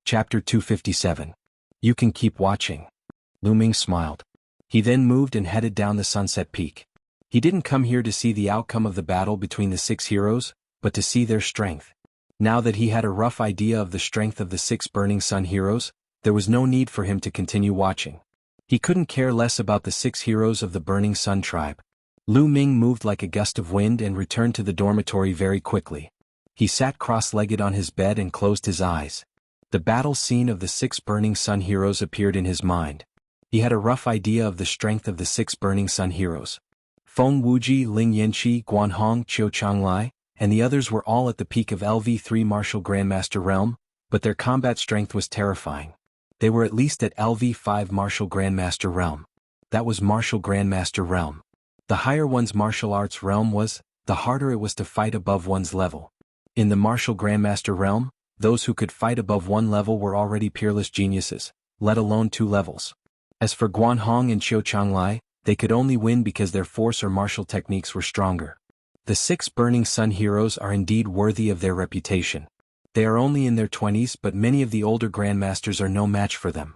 Chapter 257. You can keep watching. Lu Ming smiled. He then moved and headed down the Sunset Peak. He didn't come here to see the outcome of the battle between the 6 heroes, but to see their strength. Now that he had a rough idea of the strength of the 6 Burning Sun heroes, there was no need for him to continue watching. He couldn't care less about the 6 heroes of the Burning Sun tribe. Lu Ming moved like a gust of wind and returned to the dormitory very quickly. He sat cross-legged on his bed and closed his eyes. The battle scene of the 6 Burning Sun heroes appeared in his mind. He had a rough idea of the strength of the 6 Burning Sun heroes. Feng Wuji, Ling Yanqi, Guanhong, Qiu Changlai, and the others were all at the peak of LV3 Martial Grandmaster realm, but their combat strength was terrifying. They were at least at LV5 Martial Grandmaster realm. That was Martial Grandmaster realm. The higher one's martial arts realm was, the harder it was to fight above one's level. In the Martial Grandmaster realm, those who could fight above 1 level were already peerless geniuses, let alone 2 levels. As for Guanhong and Qiu Changlai, they could only win because their force or martial techniques were stronger. The 6 Burning Sun heroes are indeed worthy of their reputation. They are only in their 20s, but many of the older grandmasters are no match for them.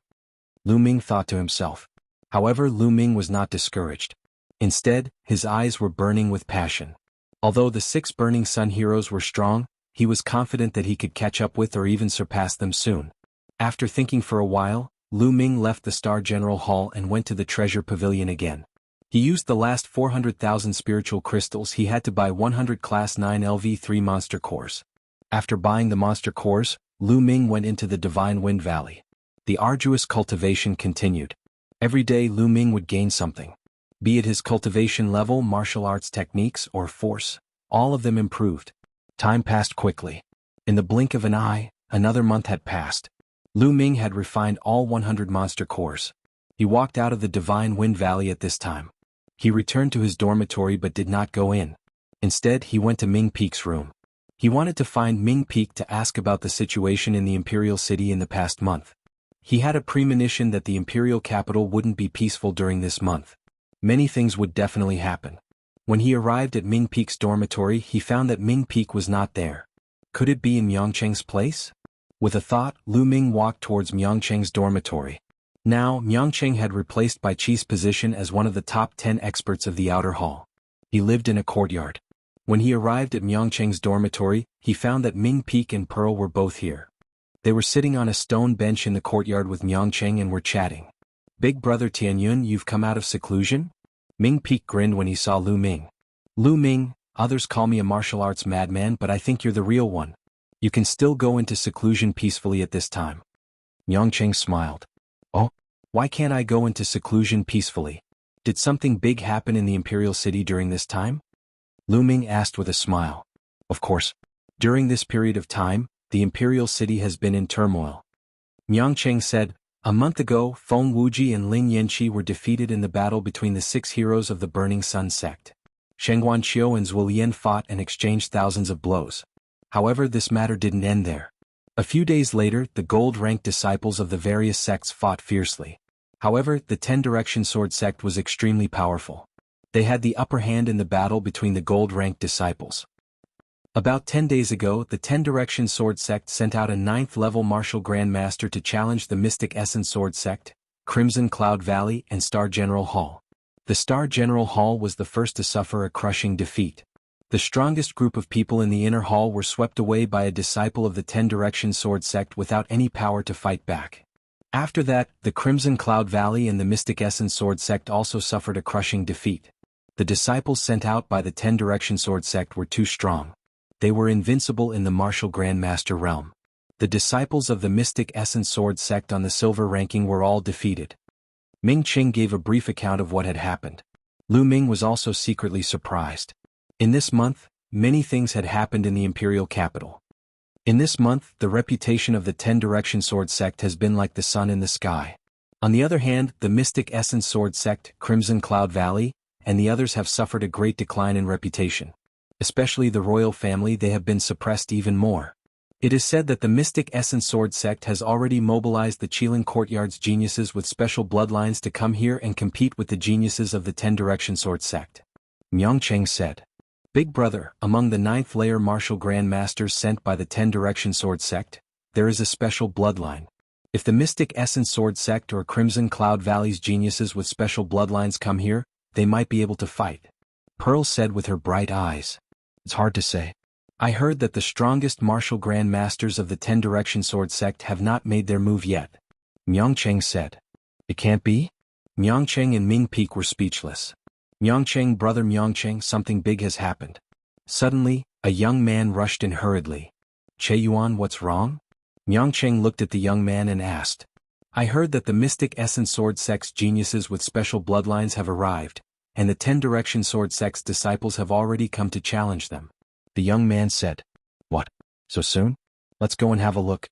Lu Ming thought to himself. However, Lu Ming was not discouraged. Instead, his eyes were burning with passion. Although the 6 Burning Sun heroes were strong, he was confident that he could catch up with or even surpass them soon. After thinking for a while, Lu Ming left the Star General Hall and went to the Treasure Pavilion again. He used the last 400,000 spiritual crystals he had to buy 100 Class 9 LV3 monster cores. After buying the monster cores, Lu Ming went into the Divine Wind Valley. The arduous cultivation continued. Every day Lu Ming would gain something. Be it his cultivation level, martial arts techniques, or force, all of them improved. Time passed quickly. In the blink of an eye, another month had passed. Lu Ming had refined all 100 monster cores. He walked out of the Divine Wind Valley at this time. He returned to his dormitory but did not go in. Instead, he went to Ming Peak's room. He wanted to find Ming Peak to ask about the situation in the Imperial City in the past month. He had a premonition that the Imperial capital wouldn't be peaceful during this month. Many things would definitely happen. When he arrived at Ming Peak's dormitory, he found that Ming Peak was not there. Could it be in Myongcheng's place? With a thought, Lu Ming walked towards Myongcheng's dormitory. Now, Myongcheng had replaced Bai Qi's position as one of the top 10 experts of the outer hall. He lived in a courtyard. When he arrived at Myongcheng's dormitory, he found that Ming Peak and Pearl were both here. They were sitting on a stone bench in the courtyard with Myongcheng and were chatting. "Big brother Tianyun, you've come out of seclusion?" Ming Peak grinned when he saw Lu Ming. "Lu Ming, others call me a martial arts madman, but I think you're the real one. You can still go into seclusion peacefully at this time." Myongcheng smiled. "Oh? Why can't I go into seclusion peacefully? Did something big happen in the Imperial City during this time?" Lu Ming asked with a smile. "Of course. During this period of time, the Imperial City has been in turmoil." Myongcheng said, "A month ago, Feng Wuji and Ling Yanqi were defeated in the battle between the 6 heroes of the Burning Sun sect. Shengguan Qiu and Zhuo Lian fought and exchanged thousands of blows. However, this matter didn't end there. A few days later, the gold-ranked disciples of the various sects fought fiercely. However, the 10-Direction Sword sect was extremely powerful. They had the upper hand in the battle between the gold-ranked disciples. About 10 days ago, the 10-Direction Sword sect sent out a 9th-level martial grandmaster to challenge the Mystic Essence Sword sect, Crimson Cloud Valley, and Star General Hall. The Star General Hall was the first to suffer a crushing defeat. The strongest group of people in the inner hall were swept away by a disciple of the 10-Direction Sword sect without any power to fight back. After that, the Crimson Cloud Valley and the Mystic Essence Sword sect also suffered a crushing defeat. The disciples sent out by the 10-Direction Sword sect were too strong. They were invincible in the martial grandmaster realm. The disciples of the Mystic Essence Sword sect on the silver ranking were all defeated. Ming Qing gave a brief account of what had happened. Lu Ming was also secretly surprised. In this month, many things had happened in the imperial capital. In this month, the reputation of the 10-Direction Sword sect has been like the sun in the sky. On the other hand, the Mystic Essence Sword sect, Crimson Cloud Valley, and the others have suffered a great decline in reputation. Especially the royal family, they have been suppressed even more. It is said that the Mystic Essence Sword sect has already mobilized the Qilin Courtyard's geniuses with special bloodlines to come here and compete with the geniuses of the 10-Direction Sword sect. Myongcheng said. "Big brother, among the 9th layer martial grandmasters sent by the 10-Direction Sword sect, there is a special bloodline. If the Mystic Essence Sword Sect or Crimson Cloud Valley's geniuses with special bloodlines come here, they might be able to fight. Pearl said with her bright eyes. It's hard to say. I heard that the strongest martial grand masters of the Ten Direction Sword Sect have not made their move yet. Myongcheng said. It can't be? Myongcheng and Ming Peak were speechless. Myongcheng, brother Myongcheng, something big has happened. Suddenly, a young man rushed in hurriedly. Che Yuan, what's wrong? Myongcheng looked at the young man and asked. I heard that the Mystic Essence Sword Sect's geniuses with special bloodlines have arrived, and the Ten Direction Sword Sect's disciples have already come to challenge them. The young man said. What? So soon? Let's go and have a look.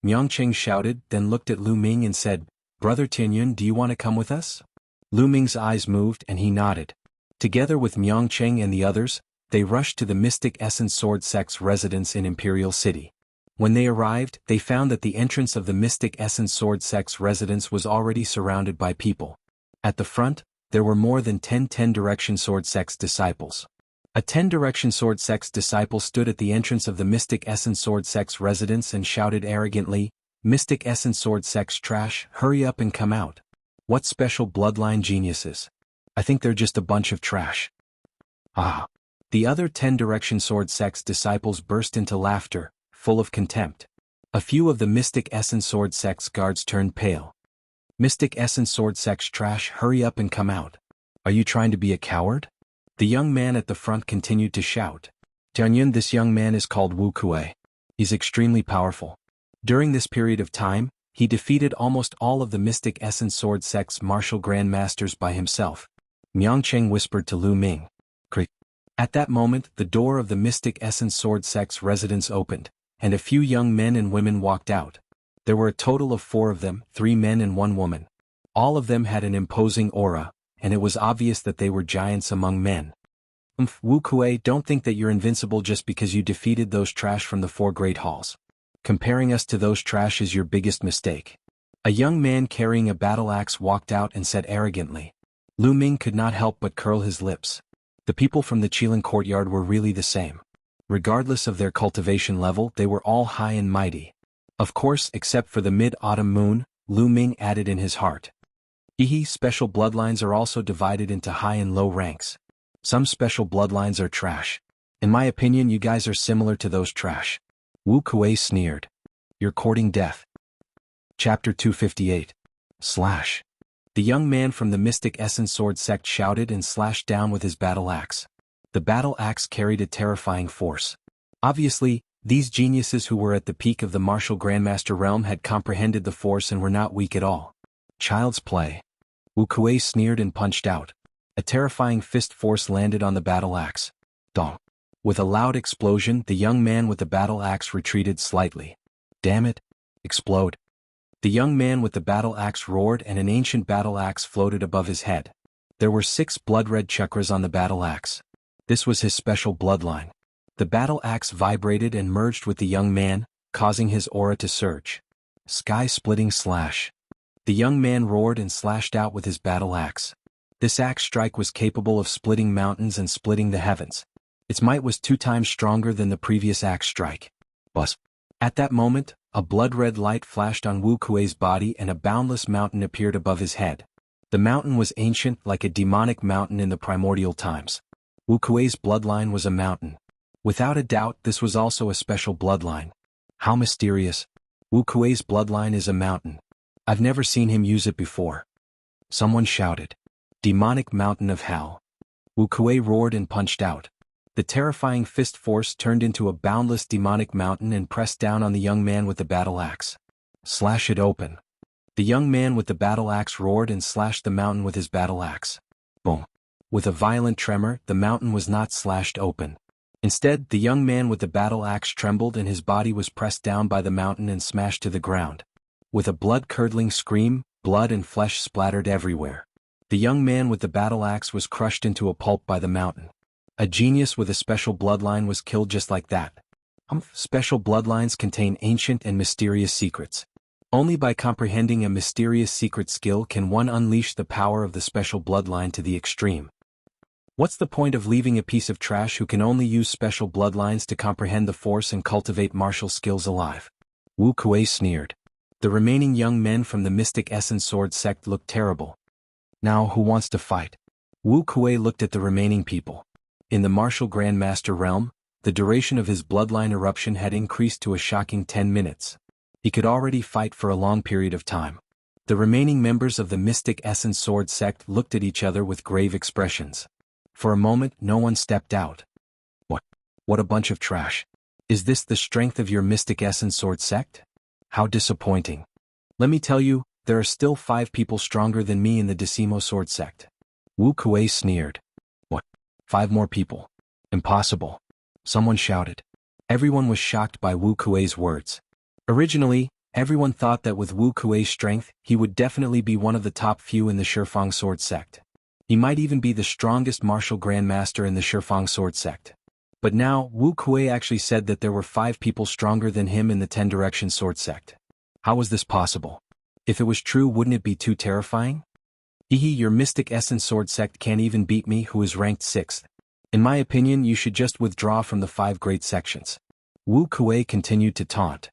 Myongcheng shouted, then looked at Lu Ming and said, Brother Tianyun, do you want to come with us? Lu Ming's eyes moved and he nodded. Together with Myongcheng and the others, they rushed to the Mystic Essence Sword Sect's residence in Imperial City. When they arrived, they found that the entrance of the Mystic Essence Sword Sect's residence was already surrounded by people. At the front, there were more than 10 Ten Direction Sword Sect's disciples. A Ten Direction Sword Sect's disciple stood at the entrance of the Mystic Essence Sword Sect's residence and shouted arrogantly, Mystic Essence Sword Sect's trash, hurry up and come out. What special bloodline geniuses? I think they're just a bunch of trash. Ah. The other Ten Direction Sword Sect's disciples burst into laughter, full of contempt. A few of the Mystic Essence Sword Sect's guards turned pale. Mystic Essence Sword Sect's trash, hurry up and come out. Are you trying to be a coward? The young man at the front continued to shout. Tianyun, this young man is called Wu Kuei. He's extremely powerful. During this period of time, he defeated almost all of the Mystic Essence Sword Sect's martial grandmasters by himself. Myongcheng whispered to Lu Ming. Creak. At that moment, the door of the Mystic Essence Sword Sect's residence opened, and a few young men and women walked out. There were a total of 4 of them, 3 men and 1 woman. All of them had an imposing aura, and it was obvious that they were giants among men. Wu Kuei, don't think that you're invincible just because you defeated those trash from the 4 great halls. Comparing us to those trash is your biggest mistake. A young man carrying a battle axe walked out and said arrogantly. Lu Ming could not help but curl his lips. The people from the Qilin courtyard were really the same. Regardless of their cultivation level, they were all high and mighty. Of course, except for the mid-autumn moon, Lu Ming added in his heart. Special bloodlines are also divided into high and low ranks. Some special bloodlines are trash. In my opinion, you guys are similar to those trash. Wu Kuei sneered. You're courting death. Chapter 258. Slash. The young man from the Mystic Essence Sword Sect shouted and slashed down with his battle axe. The battle axe carried a terrifying force. Obviously, these geniuses who were at the peak of the martial grandmaster realm had comprehended the force and were not weak at all. Child's play. Wu Kuei sneered and punched out. A terrifying fist force landed on the battle axe. Dong. With a loud explosion, the young man with the battle axe retreated slightly. Damn it. Explode. The young man with the battle axe roared and an ancient battle axe floated above his head. There were 6 blood-red chakras on the battle axe. This was his special bloodline. The battle axe vibrated and merged with the young man, causing his aura to surge. Sky-splitting slash. The young man roared and slashed out with his battle axe. This axe strike was capable of splitting mountains and splitting the heavens. Its might was 2 times stronger than the previous axe strike. Buzz. At that moment, a blood-red light flashed on Wu Kuei's body and a boundless mountain appeared above his head. The mountain was ancient like a demonic mountain in the primordial times. Wu Kuei's bloodline was a mountain. Without a doubt, this was also a special bloodline. How mysterious. Wu Kuei's bloodline is a mountain. I've never seen him use it before. Someone shouted. Demonic mountain of hell. Wu Kuei roared and punched out. The terrifying fist force turned into a boundless demonic mountain and pressed down on the young man with the battle axe. Slash it open. The young man with the battle axe roared and slashed the mountain with his battle axe. Boom. With a violent tremor, the mountain was not slashed open. Instead, the young man with the battle axe trembled and his body was pressed down by the mountain and smashed to the ground. With a blood-curdling scream, blood and flesh splattered everywhere. The young man with the battle axe was crushed into a pulp by the mountain. A genius with a special bloodline was killed just like that. Special bloodlines contain ancient and mysterious secrets. Only by comprehending a mysterious secret skill can one unleash the power of the special bloodline to the extreme. What's the point of leaving a piece of trash who can only use special bloodlines to comprehend the force and cultivate martial skills alive? Wu Kuei sneered. The remaining young men from the Mystic Essence Sword sect looked terrible. Now who wants to fight? Wu Kuei looked at the remaining people. In the martial Grandmaster realm, the duration of his bloodline eruption had increased to a shocking 10 minutes. He could already fight for a long period of time. The remaining members of the Mystic Essence Sword sect looked at each other with grave expressions. For a moment no one stepped out. What a bunch of trash. Is this the strength of your Mystic Essence Sword sect? How disappointing. Let me tell you, there are still 5 people stronger than me in the Decimo Sword sect. Wu Kuei sneered. What? 5 more people? Impossible. Someone shouted. Everyone was shocked by Wu Kuei's words. Originally, everyone thought that with Wu Kuei's strength, he would definitely be one of the top few in the Shifang Sword sect. He might even be the strongest martial grandmaster in the Shifang Sword sect. But now, Wu Kuei actually said that there were 5 people stronger than him in the Ten Direction Sword sect. How was this possible? If it was true, wouldn't it be too terrifying? Hehe, your Mystic Essence Sword sect can't even beat me, who is ranked 6th. In my opinion, you should just withdraw from the 5 great sections. Wu Kuei continued to taunt.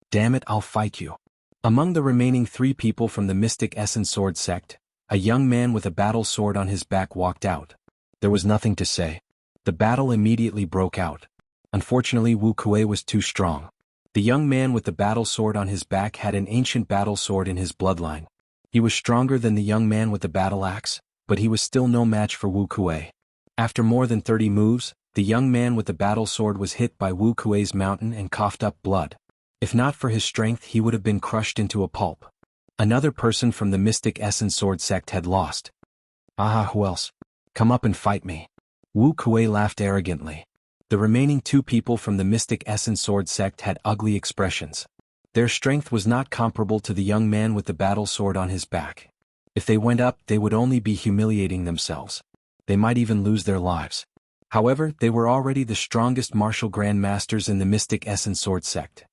Damn it, I'll fight you. Among the remaining 3 people from the Mystic Essence Sword sect, a young man with a battle sword on his back walked out. There was nothing to say. The battle immediately broke out. Unfortunately, Wu Kuei was too strong. The young man with the battle sword on his back had an ancient battle sword in his bloodline. He was stronger than the young man with the battle axe, but he was still no match for Wu Kuei. After more than 30 moves, the young man with the battle sword was hit by Wu Kuei's mountain and coughed up blood. If not for his strength, he would have been crushed into a pulp. Another person from the Mystic Essence Sword sect had lost. Aha, who else? Come up and fight me. Wu Kuei laughed arrogantly. The remaining 2 people from the Mystic Essence Sword sect had ugly expressions. Their strength was not comparable to the young man with the battle sword on his back. If they went up, they would only be humiliating themselves. They might even lose their lives. However, they were already the strongest martial grandmasters in the Mystic Essence Sword sect.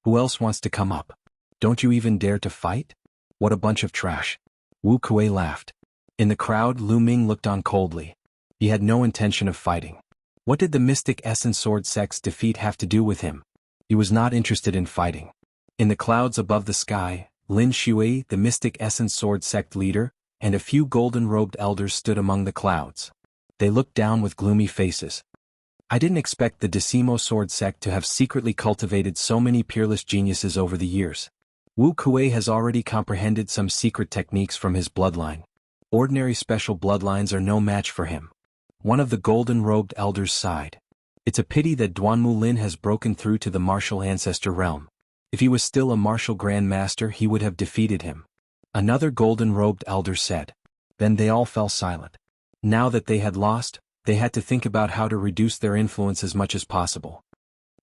Who else wants to come up? Don't you even dare to fight? What a bunch of trash. Wu Kuei laughed. In the crowd, Lu Ming looked on coldly. He had no intention of fighting. What did the Mystic Essence Sword sect's defeat have to do with him? He was not interested in fighting. In the clouds above the sky, Lin Shui, the Mystic Essence Sword sect leader, and a few golden-robed elders stood among the clouds. They looked down with gloomy faces. I didn't expect the Decimo Sword sect to have secretly cultivated so many peerless geniuses over the years. Wu Kuei has already comprehended some secret techniques from his bloodline. Ordinary special bloodlines are no match for him. One of the golden-robed elders sighed. It's a pity that Duanmu Lin has broken through to the martial ancestor realm. If he was still a martial grandmaster, he would have defeated him. Another golden-robed elder said. Then they all fell silent. Now that they had lost, they had to think about how to reduce their influence as much as possible.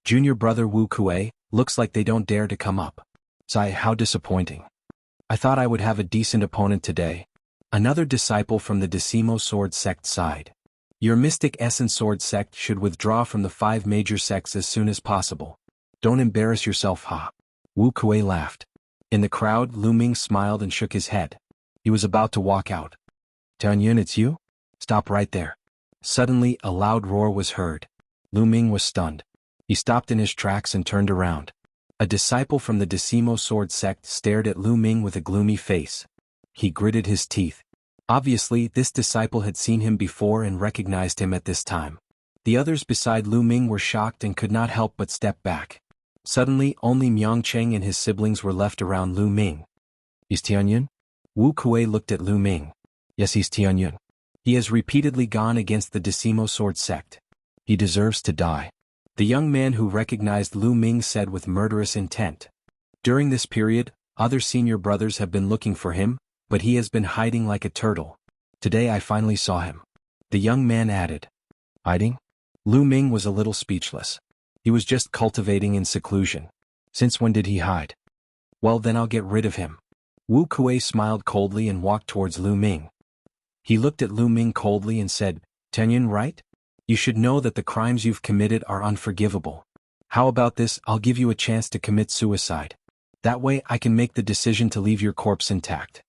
Junior brother Wu Kuei, looks like they don't dare to come up. Sigh, how disappointing. I thought I would have a decent opponent today. Another disciple from the Decimo Sword sect sighed. Your Mystic Essence Sword sect should withdraw from the 5 major sects as soon as possible. Don't embarrass yourself, ha. Wu Kuei laughed. In the crowd, Lu Ming smiled and shook his head. He was about to walk out. Tianyun, it's you? Stop right there. Suddenly, a loud roar was heard. Lu Ming was stunned. He stopped in his tracks and turned around. A disciple from the Decimo Sword sect stared at Lu Ming with a gloomy face. He gritted his teeth. Obviously, this disciple had seen him before and recognized him at this time. The others beside Lu Ming were shocked and could not help but step back. Suddenly, only Miangcheng and his siblings were left around Lu Ming. He's Tianyun? Wu Kuei looked at Lu Ming. Yes, he's Tianyun. He has repeatedly gone against the Decimo Sword sect. He deserves to die. The young man who recognized Lu Ming said with murderous intent. During this period, other senior brothers have been looking for him, but he has been hiding like a turtle. Today I finally saw him. The young man added. Hiding? Lu Ming was a little speechless. He was just cultivating in seclusion. Since when did he hide? Well, then I'll get rid of him. Wu Kuei smiled coldly and walked towards Lu Ming. He looked at Lu Ming coldly and said, Tianyun, right? You should know that the crimes you've committed are unforgivable. How about this, I'll give you a chance to commit suicide. That way I can make the decision to leave your corpse intact.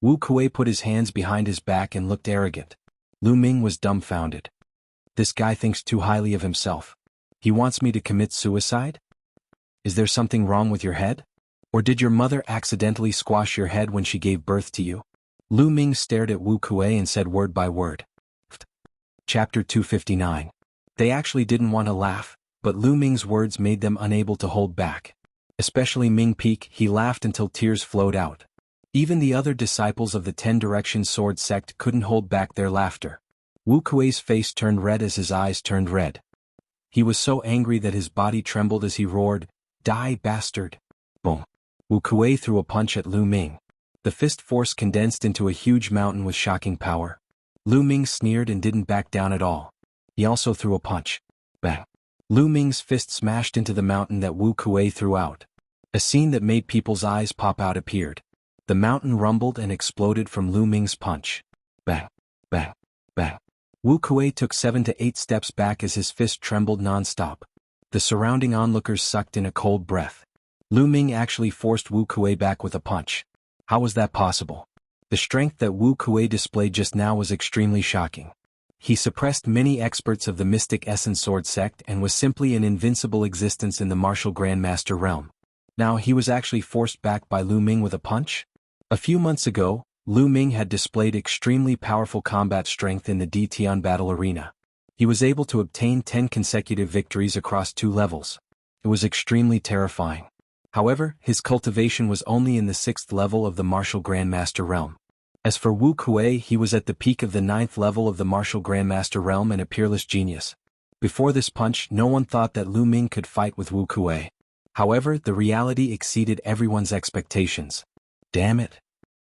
Wu Kuei put his hands behind his back and looked arrogant. Lu Ming was dumbfounded. This guy thinks too highly of himself. He wants me to commit suicide? Is there something wrong with your head? Or did your mother accidentally squash your head when she gave birth to you? Lu Ming stared at Wu Kuei and said word by word. Chapter 259. They actually didn't want to laugh, but Lu Ming's words made them unable to hold back. Especially Ming Peak, he laughed until tears flowed out. Even the other disciples of the 10 Directions Sword sect couldn't hold back their laughter. Wu Kuei's face turned red as his eyes turned red. He was so angry that his body trembled as he roared, "Die, bastard!" Boom. Wu Kuei threw a punch at Lu Ming. The fist force condensed into a huge mountain with shocking power. Lu Ming sneered and didn't back down at all. He also threw a punch. Bang. Lu Ming's fist smashed into the mountain that Wu Kuei threw out. A scene that made people's eyes pop out appeared. The mountain rumbled and exploded from Lu Ming's punch. Bang. Bang. Bang. Wu Kuei took 7 to 8 steps back as his fist trembled non-stop. The surrounding onlookers sucked in a cold breath. Lu Ming actually forced Wu Kuei back with a punch. How was that possible? The strength that Wu Kuei displayed just now was extremely shocking. He suppressed many experts of the Mystic Essence Sword sect and was simply an invincible existence in the martial Grandmaster realm. Now he was actually forced back by Lu Ming with a punch? A few months ago, Lu Ming had displayed extremely powerful combat strength in the Dtian battle arena. He was able to obtain 10 consecutive victories across 2 levels. It was extremely terrifying. However, his cultivation was only in the 6th level of the martial Grandmaster realm. As for Wu Kuei, he was at the peak of the 9th level of the martial Grandmaster realm and a peerless genius. Before this punch, no one thought that Lu Ming could fight with Wu Kuei. However, the reality exceeded everyone's expectations. Damn it.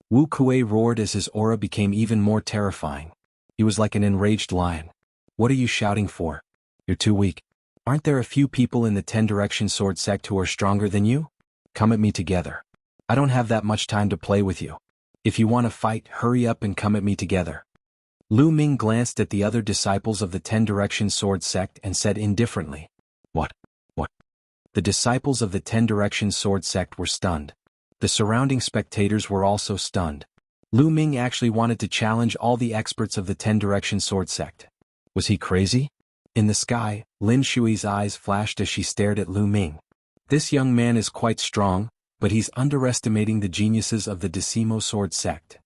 Wu Kuei roared as his aura became even more terrifying. He was like an enraged lion. What are you shouting for? You're too weak. Aren't there a few people in the 10 Directions Sword sect who are stronger than you? Come at me together. I don't have that much time to play with you. If you want to fight, hurry up and come at me together. Lu Ming glanced at the other disciples of the 10 Directions Sword sect and said indifferently, What? The disciples of the 10 Directions Sword sect were stunned. The surrounding spectators were also stunned. Lu Ming actually wanted to challenge all the experts of the 10 Directions Sword sect. Was he crazy? In the sky, Lin Shui's eyes flashed as she stared at Lu Ming. This young man is quite strong, but he's underestimating the geniuses of the Decimo Sword sect.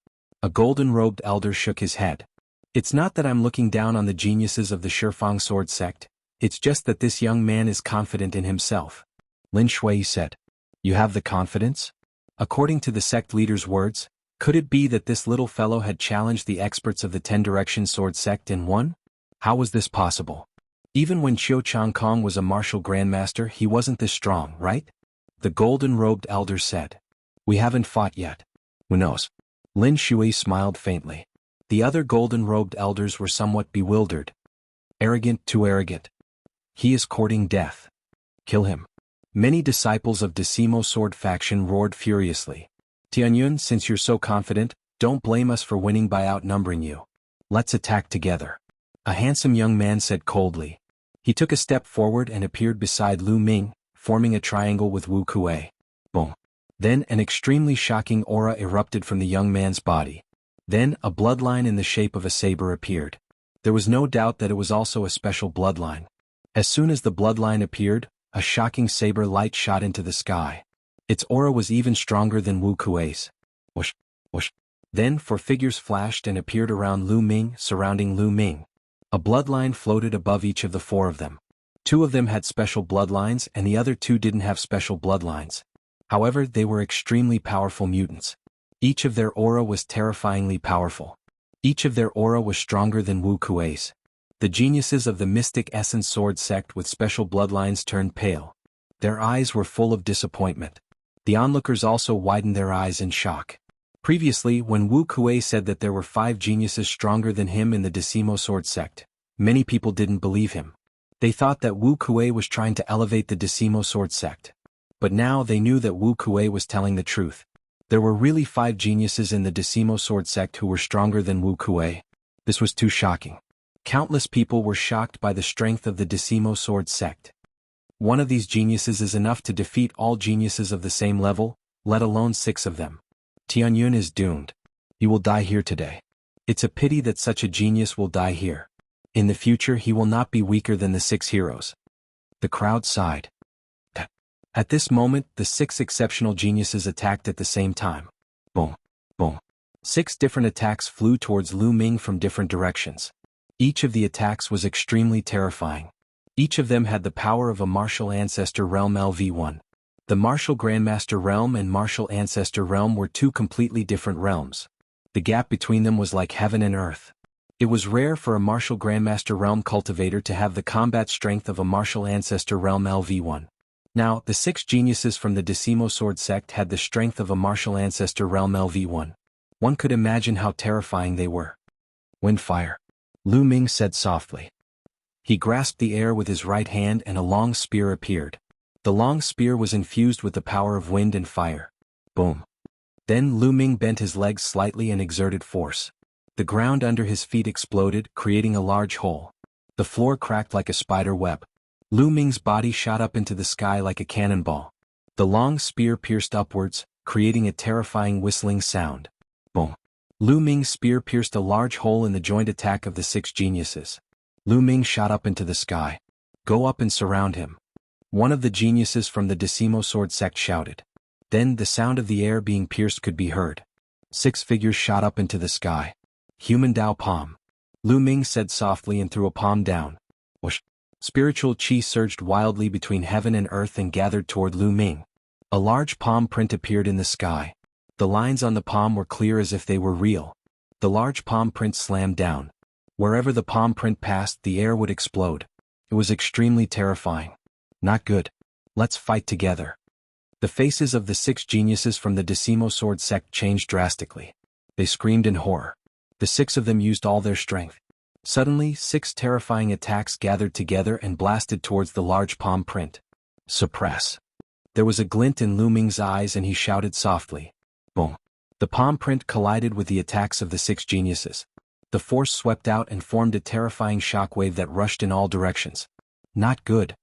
A golden-robed elder shook his head. It's not that I'm looking down on the geniuses of the Shifang Sword sect, it's just that this young man is confident in himself. Lin Shui said. You have the confidence? According to the sect leader's words, could it be that this little fellow had challenged the experts of the 10 Directions Sword sect and won? How was this possible? Even when Qiu Changkong was a martial grandmaster, he wasn't this strong, right? The golden-robed elder said. We haven't fought yet. Who knows? Lin Shui smiled faintly. The other golden-robed elders were somewhat bewildered. Arrogant, too arrogant. He is courting death. Kill him. Many disciples of Decimo Sword faction roared furiously. Tianyun, since you're so confident, don't blame us for winning by outnumbering you. Let's attack together. A handsome young man said coldly. He took a step forward and appeared beside Lu Ming, forming a triangle with Wu Kuei. Boom. Then an extremely shocking aura erupted from the young man's body. Then a bloodline in the shape of a saber appeared. There was no doubt that it was also a special bloodline. As soon as the bloodline appeared, a shocking saber light shot into the sky. Its aura was even stronger than Wu Kuei's. Whoosh, whoosh. Then 4 figures flashed and appeared around Lu Ming, surrounding Lu Ming. A bloodline floated above each of the 4 of them. 2 of them had special bloodlines and the other 2 didn't have special bloodlines. However, they were extremely powerful mutants. Each of their aura was terrifyingly powerful. Each of their aura was stronger than Wu Kuei's. The geniuses of the Mystic Essence Sword sect with special bloodlines turned pale. Their eyes were full of disappointment. The onlookers also widened their eyes in shock. Previously, when Wu Kuei said that there were 5 geniuses stronger than him in the Decimo Sword sect, many people didn't believe him. They thought that Wu Kuei was trying to elevate the Decimo Sword sect. But now they knew that Wu Kuei was telling the truth. There were really 5 geniuses in the Decimo Sword sect who were stronger than Wu Kuei. This was too shocking. Countless people were shocked by the strength of the Decimo Sword sect. One of these geniuses is enough to defeat all geniuses of the same level, let alone 6 of them. Tianyun is doomed. He will die here today. It's a pity that such a genius will die here. In the future he will not be weaker than the 6 heroes. The crowd sighed. At this moment, the 6 exceptional geniuses attacked at the same time. Boom, boom. 6 different attacks flew towards Lu Ming from different directions. Each of the attacks was extremely terrifying. Each of them had the power of a martial ancestor realm LV1. The martial grandmaster realm and martial ancestor realm were 2 completely different realms. The gap between them was like heaven and earth. It was rare for a martial grandmaster realm cultivator to have the combat strength of a martial ancestor realm LV1. Now, the 6 geniuses from the Decimo Sword sect had the strength of a martial ancestor realm LV1. One could imagine how terrifying they were. Wind fire. Lu Ming said softly. He grasped the air with his right hand and a long spear appeared. The long spear was infused with the power of wind and fire. Boom. Then Lu Ming bent his legs slightly and exerted force. The ground under his feet exploded, creating a large hole. The floor cracked like a spider web. Lu Ming's body shot up into the sky like a cannonball. The long spear pierced upwards, creating a terrifying whistling sound. Boom. Lu Ming's spear pierced a large hole in the joint attack of the 6 geniuses. Lu Ming shot up into the sky. Go up and surround him. One of the geniuses from the Decimo Sword sect shouted. Then the sound of the air being pierced could be heard. 6 figures shot up into the sky. Human Dao Palm. Lu Ming said softly and threw a palm down. Whoosh. Spiritual chi surged wildly between heaven and earth and gathered toward Lu Ming. A large palm print appeared in the sky. The lines on the palm were clear as if they were real. The large palm print slammed down. Wherever the palm print passed, the air would explode. It was extremely terrifying. Not good. Let's fight together. The faces of the 6 geniuses from the Decimo Sword sect changed drastically. They screamed in horror. The 6 of them used all their strength. Suddenly, 6 terrifying attacks gathered together and blasted towards the large palm print. Suppress. There was a glint in Lu Ming's eyes and he shouted softly. Boom. The palm print collided with the attacks of the 6 geniuses. The force swept out and formed a terrifying shockwave that rushed in all directions. Not good.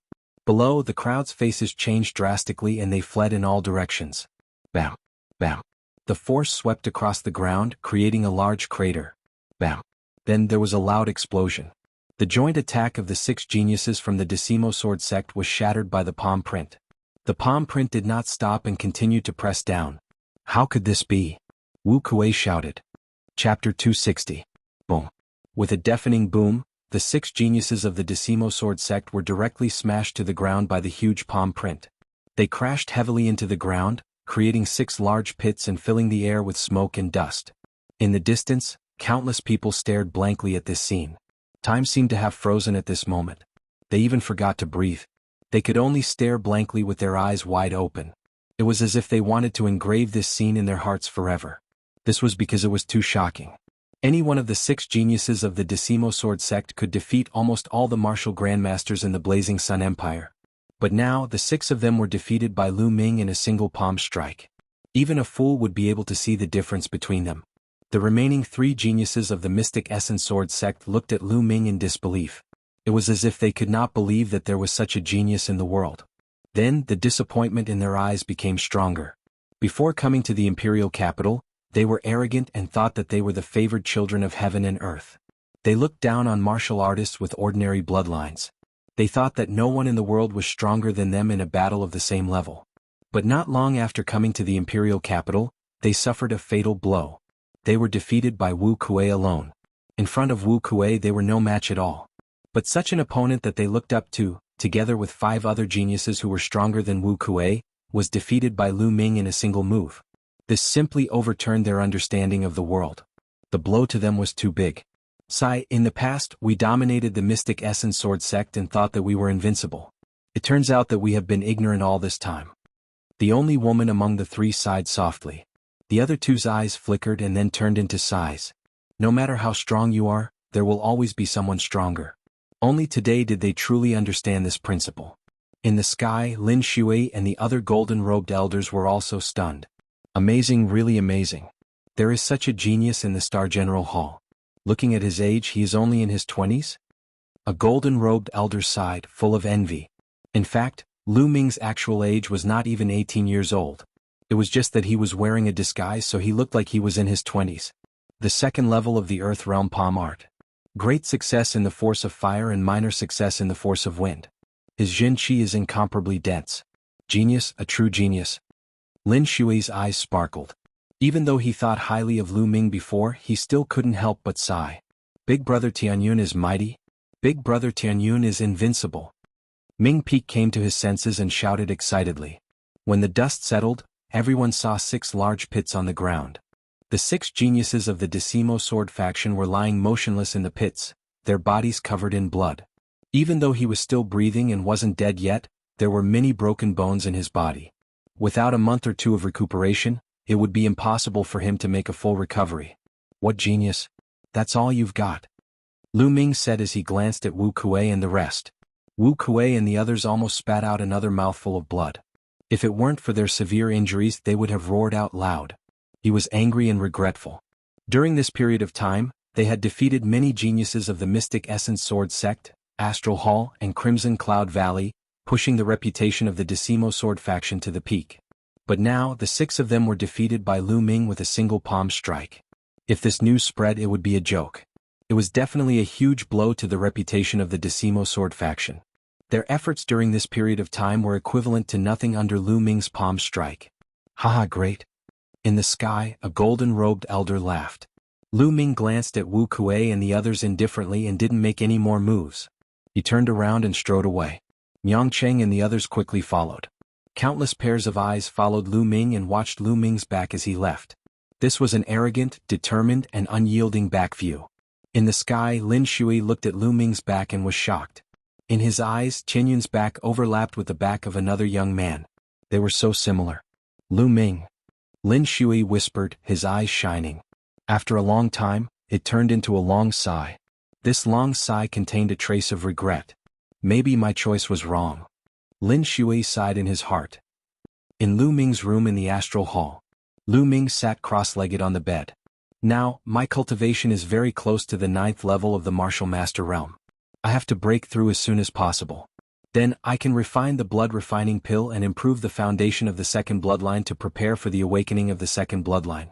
Below, the crowd's faces changed drastically and they fled in all directions. Bam. Bam. The force swept across the ground, creating a large crater. Bam. Then there was a loud explosion. The joint attack of the 6 geniuses from the Decimo Sword sect was shattered by the palm print. The palm print did not stop and continued to press down. How could this be? Wu Kuei shouted. Chapter 260. Boom. With a deafening boom, the 6 geniuses of the Decimo Sword sect were directly smashed to the ground by the huge palm print. They crashed heavily into the ground, creating 6 large pits and filling the air with smoke and dust. In the distance, countless people stared blankly at this scene. Time seemed to have frozen at this moment. They even forgot to breathe. They could only stare blankly with their eyes wide open. It was as if they wanted to engrave this scene in their hearts forever. This was because it was too shocking. Any one of the 6 geniuses of the Decimo Sword sect could defeat almost all the martial grandmasters in the Blazing Sun Empire. But now, the 6 of them were defeated by Lu Ming in a single palm strike. Even a fool would be able to see the difference between them. The remaining 3 geniuses of the Mystic Essence Sword sect looked at Lu Ming in disbelief. It was as if they could not believe that there was such a genius in the world. Then, the disappointment in their eyes became stronger. Before coming to the imperial capital, they were arrogant and thought that they were the favored children of heaven and earth. They looked down on martial artists with ordinary bloodlines. They thought that no one in the world was stronger than them in a battle of the same level. But not long after coming to the imperial capital, they suffered a fatal blow. They were defeated by Wu Kuei alone. In front of Wu Kuei they were no match at all. But such an opponent that they looked up to, together with 5 other geniuses who were stronger than Wu Kuei, was defeated by Lu Ming in a single move. This simply overturned their understanding of the world. The blow to them was too big. In the past, we dominated the Mystic Essence Sword sect and thought that we were invincible. It turns out that we have been ignorant all this time. The only woman among the 3 sighed softly. The other 2's eyes flickered and then turned into sighs. No matter how strong you are, there will always be someone stronger. Only today did they truly understand this principle. In the sky, Lin Shui and the other golden-robed elders were also stunned. Amazing, really amazing. There is such a genius in the Star General Hall. Looking at his age, he is only in his 20s? A golden-robed elder sighed, full of envy. In fact, Lu Ming's actual age was not even 18 years old. It was just that he was wearing a disguise so he looked like he was in his 20s. The second level of the Earth Realm Palm Art. Great success in the force of fire and minor success in the force of wind. His Jin Qi is incomparably dense. Genius, a true genius. Lin Shui's eyes sparkled. Even though he thought highly of Lu Ming before, he still couldn't help but sigh. Big brother Tianyun is mighty. Big brother Tianyun is invincible. Ming Peak came to his senses and shouted excitedly. When the dust settled, everyone saw 6 large pits on the ground. The 6 geniuses of the Decimo Sword faction were lying motionless in the pits, their bodies covered in blood. Even though he was still breathing and wasn't dead yet, there were many broken bones in his body. Without a month or 2 of recuperation, it would be impossible for him to make a full recovery. What genius? That's all you've got? Lu Ming said as he glanced at Wu Kuei and the rest. Wu Kuei and the others almost spat out another mouthful of blood. If it weren't for their severe injuries, they would have roared out loud. He was angry and regretful. During this period of time, they had defeated many geniuses of the Mystic Essence Sword Sect, Astral Hall, and Crimson Cloud Valley, pushing the reputation of the Decimo Sword faction to the peak. But now, the 6 of them were defeated by Lu Ming with a single palm strike. If this news spread, it would be a joke. It was definitely a huge blow to the reputation of the Decimo Sword faction. Their efforts during this period of time were equivalent to nothing under Lu Ming's palm strike. Haha, great. In the sky, a golden-robed elder laughed. Lu Ming glanced at Wu Kuei and the others indifferently and didn't make any more moves. He turned around and strode away. Miang Cheng and the others quickly followed. Countless pairs of eyes followed Lu Ming and watched Lu Ming's back as he left. This was an arrogant, determined, and unyielding back view. In the sky, Lin Shui looked at Lu Ming's back and was shocked. In his eyes, Qianyun's back overlapped with the back of another young man. They were so similar. Lu Ming. Lin Shui whispered, his eyes shining. After a long time, it turned into a long sigh. This long sigh contained a trace of regret. Maybe my choice was wrong. Lin Shui sighed in his heart. In Lu Ming's room in the Astral Hall, Lu Ming sat cross-legged on the bed. Now, my cultivation is very close to the 9th level of the Martial Master Realm. I have to break through as soon as possible. Then, I can refine the blood refining pill and improve the foundation of the second bloodline to prepare for the awakening of the second bloodline.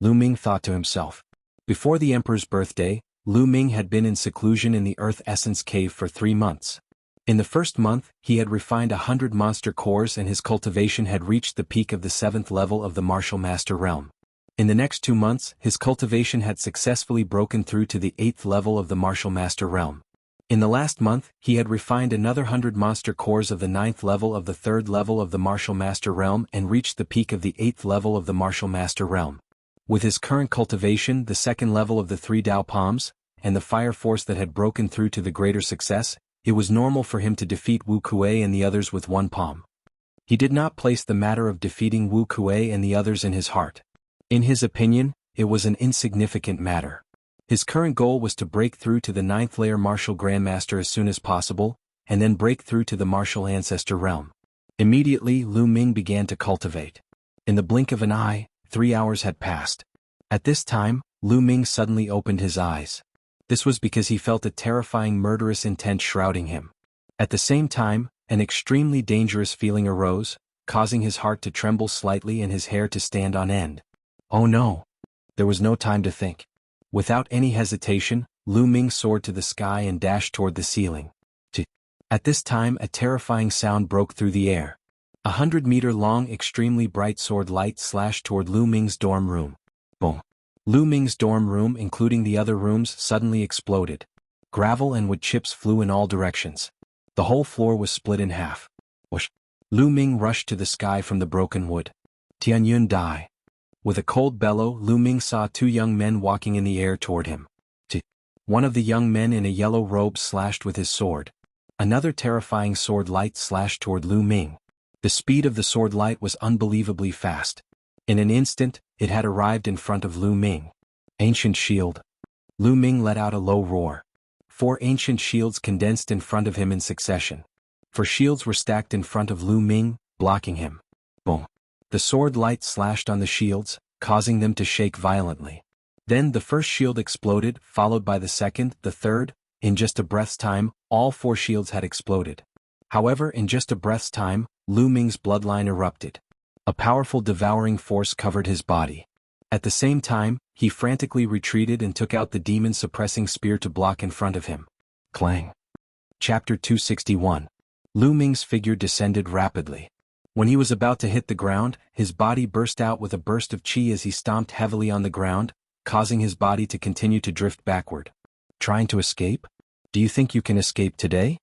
Lu Ming thought to himself. Before the Emperor's birthday, Lu Ming had been in seclusion in the Earth Essence Cave for 3 months. In the first month, he had refined 100 monster cores and his cultivation had reached the peak of the 7th level of the Martial Master Realm. In the next 2 months, his cultivation had successfully broken through to the 8th level of the Martial Master Realm. In the last month, he had refined another 100 monster cores of the 9th level of the 3rd level of the Martial Master Realm and reached the peak of the 8th level of the Martial Master Realm. With his current cultivation, the 2nd level of the 3 Dao Palms, and the fire force that had broken through to the greater success, it was normal for him to defeat Wu Kuei and the others with 1 palm. He did not place the matter of defeating Wu Kuei and the others in his heart. In his opinion, it was an insignificant matter. His current goal was to break through to the 9th layer Martial Grandmaster as soon as possible, and then break through to the Martial Ancestor Realm. Immediately, Lu Ming began to cultivate. In the blink of an eye, 3 hours had passed. At this time, Lu Ming suddenly opened his eyes. This was because he felt a terrifying murderous intent shrouding him. At the same time, an extremely dangerous feeling arose, causing his heart to tremble slightly and his hair to stand on end. Oh no! There was no time to think. Without any hesitation, Lu Ming soared to the sky and dashed toward the ceiling. At this time, a terrifying sound broke through the air. 100-meter-long, extremely bright sword light slashed toward Lu Ming's dorm room. Boom! Lu Ming's dorm room, including the other rooms, suddenly exploded. Gravel and wood chips flew in all directions. The whole floor was split in half. Whoosh! Lu Ming rushed to the sky from the broken wood. Tianyun die. With a cold bellow, Lu Ming saw 2 young men walking in the air toward him. One of the young men in a yellow robe slashed with his sword. Another terrifying sword light slashed toward Lu Ming. The speed of the sword light was unbelievably fast. In an instant, it had arrived in front of Lu Ming. Ancient shield. Lu Ming let out a low roar. 4 ancient shields condensed in front of him in succession. 4 shields were stacked in front of Lu Ming, blocking him. Boom! The sword light slashed on the shields, causing them to shake violently. Then the first shield exploded, followed by the second, the third. In just a breath's time, all 4 shields had exploded. However, in just a breath's time, Lu Ming's bloodline erupted. A powerful devouring force covered his body. At the same time, he frantically retreated and took out the demon-suppressing spear to block in front of him. Clang. Chapter 261. Lu Ming's figure descended rapidly. When he was about to hit the ground, his body burst out with a burst of chi as he stomped heavily on the ground, causing his body to continue to drift backward. Trying to escape? Do you think you can escape today?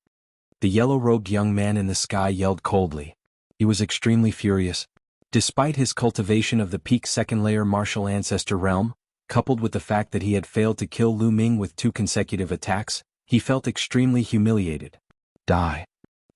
The yellow-robed young man in the sky yelled coldly. He was extremely furious. Despite his cultivation of the peak second-layer martial ancestor realm, coupled with the fact that he had failed to kill Lu Ming with 2 consecutive attacks, he felt extremely humiliated. Die.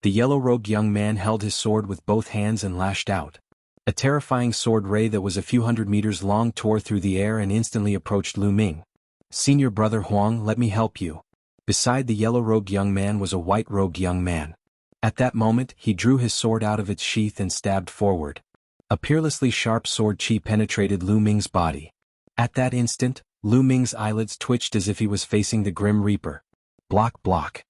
The yellow-robed young man held his sword with both hands and lashed out. A terrifying sword ray that was a few hundred meters long tore through the air and instantly approached Lu Ming. Senior brother Huang, let me help you. Beside the yellow-robed young man was a white-robed young man. At that moment, he drew his sword out of its sheath and stabbed forward. A peerlessly sharp sword chi penetrated Lu Ming's body. At that instant, Lu Ming's eyelids twitched as if he was facing the Grim Reaper. Block, block.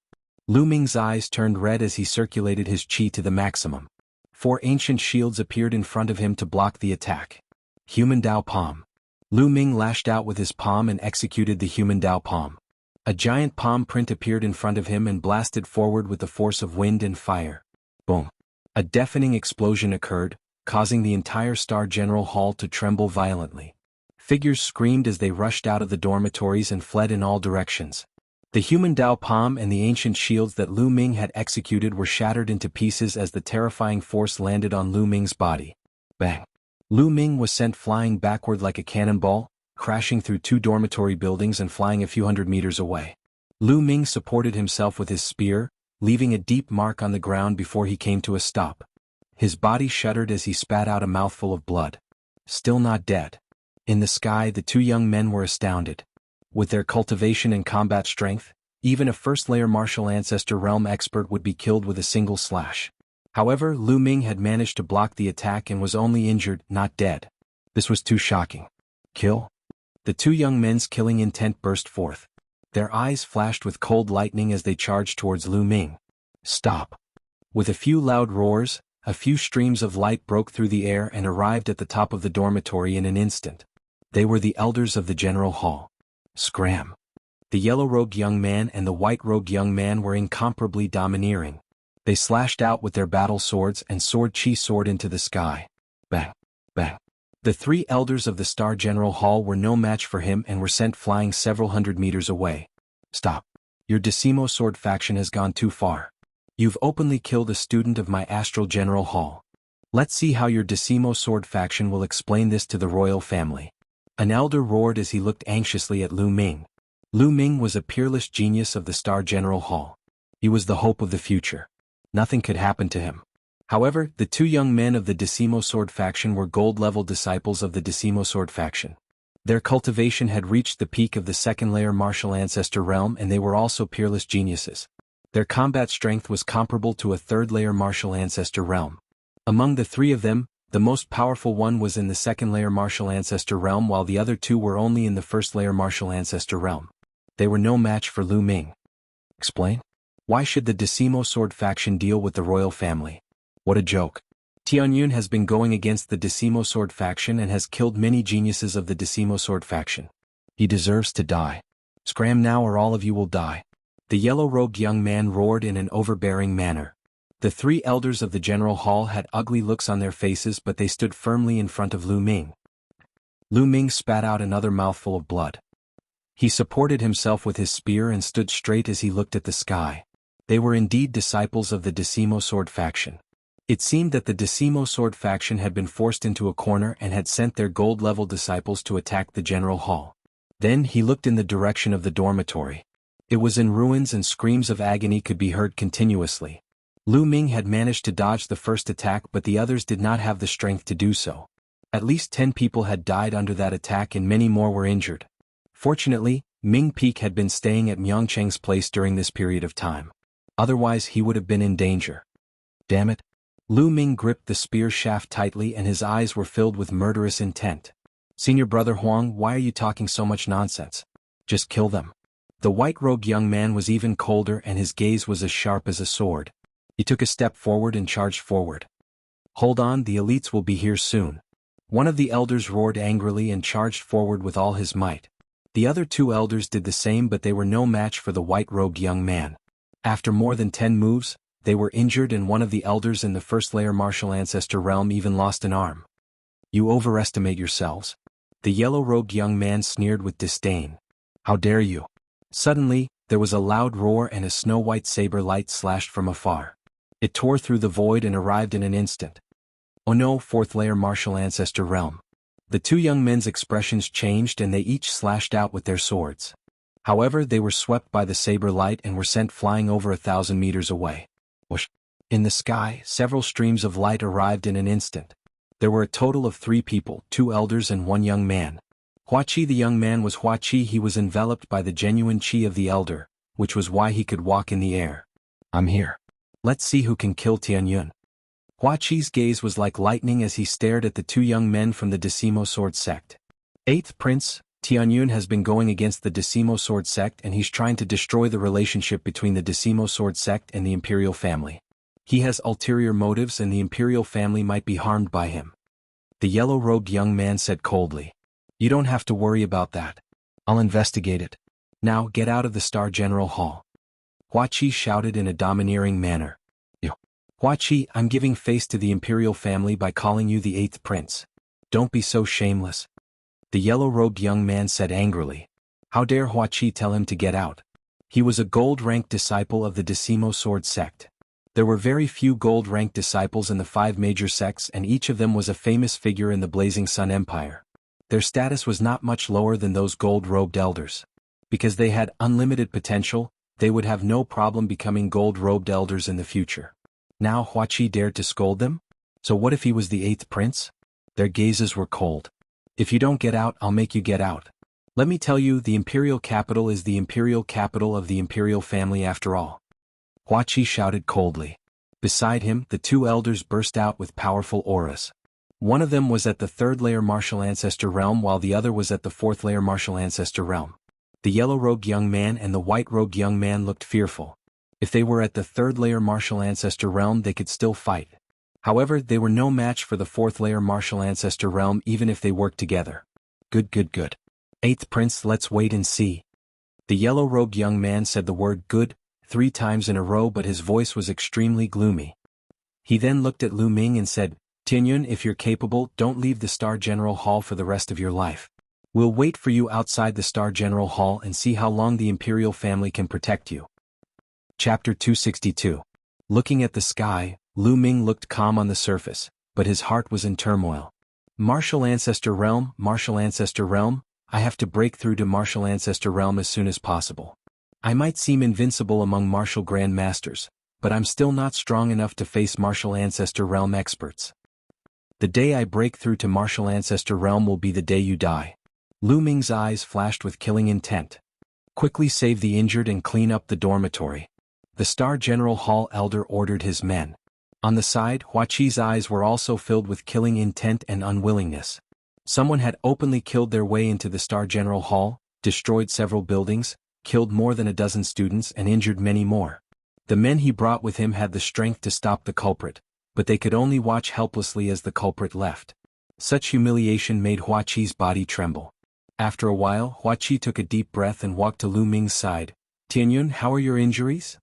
Lu Ming's eyes turned red as he circulated his chi to the maximum. 4 ancient shields appeared in front of him to block the attack. Human Dao Palm. Lu Ming lashed out with his palm and executed the Human Dao Palm. A giant palm print appeared in front of him and blasted forward with the force of wind and fire. Boom. A deafening explosion occurred, causing the entire Star General Hall to tremble violently. Figures screamed as they rushed out of the dormitories and fled in all directions. The Human Dao Palm and the ancient shields that Lu Ming had executed were shattered into pieces as the terrifying force landed on Lu Ming's body. Bang! Lu Ming was sent flying backward like a cannonball, crashing through 2 dormitory buildings and flying a few hundred meters away. Lu Ming supported himself with his spear, leaving a deep mark on the ground before he came to a stop. His body shuddered as he spat out a mouthful of blood. Still not dead. In the sky, the 2 young men were astounded. With their cultivation and combat strength, even a first-layer martial ancestor realm expert would be killed with a single slash. However, Lu Ming had managed to block the attack and was only injured, not dead. This was too shocking. Kill? The 2 young men's killing intent burst forth. Their eyes flashed with cold lightning as they charged towards Lu Ming. Stop. With a few loud roars, a few streams of light broke through the air and arrived at the top of the dormitory in an instant. They were the elders of the General Hall. Scram. The yellow-robed young man and the white-robed young man were incomparably domineering. They slashed out with their battle swords and sword chi soared into the sky. Bang, bang. The 3 elders of the Star General Hall were no match for him and were sent flying several hundred meters away. Stop. Your Decimo Sword faction has gone too far. You've openly killed a student of my Astral General Hall. Let's see how your Decimo Sword faction will explain this to the royal family. An elder roared as he looked anxiously at Lu Ming. Lu Ming was a peerless genius of the Star General Hall. He was the hope of the future. Nothing could happen to him. However, the 2 young men of the Decimo Sword faction were gold-level disciples of the Decimo Sword faction. Their cultivation had reached the peak of the second-layer martial ancestor realm and they were also peerless geniuses. Their combat strength was comparable to a 3rd-layer martial ancestor realm. Among the 3 of them, the most powerful one was in the second-layer martial ancestor realm while the other 2 were only in the first-layer martial ancestor realm. They were no match for Lu Ming. Explain? Why should the Decimo Sword faction deal with the royal family? What a joke. Tianyun has been going against the Decimo Sword faction and has killed many geniuses of the Decimo Sword faction. He deserves to die. Scram now or all of you will die. The yellow-robed young man roared in an overbearing manner. The 3 elders of the General Hall had ugly looks on their faces but they stood firmly in front of Lu Ming. Lu Ming spat out another mouthful of blood. He supported himself with his spear and stood straight as he looked at the sky. They were indeed disciples of the Decimo Sword faction. It seemed that the Decimo Sword faction had been forced into a corner and had sent their gold-level disciples to attack the General Hall. Then he looked in the direction of the dormitory. It was in ruins and screams of agony could be heard continuously. Lu Ming had managed to dodge the first attack but the others did not have the strength to do so. At least 10 people had died under that attack and many more were injured. Fortunately, Ming Peak had been staying at Myongcheng's place during this period of time. Otherwise he would have been in danger. Damn it. Lu Ming gripped the spear shaft tightly and his eyes were filled with murderous intent. Senior brother Huang, why are you talking so much nonsense? Just kill them. The white-robed young man was even colder and his gaze was as sharp as a sword. He took a step forward and charged forward. Hold on, the elites will be here soon. One of the elders roared angrily and charged forward with all his might. The other 2 elders did the same but they were no match for the white-robed young man. After more than 10 moves, they were injured and one of the elders in the first-layer martial ancestor realm even lost an arm. You overestimate yourselves. The yellow-robed young man sneered with disdain. How dare you? Suddenly, there was a loud roar and a snow-white saber light slashed from afar. It tore through the void and arrived in an instant. Oh no, fourth-layer martial ancestor realm. The two young men's expressions changed and they each slashed out with their swords. However, they were swept by the saber light and were sent flying over 1,000 meters away. Whoosh! In the sky, several streams of light arrived in an instant. There were a total of 3 people, 2 elders and 1 young man. Huaqi the young man was Huaqi. He was enveloped by the genuine qi of the elder, which was why he could walk in the air. I'm here. Let's see who can kill Tianyun. Huaqi's gaze was like lightning as he stared at the 2 young men from the Decimo Sword Sect. 8th Prince, Tianyun has been going against the Decimo Sword Sect and he's trying to destroy the relationship between the Decimo Sword Sect and the Imperial family. He has ulterior motives and the Imperial family might be harmed by him. The yellow-robed young man said coldly. You don't have to worry about that. I'll investigate it. Now get out of the Star General Hall. Huaqi shouted in a domineering manner. Huaqi, I'm giving face to the Imperial family by calling you the 8th Prince. Don't be so shameless. The yellow-robed young man said angrily. How dare Huaqi tell him to get out? He was a gold-ranked disciple of the Decimo Sword Sect. There were very few gold-ranked disciples in the 5 major sects and each of them was a famous figure in the Blazing Sun Empire. Their status was not much lower than those gold-robed elders. Because they had unlimited potential, they would have no problem becoming gold-robed elders in the future. Now Huaqi dared to scold them? So what if he was the 8th prince? Their gazes were cold. If you don't get out, I'll make you get out. Let me tell you, the imperial capital is the imperial capital of the imperial family after all. Huaqi shouted coldly. Beside him, the 2 elders burst out with powerful auras. One of them was at the 3rd-layer martial ancestor realm while the other was at the 4th-layer martial ancestor realm. The yellow-robed young man and the white-robed young man looked fearful. If they were at the 3rd-layer martial ancestor realm they could still fight. However, they were no match for the 4th-layer martial ancestor realm even if they worked together. Good. 8th Prince, let's wait and see. The yellow-robed young man said the word good 3 times in a row but his voice was extremely gloomy. He then looked at Lu Ming and said, Tianyun, if you're capable, don't leave the Star General Hall for the rest of your life. We'll wait for you outside the Star General Hall and see how long the Imperial family can protect you. Chapter 262. Looking at the sky, Lu Ming looked calm on the surface, but his heart was in turmoil. Martial Ancestor Realm, I have to break through to Martial Ancestor Realm as soon as possible. I might seem invincible among Martial Grand Masters, but I'm still not strong enough to face Martial Ancestor Realm experts. The day I break through to Martial Ancestor Realm will be the day you die. Lu Ming's eyes flashed with killing intent. Quickly save the injured and clean up the dormitory. The Star General Hall elder ordered his men. On the side, Huaqi's eyes were also filled with killing intent and unwillingness. Someone had openly killed their way into the Star General Hall, destroyed several buildings, killed more than a dozen students and injured many more. The men he brought with him had the strength to stop the culprit, but they could only watch helplessly as the culprit left. Such humiliation made Huaqi's body tremble. After a while, Huaqi took a deep breath and walked to Lu Ming's side. Tianyun, how are your injuries?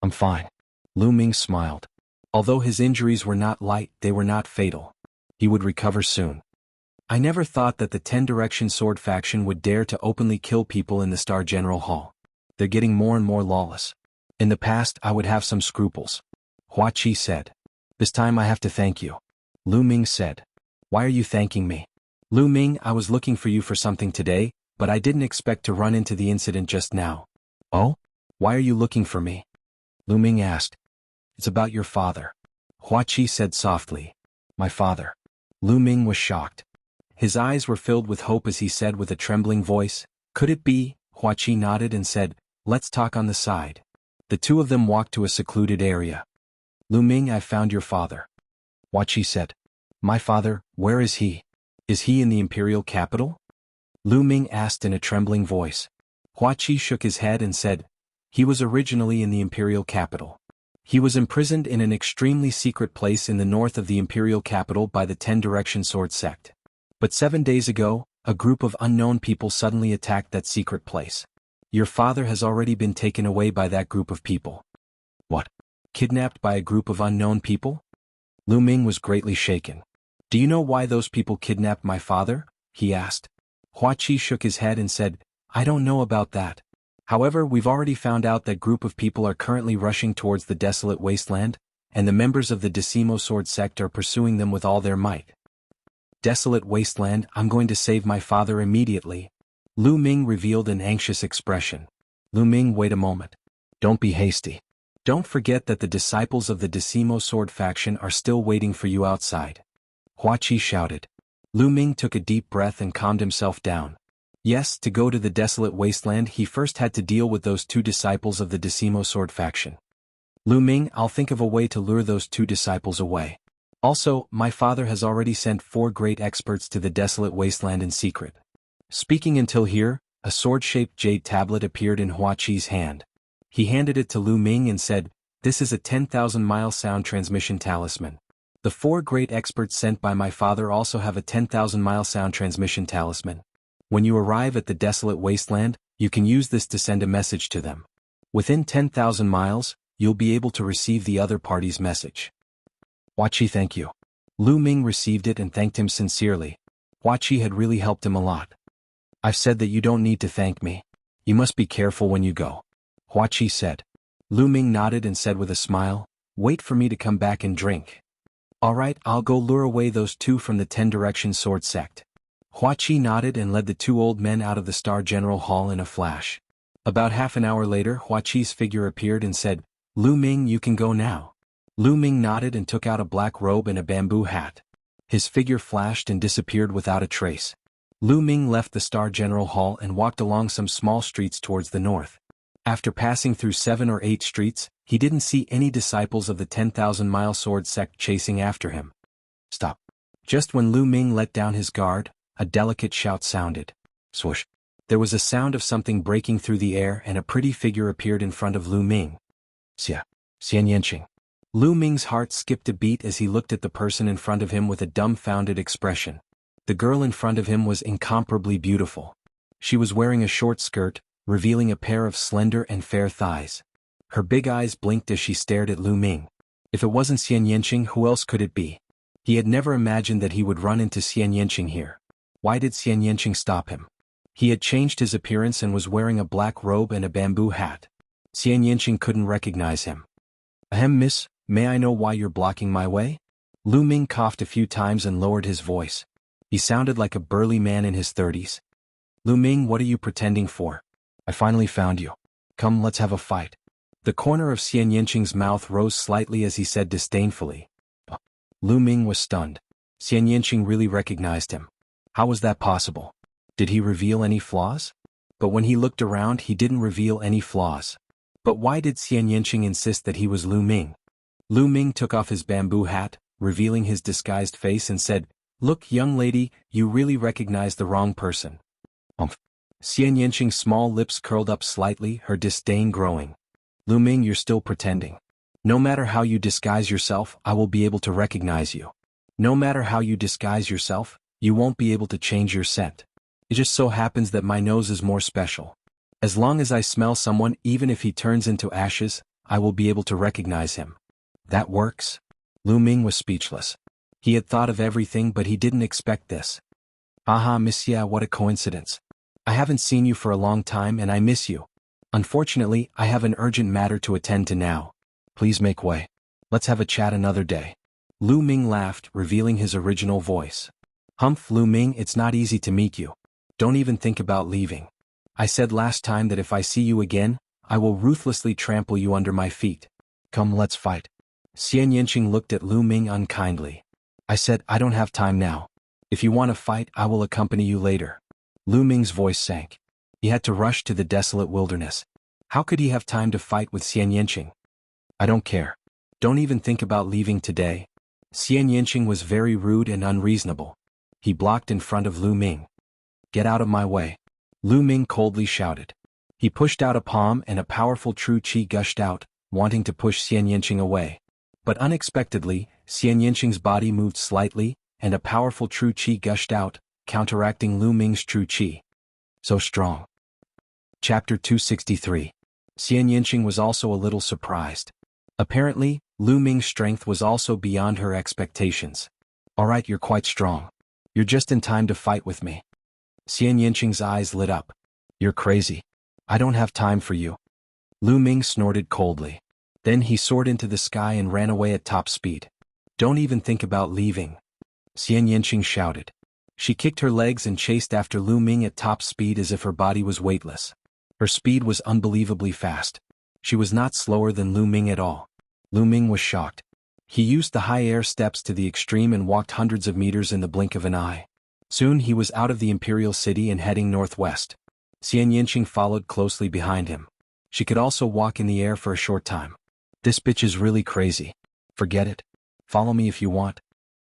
I'm fine. Lu Ming smiled. Although his injuries were not light, they were not fatal. He would recover soon. I never thought that the 10 Direction Sword faction would dare to openly kill people in the Star General Hall. They're getting more and more lawless. In the past, I would have some scruples. Huaqi said. This time I have to thank you. Lu Ming said. Why are you thanking me? Lu Ming, I was looking for you for something today, but I didn't expect to run into the incident just now. Oh? Why are you looking for me? Lu Ming asked. It's about your father. Huaqi said softly. My father. Lu Ming was shocked. His eyes were filled with hope as he said with a trembling voice, could it be? Huaqi nodded and said, let's talk on the side. The 2 of them walked to a secluded area. Lu Ming, I found your father. Huaqi said. My father, where is he? Is he in the imperial capital? Lu Ming asked in a trembling voice. Huaqi shook his head and said, he was originally in the imperial capital. He was imprisoned in an extremely secret place in the north of the imperial capital by the 10 Direction Sword sect. But 7 days ago, a group of unknown people suddenly attacked that secret place. Your father has already been taken away by that group of people. What? Kidnapped by a group of unknown people? Lu Ming was greatly shaken. Do you know why those people kidnapped my father? He asked. Hua Qi shook his head and said, I don't know about that. However, we've already found out that group of people are currently rushing towards the desolate wasteland, and the members of the Decimo Sword sect are pursuing them with all their might. Desolate wasteland, I'm going to save my father immediately. Lu Ming revealed an anxious expression. Lu Ming, wait a moment. Don't be hasty. Don't forget that the disciples of the Decimo Sword faction are still waiting for you outside. Hua Qi shouted. Lu Ming took a deep breath and calmed himself down. Yes, to go to the desolate wasteland he first had to deal with those 2 disciples of the Decimo Sword faction. Lu Ming, I'll think of a way to lure those 2 disciples away. Also, my father has already sent 4 great experts to the desolate wasteland in secret. Speaking until here, a sword-shaped jade tablet appeared in Hua Qi's hand. He handed it to Lu Ming and said, this is a 10,000-mile sound transmission talisman. The 4 great experts sent by my father also have a 10,000-mile sound transmission talisman. When you arrive at the desolate wasteland, you can use this to send a message to them. Within 10,000 miles, you'll be able to receive the other party's message. Hua Qi, thank you. Lu Ming received it and thanked him sincerely. Hua Qi had really helped him a lot. I've said that you don't need to thank me. You must be careful when you go. Hua Qi said. Lu Ming nodded and said with a smile, wait for me to come back and drink. All right, I'll go lure away those 2 from the 10-direction sword sect. Hua Qi nodded and led the 2 old men out of the Star General Hall in a flash. About half an hour later, Hua Qi's figure appeared and said, Lu Ming, you can go now. Lu Ming nodded and took out a black robe and a bamboo hat. His figure flashed and disappeared without a trace. Lu Ming left the Star General Hall and walked along some small streets towards the north. After passing through 7 or 8 streets, he didn't see any disciples of the 10,000-mile sword sect chasing after him. Stop. Just when Lu Ming let down his guard, a delicate shout sounded. Swoosh. There was a sound of something breaking through the air and a pretty figure appeared in front of Lu Ming. Xian Yanqing. Lu Ming's heart skipped a beat as he looked at the person in front of him with a dumbfounded expression. The girl in front of him was incomparably beautiful. She was wearing a short skirt, revealing a pair of slender and fair thighs. Her big eyes blinked as she stared at Lu Ming. If it wasn't Xian Yanqing, who else could it be? He had never imagined that he would run into Xian Yanqing here. Why did Xian Yanqing stop him? He had changed his appearance and was wearing a black robe and a bamboo hat. Xian Yanqing couldn't recognize him. Ahem, miss, may I know why you're blocking my way? Lu Ming coughed a few times and lowered his voice. He sounded like a burly man in his 30s. Lu Ming, what are you pretending for? I finally found you. Come, let's have a fight. The corner of Xian Yanqing's mouth rose slightly as he said disdainfully. Lu Ming was stunned. Xian Yanqing really recognized him. How was that possible? Did he reveal any flaws? But when he looked around, he didn't reveal any flaws. But why did Xian Yanqing insist that he was Lu Ming? Lu Ming took off his bamboo hat, revealing his disguised face and said, Look, young lady, you really recognized the wrong person. Xian Yanqing's small lips curled up slightly, her disdain growing. Lu Ming, you're still pretending. No matter how you disguise yourself, I will be able to recognize you. No matter how you disguise yourself, you won't be able to change your scent. It just so happens that my nose is more special. As long as I smell someone, even if he turns into ashes, I will be able to recognize him. That works? Lu Ming was speechless. He had thought of everything, but he didn't expect this. Aha, monsieur, what a coincidence. I haven't seen you for a long time and I miss you. Unfortunately, I have an urgent matter to attend to now. Please make way. Let's have a chat another day. Lu Ming laughed, revealing his original voice. Humph, Lu Ming, it's not easy to meet you. Don't even think about leaving. I said last time that if I see you again, I will ruthlessly trample you under my feet. Come, let's fight. Xian Yanqing looked at Lu Ming unkindly. I said, I don't have time now. If you want to fight, I will accompany you later. Lu Ming's voice sank. He had to rush to the desolate wilderness. How could he have time to fight with Xian Yanqing? I don't care. Don't even think about leaving today. Xian Yanqing was very rude and unreasonable. He blocked in front of Lu Ming. Get out of my way. Lu Ming coldly shouted. He pushed out a palm and a powerful true qi gushed out, wanting to push Xian Yanqing away. But unexpectedly, Xian Yanqing's body moved slightly, and a powerful true qi gushed out, counteracting Lu Ming's true qi. So strong. Chapter 263. Xian Yanqing was also a little surprised. Apparently, Lu Ming's strength was also beyond her expectations. Alright, you're quite strong. You're just in time to fight with me. Xian Yinqing's eyes lit up. You're crazy. I don't have time for you. Lu Ming snorted coldly. Then he soared into the sky and ran away at top speed. Don't even think about leaving. Xian Yinqing shouted. She kicked her legs and chased after Lu Ming at top speed as if her body was weightless. Her speed was unbelievably fast. She was not slower than Lu Ming at all. Lu Ming was shocked. He used the high air steps to the extreme and walked hundreds of meters in the blink of an eye. Soon he was out of the imperial city and heading northwest. Xian Yinqing followed closely behind him. She could also walk in the air for a short time. This bitch is really crazy. Forget it. Follow me if you want.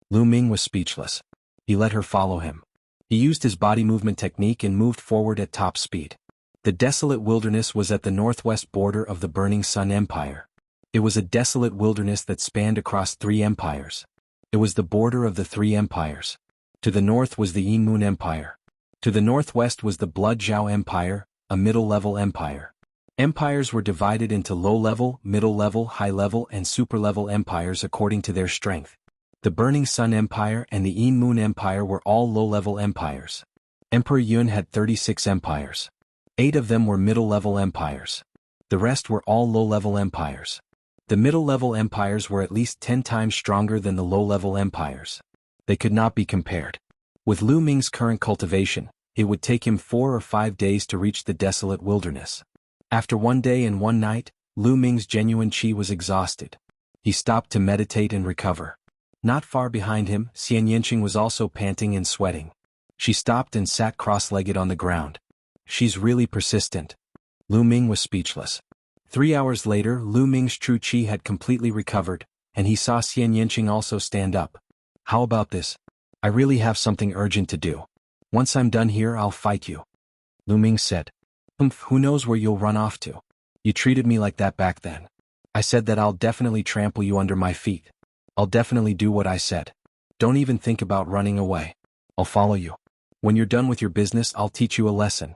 Lu Ming was speechless. He let her follow him. He used his body movement technique and moved forward at top speed. The desolate wilderness was at the northwest border of the Burning Sun Empire. It was a desolate wilderness that spanned across 3 empires. It was the border of the 3 empires. To the north was the Yin Moon Empire. To the northwest was the Blood Zhao Empire, a middle-level empire. Empires were divided into low-level, middle-level, high-level, and super-level empires according to their strength. The Burning Sun Empire and the Yin Moon Empire were all low-level empires. Emperor Yun had 36 empires. 8 of them were middle-level empires. The rest were all low-level empires. The middle-level empires were at least 10 times stronger than the low-level empires. They could not be compared. With Lu Ming's current cultivation, it would take him 4 or 5 days to reach the desolate wilderness. After 1 day and 1 night, Lu Ming's genuine qi was exhausted. He stopped to meditate and recover. Not far behind him, Xian Yinqing was also panting and sweating. She stopped and sat cross-legged on the ground. She's really persistent. Lu Ming was speechless. 3 hours later, Lu Ming's true qi had completely recovered, and he saw Xian Yinqing also stand up. How about this? I really have something urgent to do. Once I'm done here, I'll fight you. Lu Ming said. Who knows where you'll run off to? You treated me like that back then. I said that I'll definitely trample you under my feet. I'll definitely do what I said. Don't even think about running away. I'll follow you. When you're done with your business, I'll teach you a lesson.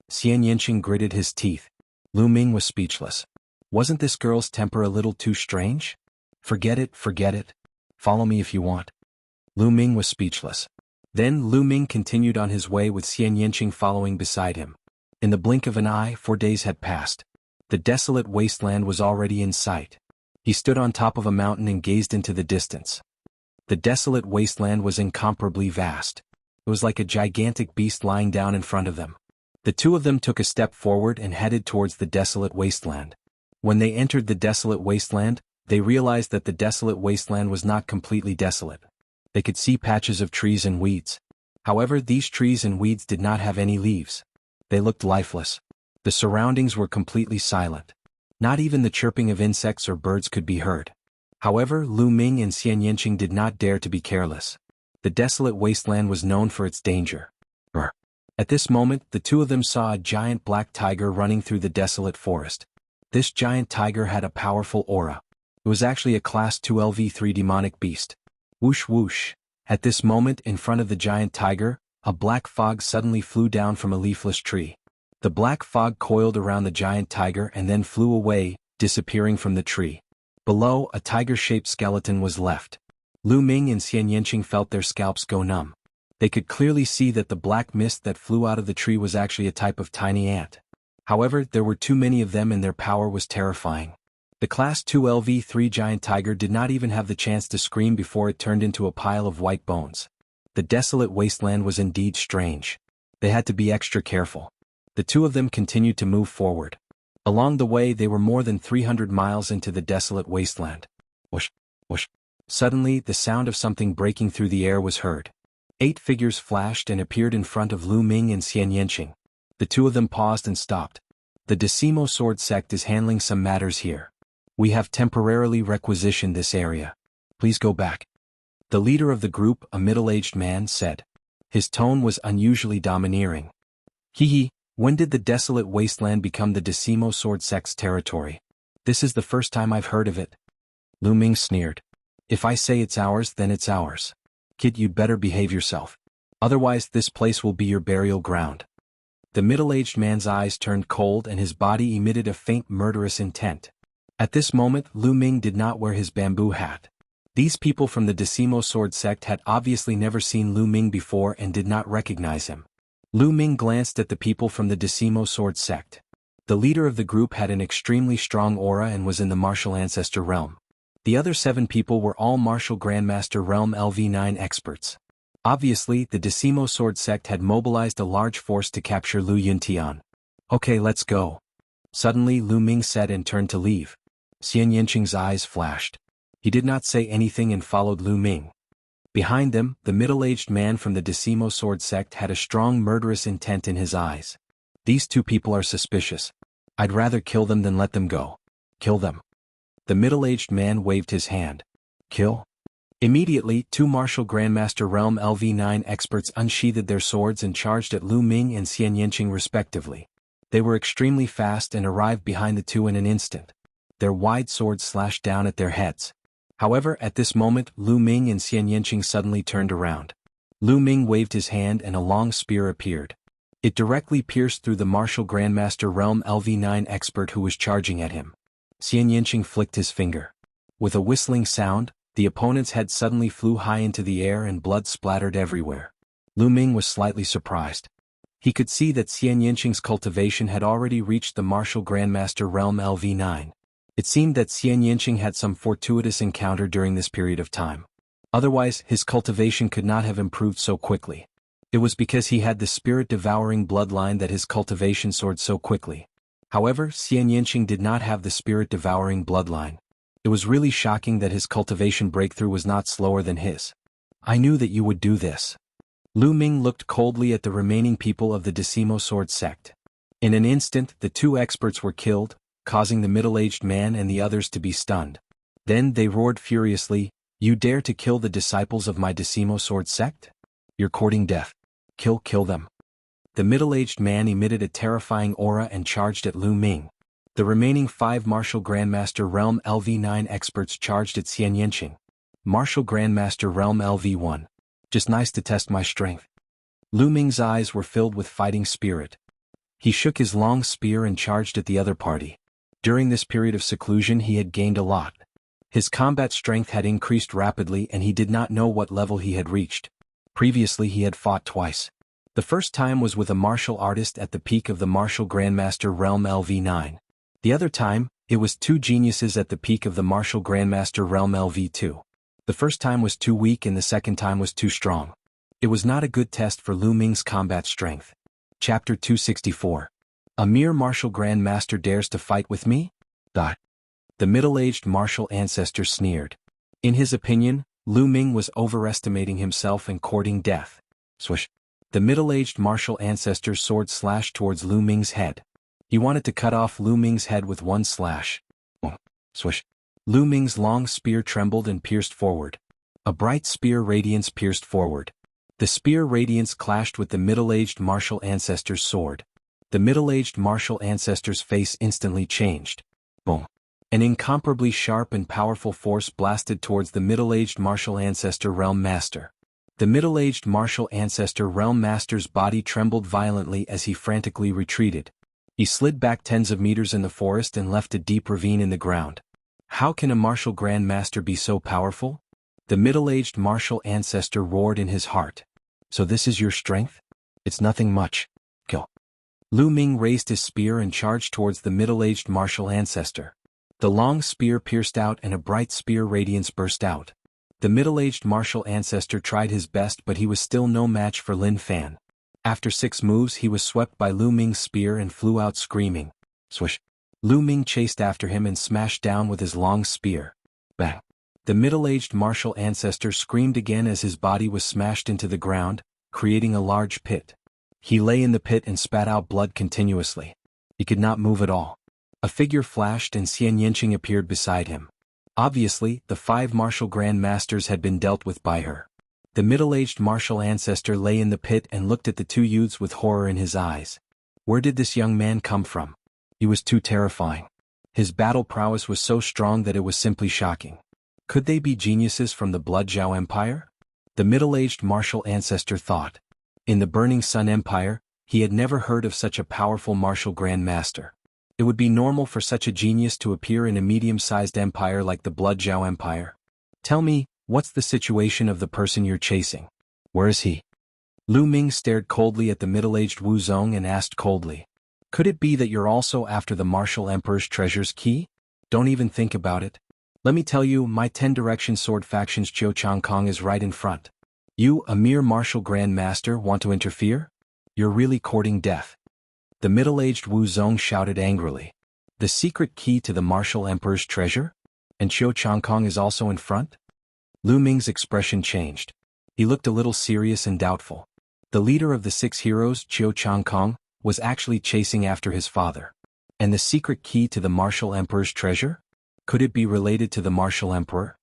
Xian Yinqing gritted his teeth. Lu Ming was speechless. Wasn't this girl's temper a little too strange? Forget it, forget it. Follow me if you want. Lu Ming was speechless. Then Lu Ming continued on his way with Xian Yinqing following beside him. In the blink of an eye, 4 days had passed. The desolate wasteland was already in sight. He stood on top of a mountain and gazed into the distance. The desolate wasteland was incomparably vast. It was like a gigantic beast lying down in front of them. The 2 of them took a step forward and headed towards the desolate wasteland. When they entered the desolate wasteland, they realized that the desolate wasteland was not completely desolate. They could see patches of trees and weeds. However, these trees and weeds did not have any leaves. They looked lifeless. The surroundings were completely silent. Not even the chirping of insects or birds could be heard. However, Lu Ming and Xian Yinqing did not dare to be careless. The desolate wasteland was known for its danger. At this moment, the 2 of them saw a giant black tiger running through the desolate forest. This giant tiger had a powerful aura. It was actually a Class 2 LV3 demonic beast. Whoosh whoosh. At this moment, in front of the giant tiger, a black fog suddenly flew down from a leafless tree. The black fog coiled around the giant tiger and then flew away, disappearing from the tree. Below, a tiger-shaped skeleton was left. Lu Ming and Xian Yinqing felt their scalps go numb. They could clearly see that the black mist that flew out of the tree was actually a type of tiny ant. However, there were too many of them and their power was terrifying. The Class 2 LV3 giant tiger did not even have the chance to scream before it turned into a pile of white bones. The desolate wasteland was indeed strange. They had to be extra careful. The 2 of them continued to move forward. Along the way they were more than 300 miles into the desolate wasteland. Whoosh, whoosh. Suddenly, the sound of something breaking through the air was heard. 8 figures flashed and appeared in front of Lu Ming and Xian Yinqing. The 2 of them paused and stopped. The Decimo Sword Sect is handling some matters here. We have temporarily requisitioned this area. Please go back. The leader of the group, a middle-aged man, said. His tone was unusually domineering. Hee, when did the desolate wasteland become the Decimo Sword Sect's territory? This is the first time I've heard of it. Lu Ming sneered. If I say it's ours, then it's ours. Kid, you'd better behave yourself. Otherwise this place will be your burial ground. The middle-aged man's eyes turned cold and his body emitted a faint murderous intent. At this moment, Lu Ming did not wear his bamboo hat. These people from the Decimo Sword sect had obviously never seen Lu Ming before and did not recognize him. Lu Ming glanced at the people from the Decimo Sword sect. The leader of the group had an extremely strong aura and was in the martial ancestor realm. The other 7 people were all martial grandmaster realm LV9 experts. Obviously, the Decimo Sword sect had mobilized a large force to capture Lu Yuntian. Okay, let's go. Suddenly Lu Ming said and turned to leave. Xian Yanqing's eyes flashed. He did not say anything and followed Lu Ming. Behind them, the middle-aged man from the Decimo Sword sect had a strong murderous intent in his eyes. These 2 people are suspicious. I'd rather kill them than let them go. Kill them. The middle-aged man waved his hand. Kill? Immediately, 2 martial grandmaster realm LV9 experts unsheathed their swords and charged at Lu Ming and Xian Yanqing respectively. They were extremely fast and arrived behind the 2 in an instant. Their wide swords slashed down at their heads. However, at this moment, Lu Ming and Xian Yanqing suddenly turned around. Lu Ming waved his hand and a long spear appeared. It directly pierced through the martial grandmaster realm LV9 expert who was charging at him. Xian Yanqing flicked his finger. With a whistling sound, the opponent's head suddenly flew high into the air and blood splattered everywhere. Lu Ming was slightly surprised. He could see that Xian Yanqing's cultivation had already reached the martial grandmaster realm LV9. It seemed that Xian Yanqing had some fortuitous encounter during this period of time. Otherwise, his cultivation could not have improved so quickly. It was because he had the spirit-devouring bloodline that his cultivation soared so quickly. However, Xian Yanqing did not have the spirit-devouring bloodline. It was really shocking that his cultivation breakthrough was not slower than his. I knew that you would do this. Lu Ming looked coldly at the remaining people of the Decimo Sword sect. In an instant, the 2 experts were killed, causing the middle-aged man and the others to be stunned. Then they roared furiously, "You dare to kill the disciples of my Decimo Sword sect? You're courting death. Kill them." The middle-aged man emitted a terrifying aura and charged at Lu Ming. The remaining 5 martial grandmaster realm LV9 experts charged at Xian Yanqing. Martial grandmaster realm LV1. Just nice to test my strength. Lu Ming's eyes were filled with fighting spirit. He shook his long spear and charged at the other party. During this period of seclusion he had gained a lot. His combat strength had increased rapidly and he did not know what level he had reached. Previously he had fought twice. The first time was with a martial artist at the peak of the martial grandmaster realm LV9. The other time, it was 2 geniuses at the peak of the martial grandmaster realm LV2. The first time was too weak and the second time was too strong. It was not a good test for Lu Ming's combat strength. Chapter 264. A mere martial grandmaster dares to fight with me? The middle-aged martial ancestor sneered. In his opinion, Lu Ming was overestimating himself and courting death. Swish. The middle-aged martial ancestor's sword slashed towards Lu Ming's head. He wanted to cut off Lu Ming's head with one slash. Swish. Lu Ming's long spear trembled and pierced forward. A bright spear radiance pierced forward. The spear radiance clashed with the middle-aged martial ancestor's sword. The middle-aged martial ancestor's face instantly changed. Boom. An incomparably sharp and powerful force blasted towards the middle-aged martial ancestor realm master. The middle-aged martial ancestor realm master's body trembled violently as he frantically retreated. He slid back tens of meters in the forest and left a deep ravine in the ground. How can a martial grand master be so powerful? The middle-aged martial ancestor roared in his heart. So this is your strength? It's nothing much. Kill. Lu Ming raised his spear and charged towards the middle-aged martial ancestor. The long spear pierced out and a bright spear radiance burst out. The middle-aged martial ancestor tried his best but he was still no match for Lin Fan. After 6 moves he was swept by Lu Ming's spear and flew out screaming. Swish. Lu Ming chased after him and smashed down with his long spear. Bang. The middle-aged martial ancestor screamed again as his body was smashed into the ground, creating a large pit. He lay in the pit and spat out blood continuously. He could not move at all. A figure flashed and Xian Yanqing appeared beside him. Obviously, the 5 martial grand masters had been dealt with by her. The middle-aged martial ancestor lay in the pit and looked at the 2 youths with horror in his eyes. Where did this young man come from? He was too terrifying. His battle prowess was so strong that it was simply shocking. Could they be geniuses from the Blood Zhao Empire? The middle-aged martial ancestor thought. In the Burning Sun Empire, he had never heard of such a powerful martial grand master. It would be normal for such a genius to appear in a medium-sized empire like the Blood Zhao Empire. Tell me, what's the situation of the person you're chasing? Where is he? Lu Ming stared coldly at the middle-aged Wu Zong and asked coldly. Could it be that you're also after the martial emperor's treasure's key? Don't even think about it. Let me tell you, my 10 Direction Sword faction's Chiu Chang Kong is right in front. You, a mere martial grand master, want to interfere? You're really courting death. The middle-aged Wu Zong shouted angrily. The secret key to the martial emperor's treasure? And Chiu Chang Kong is also in front? Lu Ming's expression changed. He looked a little serious and doubtful. The leader of the 6 heroes, Chiu Chang Kong, was actually chasing after his father. And the secret key to the martial emperor's treasure? Could it be related to the martial emperor?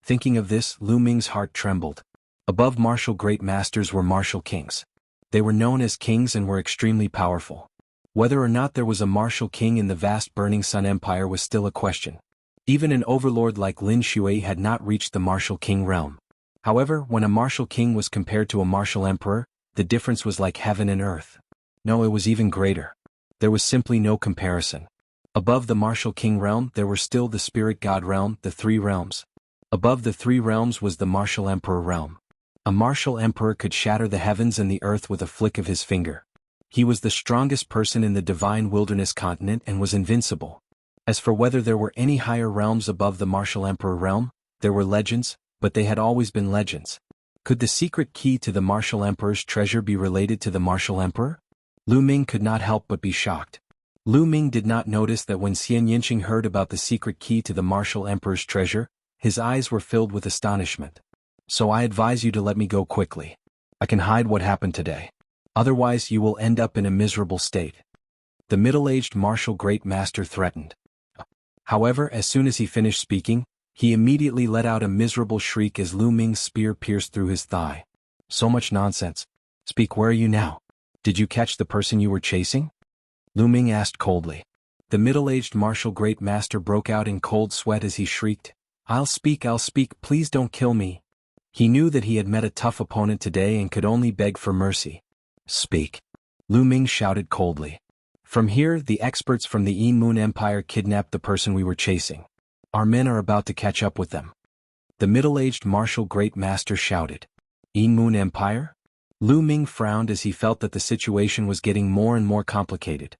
Thinking of this, Lu Ming's heart trembled. Above martial great masters were martial kings. They were known as kings and were extremely powerful. Whether or not there was a martial king in the vast Burning Sun Empire was still a question. Even an overlord like Lin Shui had not reached the martial king realm. However, when a martial king was compared to a martial emperor, the difference was like heaven and earth. No, it was even greater. There was simply no comparison. Above the martial king realm there were still the spirit god realm, the 3 realms. Above the 3 realms was the martial emperor realm. A martial emperor could shatter the heavens and the earth with a flick of his finger. He was the strongest person in the divine wilderness continent and was invincible. As for whether there were any higher realms above the martial emperor realm, there were legends, but they had always been legends. Could the secret key to the martial emperor's treasure be related to the martial emperor? Lu Ming could not help but be shocked. Lu Ming did not notice that when Xian Yinqing heard about the secret key to the martial emperor's treasure, his eyes were filled with astonishment. So I advise you to let me go quickly. I can hide what happened today. Otherwise you will end up in a miserable state. The middle-aged martial great master threatened. However, as soon as he finished speaking, he immediately let out a miserable shriek as Lu Ming's spear pierced through his thigh. So much nonsense. Speak, where are you now? Did you catch the person you were chasing? Lu Ming asked coldly. The middle-aged martial great master broke out in cold sweat as he shrieked. I'll speak, please don't kill me. He knew that he had met a tough opponent today and could only beg for mercy. Speak. Lu Ming shouted coldly. From here, the experts from the Yin Moon Empire kidnapped the person we were chasing. Our men are about to catch up with them. The middle-aged martial great master shouted. Yin Moon Empire? Lu Ming frowned as he felt that the situation was getting more and more complicated.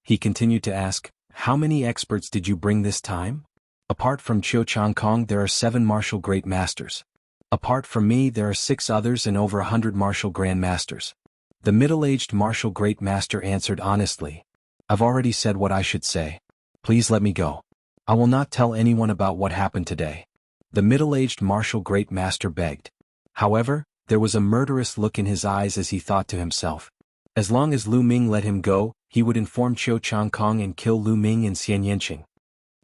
He continued to ask, how many experts did you bring this time? Apart from Chiu Chang Kong there are 7 martial great masters. Apart from me there are 6 others and over 100 martial grand masters. The middle-aged martial great master answered honestly. I've already said what I should say. Please let me go. I will not tell anyone about what happened today. The middle-aged martial great master begged. However, there was a murderous look in his eyes as he thought to himself. As long as Lu Ming let him go, he would inform Chiu Chang Kong and kill Lu Ming and Xian Yinqing.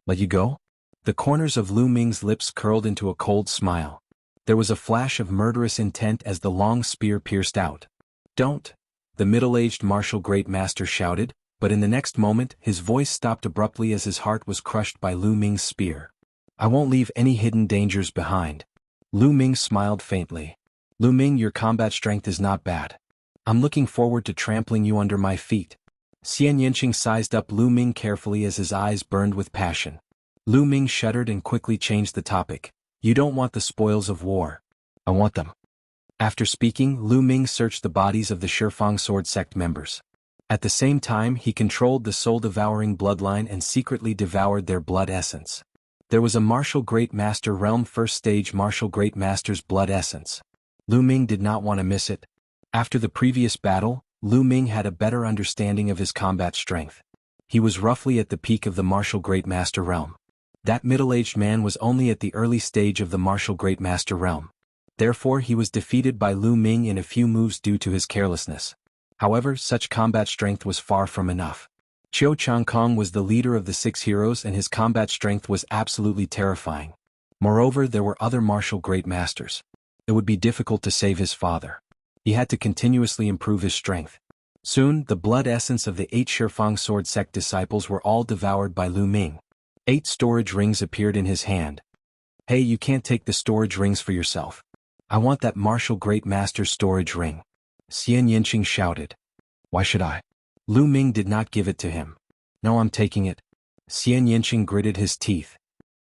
Let you go? The corners of Lu Ming's lips curled into a cold smile. There was a flash of murderous intent as the long spear pierced out. Don't! The middle-aged martial great master shouted, but in the next moment his voice stopped abruptly as his heart was crushed by Lu Ming's spear. I won't leave any hidden dangers behind. Lu Ming smiled faintly. Lu Ming, your combat strength is not bad. I'm looking forward to trampling you under my feet. Xian Yinqing sized up Lu Ming carefully as his eyes burned with passion. Lu Ming shuddered and quickly changed the topic. You don't want the spoils of war. I want them. After speaking, Lu Ming searched the bodies of the Shifang Sword Sect members. At the same time, he controlled the soul-devouring bloodline and secretly devoured their blood essence. There was a Martial Great Master Realm First Stage Martial Great Master's blood essence. Lu Ming did not want to miss it. After the previous battle, Lu Ming had a better understanding of his combat strength. He was roughly at the peak of the Martial Great Master realm. That middle-aged man was only at the early stage of the Martial Great Master realm. Therefore he was defeated by Lu Ming in a few moves due to his carelessness. However, such combat strength was far from enough. Chiu Chang Kong was the leader of the 6 heroes and his combat strength was absolutely terrifying. Moreover, there were other Martial Great Masters. It would be difficult to save his father. He had to continuously improve his strength. Soon, the blood essence of the 8 Shifang Sword Sect disciples were all devoured by Lu Ming. 8 storage rings appeared in his hand. Hey, you can't take the storage rings for yourself. I want that Martial Great Master's storage ring. Xian Yinqing shouted. Why should I? Lu Ming did not give it to him. No, I'm taking it. Xian Yinqing gritted his teeth.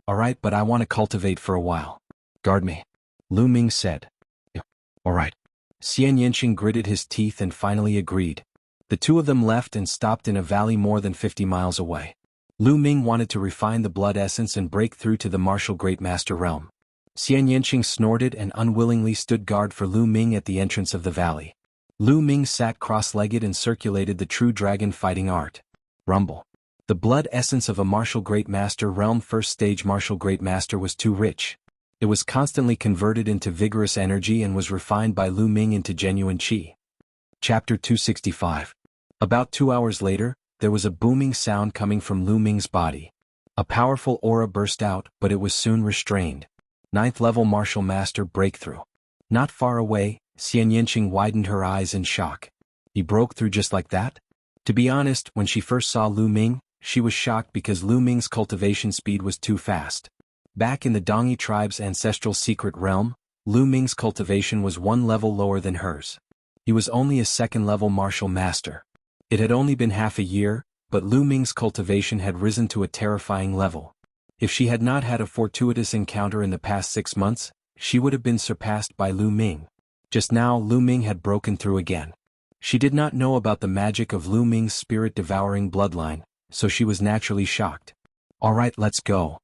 Alright, but I want to cultivate for a while. Guard me. Lu Ming said. Yeah. Alright. Xian Yinqing gritted his teeth and finally agreed. The two of them left and stopped in a valley more than 50 miles away. Lu Ming wanted to refine the blood essence and break through to the martial Great Master realm. Xian Yinqing snorted and unwillingly stood guard for Lu Ming at the entrance of the valley. Lu Ming sat cross-legged and circulated the true dragon fighting art. Rumble. The blood essence of a martial Great Master realm first stage martial Great Master was too rich. It was constantly converted into vigorous energy and was refined by Lu Ming into genuine qi. Chapter 265. About 2 hours later, there was a booming sound coming from Lu Ming's body. A powerful aura burst out, but it was soon restrained. 9th level martial master breakthrough. Not far away, Xian Yinqing widened her eyes in shock. He broke through just like that? To be honest, when she first saw Lu Ming, she was shocked because Lu Ming's cultivation speed was too fast. Back in the Dongyi tribe's ancestral secret realm, Lu Ming's cultivation was 1 level lower than hers. He was only a 2nd level martial master. It had only been half a year, but Lu Ming's cultivation had risen to a terrifying level. If she had not had a fortuitous encounter in the past 6 months, she would have been surpassed by Lu Ming. Just now Lu Ming had broken through again. She did not know about the magic of Lu Ming's spirit-devouring bloodline, so she was naturally shocked. Alright, let's go.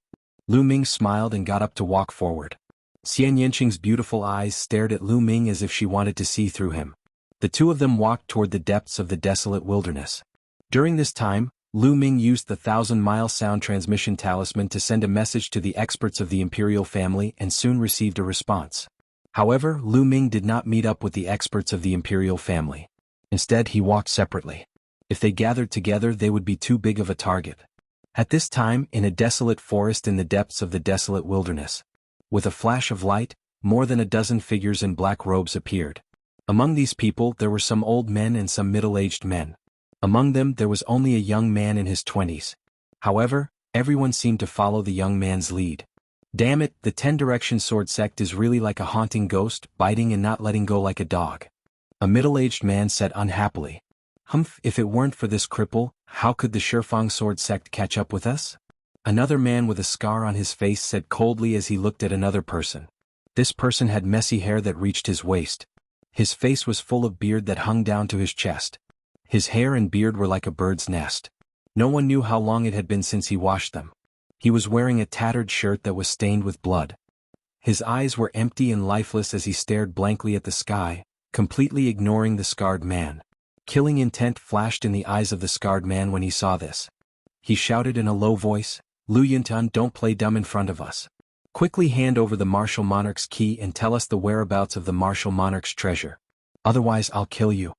Lu Ming smiled and got up to walk forward. Xian Yinqing's beautiful eyes stared at Lu Ming as if she wanted to see through him. The two of them walked toward the depths of the desolate wilderness. During this time, Lu Ming used the 1,000-mile sound transmission talisman to send a message to the experts of the imperial family and soon received a response. However, Lu Ming did not meet up with the experts of the imperial family. Instead, he walked separately. If they gathered together, they would be too big of a target. At this time, in a desolate forest in the depths of the desolate wilderness, with a flash of light, more than a dozen figures in black robes appeared. Among these people there were some old men and some middle-aged men. Among them there was only a young man in his 20s. However, everyone seemed to follow the young man's lead. Damn it, the 10-direction sword sect is really like a haunting ghost, biting and not letting go like a dog. A middle-aged man said unhappily. Humph, if it weren't for this cripple, how could the Shifang sword sect catch up with us? Another man with a scar on his face said coldly as he looked at another person. This person had messy hair that reached his waist. His face was full of beard that hung down to his chest. His hair and beard were like a bird's nest. No one knew how long it had been since he washed them. He was wearing a tattered shirt that was stained with blood. His eyes were empty and lifeless as he stared blankly at the sky, completely ignoring the scarred man. Killing intent flashed in the eyes of the scarred man when he saw this. He shouted in a low voice, Lu Yuntan, don't play dumb in front of us. Quickly hand over the martial monarch's key and tell us the whereabouts of the martial monarch's treasure. Otherwise I'll kill you.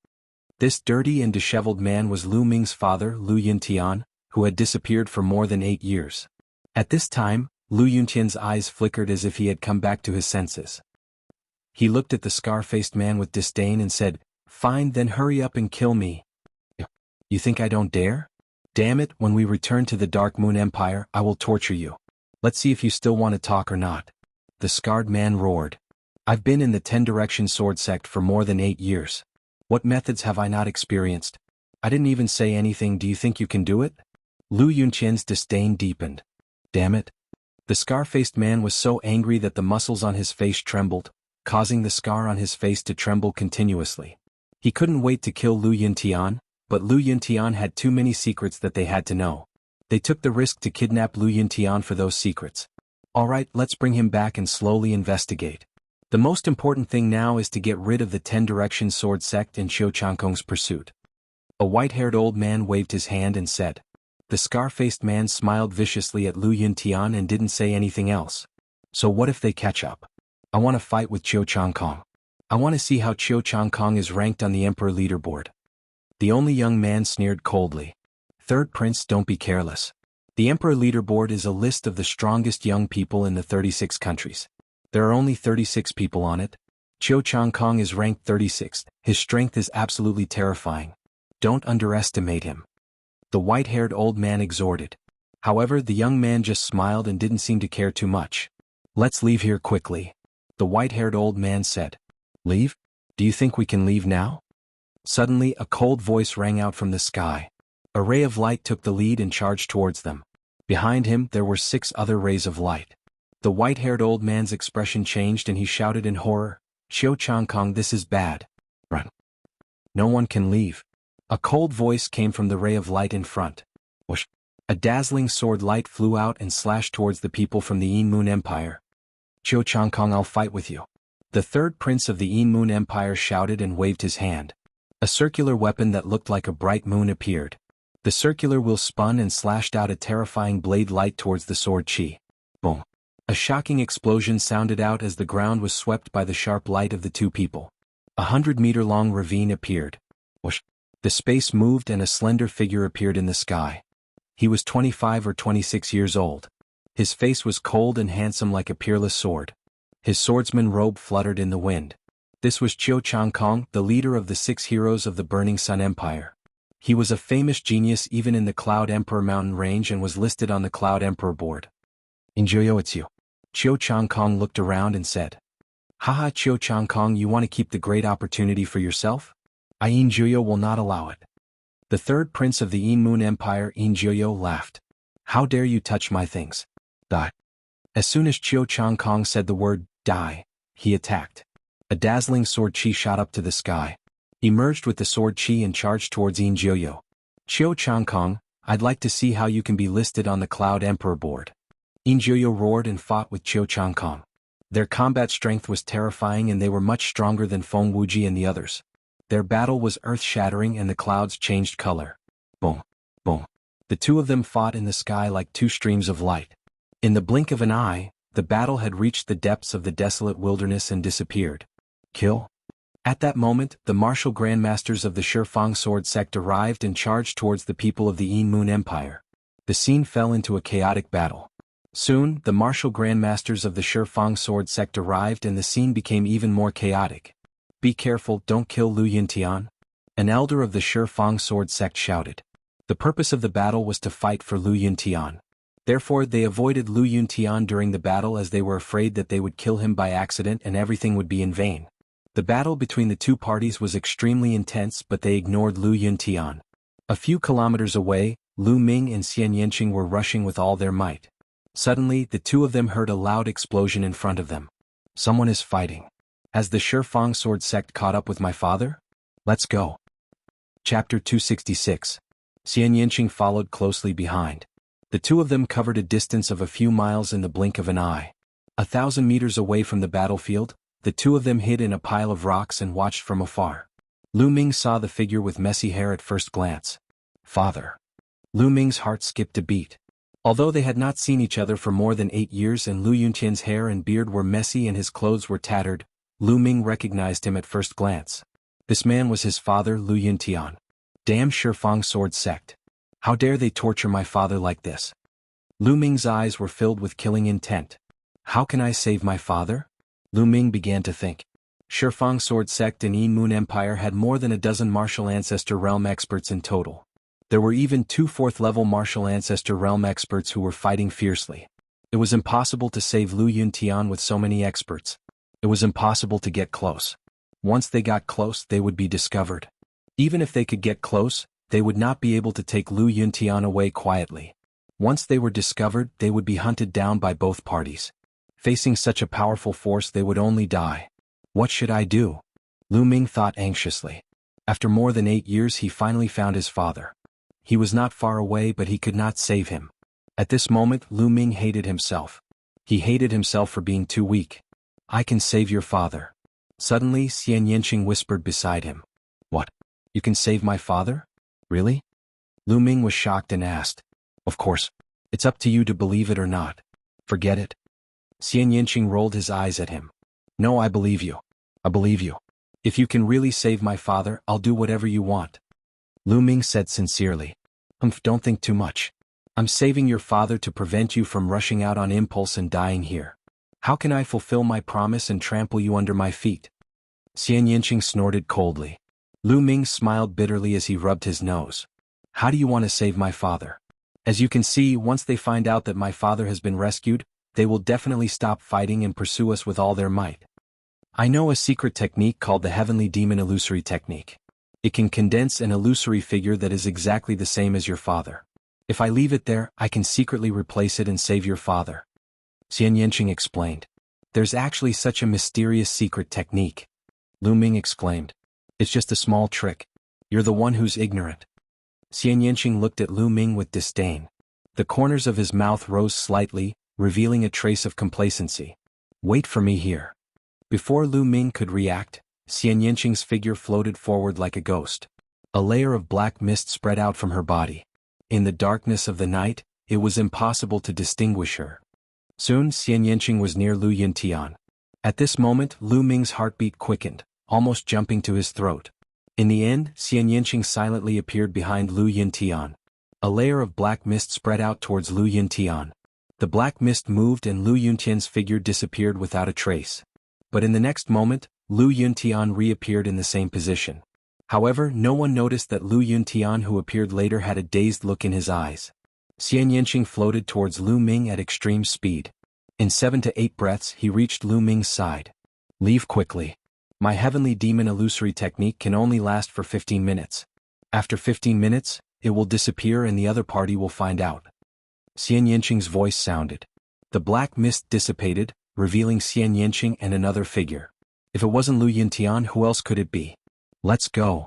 This dirty and disheveled man was Lu Ming's father, Lu Yuntian, who had disappeared for more than 8 years. At this time, Lu Yuntian's eyes flickered as if he had come back to his senses. He looked at the scar-faced man with disdain and said, Fine, then hurry up and kill me. You think I don't dare? Damn it, when we return to the Dark Moon Empire, I will torture you. Let's see if you still want to talk or not. The scarred man roared. I've been in the 10-direction sword sect for more than 8 years. What methods have I not experienced? I didn't even say anything. Do you think you can do it? Lu Yunqian's disdain deepened. Damn it. The scar-faced man was so angry that the muscles on his face trembled, causing the scar on his face to tremble continuously. He couldn't wait to kill Lu Yuntian, but Lu Yuntian had too many secrets that they had to know. They took the risk to kidnap Lu Yuntian for those secrets. Alright, let's bring him back and slowly investigate. The most important thing now is to get rid of the 10-direction sword sect in Qiu Changkong's pursuit. A white-haired old man waved his hand and said. The scar-faced man smiled viciously at Lu Yuntian and didn't say anything else. So what if they catch up? I want to fight with Qiu Changkong. I want to see how Qiu Changkong is ranked on the Emperor leaderboard. The only young man sneered coldly. Third Prince, don't be careless. The Emperor leaderboard is a list of the strongest young people in the 36 countries. There are only 36 people on it. Qiu Changkong is ranked 36th. His strength is absolutely terrifying. Don't underestimate him. The white-haired old man exhorted. However, the young man just smiled and didn't seem to care too much. Let's leave here quickly. The white-haired old man said. Leave? Do you think we can leave now? Suddenly, a cold voice rang out from the sky. A ray of light took the lead and charged towards them. Behind him there were 6 other rays of light. The white-haired old man's expression changed and he shouted in horror, "Qiu Changkong, this is bad. Run. No one can leave." A cold voice came from the ray of light in front. Whoosh! A dazzling sword light flew out and slashed towards the people from the Yin Moon Empire. "Qiu Changkong, I'll fight with you." The third prince of the Yin Moon Empire shouted and waved his hand. A circular weapon that looked like a bright moon appeared. The circular wheel spun and slashed out a terrifying blade light towards the sword Qi. Boom! A shocking explosion sounded out as the ground was swept by the sharp light of the two people. 100-meter-long ravine appeared. Whoosh! The space moved and a slender figure appeared in the sky. He was 25 or 26 years old. His face was cold and handsome like a peerless sword. His swordsman robe fluttered in the wind. This was Qiu Changkong, the leader of the 6 heroes of the Burning Sun Empire. He was a famous genius even in the Cloud Emperor mountain range and was listed on the Cloud Emperor board. "Injuyo, it's you." Qiu Changkong looked around and said. "Haha, Qiu Changkong, you want to keep the great opportunity for yourself? I Injuyo will not allow it." The third prince of the Yin Moon Empire, Injuyo, laughed. "How dare you touch my things? Die." As soon as Qiu Changkong said the word, "die," he attacked. A dazzling sword Qi shot up to the sky. He merged with the sword Qi and charged towards Injuyo. "Qiu Changkong, I'd like to see how you can be listed on the Cloud Emperor board." Injuyo roared and fought with Qiu Changkong. Their combat strength was terrifying and they were much stronger than Feng Wuji and the others. Their battle was earth-shattering and the clouds changed color. Boom! Boom! The two of them fought in the sky like 2 streams of light. In the blink of an eye, the battle had reached the depths of the desolate wilderness and disappeared. Kill? At that moment, the martial grandmasters of the Shifang Sword sect arrived and charged towards the people of the Yin Moon Empire. The scene fell into a chaotic battle. Soon, the martial grandmasters of the Shifang Sword sect arrived and the scene became even more chaotic. "Be careful, don't kill Lu Yuntian," an elder of the Shifang Sword sect shouted. The purpose of the battle was to fight for Lu Yuntian. Therefore they avoided Lu Yuntian during the battle as they were afraid that they would kill him by accident and everything would be in vain. The battle between the two parties was extremely intense but they ignored Lu Yuntian. A few kilometers away, Lu Ming and Xian Yanqing were rushing with all their might. Suddenly, the two of them heard a loud explosion in front of them. Someone is fighting. Has the Shifang Sword sect caught up with my father? Let's go. Chapter 266. Xian Yanqing followed closely behind. The two of them covered a distance of a few miles in the blink of an eye. 1,000 meters away from the battlefield, the two of them hid in a pile of rocks and watched from afar. Lu Ming saw the figure with messy hair at first glance. Father. Lu Ming's heart skipped a beat. Although they had not seen each other for more than 8 years and Lu Yuntian's hair and beard were messy and his clothes were tattered, Lu Ming recognized him at first glance. This man was his father, Lu Yuntian. Damn Shifang Sword sect. How dare they torture my father like this? Lu Ming's eyes were filled with killing intent. How can I save my father? Lu Ming began to think. Shifang Sword sect and Yin Moon Empire had more than a dozen martial ancestor realm experts in total. There were even 2 4th-level martial ancestor realm experts who were fighting fiercely. It was impossible to save Lu Yuntian with so many experts. It was impossible to get close. Once they got close, they would be discovered. Even if they could get close, they would not be able to take Lu Yuntian away quietly. Once they were discovered, they would be hunted down by both parties. Facing such a powerful force, they would only die. What should I do? Lu Ming thought anxiously. After more than 8 years, he finally found his father. He was not far away, but he could not save him. At this moment, Lu Ming hated himself. He hated himself for being too weak. I can save your father. Suddenly, Xian Yanqing whispered beside him. What? You can save my father? Really? Lu Ming was shocked and asked. Of course. It's up to you to believe it or not. Forget it. Xian Yanqing rolled his eyes at him. No, I believe you. I believe you. If you can really save my father, I'll do whatever you want. Lu Ming said sincerely. Don't think too much. I'm saving your father to prevent you from rushing out on impulse and dying here. How can I fulfill my promise and trample you under my feet? Xian Yanqing snorted coldly. Lu Ming smiled bitterly as he rubbed his nose. How do you want to save my father? As you can see, once they find out that my father has been rescued, they will definitely stop fighting and pursue us with all their might. I know a secret technique called the Heavenly Demon Illusory Technique. It can condense an illusory figure that is exactly the same as your father. If I leave it there, I can secretly replace it and save your father. Xian Yanqing explained. There's actually such a mysterious secret technique. Lu Ming exclaimed. It's just a small trick. You're the one who's ignorant. Xian Yanqing looked at Lu Ming with disdain. The corners of his mouth rose slightly, revealing a trace of complacency. Wait for me here. Before Lu Ming could react, Xian Yanqing's figure floated forward like a ghost. A layer of black mist spread out from her body. In the darkness of the night, it was impossible to distinguish her. Soon Xian Yanqing was near Lu Yuntian. At this moment Lu Ming's heartbeat quickened, almost jumping to his throat. In the end, Xian Yanqing silently appeared behind Lu Yuntian. A layer of black mist spread out towards Lu Yuntian. The black mist moved and Lu Yuntian's figure disappeared without a trace. But in the next moment, Lu Yuntian reappeared in the same position. However, no one noticed that Lu Yuntian who appeared later had a dazed look in his eyes. Xian Yanqing floated towards Lu Ming at extreme speed. In 7 to 8 breaths he reached Lu Ming's side. Leave quickly. My heavenly demon illusory technique can only last for 15 minutes. After 15 minutes, it will disappear and the other party will find out. Xian Yanqing's voice sounded. The black mist dissipated, revealing Xian Yanqing and another figure. If it wasn't Lu Yuntian, who else could it be? Let's go.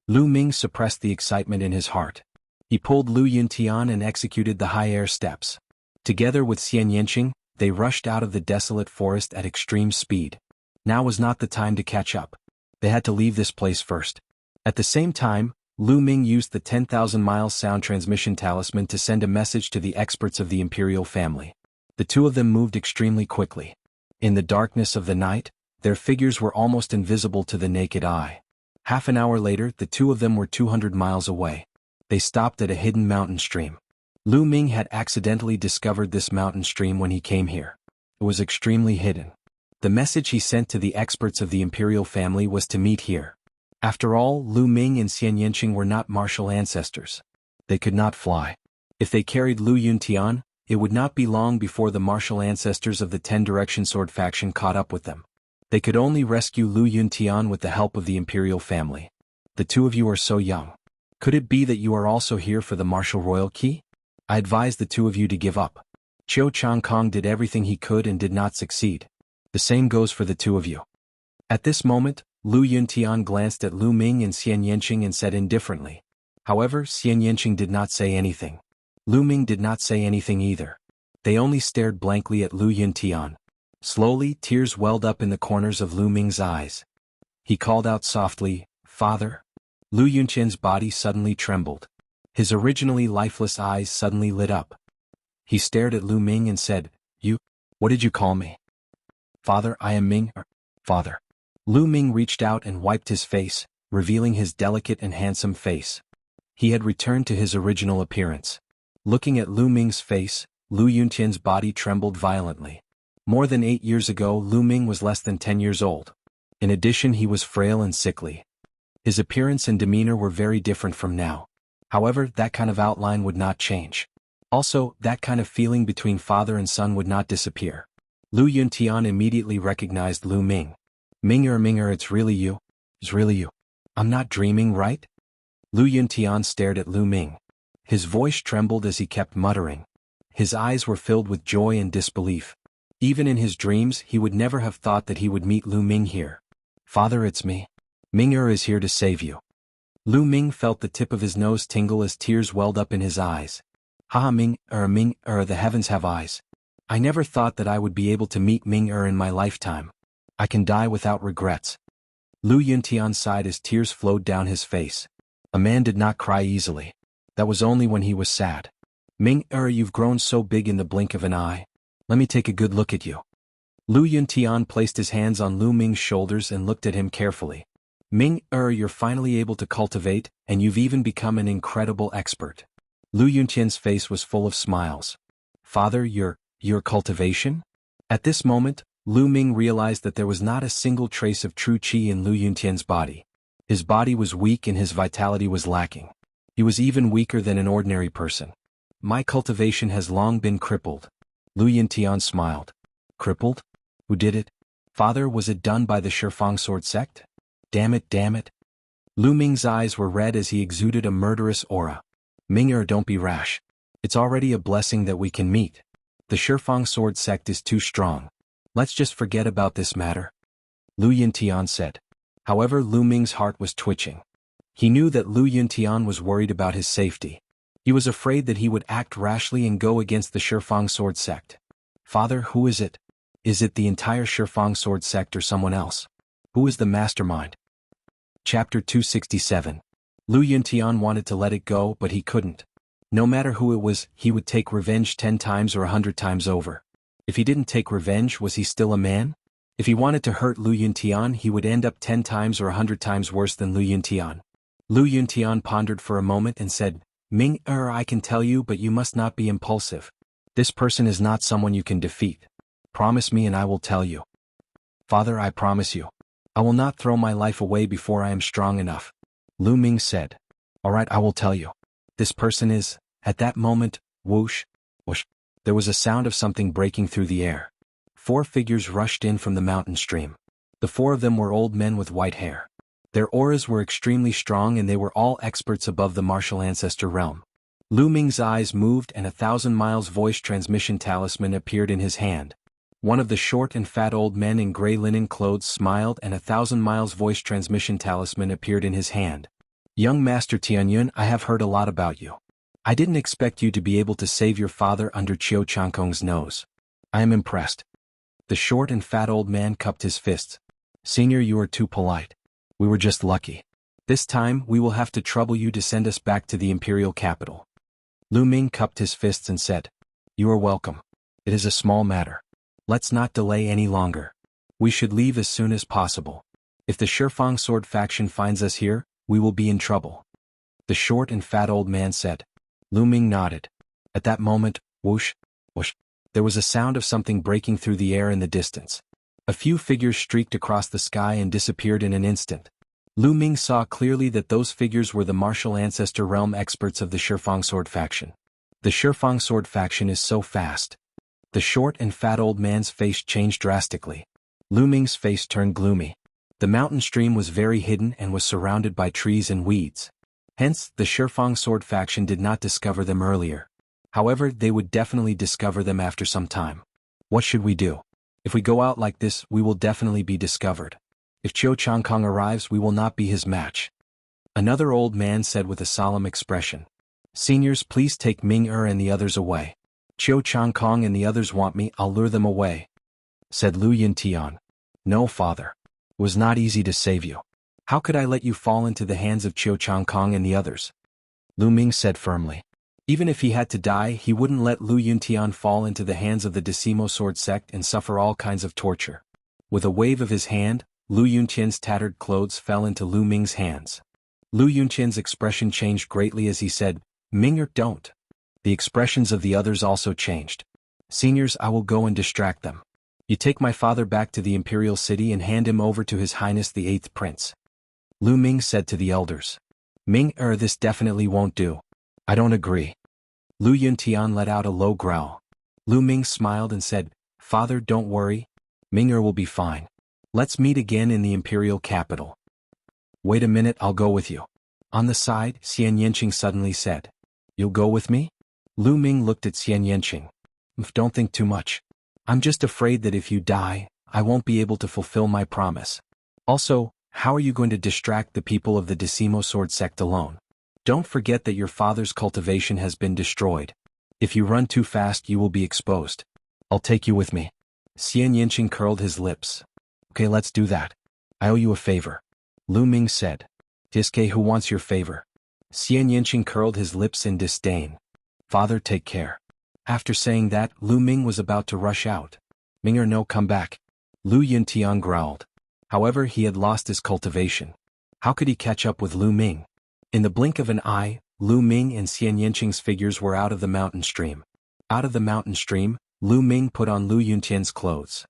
Lu Ming suppressed the excitement in his heart. He pulled Lu Yuntian and executed the high air steps. Together with Xian Yanqing, they rushed out of the desolate forest at extreme speed. Now was not the time to catch up. They had to leave this place first. At the same time, Lu Ming used the 10,000 miles sound transmission talisman to send a message to the experts of the imperial family. The two of them moved extremely quickly. In the darkness of the night, their figures were almost invisible to the naked eye. Half an hour later, the two of them were 200 miles away. They stopped at a hidden mountain stream. Lu Ming had accidentally discovered this mountain stream when he came here. It was extremely hidden. The message he sent to the experts of the imperial family was to meet here. After all, Lu Ming and Xian Yanqing were not martial ancestors. They could not fly. If they carried Lu Yuntian, it would not be long before the martial ancestors of the 10 Direction Sword faction caught up with them. They could only rescue Lu Yuntian with the help of the imperial family. The two of you are so young. Could it be that you are also here for the martial royal key? I advise the two of you to give up. Qiu Changkong did everything he could and did not succeed. The same goes for the two of you. At this moment, Lu Yuntian glanced at Lu Ming and Xian Yanqing and said indifferently. However, Xian Yanqing did not say anything. Lu Ming did not say anything either. They only stared blankly at Lu Yuntian. Slowly, tears welled up in the corners of Lu Ming's eyes. He called out softly, "Father?" Lu Yuntian's body suddenly trembled. His originally lifeless eyes suddenly lit up. He stared at Lu Ming and said, "You? What did you call me?" "Father, I am Ming, Father." Lu Ming reached out and wiped his face, revealing his delicate and handsome face. He had returned to his original appearance. Looking at Lu Ming's face, Lu Yuntian's body trembled violently. More than 8 years ago, Lu Ming was less than 10 years old. In addition, he was frail and sickly. His appearance and demeanor were very different from now. However, that kind of outline would not change. Also, that kind of feeling between father and son would not disappear. Lu Yuntian immediately recognized Lu Ming. Minger, it's really you? It's really you. I'm not dreaming, right? Lu Yuntian stared at Lu Ming. His voice trembled as he kept muttering. His eyes were filled with joy and disbelief. Even in his dreams, he would never have thought that he would meet Lu Ming here. "Father, it's me. Minger is here to save you." Lu Ming felt the tip of his nose tingle as tears welled up in his eyes. "Ha Ming, the heavens have eyes. I never thought that I would be able to meet Ming in my lifetime. I can die without regrets." Lu Yuntian sighed as tears flowed down his face. A man did not cry easily. That was only when he was sad. "Ming, you've grown so big in the blink of an eye. Let me take a good look at you." Lu Yuntian placed his hands on Lu Ming's shoulders and looked at him carefully. "Ming, you're finally able to cultivate, and you've even become an incredible expert." Lu Yuntian's face was full of smiles. "Father, your cultivation?" At this moment, Lu Ming realized that there was not a single trace of true qi in Lu Yuntian's body. His body was weak and his vitality was lacking. He was even weaker than an ordinary person. "My cultivation has long been crippled." Lu Yuntian smiled. "Crippled? Who did it? Father, was it done by the Shifang sword sect?" Damn it. Lu Ming's eyes were red as he exuded a murderous aura. Ming don't be rash. It's already a blessing that we can meet. The Shifang sword sect is too strong. Let's just forget about this matter. Lu Yuntian said. However, Lu Ming's heart was twitching. He knew that Lu Yuntian was worried about his safety. He was afraid that he would act rashly and go against the Shifang sword sect. Father, who is it? Is it the entire Shifang sword sect or someone else? Who is the mastermind? Chapter 267. Lu Yuntian wanted to let it go, but he couldn't. No matter who it was, he would take revenge 10 times or 100 times over. If he didn't take revenge, was he still a man? If he wanted to hurt Lu Yuntian, he would end up 10 times or 100 times worse than Lu Yuntian. Lu Yuntian pondered for a moment and said, Ming, I can tell you, but you must not be impulsive. This person is not someone you can defeat. Promise me and I will tell you. Father, I promise you. I will not throw my life away before I am strong enough. Lu Ming said. All right, I will tell you. This person is, at that moment, whoosh, whoosh. There was a sound of something breaking through the air. 4 figures rushed in from the mountain stream. The 4 of them were old men with white hair. Their auras were extremely strong and they were all experts above the martial ancestor realm. Lu Ming's eyes moved and 1,000 miles voice transmission talisman appeared in his hand. One of the short and fat old men in gray linen clothes smiled and 1,000 miles voice transmission talisman appeared in his hand. Young Master Tianyun, I have heard a lot about you. I didn't expect you to be able to save your father under Qiu Changkong's nose. I am impressed. The short and fat old man cupped his fists. Senior, you are too polite. We were just lucky. This time, we will have to trouble you to send us back to the imperial capital. Lu Ming cupped his fists and said, You are welcome. It is a small matter. Let's not delay any longer. We should leave as soon as possible. If the Shifang sword faction finds us here, we will be in trouble. The short and fat old man said. Lu Ming nodded. At that moment, whoosh, whoosh, there was a sound of something breaking through the air in the distance. A few figures streaked across the sky and disappeared in an instant. Lu Ming saw clearly that those figures were the martial ancestor realm experts of the Shifang sword faction. The Shifang sword faction is so fast. The short and fat old man's face changed drastically. Lu Ming's face turned gloomy. The mountain stream was very hidden and was surrounded by trees and weeds. Hence, the Shifang sword faction did not discover them earlier. However, they would definitely discover them after some time. What should we do? If we go out like this, we will definitely be discovered. If Qiu Changkong arrives, we will not be his match. Another old man said with a solemn expression. Seniors, please take Ming and the others away. Qiu Changkong and the others want me, I'll lure them away. Said Lu Yuntian. No, father. It was not easy to save you. How could I let you fall into the hands of Qiu Changkong and the others? Lu Ming said firmly. Even if he had to die, he wouldn't let Lu Yuntian fall into the hands of the Decimo sword sect and suffer all kinds of torture. With a wave of his hand, Lu Yuntian's tattered clothes fell into Lu Ming's hands. Lu Yuntian's expression changed greatly as he said, Ming, don't. The expressions of the others also changed. Seniors, I will go and distract them. You take my father back to the imperial city and hand him over to His Highness the 8th Prince. Lu Ming said to the elders. Ming, this definitely won't do. I don't agree. Lu Yuntian let out a low growl. Lu Ming smiled and said, Father, don't worry. Ming will be fine. Let's meet again in the imperial capital. Wait a minute, I'll go with you. On the side, Xian Yanqing suddenly said. You'll go with me? Lu Ming looked at Xian Yanqing. Don't think too much. I'm just afraid that if you die, I won't be able to fulfill my promise. Also, how are you going to distract the people of the Decimo sword sect alone? Don't forget that your father's cultivation has been destroyed. If you run too fast, you will be exposed. I'll take you with me. Xian Yanqing curled his lips. Okay, let's do that. I owe you a favor. Lu Ming said. Tiske, who wants your favor? Xian Yanqing curled his lips in disdain. Father, take care. After saying that, Lu Ming was about to rush out. Ming no, come back. Lu Yuntian growled. However, he had lost his cultivation. How could he catch up with Lu Ming? In the blink of an eye, Lu Ming and Xian Yanqing's figures were out of the mountain stream. Out of the mountain stream, Lu Ming put on Lu Yuntian's clothes.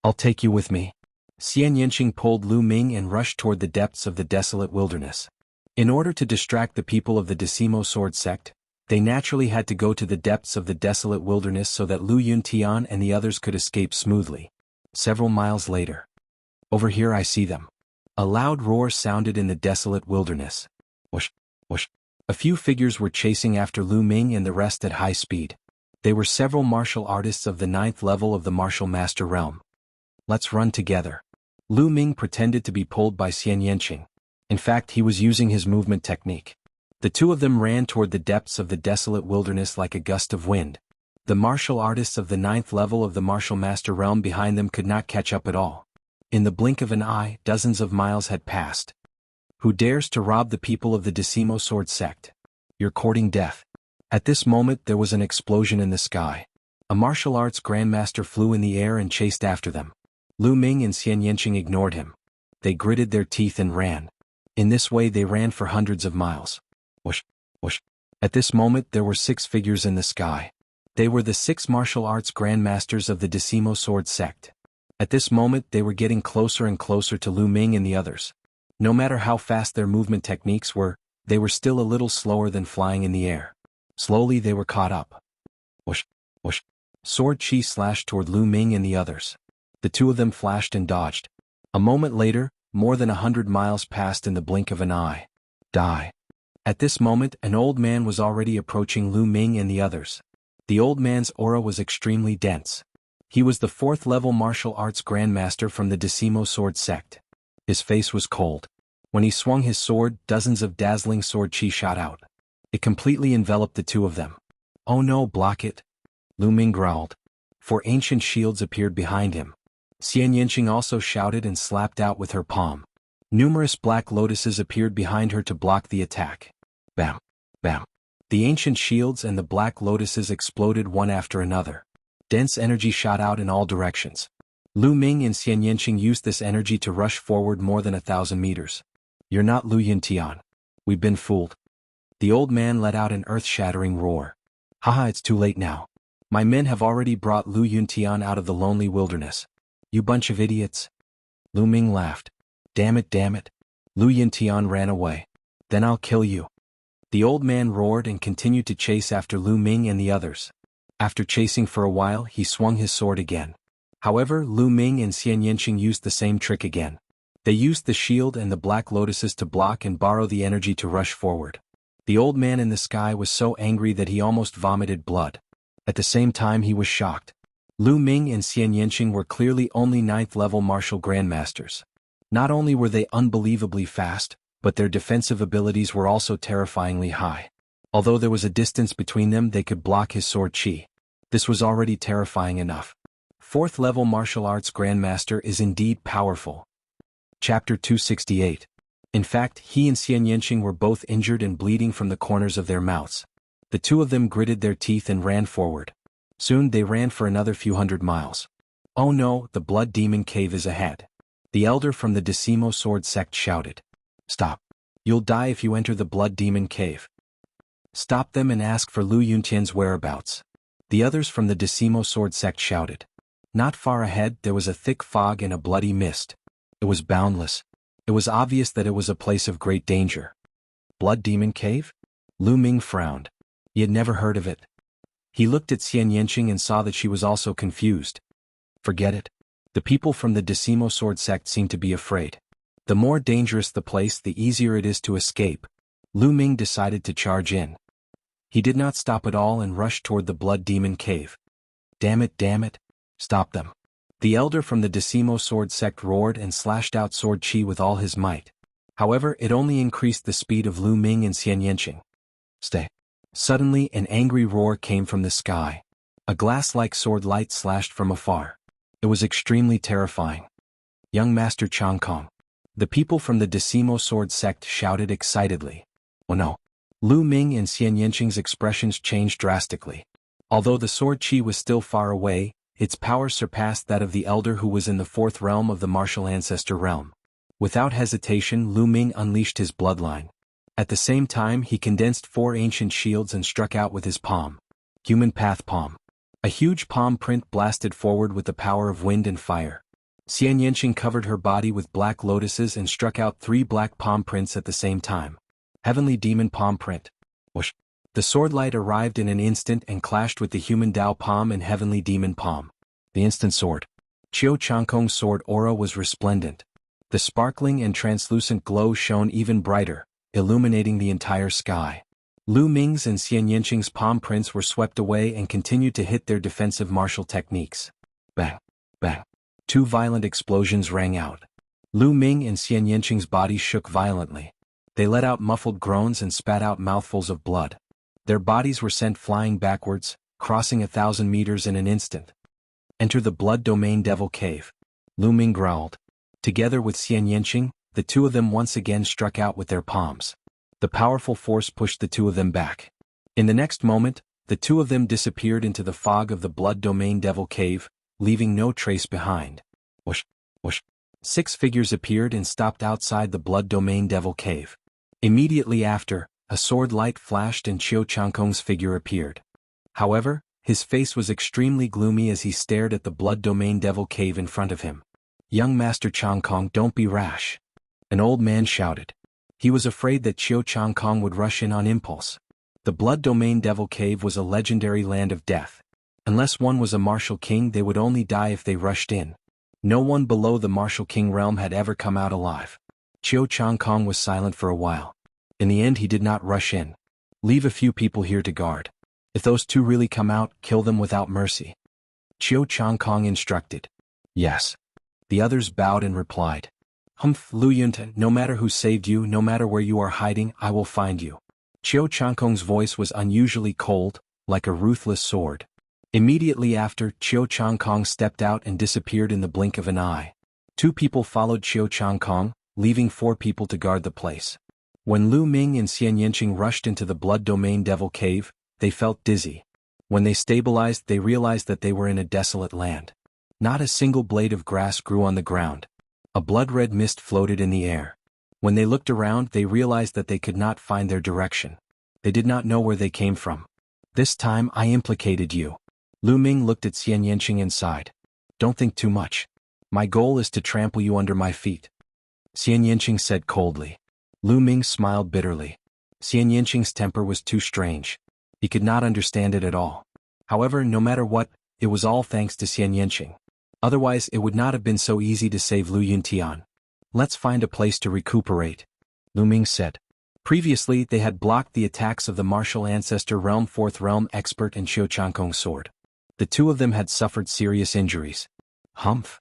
I'll take you with me. Xian Yanqing pulled Lu Ming and rushed toward the depths of the desolate wilderness. In order to distract the people of the Decimo sword sect, they naturally had to go to the depths of the desolate wilderness so that Lu Yuntian and the others could escape smoothly. Several miles later. Over here I see them. A loud roar sounded in the desolate wilderness. Whoosh, whoosh. A few figures were chasing after Lu Ming and the rest at high speed. They were several martial artists of the 9th level of the martial master realm. Let's run together. Lu Ming pretended to be pulled by Xian Yanqing. In fact, he was using his movement technique. The two of them ran toward the depths of the desolate wilderness like a gust of wind. The martial artists of the 9th level of the martial master realm behind them could not catch up at all. In the blink of an eye, dozens of miles had passed. Who dares to rob the people of the Decimo Sword Sect? You're courting death. At this moment there was an explosion in the sky. A martial arts grandmaster flew in the air and chased after them. Lu Ming and Xian Yanqing ignored him. They gritted their teeth and ran. In this way they ran for hundreds of miles. Whoosh, whoosh. At this moment there were 6 figures in the sky. They were the 6 martial arts grandmasters of the Decimo Sword Sect. At this moment they were getting closer and closer to Lu Ming and the others. No matter how fast their movement techniques were, they were still a little slower than flying in the air. Slowly they were caught up. Whoosh, whoosh. Sword chi slashed toward Lu Ming and the others. The two of them flashed and dodged. A moment later, more than 100 miles passed in the blink of an eye. Die. At this moment an old man was already approaching Lu Ming and the others. The old man's aura was extremely dense. He was the 4th level martial arts grandmaster from the Decimo Sword Sect. His face was cold. When he swung his sword, dozens of dazzling sword chi shot out. It completely enveloped the two of them. Oh no, block it! Lu Ming growled. 4 ancient shields appeared behind him. Xian Yanqing also shouted and slapped out with her palm. Numerous black lotuses appeared behind her to block the attack. Bam! Bam! The ancient shields and the black lotuses exploded one after another. Dense energy shot out in all directions. Lu Ming and Xian Yanqing used this energy to rush forward more than 1,000 meters. You're not Lu Yuntian. We've been fooled. The old man let out an earth-shattering roar. Haha, it's too late now. My men have already brought Lu Yuntian out of the lonely wilderness. You bunch of idiots. Lu Ming laughed. Damn it. Lu Yuntian ran away. Then I'll kill you. The old man roared and continued to chase after Lu Ming and the others. After chasing for a while, he swung his sword again. However, Lu Ming and Xian Yanqing used the same trick again. They used the shield and the black lotuses to block and borrow the energy to rush forward. The old man in the sky was so angry that he almost vomited blood. At the same time he was shocked. Lu Ming and Xian Yanqing were clearly only 9th level martial grandmasters. Not only were they unbelievably fast, but their defensive abilities were also terrifyingly high. Although there was a distance between them, they could block his sword chi. This was already terrifying enough. 4th level martial arts grandmaster is indeed powerful. Chapter 268. In fact, he and Xian Yanqing were both injured and bleeding from the corners of their mouths. The two of them gritted their teeth and ran forward. Soon they ran for another few hundred miles. Oh no, the Blood Demon Cave is ahead. The elder from the Decimo Sword Sect shouted. Stop. You'll die if you enter the Blood Demon Cave. Stop them and ask for Lu Yuntian's whereabouts. The others from the Decimo Sword Sect shouted. Not far ahead there was a thick fog and a bloody mist. It was boundless. It was obvious that it was a place of great danger. Blood Demon Cave? Lu Ming frowned. He had never heard of it. He looked at Xian Yanqing and saw that she was also confused. Forget it. The people from the Decimo Sword Sect seem to be afraid. The more dangerous the place, the easier it is to escape. Lu Ming decided to charge in. He did not stop at all and rushed toward the Blood Demon Cave. Damn it. Stop them. The elder from the Decimo Sword Sect roared and slashed out sword chi with all his might. However, it only increased the speed of Lu Ming and Xian Yanqing. Stay. Suddenly, an angry roar came from the sky. A glass-like sword light slashed from afar. It was extremely terrifying. Young Master Chang Kong. The people from the Decimo Sword Sect shouted excitedly. Oh no. Lu Ming and Xian Yanqing's expressions changed drastically. Although the sword chi was still far away, its power surpassed that of the elder who was in the 4th realm of the martial ancestor realm. Without hesitation, Lu Ming unleashed his bloodline. At the same time, he condensed 4 ancient shields and struck out with his palm. Human Path Palm. A huge palm print blasted forward with the power of wind and fire. Xian Yanqing covered her body with black lotuses and struck out 3 black palm prints at the same time. Heavenly Demon Palm Print. Whoosh. The sword light arrived in an instant and clashed with the Human Dao Palm and Heavenly Demon Palm. The instant sword. Chiu Changkong's sword aura was resplendent. The sparkling and translucent glow shone even brighter, illuminating the entire sky. Lu Ming's and Xian Yanqing's palm prints were swept away and continued to hit their defensive martial techniques. Bang! Bang! Two violent explosions rang out. Lu Ming and Xian Yanqing's bodies shook violently. They let out muffled groans and spat out mouthfuls of blood. Their bodies were sent flying backwards, crossing 1,000 meters in an instant. Enter the blood domain devil cave. Lu Ming growled. Together with Xian Yanqing, the two of them once again struck out with their palms. The powerful force pushed the two of them back. In the next moment, the two of them disappeared into the fog of the blood domain devil cave, leaving no trace behind. Whoosh! Whoosh! 6 figures appeared and stopped outside the blood domain devil cave. Immediately after, a sword light flashed and Qiu Changkong's figure appeared. However, his face was extremely gloomy as he stared at the blood domain devil cave in front of him. "Young Master Changkong, don't be rash," an old man shouted. He was afraid that Qiu Changkong would rush in on impulse. The blood domain devil cave was a legendary land of death. Unless one was a martial king, they would only die if they rushed in. No one below the martial king realm had ever come out alive. Qiu Changkong was silent for a while. In the end, he did not rush in. "Leave a few people here to guard. If those two really come out, kill them without mercy," Qiu Changkong instructed. "Yes." The others bowed and replied. "Humph, Lu Yunta, no matter who saved you, no matter where you are hiding, I will find you." Qiu Changkong's voice was unusually cold, like a ruthless sword. Immediately after, Qiu Changkong stepped out and disappeared in the blink of an eye. 2 people followed Qiu Changkong, leaving 4 people to guard the place. When Lu Ming and Xian Yanqing rushed into the blood domain devil cave, they felt dizzy. When they stabilized, they realized that they were in a desolate land. Not a single blade of grass grew on the ground. A blood-red mist floated in the air. When they looked around, they realized that they could not find their direction. They did not know where they came from. "This time I implicated you." Lu Ming looked at Xian Yanqing and sighed. "Don't think too much. My goal is to trample you under my feet," Xian Yanqing said coldly. Lu Ming smiled bitterly. Xian Yanqing's temper was too strange. He could not understand it at all. However, no matter what, it was all thanks to Xian Yanqing. Otherwise, it would not have been so easy to save Lu Yuntian. "Let's find a place to recuperate," Lu Ming said. Previously, they had blocked the attacks of the martial ancestor realm 4th realm expert and Qiu Changkong's sword. The two of them had suffered serious injuries. "Humph!"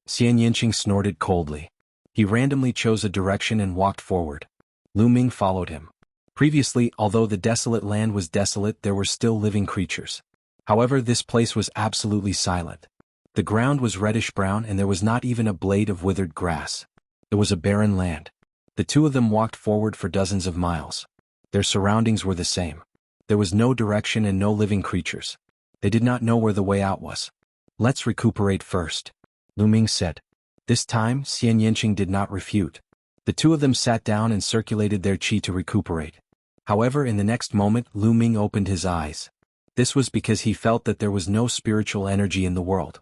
Xian Yanqing snorted coldly. He randomly chose a direction and walked forward. Lu Ming followed him. Previously, although the desolate land was desolate, there were still living creatures. However, this place was absolutely silent. The ground was reddish-brown and there was not even a blade of withered grass. It was a barren land. The two of them walked forward for dozens of miles. Their surroundings were the same. There was no direction and no living creatures. They did not know where the way out was. "Let's recuperate first," Lu Ming said. This time, Xian Yanqing did not refute. The two of them sat down and circulated their qi to recuperate. However, in the next moment, Lu Ming opened his eyes. This was because he felt that there was no spiritual energy in the world.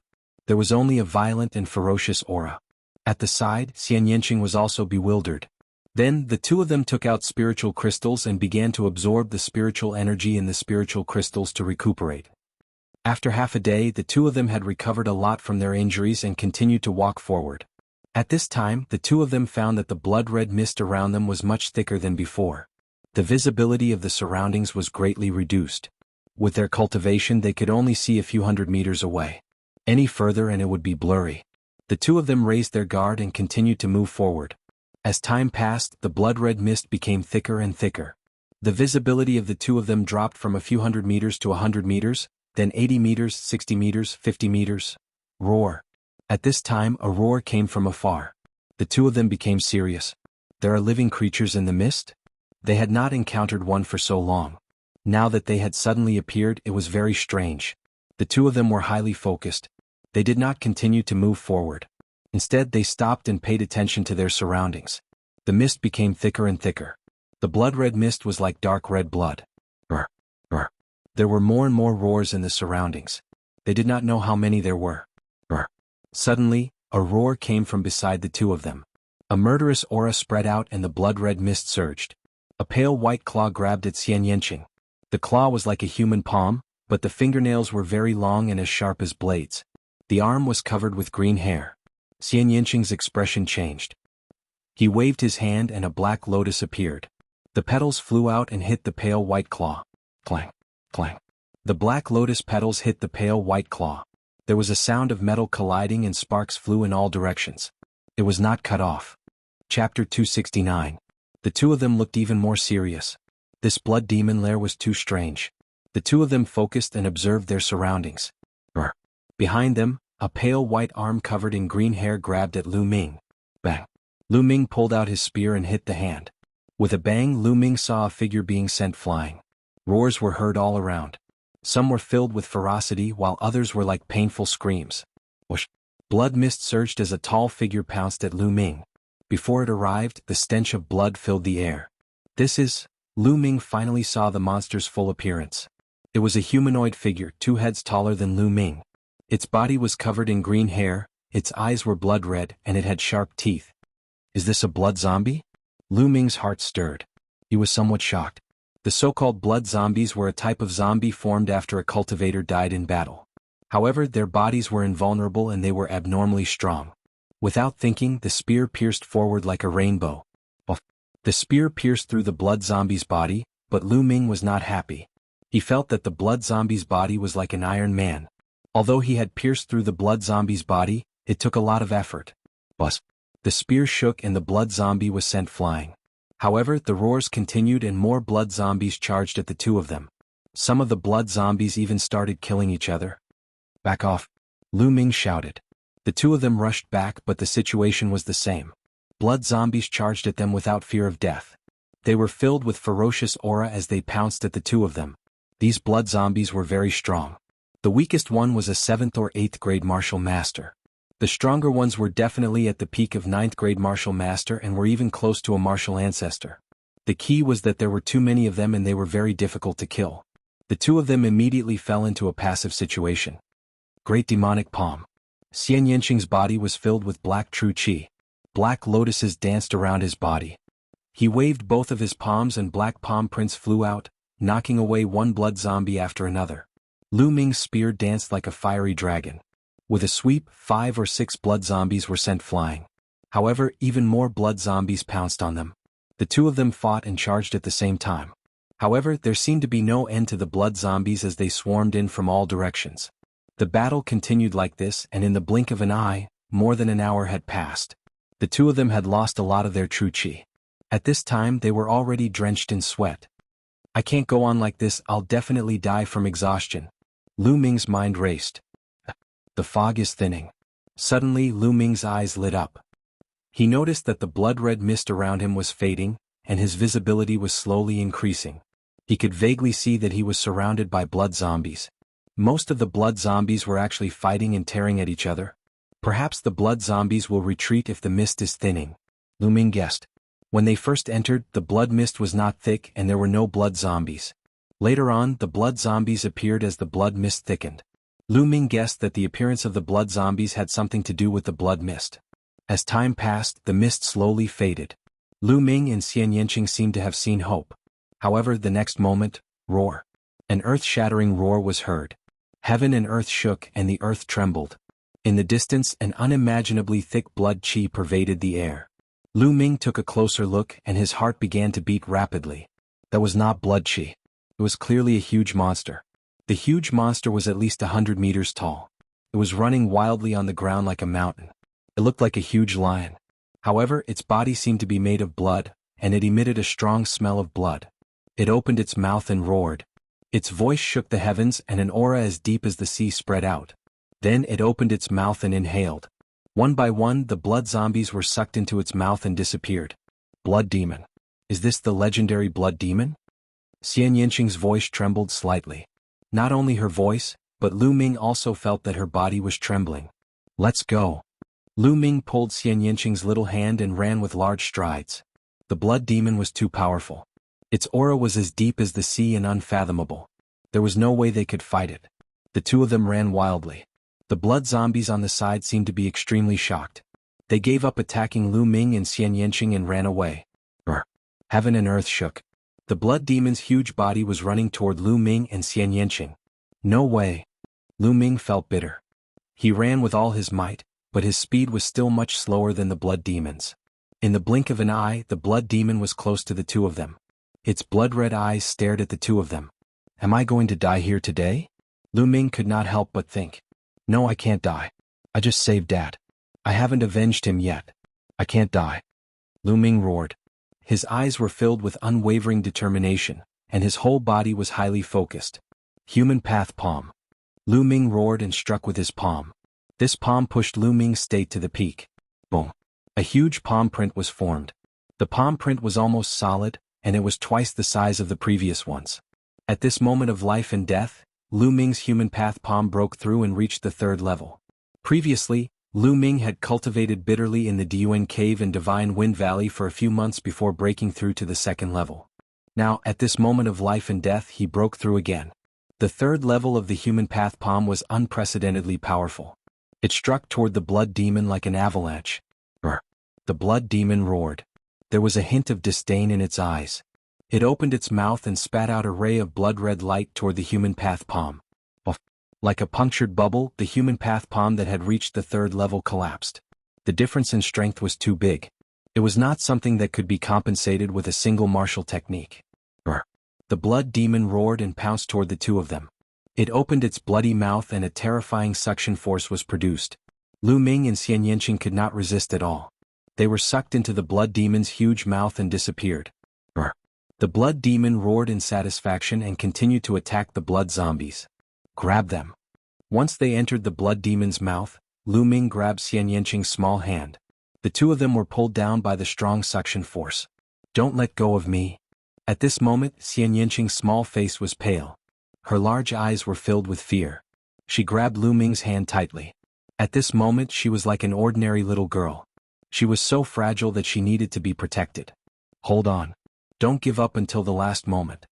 There was only a violent and ferocious aura. At the side, Xian Yanqing was also bewildered. Then, the two of them took out spiritual crystals and began to absorb the spiritual energy in the spiritual crystals to recuperate. After half a day, the two of them had recovered a lot from their injuries and continued to walk forward. At this time, the two of them found that the blood-red mist around them was much thicker than before. The visibility of the surroundings was greatly reduced. With their cultivation, they could only see a few hundred meters away. Any further and it would be blurry. The two of them raised their guard and continued to move forward. As time passed, the blood-red mist became thicker and thicker. The visibility of the two of them dropped from a few hundred meters to 100 meters, then 80 meters, 60 meters, 50 meters. Roar. At this time, a roar came from afar. The two of them became serious. There are living creatures in the mist? They had not encountered one for so long. Now that they had suddenly appeared, it was very strange. The two of them were highly focused. They did not continue to move forward. Instead, they stopped and paid attention to their surroundings. The mist became thicker and thicker. The blood-red mist was like dark red blood. Brr, brr. There were more and more roars in the surroundings. They did not know how many there were. Brr. Suddenly, a roar came from beside the two of them. A murderous aura spread out and the blood-red mist surged. A pale white claw grabbed at Xian Yanqing. The claw was like a human palm, but the fingernails were very long and as sharp as blades. The arm was covered with green hair. Xian Yanqing's expression changed. He waved his hand and a black lotus appeared. The petals flew out and hit the pale white claw. Clang, clang. The black lotus petals hit the pale white claw. There was a sound of metal colliding and sparks flew in all directions. It was not cut off. Chapter 269. The two of them looked even more serious. This blood demon lair was too strange. The two of them focused and observed their surroundings. Behind them, a pale white arm covered in green hair grabbed at Lu Ming. Bang. Lu Ming pulled out his spear and hit the hand. With a bang, Lu Ming saw a figure being sent flying. Roars were heard all around. Some were filled with ferocity while others were like painful screams. Whoosh. Blood mist surged as a tall figure pounced at Lu Ming. Before it arrived, the stench of blood filled the air. Lu Ming finally saw the monster's full appearance. It was a humanoid figure 2 heads taller than Lu Ming. Its body was covered in green hair, its eyes were blood red and it had sharp teeth. Is this a blood zombie? Lu Ming's heart stirred. He was somewhat shocked. The so-called blood zombies were a type of zombie formed after a cultivator died in battle. However, their bodies were invulnerable and they were abnormally strong. Without thinking, the spear pierced forward like a rainbow. The spear pierced through the blood zombie's body, but Lu Ming was not happy. He felt that the blood zombie's body was like an Iron Man. Although he had pierced through the blood zombie's body, it took a lot of effort. The spear shook and the blood zombie was sent flying. However, the roars continued and more blood zombies charged at the two of them. Some of the blood zombies even started killing each other. Back off! Lu Ming shouted. The two of them rushed back, but the situation was the same. Blood zombies charged at them without fear of death. They were filled with ferocious aura as they pounced at the two of them. These blood zombies were very strong. The weakest one was a 7th or 8th grade martial master. The stronger ones were definitely at the peak of 9th grade martial master and were even close to a martial ancestor. The key was that there were too many of them and they were very difficult to kill. The two of them immediately fell into a passive situation. Great demonic palm. Xian Yanqing's body was filled with black true qi. Black lotuses danced around his body. He waved both of his palms and black palm prints flew out, knocking away one blood zombie after another. Lu Ming's spear danced like a fiery dragon. With a sweep, 5 or 6 blood zombies were sent flying. However, even more blood zombies pounced on them. The two of them fought and charged at the same time. However, there seemed to be no end to the blood zombies as they swarmed in from all directions. The battle continued like this and in the blink of an eye, more than an hour had passed. The two of them had lost a lot of their true qi. At this time they were already drenched in sweat. I can't go on like this, I'll definitely die from exhaustion. Lu Ming's mind raced. The fog is thinning. Suddenly Lu Ming's eyes lit up. He noticed that the blood-red mist around him was fading, and his visibility was slowly increasing. He could vaguely see that he was surrounded by blood zombies. Most of the blood zombies were actually fighting and tearing at each other. Perhaps the blood zombies will retreat if the mist is thinning, Lu Ming guessed. When they first entered, the blood mist was not thick and there were no blood zombies. Later on, the blood zombies appeared as the blood mist thickened. Lu Ming guessed that the appearance of the blood zombies had something to do with the blood mist. As time passed, the mist slowly faded. Lu Ming and Xian Yanqing seemed to have seen hope. However, the next moment, roar. An earth-shattering roar was heard. Heaven and earth shook and the earth trembled. In the distance, an unimaginably thick blood qi pervaded the air. Lu Ming took a closer look and his heart began to beat rapidly. That was not blood qi. It was clearly a huge monster. The huge monster was at least 100 meters tall. It was running wildly on the ground like a mountain. It looked like a huge lion. However, its body seemed to be made of blood, and it emitted a strong smell of blood. It opened its mouth and roared. Its voice shook the heavens and an aura as deep as the sea spread out. Then it opened its mouth and inhaled. One by one, the blood zombies were sucked into its mouth and disappeared. Blood demon. Is this the legendary blood demon? Xian Yanqing's voice trembled slightly. Not only her voice, but Lu Ming also felt that her body was trembling. Let's go. Lu Ming pulled Xian Yanqing's little hand and ran with large strides. The blood demon was too powerful. Its aura was as deep as the sea and unfathomable. There was no way they could fight it. The two of them ran wildly. The blood zombies on the side seemed to be extremely shocked. They gave up attacking Lu Ming and Xian Yanqing and ran away. Heaven and earth shook. The blood demon's huge body was running toward Lu Ming and Xian Yanqing. No way. Lu Ming felt bitter. He ran with all his might, but his speed was still much slower than the blood demon's. In the blink of an eye, the blood demon was close to the two of them. Its blood-red eyes stared at the two of them. Am I going to die here today? Lu Ming could not help but think. No, I can't die. I just saved Dad. I haven't avenged him yet. I can't die. Lu Ming roared. His eyes were filled with unwavering determination, and his whole body was highly focused. Human path palm. Lu Ming roared and struck with his palm. This palm pushed Lu Ming's state to the peak. Boom. A huge palm print was formed. The palm print was almost solid, and it was twice the size of the previous ones. At this moment of life and death, Lu Ming's human path palm broke through and reached the third level. Previously, Lu Ming had cultivated bitterly in the Diyuan Cave in Divine Wind Valley for a few months before breaking through to the second level. Now, at this moment of life and death, he broke through again. The third level of the human path palm was unprecedentedly powerful. It struck toward the blood demon like an avalanche. Brr. The blood demon roared. There was a hint of disdain in its eyes. It opened its mouth and spat out a ray of blood-red light toward the human path palm. Like a punctured bubble, the human path palm that had reached the third level collapsed. The difference in strength was too big. It was not something that could be compensated with a single martial technique. Brr. The blood demon roared and pounced toward the two of them. It opened its bloody mouth and a terrifying suction force was produced. Lu Ming and Xian Yanqing could not resist at all. They were sucked into the blood demon's huge mouth and disappeared. Brr. The blood demon roared in satisfaction and continued to attack the blood zombies. Grab them. Once they entered the blood demon's mouth, Lu Ming grabbed Xian Yanqing's small hand. The two of them were pulled down by the strong suction force. Don't let go of me. At this moment, Xian Yanqing's small face was pale. Her large eyes were filled with fear. She grabbed Lu Ming's hand tightly. At this moment, she was like an ordinary little girl. She was so fragile that she needed to be protected. Hold on. Don't give up until the last moment.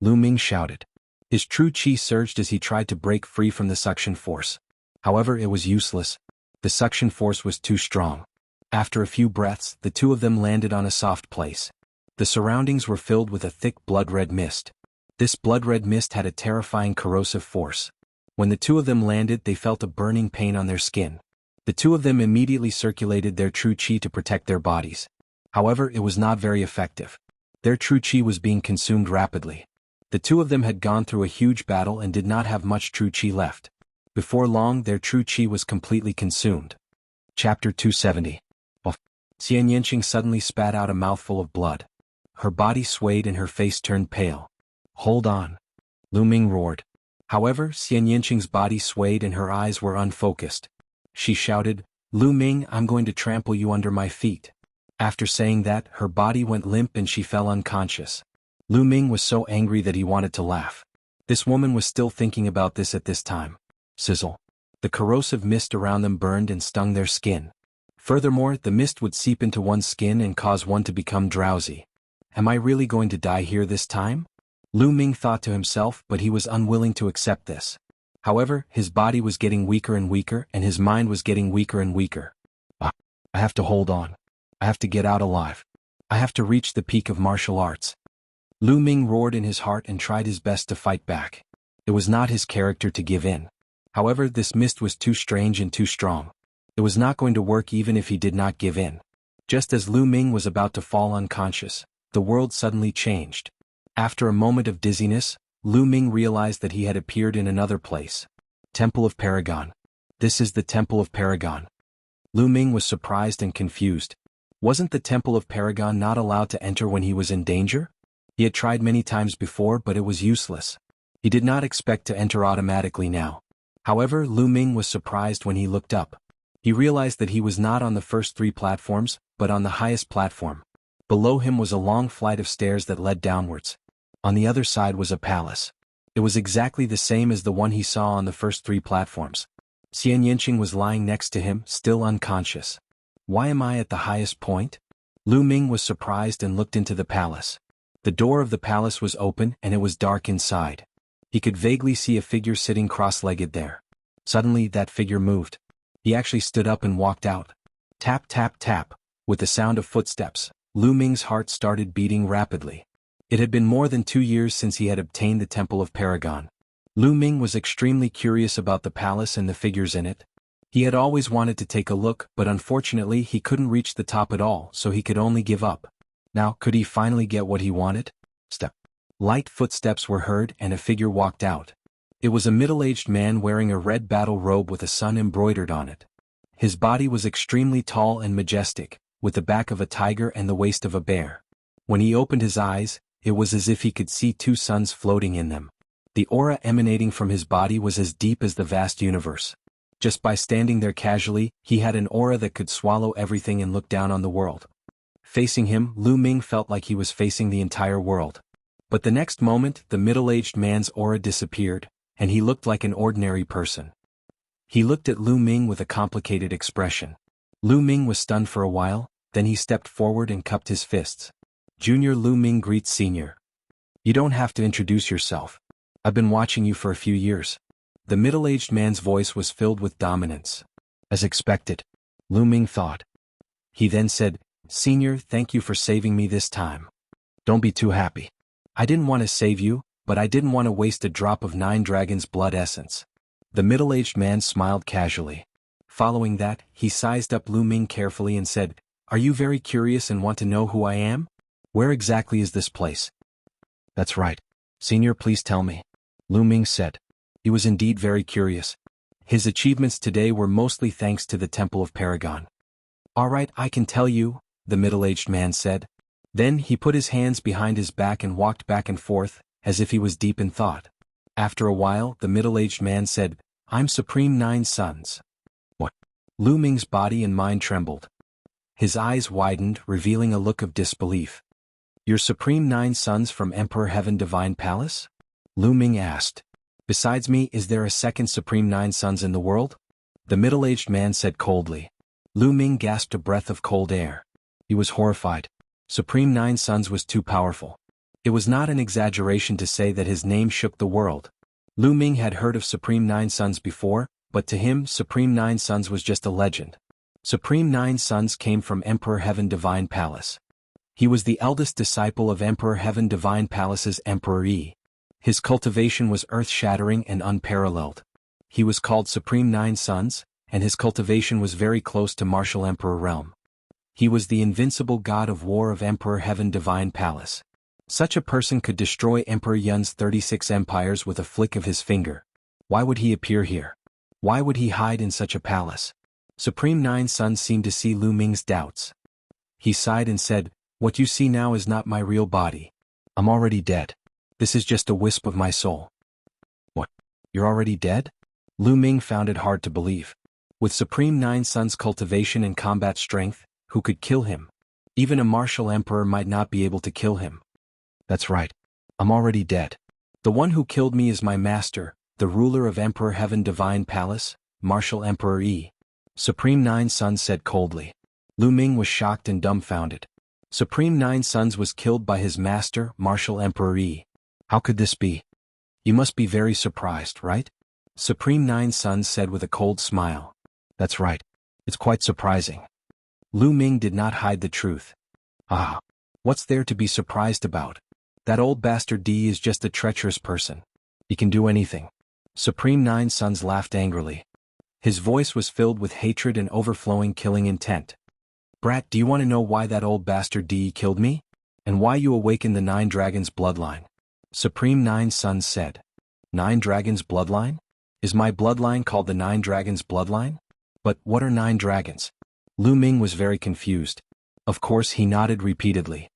Lu Ming shouted. His true qi surged as he tried to break free from the suction force. However, it was useless. The suction force was too strong. After a few breaths, the two of them landed on a soft place. The surroundings were filled with a thick blood-red mist. This blood-red mist had a terrifying corrosive force. When the two of them landed, they felt a burning pain on their skin. The two of them immediately circulated their true qi to protect their bodies. However, it was not very effective. Their true qi was being consumed rapidly. The two of them had gone through a huge battle and did not have much true qi left. Before long, their true qi was completely consumed. Chapter 270. Xian Yanqing suddenly spat out a mouthful of blood. Her body swayed and her face turned pale. Hold on. Lu Ming roared. However, Xian Yanqing's body swayed and her eyes were unfocused. She shouted, Lu Ming, I'm going to trample you under my feet. After saying that, her body went limp and she fell unconscious. Lu Ming was so angry that he wanted to laugh. This woman was still thinking about this at this time. Sizzle. The corrosive mist around them burned and stung their skin. Furthermore, the mist would seep into one's skin and cause one to become drowsy. Am I really going to die here this time? Lu Ming thought to himself, but he was unwilling to accept this. However, his body was getting weaker and weaker and his mind was getting weaker and weaker. I have to hold on. I have to get out alive. I have to reach the peak of martial arts. Lu Ming roared in his heart and tried his best to fight back. It was not his character to give in. However, this mist was too strange and too strong. It was not going to work even if he did not give in. Just as Lu Ming was about to fall unconscious, the world suddenly changed. After a moment of dizziness, Lu Ming realized that he had appeared in another place. Temple of Paragon. This is the Temple of Paragon. Lu Ming was surprised and confused. Wasn't the Temple of Paragon not allowed to enter when he was in danger? He had tried many times before, but it was useless. He did not expect to enter automatically now. However, Lu Ming was surprised when he looked up. He realized that he was not on the first three platforms, but on the highest platform. Below him was a long flight of stairs that led downwards. On the other side was a palace. It was exactly the same as the one he saw on the first three platforms. Xian Yanqing was lying next to him, still unconscious. Why am I at the highest point? Lu Ming was surprised and looked into the palace. The door of the palace was open and it was dark inside. He could vaguely see a figure sitting cross-legged there. Suddenly, that figure moved. He actually stood up and walked out. Tap, tap, tap. With the sound of footsteps, Lu Ming's heart started beating rapidly. It had been more than 2 years since he had obtained the Temple of Paragon. Lu Ming was extremely curious about the palace and the figures in it. He had always wanted to take a look, but unfortunately he couldn't reach the top at all, so he could only give up. Now, could he finally get what he wanted? Step. Light footsteps were heard and a figure walked out. It was a middle-aged man wearing a red battle robe with a sun embroidered on it. His body was extremely tall and majestic, with the back of a tiger and the waist of a bear. When he opened his eyes, it was as if he could see two suns floating in them. The aura emanating from his body was as deep as the vast universe. Just by standing there casually, he had an aura that could swallow everything and look down on the world. Facing him, Lu Ming felt like he was facing the entire world. But the next moment, the middle-aged man's aura disappeared, and he looked like an ordinary person. He looked at Lu Ming with a complicated expression. Lu Ming was stunned for a while, then he stepped forward and cupped his fists. Junior Lu Ming greets Senior. You don't have to introduce yourself. I've been watching you for a few years. The middle-aged man's voice was filled with dominance. As expected, Lu Ming thought. He then said, Senior, thank you for saving me this time. Don't be too happy. I didn't want to save you, but I didn't want to waste a drop of Nine Dragons' blood essence. The middle-aged man smiled casually. Following that, he sized up Lu Ming carefully and said, Are you very curious and want to know who I am? Where exactly is this place? That's right. Senior, please tell me. Lu Ming said. He was indeed very curious. His achievements today were mostly thanks to the Temple of Paragon. All right, I can tell you, the middle-aged man said. Then he put his hands behind his back and walked back and forth, as if he was deep in thought. After a while, the middle-aged man said, I'm Supreme Nine Suns. What? Lu Ming's body and mind trembled. His eyes widened, revealing a look of disbelief. You're Supreme Nine Suns from Emperor Heaven Divine Palace? Lu Ming asked. Besides me, is there a second Supreme Nine Suns in the world? The middle-aged man said coldly. Lu Ming gasped a breath of cold air. He was horrified. Supreme Nine Suns was too powerful. It was not an exaggeration to say that his name shook the world. Lu Ming had heard of Supreme Nine Suns before, but to him Supreme Nine Suns was just a legend. Supreme Nine Suns came from Emperor Heaven Divine Palace. He was the eldest disciple of Emperor Heaven Divine Palace's Emperor Yi. His cultivation was earth-shattering and unparalleled. He was called Supreme Nine Suns, and his cultivation was very close to Martial Emperor Realm. He was the invincible god of war of Emperor Heaven Divine Palace. Such a person could destroy Emperor Yun's 36 empires with a flick of his finger. Why would he appear here? Why would he hide in such a palace? Supreme Nine Suns seemed to see Lu Ming's doubts. He sighed and said, What you see now is not my real body. I'm already dead. This is just a wisp of my soul. What? You're already dead? Lu Ming found it hard to believe. With Supreme Nine Suns' cultivation and combat strength, who could kill him? Even a martial emperor might not be able to kill him. That's right. I'm already dead. The one who killed me is my master, the ruler of Emperor Heaven Divine Palace, Martial Emperor Yi. Supreme Nine Suns said coldly. Lu Ming was shocked and dumbfounded. Supreme Nine Suns was killed by his master, Martial Emperor Yi. How could this be? You must be very surprised, right? Supreme Nine Suns said with a cold smile. That's right. It's quite surprising. Lu Ming did not hide the truth. Ah, what's there to be surprised about? That old bastard D is just a treacherous person. He can do anything. Supreme Nine Suns laughed angrily. His voice was filled with hatred and overflowing killing intent. Brat, do you want to know why that old bastard D killed me? And why you awakened the Nine Dragons bloodline? Supreme Nine Suns said. Nine Dragons bloodline? Is my bloodline called the Nine Dragons bloodline? But what are Nine Dragons? Lu Ming was very confused. Of course he nodded repeatedly.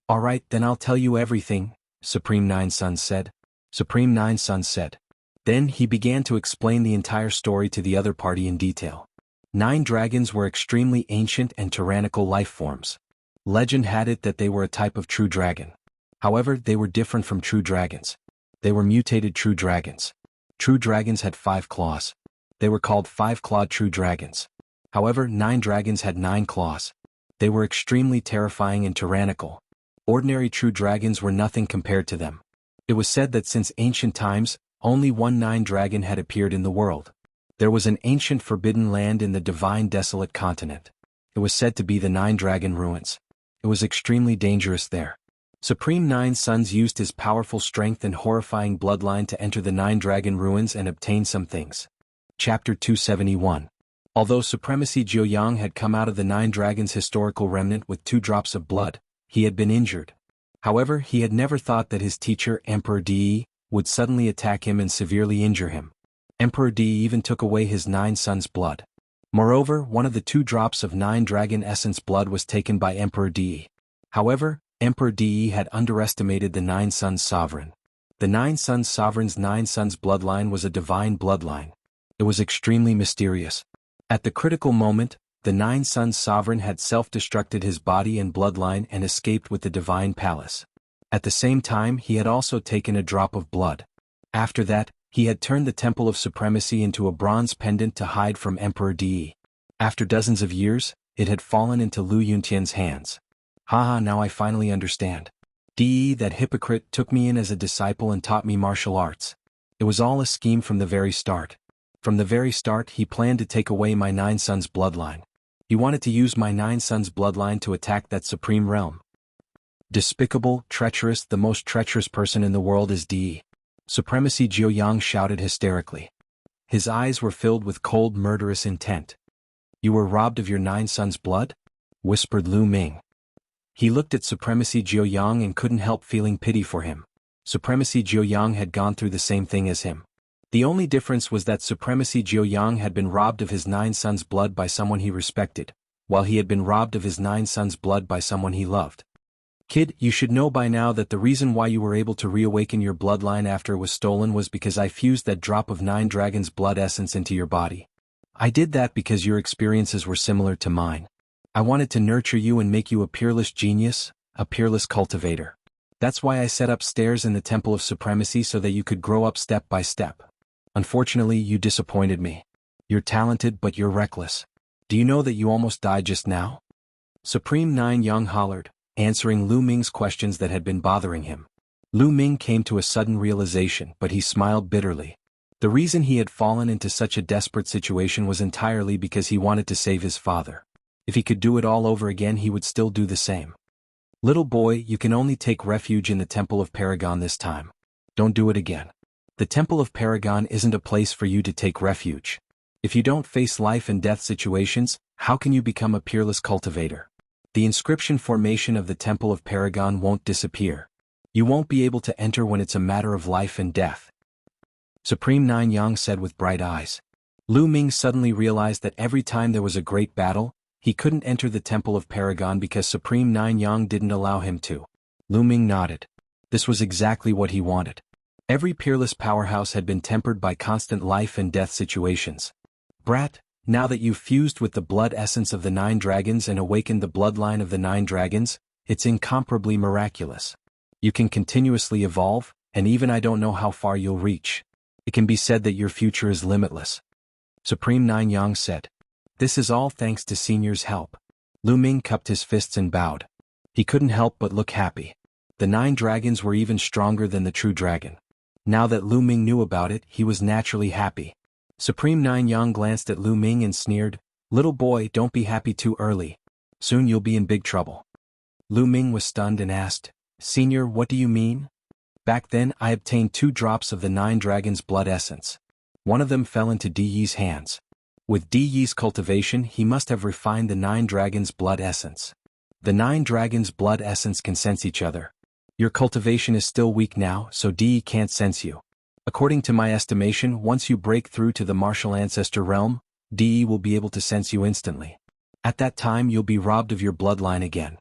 All right, then I'll tell you everything, Supreme Nine Suns said. Supreme Nine Suns said. Then he began to explain the entire story to the other party in detail. Nine dragons were extremely ancient and tyrannical life forms. Legend had it that they were a type of true dragon. However, they were different from true dragons. They were mutated true dragons. True dragons had 5 claws. They were called 5-clawed true dragons. However, 9 dragons had 9 claws. They were extremely terrifying and tyrannical. Ordinary true dragons were nothing compared to them. It was said that since ancient times, only one 9 dragon had appeared in the world. There was an ancient forbidden land in the divine desolate continent. It was said to be the 9 dragon ruins. It was extremely dangerous there. Supreme Nine Suns used his powerful strength and horrifying bloodline to enter the 9 dragon ruins and obtain some things. Chapter 271. Although Supremacy Jiuyang had come out of the Nine Dragons historical remnant with 2 drops of blood, he had been injured. However, he had never thought that his teacher, Emperor Di, would suddenly attack him and severely injure him. Emperor Di even took away his 9 sons' blood. Moreover, one of the 2 drops of 9 dragon essence blood was taken by Emperor Di. However, Emperor Di had underestimated the 9 sons' sovereign. The 9 sons' sovereign's 9 sons' bloodline was a divine bloodline. It was extremely mysterious. At the critical moment, the 9 sons' sovereign had self-destructed his body and bloodline and escaped with the divine palace. At the same time, he had also taken a drop of blood. After that, he had turned the Temple of Supremacy into a bronze pendant to hide from Emperor Di. After dozens of years, it had fallen into Lu Yuntian's hands. Haha, now I finally understand. Di, that hypocrite, took me in as a disciple and taught me martial arts. It was all a scheme from the very start. From the very start, he planned to take away my 9 sons' bloodline. He wanted to use my 9 sons' bloodline to attack that supreme realm. Despicable, treacherous, the most treacherous person in the world is Di. Supremacy Jiuyang shouted hysterically. His eyes were filled with cold, murderous intent. You were robbed of your 9 sons' blood? Whispered Lu Ming. He looked at Supremacy Jiuyang and couldn't help feeling pity for him. Supremacy Jiuyang had gone through the same thing as him. The only difference was that Supremacy Jiuyang had been robbed of his 9 sons' blood by someone he respected, while he had been robbed of his 9 sons' blood by someone he loved. Kid, you should know by now that the reason why you were able to reawaken your bloodline after it was stolen was because I fused that drop of 9 dragons' blood essence into your body. I did that because your experiences were similar to mine. I wanted to nurture you and make you a peerless genius, a peerless cultivator. That's why I set up stairs in the Temple of Supremacy so that you could grow up step by step. Unfortunately, you disappointed me. You're talented but you're reckless. Do you know that you almost died just now? Supreme Nine Yang hollered, answering Lu Ming's questions that had been bothering him. Lu Ming came to a sudden realization, but he smiled bitterly. The reason he had fallen into such a desperate situation was entirely because he wanted to save his father. If he could do it all over again, he would still do the same. Little boy, you can only take refuge in the Temple of Paragon this time. Don't do it again. The Temple of Paragon isn't a place for you to take refuge. If you don't face life and death situations, how can you become a peerless cultivator? The inscription formation of the Temple of Paragon won't disappear. You won't be able to enter when it's a matter of life and death. Supreme Nine Yang said with bright eyes. Lu Ming suddenly realized that every time there was a great battle, he couldn't enter the Temple of Paragon because Supreme Nine Yang didn't allow him to. Lu Ming nodded. This was exactly what he wanted. Every peerless powerhouse had been tempered by constant life and death situations. Brat, now that you've fused with the blood essence of the 9 dragons and awakened the bloodline of the 9 dragons, it's incomparably miraculous. You can continuously evolve, and even I don't know how far you'll reach. It can be said that your future is limitless. Supreme Nine Yang said. This is all thanks to Senior's help. Lu Ming cupped his fists and bowed. He couldn't help but look happy. The 9 dragons were even stronger than the true dragon. Now that Lu Ming knew about it, he was naturally happy. Supreme Nine Yang glanced at Lu Ming and sneered, Little boy, don't be happy too early. Soon you'll be in big trouble. Lu Ming was stunned and asked, Senior, what do you mean? Back then, I obtained 2 drops of the 9 dragons' blood essence. One of them fell into Di Yi's hands. With Di Yi's cultivation, he must have refined the 9 dragons' blood essence. The 9 dragons' blood essence can sense each other. Your cultivation is still weak now, so Di Yi can't sense you. According to my estimation, once you break through to the martial ancestor realm, Di Yi will be able to sense you instantly. At that time you'll be robbed of your bloodline again.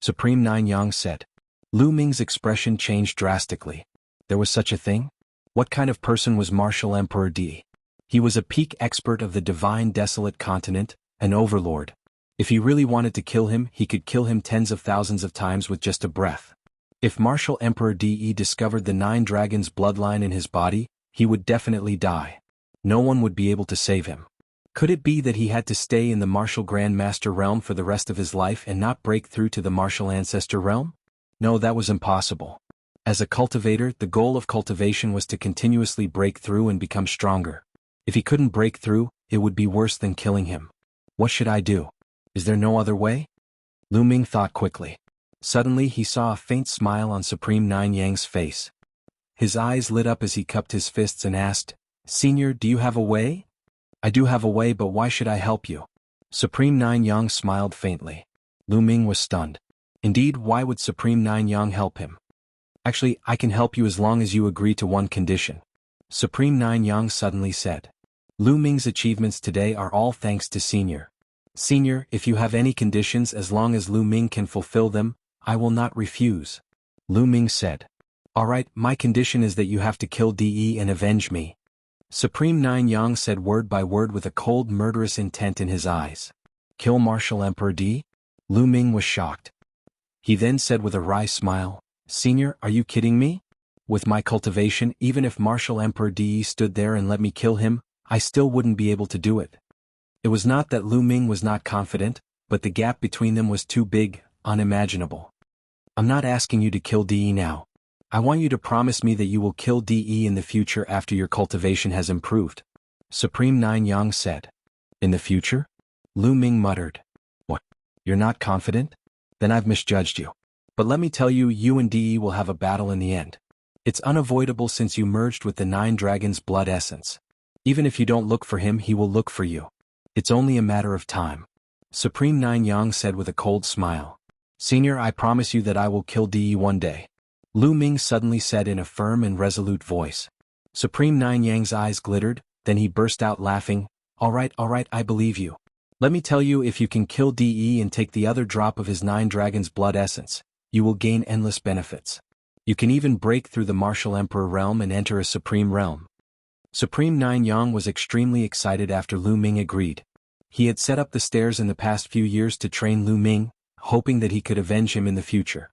Supreme Nine Yang said. Lu Ming's expression changed drastically. There was such a thing? What kind of person was Martial Emperor Di? He was a peak expert of the divine desolate continent, an overlord. If he really wanted to kill him, he could kill him tens of thousands of times with just a breath. If Martial Emperor Di discovered the 9 dragons' bloodline in his body, he would definitely die. No one would be able to save him. Could it be that he had to stay in the Martial Grand Master realm for the rest of his life and not break through to the Martial Ancestor realm? No, that was impossible. As a cultivator, the goal of cultivation was to continuously break through and become stronger. If he couldn't break through, it would be worse than killing him. What should I do? Is there no other way? Lu Ming thought quickly. Suddenly he saw a faint smile on Supreme Nine Yang's face. His eyes lit up as he cupped his fists and asked, Senior, do you have a way? I do have a way, but why should I help you? Supreme Nine Yang smiled faintly. Lu Ming was stunned. Indeed, why would Supreme Nine Yang help him? Actually, I can help you as long as you agree to one condition. Supreme Nine Yang suddenly said. Lu Ming's achievements today are all thanks to Senior. Senior, if you have any conditions, as long as Lu Ming can fulfill them, I will not refuse. Lu Ming said. Alright, my condition is that you have to kill De and avenge me. Supreme Nine Yang said word by word with a cold murderous intent in his eyes. Kill Martial Emperor De? Lu Ming was shocked. He then said with a wry smile, Senior, are you kidding me? With my cultivation, even if Martial Emperor De stood there and let me kill him, I still wouldn't be able to do it. It was not that Lu Ming was not confident, but the gap between them was too big, unimaginable. I'm not asking you to kill De now. I want you to promise me that you will kill De in the future after your cultivation has improved. Supreme Nine Yang said. In the future? Lu Ming muttered. What? You're not confident? Then I've misjudged you. But let me tell you, you and De will have a battle in the end. It's unavoidable since you merged with the Nine Dragons' blood essence. Even if you don't look for him, he will look for you. It's only a matter of time. Supreme Nine Yang said with a cold smile. Senior, I promise you that I will kill De one day. Lu Ming suddenly said in a firm and resolute voice. Supreme Nine Yang's eyes glittered, then he burst out laughing. Alright, I believe you. Let me tell you, if you can kill De and take the other drop of his Nine Dragons' blood essence, you will gain endless benefits. You can even break through the Martial Emperor realm and enter a Supreme realm. Supreme Nine Yang was extremely excited after Lu Ming agreed. He had set up the stairs in the past few years to train Lu Ming, hoping that he could avenge him in the future.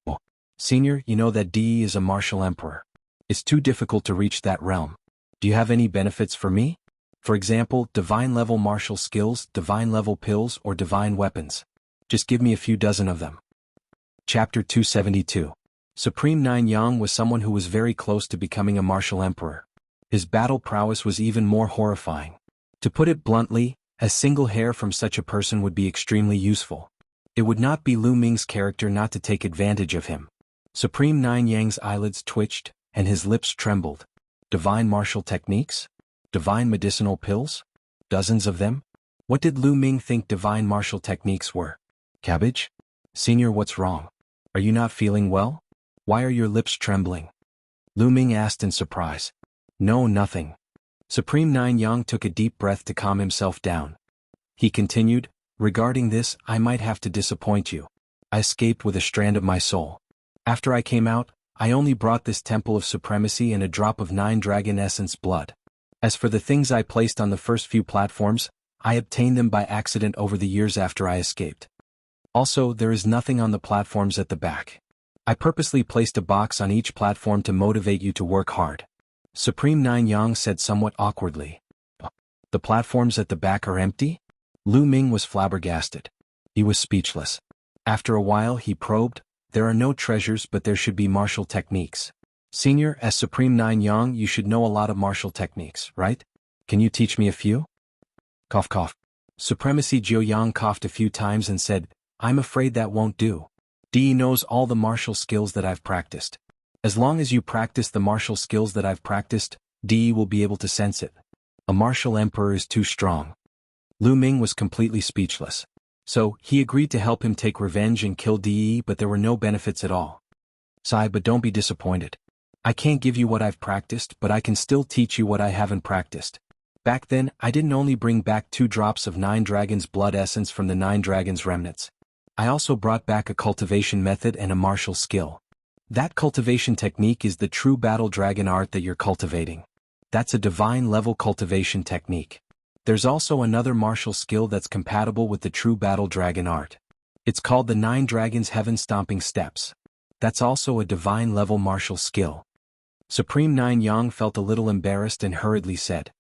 Oh, Senior, you know that De is a Martial Emperor. It's too difficult to reach that realm. Do you have any benefits for me? For example, divine-level martial skills, divine-level pills, or divine weapons. Just give me a few dozen of them. Chapter 272. Supreme Nine Yang was someone who was very close to becoming a Martial Emperor. His battle prowess was even more horrifying. To put it bluntly, a single hair from such a person would be extremely useful. It would not be Lu Ming's character not to take advantage of him. Supreme Nine Yang's eyelids twitched, and his lips trembled. Divine martial techniques? Divine medicinal pills? Dozens of them? What did Lu Ming think divine martial techniques were? Cabbage? Senior, what's wrong? Are you not feeling well? Why are your lips trembling? Lu Ming asked in surprise. No, nothing. Supreme Nine Yang took a deep breath to calm himself down. He continued, regarding this, I might have to disappoint you. I escaped with a strand of my soul. After I came out, I only brought this temple of supremacy and a drop of Nine Dragon Essence blood. As for the things I placed on the first few platforms, I obtained them by accident over the years after I escaped. Also, there is nothing on the platforms at the back. I purposely placed a box on each platform to motivate you to work hard. Supreme Nine Yang said somewhat awkwardly. The platforms at the back are empty? Lu Ming was flabbergasted. He was speechless. After a while he probed, there are no treasures, but there should be martial techniques. Senior, as Supreme Nine Yang, you should know a lot of martial techniques, right? Can you teach me a few? Cough cough. Supremacy Jiu Yang coughed a few times and said, I'm afraid that won't do. De knows all the martial skills that I've practiced. As long as you practice the martial skills that I've practiced, De will be able to sense it. A martial emperor is too strong. Lu Ming was completely speechless. So, he agreed to help him take revenge and kill De, but there were no benefits at all. Sigh, but don't be disappointed. I can't give you what I've practiced, but I can still teach you what I haven't practiced. Back then, I didn't only bring back 2 drops of Nine Dragons' blood essence from the Nine Dragons' remnants. I also brought back a cultivation method and a martial skill. That cultivation technique is the true battle dragon art that you're cultivating. That's a divine level cultivation technique. There's also another martial skill that's compatible with the true battle dragon art. It's called the Nine Dragons Heaven Stomping Steps. That's also a divine level martial skill. Supreme Nine Yang felt a little embarrassed and hurriedly said,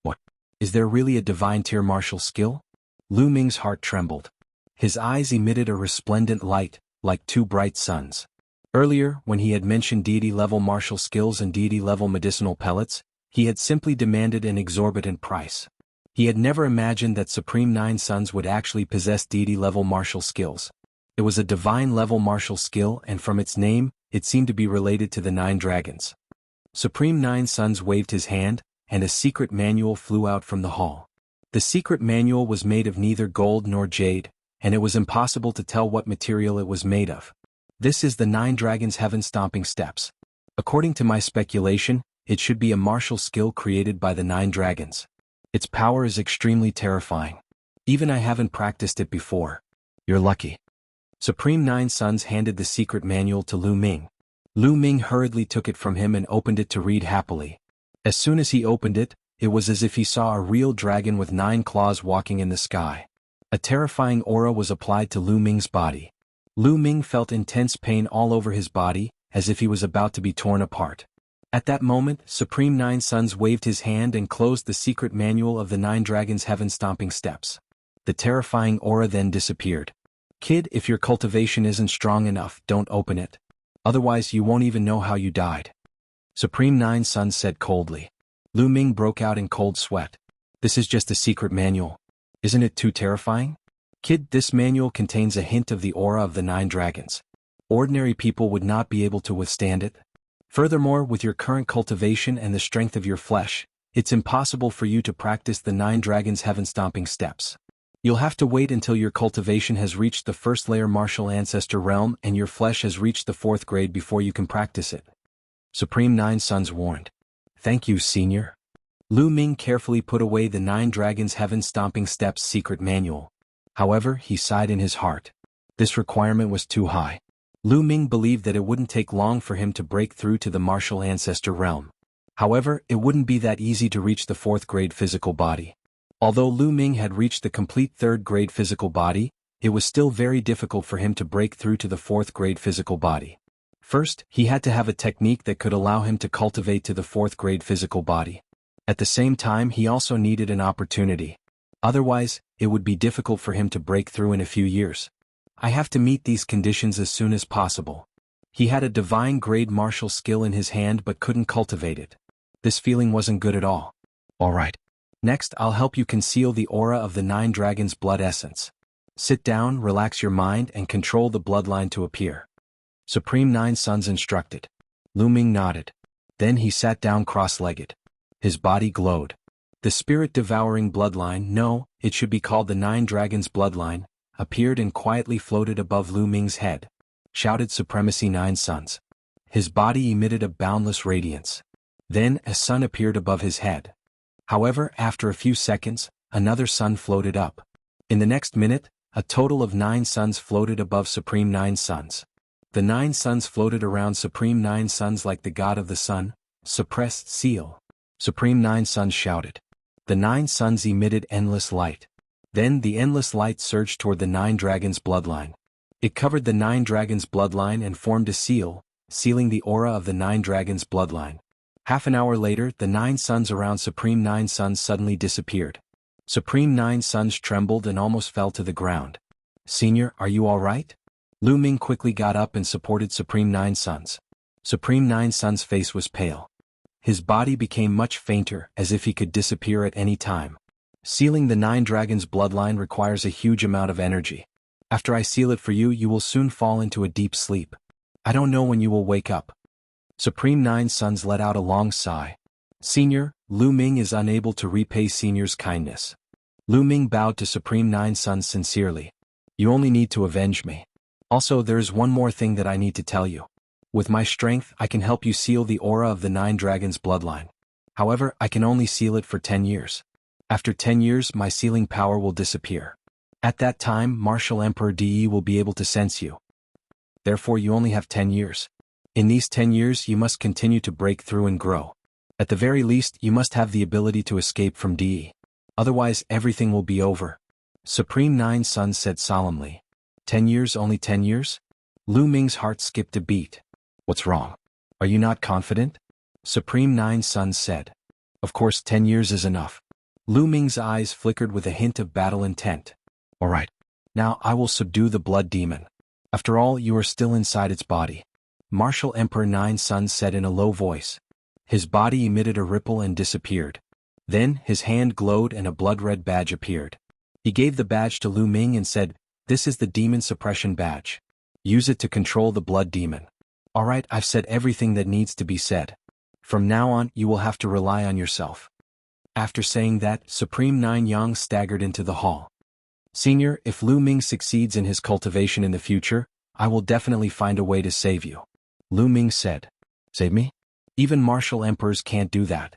What? Is there really a divine tier martial skill? Lu Ming's heart trembled. His eyes emitted a resplendent light, like 2 bright suns. Earlier, when he had mentioned deity-level martial skills and deity-level medicinal pellets, he had simply demanded an exorbitant price. He had never imagined that Supreme Nine Sons would actually possess deity-level martial skills. It was a divine-level martial skill, and from its name, it seemed to be related to the Nine Dragons. Supreme Nine Sons waved his hand, and a secret manual flew out from the hall. The secret manual was made of neither gold nor jade, and it was impossible to tell what material it was made of. This is the 9 Dragons' Heaven-Stomping Steps. According to my speculation, it should be a martial skill created by the 9 dragons. Its power is extremely terrifying. Even I haven't practiced it before. You're lucky. Supreme 9 Suns handed the secret manual to Lu Ming. Lu Ming hurriedly took it from him and opened it to read happily. As soon as he opened it, it was as if he saw a real dragon with 9 claws walking in the sky. A terrifying aura was applied to Lu Ming's body. Lu Ming felt intense pain all over his body, as if he was about to be torn apart. At that moment, Supreme 9 Suns waved his hand and closed the secret manual of the 9 Dragons' Heaven-Stomping Steps. The terrifying aura then disappeared. Kid, if your cultivation isn't strong enough, don't open it. Otherwise you won't even know how you died. Supreme 9 Suns said coldly. Lu Ming broke out in cold sweat. This is just a secret manual. Isn't it too terrifying? Kid, this manual contains a hint of the aura of the 9 dragons. Ordinary people would not be able to withstand it. Furthermore, with your current cultivation and the strength of your flesh, it's impossible for you to practice the 9 Dragons' Heaven-Stomping Steps. You'll have to wait until your cultivation has reached the first layer martial ancestor realm and your flesh has reached the 4th grade before you can practice it. Supreme 9 Suns warned. Thank you, Senior. Lu Ming carefully put away the 9 Dragons' Heaven-Stomping Steps secret manual. However, he sighed in his heart. This requirement was too high. Lu Ming believed that it wouldn't take long for him to break through to the martial ancestor realm. However, it wouldn't be that easy to reach the 4th grade physical body. Although Lu Ming had reached the complete 3rd grade physical body, it was still very difficult for him to break through to the 4th grade physical body. First, he had to have a technique that could allow him to cultivate to the 4th grade physical body. At the same time, he also needed an opportunity. Otherwise, it would be difficult for him to break through in a few years. I have to meet these conditions as soon as possible. He had a divine grade martial skill in his hand but couldn't cultivate it. This feeling wasn't good at all. Alright. Next, I'll help you conceal the aura of the 9 dragons' blood essence. Sit down, relax your mind, and control the bloodline to appear. Supreme 9 Suns instructed. Lu Ming nodded. Then he sat down cross-legged. His body glowed. The spirit-devouring bloodline, no, it should be called the 9 dragons' bloodline, appeared and quietly floated above Lu Ming's head. Shouted Supremacy 9 Suns. His body emitted a boundless radiance. Then a sun appeared above his head. However, after a few seconds, another sun floated up. In the next minute, a total of 9 suns floated above Supreme 9 Suns. The 9 suns floated around Supreme 9 Suns like the god of the sun, suppressed seal. Supreme 9 Suns shouted. The 9 suns emitted endless light. Then the endless light surged toward the 9 dragons' bloodline. It covered the 9 dragons' bloodline and formed a seal, sealing the aura of the 9 dragons' bloodline. Half an hour later, the 9 suns around Supreme 9 Suns suddenly disappeared. Supreme 9 Suns trembled and almost fell to the ground. Senior, are you all right? Lu Ming quickly got up and supported Supreme 9 Suns. Supreme 9 Suns' face was pale. His body became much fainter, as if he could disappear at any time. Sealing the 9 dragons' bloodline requires a huge amount of energy. After I seal it for you, you will soon fall into a deep sleep. I don't know when you will wake up. Supreme 9 Suns let out a long sigh. Senior, Lu Ming is unable to repay Senior's kindness. Lu Ming bowed to Supreme 9 Suns sincerely. You only need to avenge me. Also, there is one more thing that I need to tell you. With my strength, I can help you seal the aura of the 9 dragons' bloodline. However, I can only seal it for 10 years. After 10 years, my sealing power will disappear. At that time, Martial Emperor De will be able to sense you. Therefore, you only have 10 years. In these 10 years, you must continue to break through and grow. At the very least, you must have the ability to escape from De. Otherwise, everything will be over. Supreme 9 Suns said solemnly. 10 years, only 10 years? Lu Ming's heart skipped a beat. What's wrong? Are you not confident? Supreme 9 Suns said. Of course, 10 years is enough. Lu Ming's eyes flickered with a hint of battle intent. Alright. Now I will subdue the blood demon. After all, you are still inside its body. Martial Emperor 9 Suns said in a low voice. His body emitted a ripple and disappeared. Then, his hand glowed and a blood-red badge appeared. He gave the badge to Lu Ming and said, "This is the demon suppression badge. Use it to control the blood demon." Alright, I've said everything that needs to be said. From now on, you will have to rely on yourself. After saying that, Supreme Nine Yang staggered into the hall. Senior, if Lu Ming succeeds in his cultivation in the future, I will definitely find a way to save you. Lu Ming said. Save me? Even martial emperors can't do that.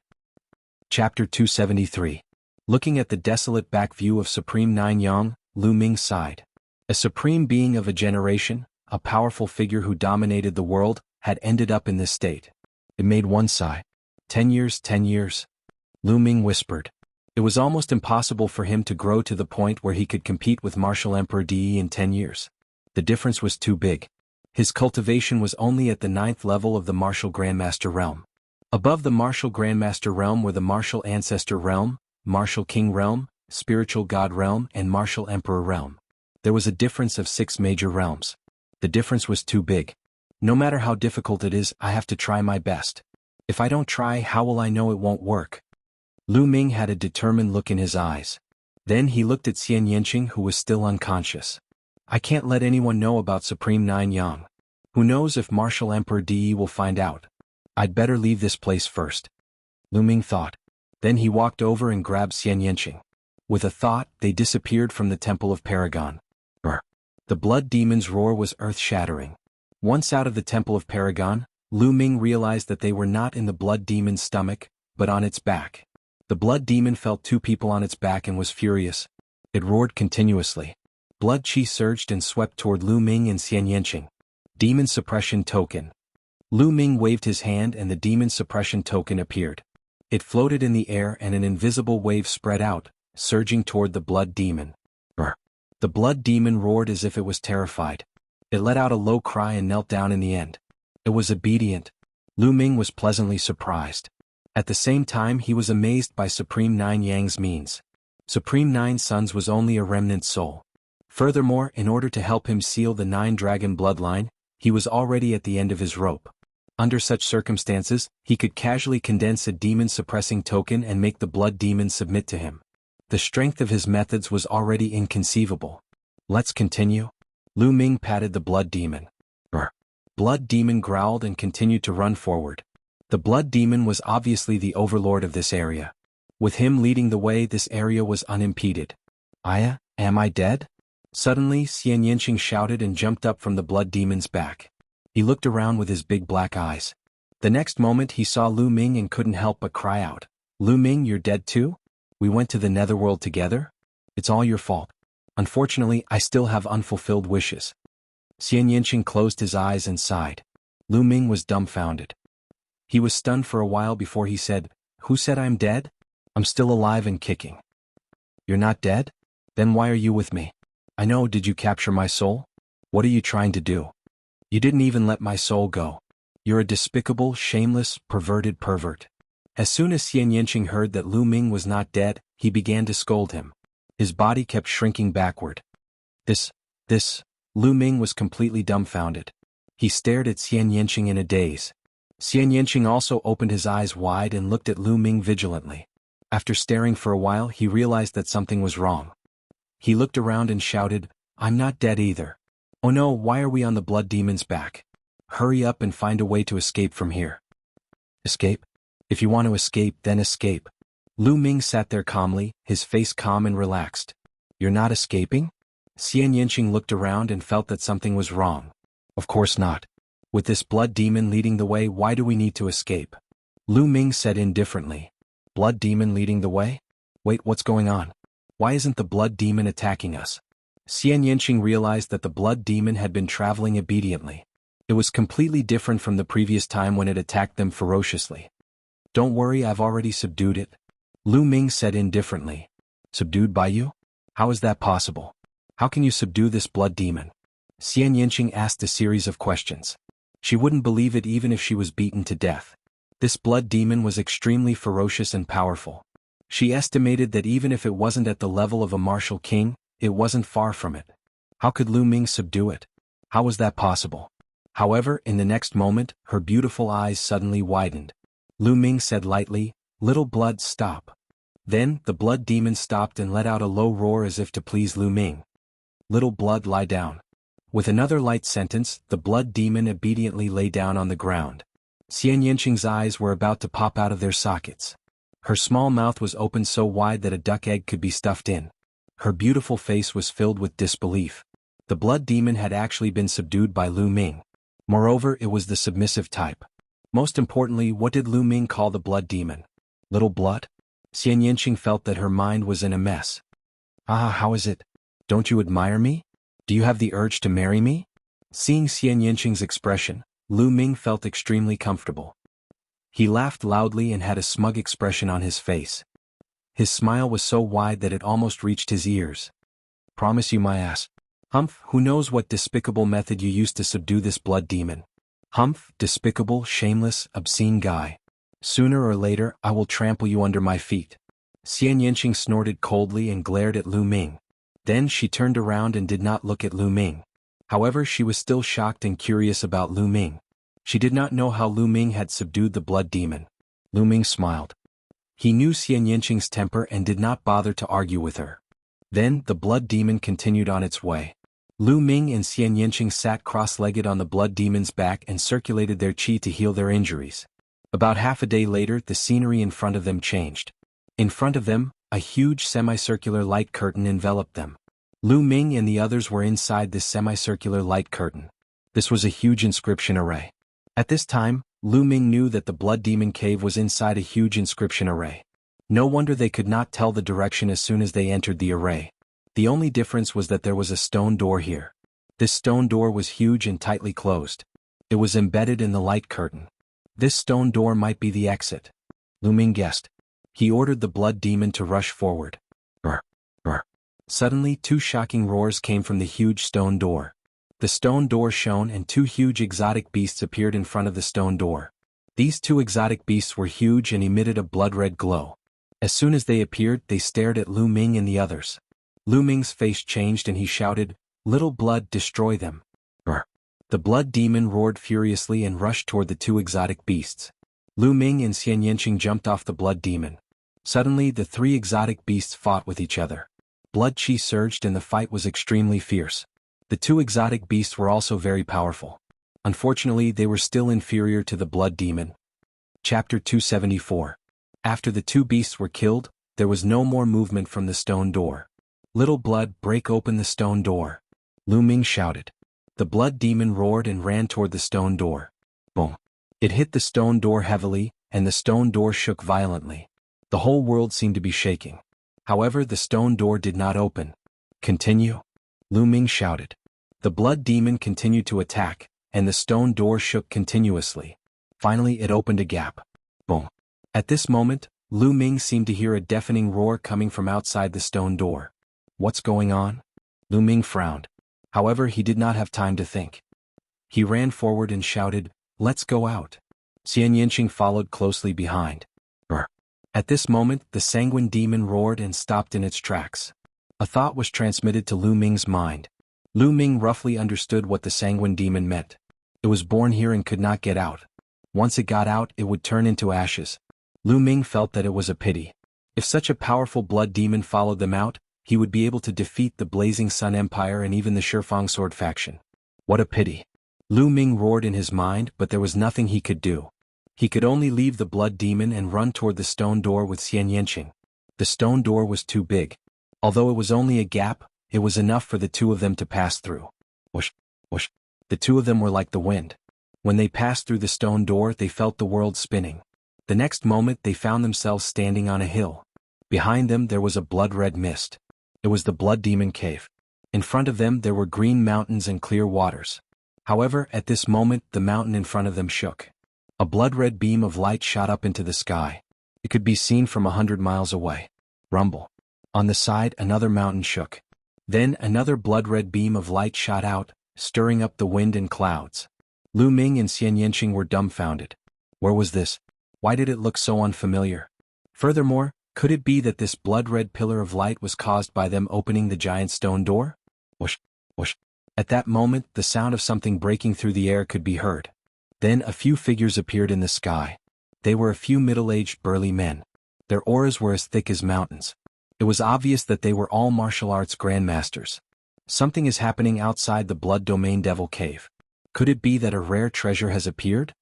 Chapter 273. Looking at the desolate back view of Supreme Nine Yang, Lu Ming sighed. A supreme being of a generation, a powerful figure who dominated the world, had ended up in this state. It made one sigh. 10 years, 10 years. Lu Ming whispered. It was almost impossible for him to grow to the point where he could compete with Martial Emperor De in 10 years. The difference was too big. His cultivation was only at the 9th level of the Martial Grandmaster realm. Above the Martial Grandmaster realm were the Martial Ancestor realm, Martial King realm, Spiritual God realm, and Martial Emperor realm. There was a difference of 6 major realms. The difference was too big. No matter how difficult it is, I have to try my best. If I don't try, how will I know it won't work? Lu Ming had a determined look in his eyes. Then he looked at Xian Yanqing, who was still unconscious. I can't let anyone know about Supreme Nine Yang. Who knows if Martial Emperor De will find out. I'd better leave this place first. Lu Ming thought. Then he walked over and grabbed Xian Yanqing. With a thought, they disappeared from the Temple of Paragon. Brr. The blood demon's roar was earth-shattering. Once out of the Temple of Paragon, Lu Ming realized that they were not in the blood demon's stomach, but on its back. The blood demon felt 2 people on its back and was furious. It roared continuously. Blood chi surged and swept toward Lu Ming and Xian Yanqing. Demon Suppression Token. Lu Ming waved his hand and the Demon Suppression Token appeared. It floated in the air and an invisible wave spread out, surging toward the blood demon. Brr. The blood demon roared as if it was terrified. It let out a low cry and knelt down in the end. It was obedient. Lu Ming was pleasantly surprised. At the same time he was amazed by Supreme Nine Yang's means. Supreme Nine Sons was only a remnant soul. Furthermore, in order to help him seal the 9-dragon bloodline, he was already at the end of his rope. Under such circumstances, he could casually condense a demon-suppressing token and make the blood demon submit to him. The strength of his methods was already inconceivable. Let's continue. Lu Ming patted the blood demon. Brr. Blood demon growled and continued to run forward. The blood demon was obviously the overlord of this area. With him leading the way, this area was unimpeded. Aya, am I dead? Suddenly, Xian Yanqing shouted and jumped up from the blood demon's back. He looked around with his big black eyes. The next moment he saw Lu Ming and couldn't help but cry out. Lu Ming, you're dead too? We went to the netherworld together? It's all your fault. Unfortunately, I still have unfulfilled wishes. Xian Yanqing closed his eyes and sighed. Lu Ming was dumbfounded. He was stunned for a while before he said, Who said I'm dead? I'm still alive and kicking. You're not dead? Then why are you with me? I know, did you capture my soul? What are you trying to do? You didn't even let my soul go. You're a despicable, shameless, perverted pervert. As soon as Xian Yanqing heard that Lu Ming was not dead, he began to scold him. His body kept shrinking backward. Lu Ming was completely dumbfounded. He stared at Xian Yanqing in a daze. Xian Yanqing also opened his eyes wide and looked at Lu Ming vigilantly. After staring for a while, he realized that something was wrong. He looked around and shouted, I'm not dead either. Oh no, why are we on the blood demon's back? Hurry up and find a way to escape from here. Escape? If you want to escape, then escape. Lu Ming sat there calmly, his face calm and relaxed. You're not escaping? Xian Yanqing looked around and felt that something was wrong. Of course not. With this blood demon leading the way, why do we need to escape? Lu Ming said indifferently. Blood demon leading the way? Wait, what's going on? Why isn't the blood demon attacking us? Xian Yanqing realized that the blood demon had been traveling obediently. It was completely different from the previous time when it attacked them ferociously. Don't worry, I've already subdued it. Lu Ming said indifferently. Subdued by you? How is that possible? How can you subdue this blood demon? Xian Yanqing asked a series of questions. She wouldn't believe it even if she was beaten to death. This blood demon was extremely ferocious and powerful. She estimated that even if it wasn't at the level of a martial king, it wasn't far from it. How could Lu Ming subdue it? How was that possible? However, in the next moment, her beautiful eyes suddenly widened. Lu Ming said lightly, Little blood, stop. Then, the blood demon stopped and let out a low roar as if to please Lu Ming. Little blood, lie down. With another light sentence, the blood demon obediently lay down on the ground. Xian Yanqing's eyes were about to pop out of their sockets. Her small mouth was opened so wide that a duck egg could be stuffed in. Her beautiful face was filled with disbelief. The blood demon had actually been subdued by Lu Ming. Moreover, it was the submissive type. Most importantly, what did Lu Ming call the blood demon? Little blood? Xian Yinqing felt that her mind was in a mess. Ah, how is it? Don't you admire me? Do you have the urge to marry me? Seeing Xian Yinqing's expression, Lu Ming felt extremely comfortable. He laughed loudly and had a smug expression on his face. His smile was so wide that it almost reached his ears. Promise you my ass. Humph, who knows what despicable method you used to subdue this blood demon? Humph, despicable, shameless, obscene guy. Sooner or later, I will trample you under my feet. Xian Yinqing snorted coldly and glared at Lu Ming. Then she turned around and did not look at Lu Ming. However, she was still shocked and curious about Lu Ming. She did not know how Lu Ming had subdued the blood demon. Lu Ming smiled. He knew Xian Yinqing's temper and did not bother to argue with her. Then, the blood demon continued on its way. Lu Ming and Xian Yinqing sat cross-legged on the blood demon's back and circulated their qi to heal their injuries. About half a day later, the scenery in front of them changed. In front of them, a huge semicircular light curtain enveloped them. Lu Ming and the others were inside this semicircular light curtain. This was a huge inscription array. At this time, Lu Ming knew that the blood demon cave was inside a huge inscription array. No wonder they could not tell the direction as soon as they entered the array. The only difference was that there was a stone door here. This stone door was huge and tightly closed. It was embedded in the light curtain. This stone door might be the exit. Lu Ming guessed. He ordered the blood demon to rush forward. Brr, brr. Suddenly, two shocking roars came from the huge stone door. The stone door shone and two huge exotic beasts appeared in front of the stone door. These two exotic beasts were huge and emitted a blood-red glow. As soon as they appeared, they stared at Lu Ming and the others. Lu Ming's face changed and he shouted, "Little blood, destroy them." Brr. The blood demon roared furiously and rushed toward the two exotic beasts. Lu Ming and Xian Yinqing jumped off the blood demon. Suddenly, the three exotic beasts fought with each other. Blood qi surged and the fight was extremely fierce. The two exotic beasts were also very powerful. Unfortunately, they were still inferior to the blood demon. Chapter 274. After the two beasts were killed, there was no more movement from the stone door. "Little blood, break open the stone door," Lu Ming shouted. The blood demon roared and ran toward the stone door. Boom. It hit the stone door heavily, and the stone door shook violently. The whole world seemed to be shaking. However, the stone door did not open. "Continue," Lu Ming shouted. The blood demon continued to attack, and the stone door shook continuously. Finally, it opened a gap. Boom. At this moment, Lu Ming seemed to hear a deafening roar coming from outside the stone door. What's going on? Lu Ming frowned. However, he did not have time to think. He ran forward and shouted, "Let's go out." Xian Yinqing followed closely behind. Brr. At this moment, the sanguine demon roared and stopped in its tracks. A thought was transmitted to Lu Ming's mind. Lu Ming roughly understood what the sanguine demon meant. It was born here and could not get out. Once it got out, it would turn into ashes. Lu Ming felt that it was a pity. If such a powerful blood demon followed them out, he would be able to defeat the Blazing Sun Empire and even the Shifang Sword faction. What a pity. Lu Ming roared in his mind, but there was nothing he could do. He could only leave the blood demon and run toward the stone door with Xian Yinqing. The stone door was too big. Although it was only a gap, it was enough for the two of them to pass through. Whoosh, whoosh. The two of them were like the wind. When they passed through the stone door, they felt the world spinning. The next moment, they found themselves standing on a hill. Behind them, there was a blood-red mist. It was the blood demon cave. In front of them, there were green mountains and clear waters. However, at this moment, the mountain in front of them shook. A blood-red beam of light shot up into the sky. It could be seen from 100 miles away. Rumble. On the side, another mountain shook. Then another blood-red beam of light shot out, stirring up the wind and clouds. Lu Ming and Xian Yinqing were dumbfounded. Where was this? Why did it look so unfamiliar? Furthermore, could it be that this blood-red pillar of light was caused by them opening the giant stone door? Whoosh, whoosh. At that moment, the sound of something breaking through the air could be heard. Then a few figures appeared in the sky. They were a few middle-aged burly men. Their auras were as thick as mountains. It was obvious that they were all martial arts grandmasters. Something is happening outside the Blood Domain Devil Cave. Could it be that a rare treasure has appeared?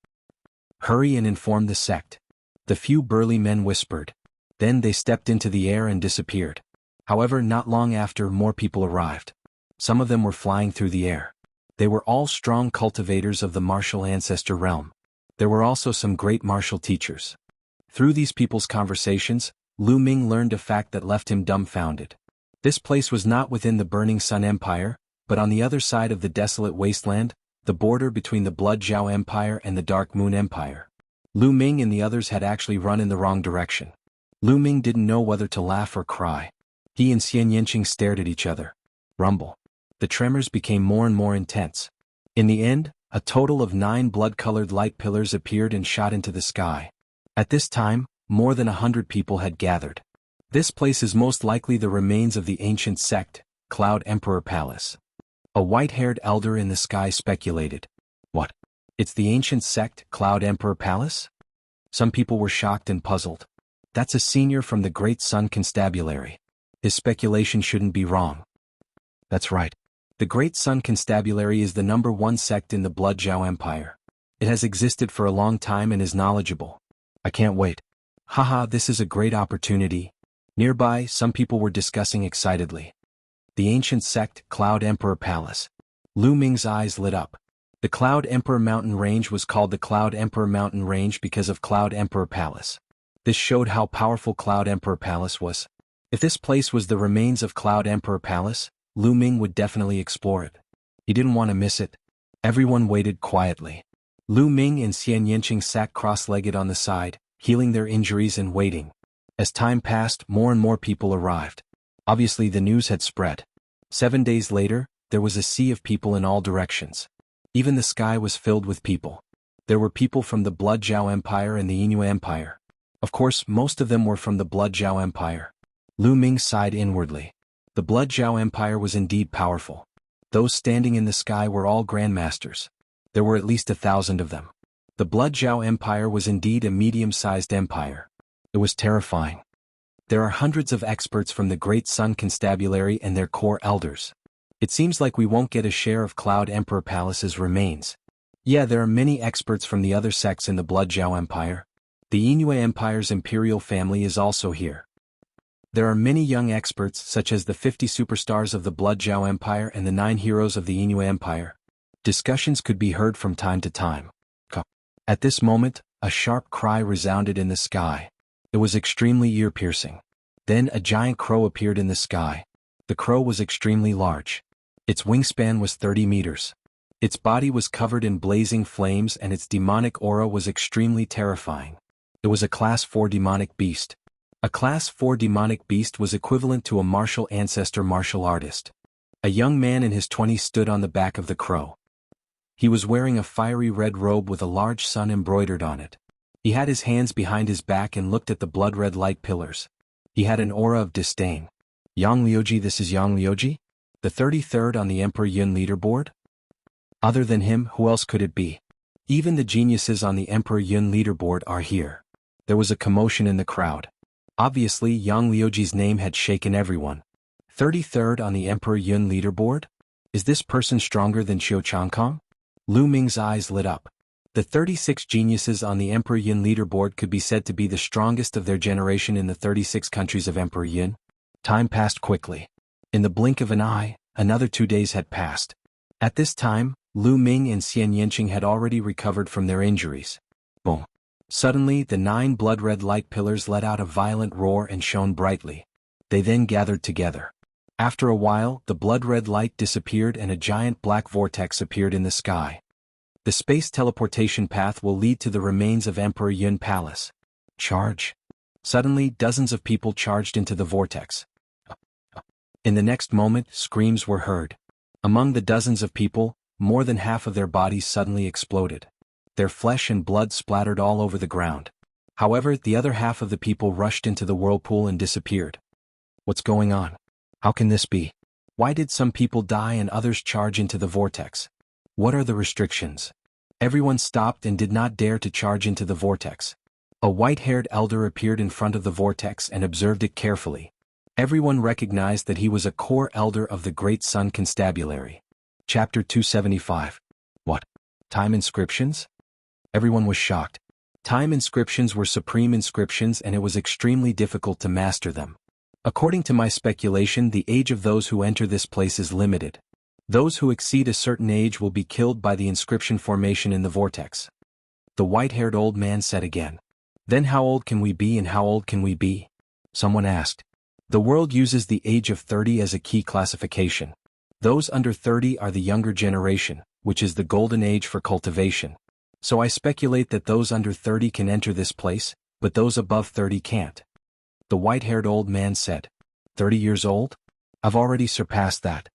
Hurry and inform the sect. The few burly men whispered. Then they stepped into the air and disappeared. However, not long after, more people arrived. Some of them were flying through the air. They were all strong cultivators of the martial ancestor realm. There were also some great martial teachers. Through these people's conversations, Lu Ming learned a fact that left him dumbfounded. This place was not within the Burning Sun Empire, but on the other side of the desolate wasteland, the border between the Blood Zhao Empire and the Dark Moon Empire. Lu Ming and the others had actually run in the wrong direction. Lu Ming didn't know whether to laugh or cry. He and Xian Yanqing stared at each other. Rumble. The tremors became more and more intense. In the end, a total of 9 blood-colored light pillars appeared and shot into the sky. At this time, more than 100 people had gathered. This place is most likely the remains of the ancient sect, Cloud Emperor Palace. A white-haired elder in the sky speculated. What? It's the ancient sect, Cloud Emperor Palace? Some people were shocked and puzzled. That's a senior from the Great Sun Constabulary. His speculation shouldn't be wrong. That's right. The Great Sun Constabulary is the #1 sect in the Blood Zhao Empire. It has existed for a long time and is knowledgeable. I can't wait. Haha, this is a great opportunity. Nearby, some people were discussing excitedly. The ancient sect, Cloud Emperor Palace. Lu Ming's eyes lit up. The Cloud Emperor Mountain Range was called the Cloud Emperor Mountain Range because of Cloud Emperor Palace. This showed how powerful Cloud Emperor Palace was. If this place was the remains of Cloud Emperor Palace, Lu Ming would definitely explore it. He didn't want to miss it. Everyone waited quietly. Lu Ming and Xian Yanqing sat cross-legged on the side, healing their injuries and waiting. As time passed, more and more people arrived. Obviously the news had spread. 7 days later, there was a sea of people in all directions. Even the sky was filled with people. There were people from the Blood Zhao Empire and the Yinyu Empire. Of course, most of them were from the Blood Zhao Empire. Lu Ming sighed inwardly. The Blood Zhao Empire was indeed powerful. Those standing in the sky were all grandmasters. There were at least 1,000 of them. The Blood Zhao Empire was indeed a medium-sized empire. It was terrifying. There are hundreds of experts from the Great Sun Constabulary and their core elders. It seems like we won't get a share of Cloud Emperor Palace's remains. Yeah, there are many experts from the other sects in the Blood Zhao Empire. The Yinyu Empire's imperial family is also here. There are many young experts such as the 50 superstars of the Blood Zhao Empire and the 9 heroes of the Yinyu Empire. Discussions could be heard from time to time. At this moment, a sharp cry resounded in the sky. It was extremely ear-piercing. Then a giant crow appeared in the sky. The crow was extremely large. Its wingspan was 30 meters. Its body was covered in blazing flames and its demonic aura was extremely terrifying. It was a Class 4 demonic beast. A Class 4 demonic beast was equivalent to a martial ancestor martial artist. A young man in his 20s stood on the back of the crow. He was wearing a fiery red robe with a large sun embroidered on it. He had his hands behind his back and looked at the blood-red light pillars. He had an aura of disdain. Yang Liuji, this is Yang Liuji? The 33rd on the Emperor Yun leaderboard? Other than him, who else could it be? Even the geniuses on the Emperor Yun leaderboard are here. There was a commotion in the crowd. Obviously, Yang Liuji's name had shaken everyone. 33rd on the Emperor Yun leaderboard? Is this person stronger than Xiao Changkong? Lu Ming's eyes lit up. The 36 geniuses on the Emperor Yun leaderboard could be said to be the strongest of their generation in the 36 countries of Emperor Yun. Time passed quickly. In the blink of an eye, another 2 days had passed. At this time, Lu Ming and Xian Yanqing had already recovered from their injuries. Boom. Suddenly, the 9 blood-red light pillars let out a violent roar and shone brightly. They then gathered together. After a while, the blood-red light disappeared and a giant black vortex appeared in the sky. The space teleportation path will lead to the remains of Emperor Yun Palace. Charge. Suddenly, dozens of people charged into the vortex. In the next moment, screams were heard. Among the dozens of people, more than half of their bodies suddenly exploded. Their flesh and blood splattered all over the ground. However, the other half of the people rushed into the whirlpool and disappeared. What's going on? How can this be? Why did some people die and others charge into the vortex? What are the restrictions? Everyone stopped and did not dare to charge into the vortex. A white-haired elder appeared in front of the vortex and observed it carefully. Everyone recognized that he was a core elder of the Great Sun Constabulary. Chapter 275. What? Time inscriptions? Everyone was shocked. Time inscriptions were supreme inscriptions and it was extremely difficult to master them. According to my speculation, the age of those who enter this place is limited. Those who exceed a certain age will be killed by the inscription formation in the vortex. The white-haired old man said again. Then how old can we be and how old can we be? Someone asked. The world uses the age of 30 as a key classification. Those under 30 are the younger generation, which is the golden age for cultivation. So I speculate that those under 30 can enter this place, but those above 30 can't. The white-haired old man said. 30 years old? I've already surpassed that.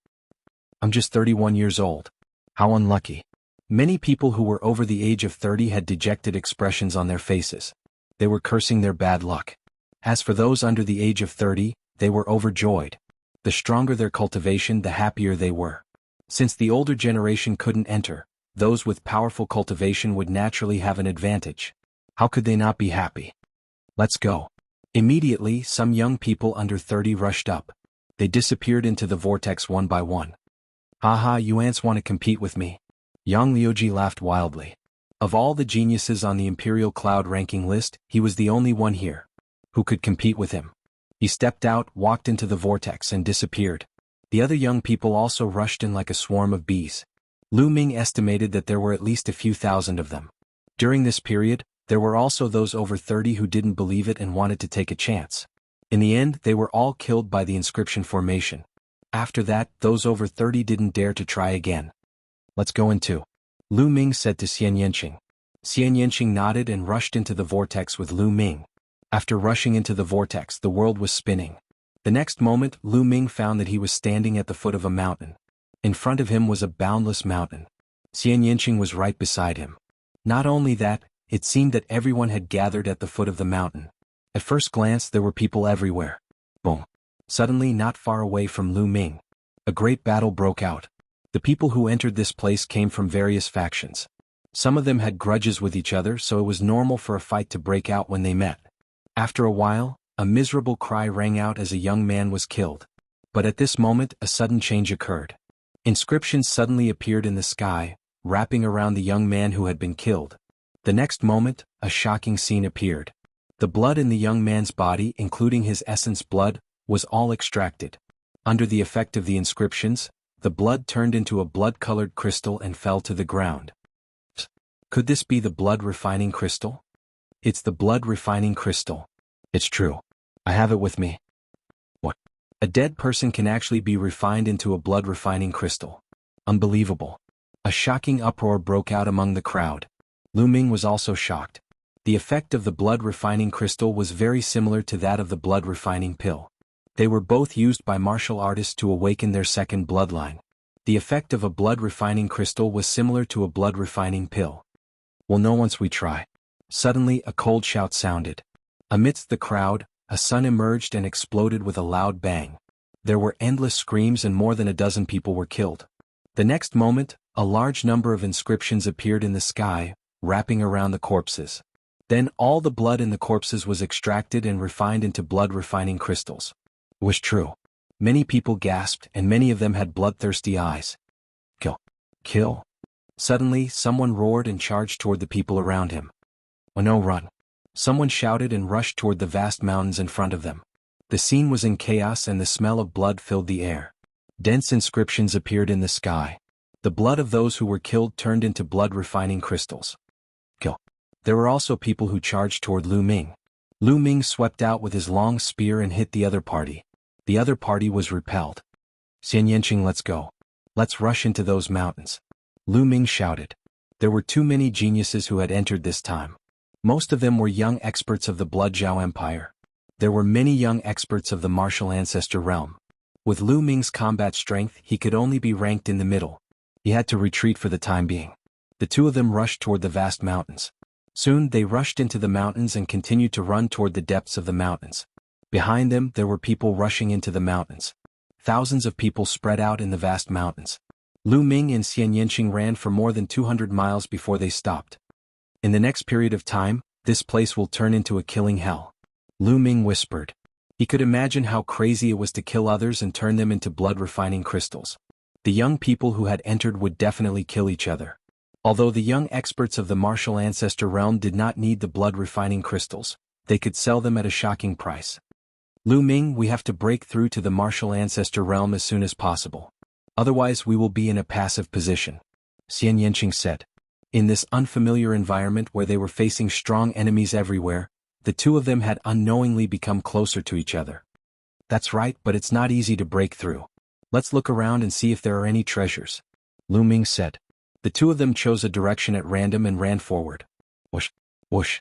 I'm just 31 years old. How unlucky. Many people who were over the age of 30 had dejected expressions on their faces. They were cursing their bad luck. As for those under the age of 30, they were overjoyed. The stronger their cultivation, the happier they were. Since the older generation couldn't enter, those with powerful cultivation would naturally have an advantage. How could they not be happy? Let's go. Immediately, some young people under 30 rushed up. They disappeared into the vortex one by one. Haha, you ants want to compete with me? Yang Liuji laughed wildly. Of all the geniuses on the Imperial Cloud ranking list, he was the only one here who could compete with him. He stepped out, walked into the vortex and disappeared. The other young people also rushed in like a swarm of bees. Lu Ming estimated that there were at least a few thousand of them. During this period, there were also those over 30 who didn't believe it and wanted to take a chance. In the end, they were all killed by the inscription formation. After that, those over 30 didn't dare to try again. Let's go in too. Lu Ming said to Xian Yanqing. Xian Yanqing nodded and rushed into the vortex with Lu Ming. After rushing into the vortex, the world was spinning. The next moment, Lu Ming found that he was standing at the foot of a mountain. In front of him was a boundless mountain. Xian Yanqing was right beside him. Not only that, it seemed that everyone had gathered at the foot of the mountain. At first glance, there were people everywhere. Boom. Suddenly, not far away from Lu Ming, a great battle broke out. The people who entered this place came from various factions. Some of them had grudges with each other, so it was normal for a fight to break out when they met. After a while, a miserable cry rang out as a young man was killed. But at this moment, a sudden change occurred. Inscriptions suddenly appeared in the sky, wrapping around the young man who had been killed. The next moment, a shocking scene appeared. The blood in the young man's body, including his essence blood, was all extracted. Under the effect of the inscriptions, the blood turned into a blood-colored crystal and fell to the ground. Could this be the blood-refining crystal? It's the blood-refining crystal. It's true. I have it with me. What? A dead person can actually be refined into a blood-refining crystal. Unbelievable. A shocking uproar broke out among the crowd. Lu Ming was also shocked. The effect of the blood-refining crystal was very similar to that of the blood-refining pill. They were both used by martial artists to awaken their second bloodline. The effect of a blood-refining crystal was similar to a blood-refining pill. We'll know once we try. Suddenly, a cold shout sounded. Amidst the crowd, a sun emerged and exploded with a loud bang. There were endless screams and more than a dozen people were killed. The next moment, a large number of inscriptions appeared in the sky, wrapping around the corpses. Then all the blood in the corpses was extracted and refined into blood-refining crystals. It was true. Many people gasped, and many of them had bloodthirsty eyes. Kill. Kill. Suddenly, someone roared and charged toward the people around him. Oh no, run. Someone shouted and rushed toward the vast mountains in front of them. The scene was in chaos and the smell of blood filled the air. Dense inscriptions appeared in the sky. The blood of those who were killed turned into blood-refining crystals. Kill. There were also people who charged toward Lu Ming. Lu Ming swept out with his long spear and hit the other party. The other party was repelled. Xian Yanqing, let's go. Let's rush into those mountains. Lu Ming shouted. There were too many geniuses who had entered this time. Most of them were young experts of the Blood Zhao Empire. There were many young experts of the martial ancestor realm. With Lu Ming's combat strength, he could only be ranked in the middle. He had to retreat for the time being. The two of them rushed toward the vast mountains. Soon they rushed into the mountains and continued to run toward the depths of the mountains. Behind them, there were people rushing into the mountains. Thousands of people spread out in the vast mountains. Lu Ming and Xian Yanqing ran for more than 200 miles before they stopped. In the next period of time, this place will turn into a killing hell. Lu Ming whispered. He could imagine how crazy it was to kill others and turn them into blood-refining crystals. The young people who had entered would definitely kill each other. Although the young experts of the martial ancestor realm did not need the blood-refining crystals, they could sell them at a shocking price. Lu Ming, we have to break through to the martial ancestor realm as soon as possible. Otherwise we will be in a passive position, Xian Yanqing said. In this unfamiliar environment where they were facing strong enemies everywhere, the two of them had unknowingly become closer to each other. That's right, but it's not easy to break through. Let's look around and see if there are any treasures, Lu Ming said. The two of them chose a direction at random and ran forward. Whoosh, whoosh.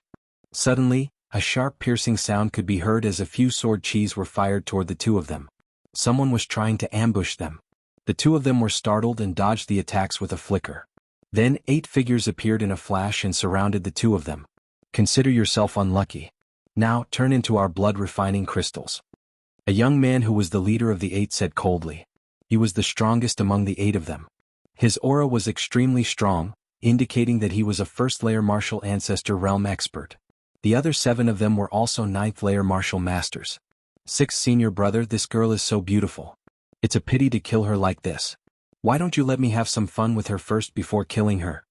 Suddenly, a sharp piercing sound could be heard as a few sword qis were fired toward the two of them. Someone was trying to ambush them. The two of them were startled and dodged the attacks with a flicker. Then 8 figures appeared in a flash and surrounded the two of them. Consider yourself unlucky. Now turn into our blood-refining crystals. A young man who was the leader of the 8 said coldly. He was the strongest among the 8 of them. His aura was extremely strong, indicating that he was a first-layer martial ancestor realm expert. The other 7 of them were also 9th-layer martial masters. 6th senior brother, this girl is so beautiful. It's a pity to kill her like this. Why don't you let me have some fun with her first before killing her?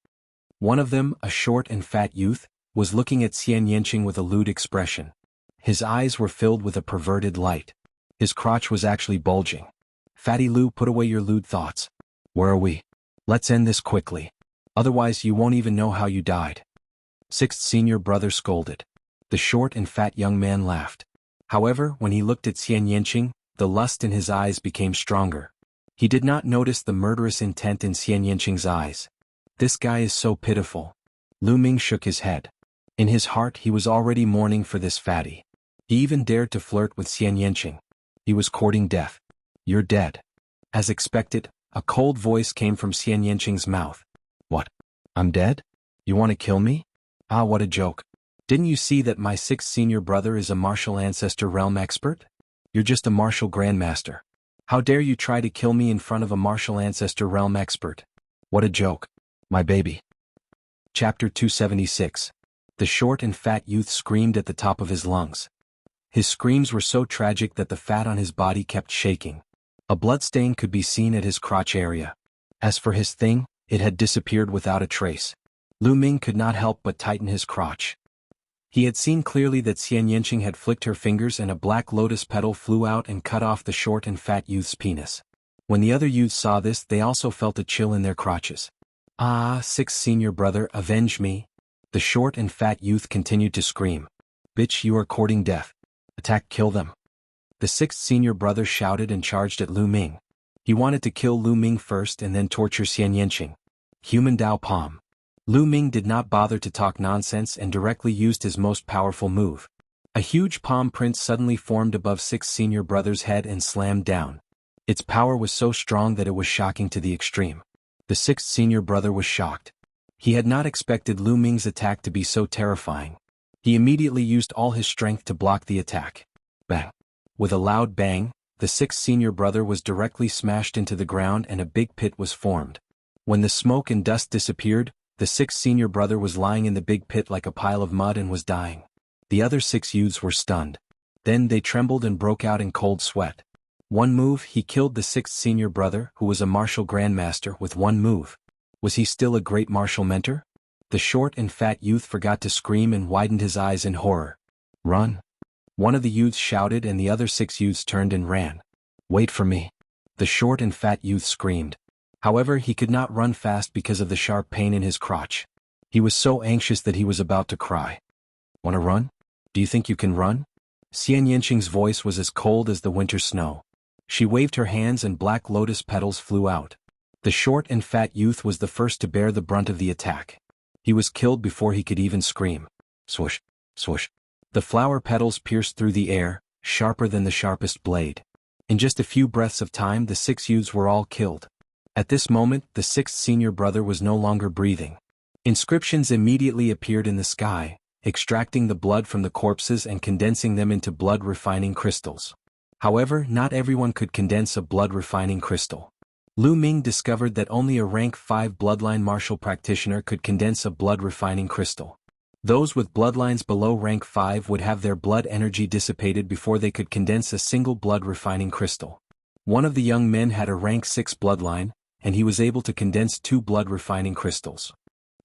One of them, a short and fat youth, was looking at Xian Yanqing with a lewd expression. His eyes were filled with a perverted light. His crotch was actually bulging. Fatty Lu, put away your lewd thoughts. Where are we? Let's end this quickly. Otherwise you won't even know how you died. 6th senior brother scolded. The short and fat young man laughed. However, when he looked at Xian Yanqing, the lust in his eyes became stronger. He did not notice the murderous intent in Xian Yanqing's eyes. This guy is so pitiful. Lu Ming shook his head. In his heart he was already mourning for this fatty. He even dared to flirt with Xian Yanqing. He was courting death. You're dead. As expected, a cold voice came from Xian Yanqing's mouth. What? I'm dead? You want to kill me? Ah, what a joke. Didn't you see that my 6th senior brother is a martial ancestor realm expert? You're just a martial grandmaster. How dare you try to kill me in front of a martial ancestor realm expert? What a joke. My baby. Chapter 276. The short and fat youth screamed at the top of his lungs. His screams were so tragic that the fat on his body kept shaking. A bloodstain could be seen at his crotch area. As for his thing, it had disappeared without a trace. Lu Ming could not help but tighten his crotch. He had seen clearly that Xian Yanqing had flicked her fingers and a black lotus petal flew out and cut off the short and fat youth's penis. When the other youths saw this, they also felt a chill in their crotches. Ah, 6th senior brother, avenge me. The short and fat youth continued to scream. Bitch, you are courting death. Attack, kill them. The 6th senior brother shouted and charged at Lu Ming. He wanted to kill Lu Ming first and then torture Xian Yanqing. Human Dao Palm. Lu Ming did not bother to talk nonsense and directly used his most powerful move. A huge palm print suddenly formed above 6th senior brother's head and slammed down. Its power was so strong that it was shocking to the extreme. The 6th senior brother was shocked. He had not expected Lu Ming's attack to be so terrifying. He immediately used all his strength to block the attack. Bang. With a loud bang, the 6th senior brother was directly smashed into the ground and a big pit was formed. When the smoke and dust disappeared, the 6th senior brother was lying in the big pit like a pile of mud and was dying. The other 6 youths were stunned. Then they trembled and broke out in cold sweat. One move, he killed the 6th senior brother, who was a martial grandmaster, with one move. Was he still a great martial mentor? The short and fat youth forgot to scream and widened his eyes in horror. Run! One of the youths shouted and the other 6 youths turned and ran. Wait for me! The short and fat youth screamed. However, he could not run fast because of the sharp pain in his crotch. He was so anxious that he was about to cry. Wanna run? Do you think you can run? Xian Yanqing's voice was as cold as the winter snow. She waved her hands and black lotus petals flew out. The short and fat youth was the first to bear the brunt of the attack. He was killed before he could even scream. Swoosh, swoosh. The flower petals pierced through the air, sharper than the sharpest blade. In just a few breaths of time, the 6 youths were all killed. At this moment, the 6th senior brother was no longer breathing. Inscriptions immediately appeared in the sky, extracting the blood from the corpses and condensing them into blood-refining crystals. However, not everyone could condense a blood-refining crystal. Lu Ming discovered that only a rank 5 bloodline martial practitioner could condense a blood-refining crystal. Those with bloodlines below rank 5 would have their blood energy dissipated before they could condense a single blood-refining crystal. One of the young men had a rank 6 bloodline, and he was able to condense 2 blood-refining crystals.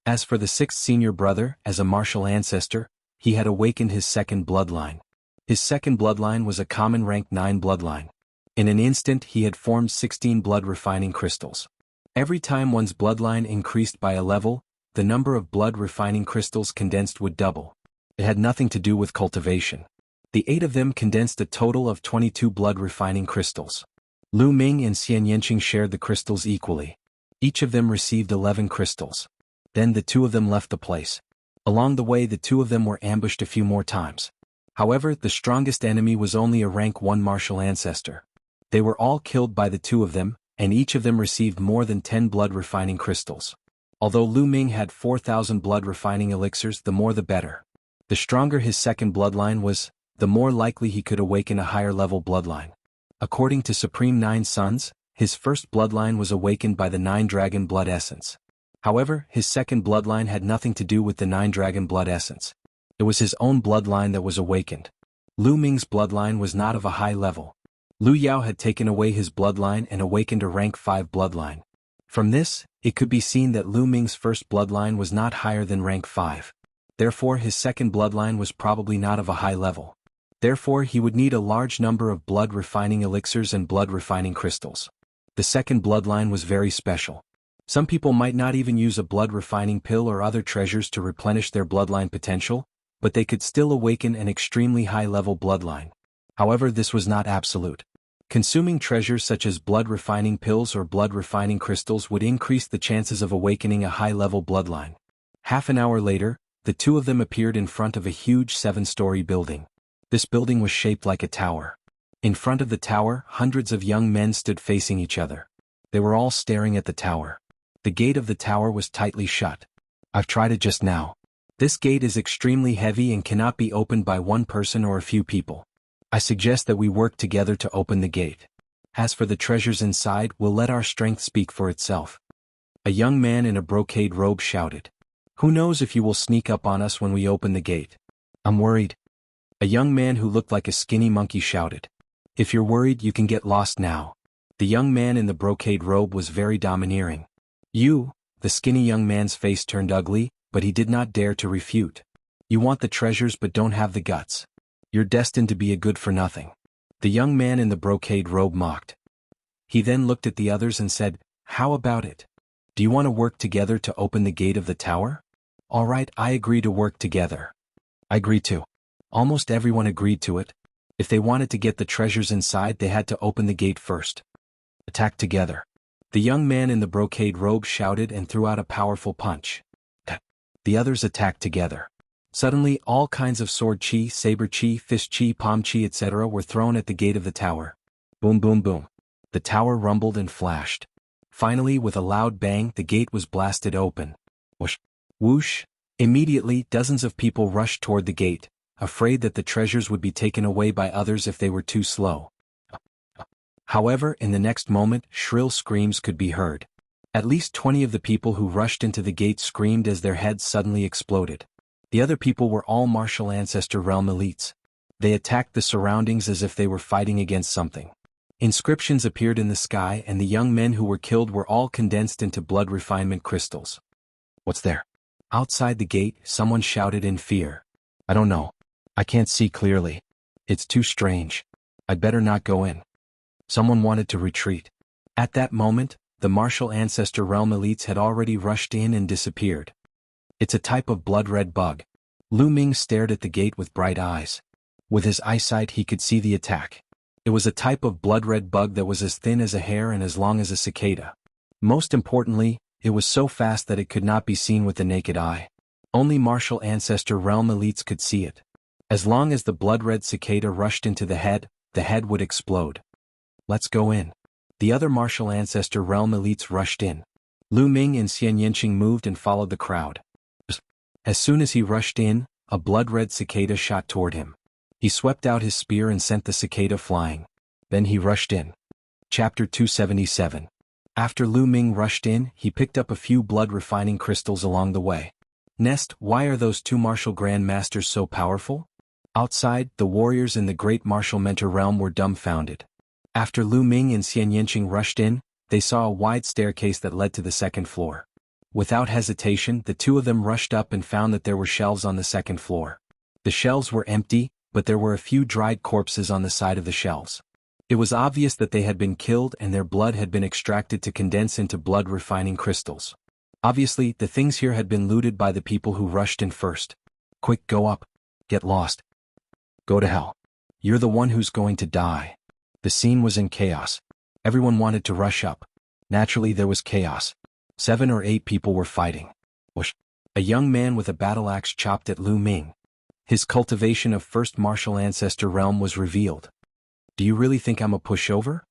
As for the sixth senior brother, as a martial ancestor, he had awakened his second bloodline. His second bloodline was a common rank 9 bloodline. In an instant he had formed 16 blood refining crystals. Every time one's bloodline increased by a level, the number of blood refining crystals condensed would double. It had nothing to do with cultivation. The 8 of them condensed a total of 22 blood refining crystals. Lu Ming and Xian Yanqing shared the crystals equally. Each of them received 11 crystals. Then the 2 of them left the place. Along the way the 2 of them were ambushed a few more times. However, the strongest enemy was only a rank 1 martial ancestor. They were all killed by the 2 of them, and each of them received more than 10 blood refining crystals. Although Lu Ming had 4,000 blood refining elixirs, the more the better. The stronger his second bloodline was, the more likely he could awaken a higher level bloodline. According to Supreme Nine Sons, his first bloodline was awakened by the 9 dragon blood essence. However, his second bloodline had nothing to do with the 9 dragon blood essence. It was his own bloodline that was awakened. Lu Ming's bloodline was not of a high level. Lu Yao had taken away his bloodline and awakened a rank 5 bloodline. From this, it could be seen that Lu Ming's first bloodline was not higher than rank 5. Therefore his second bloodline was probably not of a high level. Therefore he would need a large number of blood refining elixirs and blood refining crystals. The second bloodline was very special. Some people might not even use a blood refining pill or other treasures to replenish their bloodline potential, but they could still awaken an extremely high-level bloodline. However, this was not absolute. Consuming treasures such as blood refining pills or blood refining crystals would increase the chances of awakening a high-level bloodline. Half an hour later, the 2 of them appeared in front of a huge 7-story building. This building was shaped like a tower. In front of the tower, hundreds of young men stood facing each other. They were all staring at the tower. The gate of the tower was tightly shut. I've tried it just now. This gate is extremely heavy and cannot be opened by one person or a few people. I suggest that we work together to open the gate. As for the treasures inside, we'll let our strength speak for itself. A young man in a brocade robe shouted. Who knows if you will sneak up on us when we open the gate? I'm worried. A young man who looked like a skinny monkey shouted. If you're worried, you can get lost now. The young man in the brocade robe was very domineering. The skinny young man's face turned ugly, but he did not dare to refute. You want the treasures but don't have the guts. You're destined to be a good-for-nothing. The young man in the brocade robe mocked. He then looked at the others and said, How about it? Do you want to work together to open the gate of the tower? All right, I agree to work together. I agree too. Almost everyone agreed to it. If they wanted to get the treasures inside, they had to open the gate first. Attack together. The young man in the brocade robe shouted and threw out a powerful punch. The others attacked together. Suddenly, all kinds of sword chi, saber chi, fist chi, palm chi, etc. were thrown at the gate of the tower. Boom, boom, boom. The tower rumbled and flashed. Finally, with a loud bang, the gate was blasted open. Whoosh! Whoosh! Immediately, dozens of people rushed toward the gate, afraid that the treasures would be taken away by others if they were too slow. However, in the next moment, shrill screams could be heard. At least 20 of the people who rushed into the gate screamed as their heads suddenly exploded. The other people were all martial ancestor realm elites. They attacked the surroundings as if they were fighting against something. Inscriptions appeared in the sky and the young men who were killed were all condensed into blood refinement crystals. What's there? Outside the gate, someone shouted in fear. I don't know. I can't see clearly. It's too strange. I'd better not go in. Someone wanted to retreat. At that moment, the martial ancestor realm elites had already rushed in and disappeared. It's a type of blood-red bug. Lu Ming stared at the gate with bright eyes. With his eyesight he could see the attack. It was a type of blood-red bug that was as thin as a hair and as long as a cicada. Most importantly, it was so fast that it could not be seen with the naked eye. Only martial ancestor realm elites could see it. As long as the blood-red cicada rushed into the head would explode. Let's go in. The other martial ancestor realm elites rushed in. Lu Ming and Xian Yanqing moved and followed the crowd. As soon as he rushed in, a blood-red cicada shot toward him. He swept out his spear and sent the cicada flying. Then he rushed in. Chapter 277. After Lu Ming rushed in, he picked up a few blood-refining crystals along the way. Nest, why are those 2 martial grand masters so powerful? Outside, the warriors in the great martial mentor realm were dumbfounded. After Lu Ming and Xian Yanqing rushed in, they saw a wide staircase that led to the second floor. Without hesitation, the two of them rushed up and found that there were shelves on the second floor. The shelves were empty, but there were a few dried corpses on the side of the shelves. It was obvious that they had been killed and their blood had been extracted to condense into blood-refining crystals. Obviously, the things here had been looted by the people who rushed in first. Quick, go up. Get lost. Go to hell. You're the one who's going to die. The scene was in chaos. Everyone wanted to rush up. Naturally, there was chaos. 7 or 8 people were fighting. Whoosh. A young man with a battle axe chopped at Lu Ming. His cultivation of first martial ancestor realm was revealed. Do you really think I'm a pushover?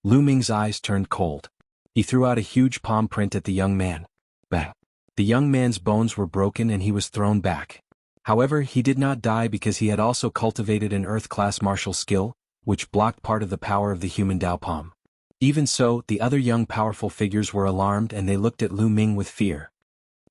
Lu Ming's eyes turned cold. He threw out a huge palm print at the young man. Bang. The young man's bones were broken and he was thrown back. However, he did not die because he had also cultivated an earth-class martial skill, which blocked part of the power of the human Dao palm. Even so, the other young powerful figures were alarmed and they looked at Lu Ming with fear.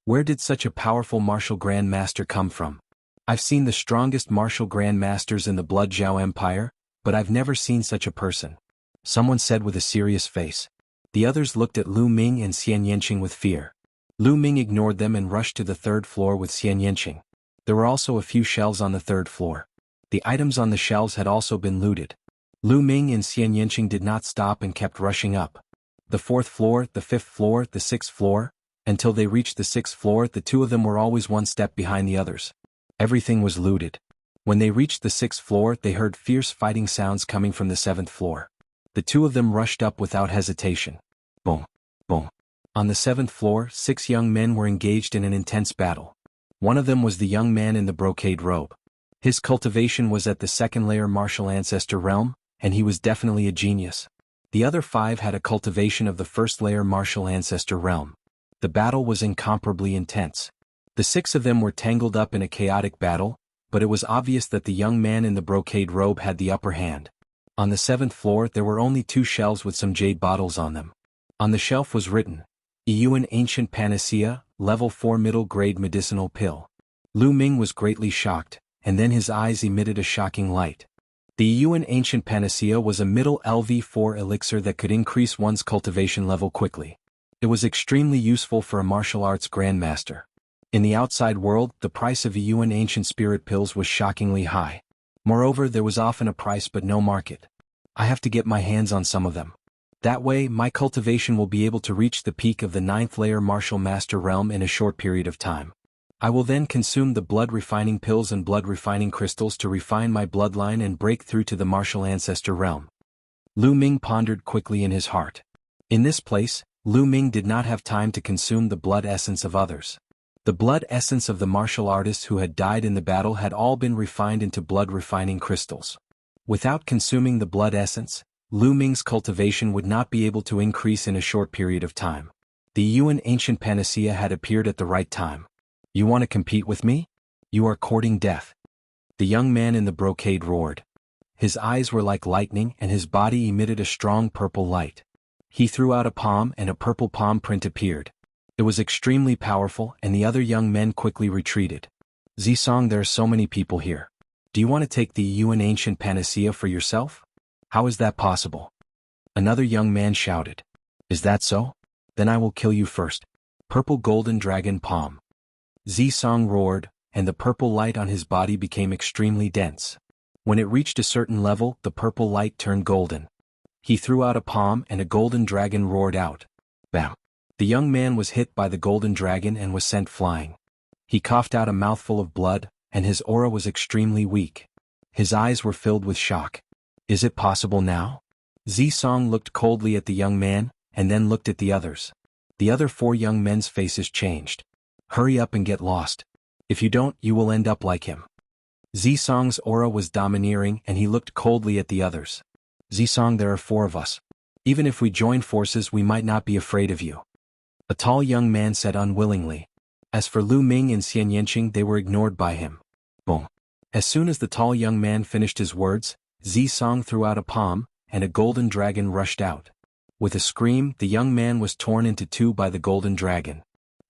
Where did such a powerful martial grandmaster come from? I've seen the strongest martial grandmasters in the Blood Zhao Empire, but I've never seen such a person. Someone said with a serious face. The others looked at Lu Ming and Xian Yanqing with fear. Lu Ming ignored them and rushed to the third floor with Xian Yanqing. There were also a few shelves on the third floor. The items on the shelves had also been looted. Lu Ming and Xian Yanqing did not stop and kept rushing up. The 4th floor, the 5th floor, the 6th floor, until they reached the 6th floor, the two of them were always one step behind the others. Everything was looted. When they reached the 6th floor, they heard fierce fighting sounds coming from the 7th floor. The two of them rushed up without hesitation. Boom, boom. On the 7th floor, 6 young men were engaged in an intense battle. One of them was the young man in the brocade robe. His cultivation was at the 2nd layer martial ancestor realm, and he was definitely a genius. The other 5 had a cultivation of the 1st layer martial ancestor realm. The battle was incomparably intense. The 6 of them were tangled up in a chaotic battle, but it was obvious that the young man in the brocade robe had the upper hand. On the 7th floor there were only 2 shelves with some jade bottles on them. On the shelf was written, Yuan Ancient Panacea, Level 4 Middle Grade Medicinal Pill. Lu Ming was greatly shocked, and then his eyes emitted a shocking light. The Yuan Ancient Panacea was a middle LV4 elixir that could increase one's cultivation level quickly. It was extremely useful for a martial arts grandmaster. In the outside world, the price of Yuan Ancient Spirit Pills was shockingly high. Moreover, there was often a price but no market. I have to get my hands on some of them. That way, my cultivation will be able to reach the peak of the 9th layer martial master realm in a short period of time. I will then consume the blood refining pills and blood refining crystals to refine my bloodline and break through to the martial ancestor realm. Lu Ming pondered quickly in his heart. In this place, Lu Ming did not have time to consume the blood essence of others. The blood essence of the martial artists who had died in the battle had all been refined into blood refining crystals. Without consuming the blood essence, Lu Ming's cultivation would not be able to increase in a short period of time. The Yuan Ancient Panacea had appeared at the right time. You want to compete with me? You are courting death. The young man in the brocade roared. His eyes were like lightning and his body emitted a strong purple light. He threw out a palm and a purple palm print appeared. It was extremely powerful and the other young men quickly retreated. Zisong, there are so many people here. Do you want to take the Yuan Ancient Panacea for yourself? How is that possible? Another young man shouted. Is that so? Then I will kill you first. Purple Golden Dragon Palm. Zisong roared, and the purple light on his body became extremely dense. When it reached a certain level, the purple light turned golden. He threw out a palm and a golden dragon roared out. Bam! The young man was hit by the golden dragon and was sent flying. He coughed out a mouthful of blood, and his aura was extremely weak. His eyes were filled with shock. Is it possible now? Zisong looked coldly at the young man, and then looked at the others. The other 4 young men's faces changed. Hurry up and get lost. If you don't, you will end up like him. Zisong's aura was domineering and he looked coldly at the others. Zisong, there are 4 of us. Even if we join forces, we might not be afraid of you. A tall young man said unwillingly. As for Lu Ming and Xian Yanqing, they were ignored by him. Boom. As soon as the tall young man finished his words, Zisong threw out a palm, and a golden dragon rushed out. With a scream, the young man was torn into 2 by the golden dragon.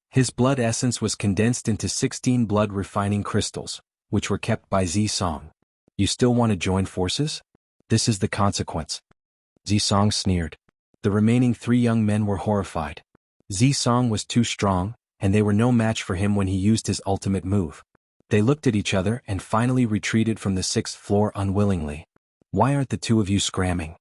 His blood essence was condensed into 16 blood refining crystals, which were kept by Zisong. You still want to join forces? This is the consequence. Zisong sneered. The remaining 3 young men were horrified. Zisong was too strong, and they were no match for him when he used his ultimate move. They looked at each other and finally retreated from the 6th floor unwillingly. Why aren't the two of you scramming?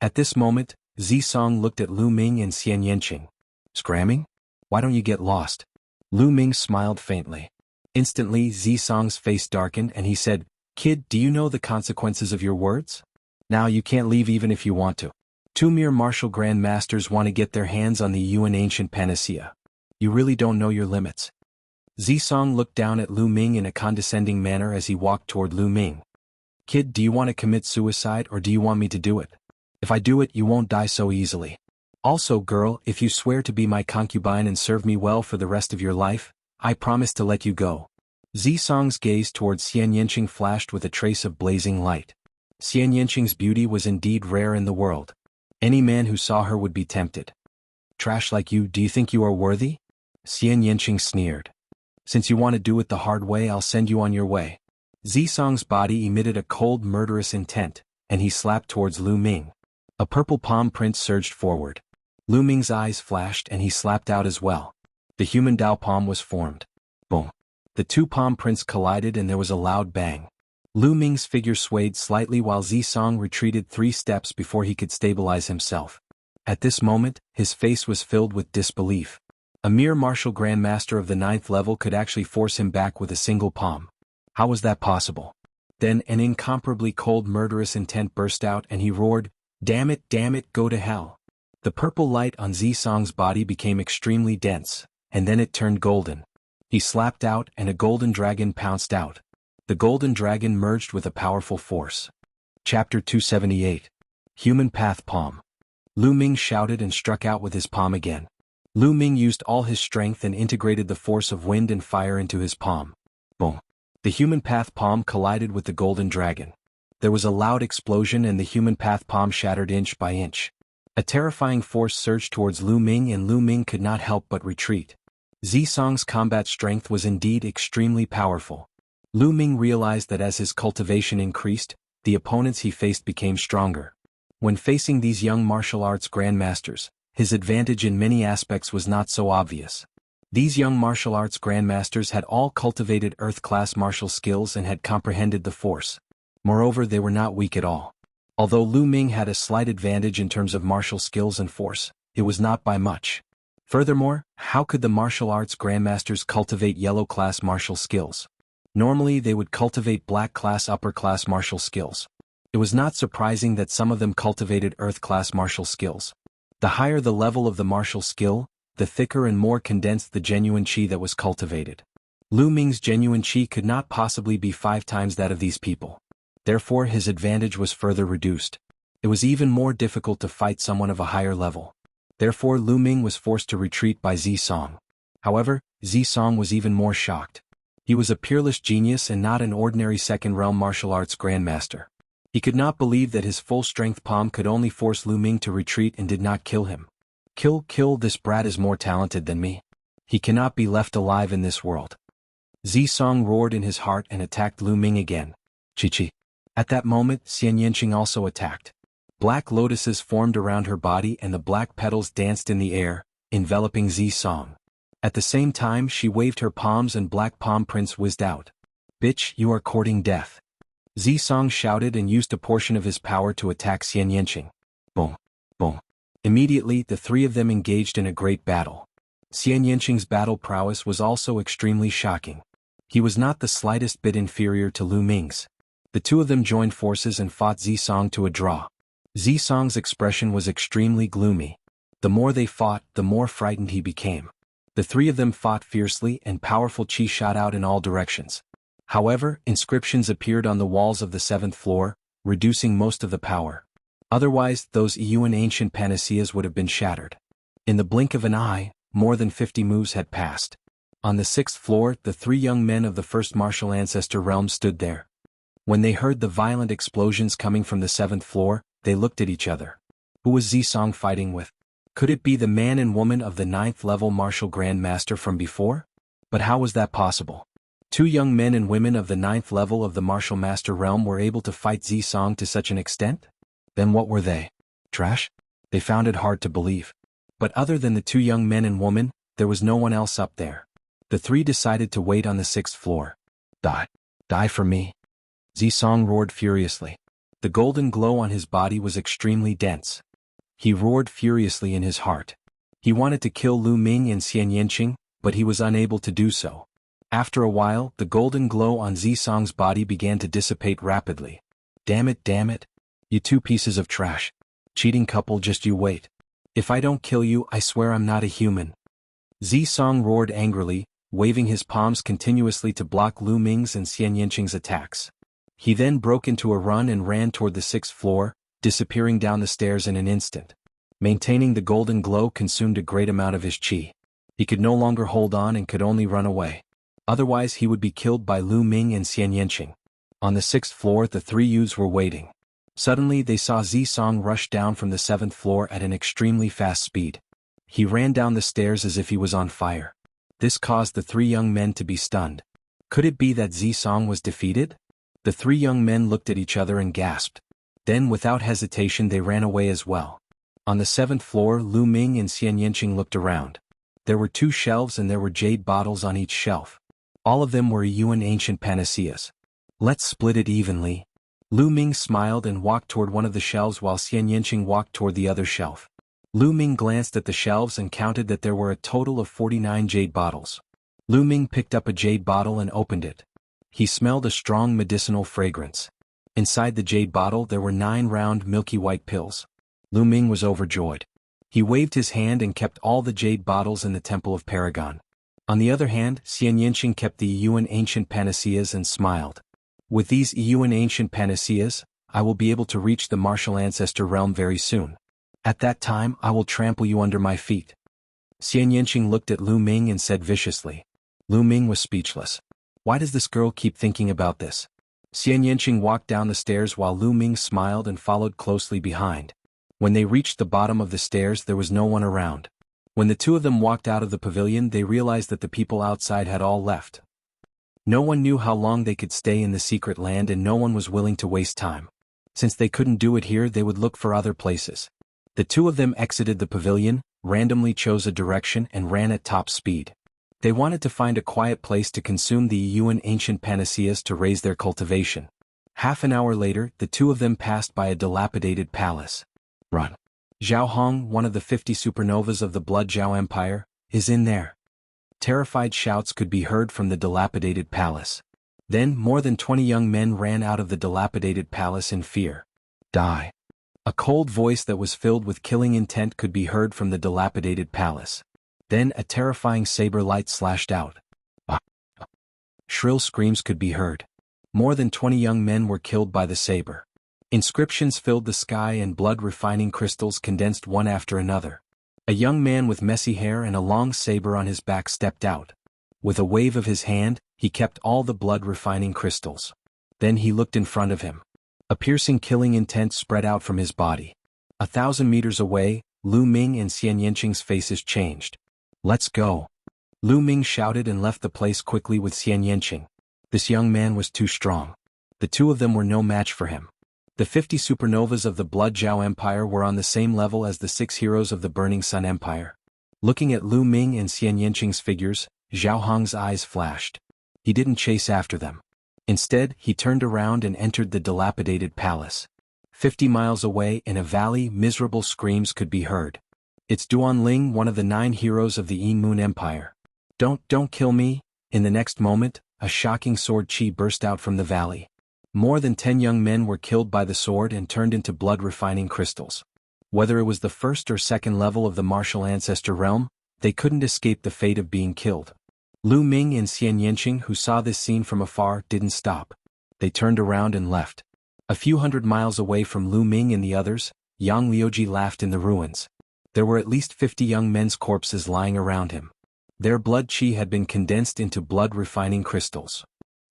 At this moment, Zisong looked at Lu Ming and Xian Yanqing. Scramming? Why don't you get lost? Lu Ming smiled faintly. Instantly, Zisong's face darkened and he said, Kid, do you know the consequences of your words? Now you can't leave even if you want to. Two mere martial grandmasters want to get their hands on the Yuan ancient panacea. You really don't know your limits. Zisong looked down at Lu Ming in a condescending manner as he walked toward Lu Ming. Kid, do you want to commit suicide or do you want me to do it? If I do it, you won't die so easily. Also, girl, if you swear to be my concubine and serve me well for the rest of your life, I promise to let you go. Zisong's gaze towards Xian Yanqing flashed with a trace of blazing light. Xian Yanqing's beauty was indeed rare in the world. Any man who saw her would be tempted. Trash like you, do you think you are worthy? Xian Yanqing sneered. Since you want to do it the hard way, I'll send you on your way. Zisong's body emitted a cold, murderous intent, and he slapped towards Lu Ming. A purple palm print surged forward. Lu Ming's eyes flashed and he slapped out as well. The human Dao palm was formed. Boom. The two palm prints collided and there was a loud bang. Lu Ming's figure swayed slightly while Zisong retreated 3 steps before he could stabilize himself. At this moment, his face was filled with disbelief. A mere martial grandmaster of the 9th level could actually force him back with a single palm. How was that possible? Then an incomparably cold murderous intent burst out and he roared, damn it, go to hell. The purple light on Zisong's body became extremely dense, and then it turned golden. He slapped out and a golden dragon pounced out. The golden dragon merged with a powerful force. Chapter 278. Human Path Palm. Lu Ming shouted and struck out with his palm again. Lu Ming used all his strength and integrated the force of wind and fire into his palm. Boom. The human path palm collided with the golden dragon. There was a loud explosion and the human path palm shattered inch by inch. A terrifying force surged towards Lu Ming and Lu Ming could not help but retreat. Zisong's combat strength was indeed extremely powerful. Lu Ming realized that as his cultivation increased, the opponents he faced became stronger. When facing these young martial arts grandmasters, his advantage in many aspects was not so obvious. These young martial arts grandmasters had all cultivated earth-class martial skills and had comprehended the force. Moreover, they were not weak at all. Although Lu Ming had a slight advantage in terms of martial skills and force, it was not by much. Furthermore, how could the martial arts grandmasters cultivate yellow-class martial skills? Normally they would cultivate black-class upper-class martial skills. It was not surprising that some of them cultivated earth-class martial skills. The higher the level of the martial skill, the thicker and more condensed the genuine qi that was cultivated. Lu Ming's genuine qi could not possibly be 5 times that of these people. Therefore his advantage was further reduced. It was even more difficult to fight someone of a higher level. Therefore Lu Ming was forced to retreat by Zisong. However, Zisong was even more shocked. He was a peerless genius and not an ordinary second-realm martial arts grandmaster. He could not believe that his full-strength palm could only force Lu Ming to retreat and did not kill him. Kill, this brat is more talented than me. He cannot be left alive in this world. Zisong roared in his heart and attacked Lu Ming again. Chi. At that moment, Xian Yanqing also attacked. Black lotuses formed around her body and the black petals danced in the air, enveloping Zisong. At the same time she waved her palms and black palm prints whizzed out. Bitch, you are courting death. Zisong shouted and used a portion of his power to attack Xian Yanqing. Boom. Boom. Immediately the 3 of them engaged in a great battle. Xian Yanqing's battle prowess was also extremely shocking. He was not the slightest bit inferior to Lu Ming's. The 2 of them joined forces and fought Zisong to a draw. Zisong's expression was extremely gloomy. The more they fought, the more frightened he became. The 3 of them fought fiercely and powerful qi shot out in all directions. However, inscriptions appeared on the walls of the 7th floor, reducing most of the power. Otherwise, those Yuan ancient panaceas would have been shattered. In the blink of an eye, more than 50 moves had passed. On the 6th floor, the 3 young men of the first martial ancestor realm stood there. When they heard the violent explosions coming from the 7th floor, they looked at each other. Who was Zisong fighting with? Could it be the man and woman of the 9th level martial grandmaster from before? But how was that possible? 2 young men and women of the 9th level of the martial master realm were able to fight Zisong to such an extent? Then what were they? Trash? They found it hard to believe. But other than the 2 young men and woman, there was no one else up there. The three decided to wait on the 6th floor. Die. Die for me. Zisong roared furiously. The golden glow on his body was extremely dense. He roared furiously in his heart. He wanted to kill Lu Ming and Xian Yanqing, but he was unable to do so. After a while, the golden glow on Zisong's body began to dissipate rapidly. Damn it, you two pieces of trash. Cheating couple, just you wait. If I don't kill you, I swear I'm not a human. Zisong roared angrily, waving his palms continuously to block Lu Ming's and Xian Yanqing's attacks. He then broke into a run and ran toward the 6th floor, disappearing down the stairs in an instant. Maintaining the golden glow consumed a great amount of his qi. He could no longer hold on and could only run away. Otherwise he would be killed by Lu Ming and Xian Yanqing. On the 6th floor the three youths were waiting. Suddenly they saw Zisong rush down from the 7th floor at an extremely fast speed. He ran down the stairs as if he was on fire. This caused the three young men to be stunned. Could it be that Zisong was defeated? The three young men looked at each other and gasped. Then without hesitation they ran away as well. On the 7th floor Lu Ming and Xian Yanqing looked around. There were 2 shelves and there were jade bottles on each shelf. All of them were Yuan ancient panaceas. Let's split it evenly. Lu Ming smiled and walked toward one of the shelves while Xian Yanqing walked toward the other shelf. Lu Ming glanced at the shelves and counted that there were a total of 49 jade bottles. Lu Ming picked up a jade bottle and opened it. He smelled a strong medicinal fragrance. Inside the jade bottle there were 9 round milky white pills. Lu Ming was overjoyed. He waved his hand and kept all the jade bottles in the Temple of Paragon. On the other hand, Xian Yanqing kept the Yuan ancient panaceas and smiled. With these Yuan ancient panaceas, I will be able to reach the martial ancestor realm very soon. At that time I will trample you under my feet. Xian Yanqing looked at Lu Ming and said viciously. Lu Ming was speechless. Why does this girl keep thinking about this? Xian Yanqing walked down the stairs while Lu Ming smiled and followed closely behind. When they reached the bottom of the stairs there was no one around. When the two of them walked out of the pavilion they realized that the people outside had all left. No one knew how long they could stay in the secret land and no one was willing to waste time. Since they couldn't do it here they would look for other places. The two of them exited the pavilion, randomly chose a direction and ran at top speed. They wanted to find a quiet place to consume the Yuan ancient panaceas to raise their cultivation. Half an hour later, the two of them passed by a dilapidated palace. Run. Zhao Hong, one of the 50 supernovas of the Blood Zhao Empire, is in there. Terrified shouts could be heard from the dilapidated palace. Then, more than 20 young men ran out of the dilapidated palace in fear. Die. A cold voice that was filled with killing intent could be heard from the dilapidated palace. Then a terrifying saber light slashed out. Shrill screams could be heard. More than 20 young men were killed by the saber. Inscriptions filled the sky and blood-refining crystals condensed one after another. A young man with messy hair and a long saber on his back stepped out. With a wave of his hand, he kept all the blood-refining crystals. Then he looked in front of him. A piercing killing intent spread out from his body. 1,000 meters away, Lu Ming and Xian Yanqing's faces changed. Let's go. Lu Ming shouted and left the place quickly with Xian Yanqing. This young man was too strong. The two of them were no match for him. The 50 supernovas of the Blood Zhao Empire were on the same level as the 6 heroes of the Burning Sun Empire. Looking at Lu Ming and Xian Yanqing's figures, Zhao Hong's eyes flashed. He didn't chase after them. Instead, he turned around and entered the dilapidated palace. 50 miles away in a valley, miserable screams could be heard. It's Duan Ling, one of the 9 heroes of the Yin Moon Empire. Don't kill me. In the next moment, a shocking sword chi burst out from the valley. More than 10 young men were killed by the sword and turned into blood-refining crystals. Whether it was the first or second level of the martial ancestor realm, they couldn't escape the fate of being killed. Lu Ming and Xian Yanqing, who saw this scene from afar, didn't stop. They turned around and left. A few hundred miles away from Lu Ming and the others, Yang Liuji laughed in the ruins. There were at least 50 young men's corpses lying around him. Their blood qi had been condensed into blood-refining crystals.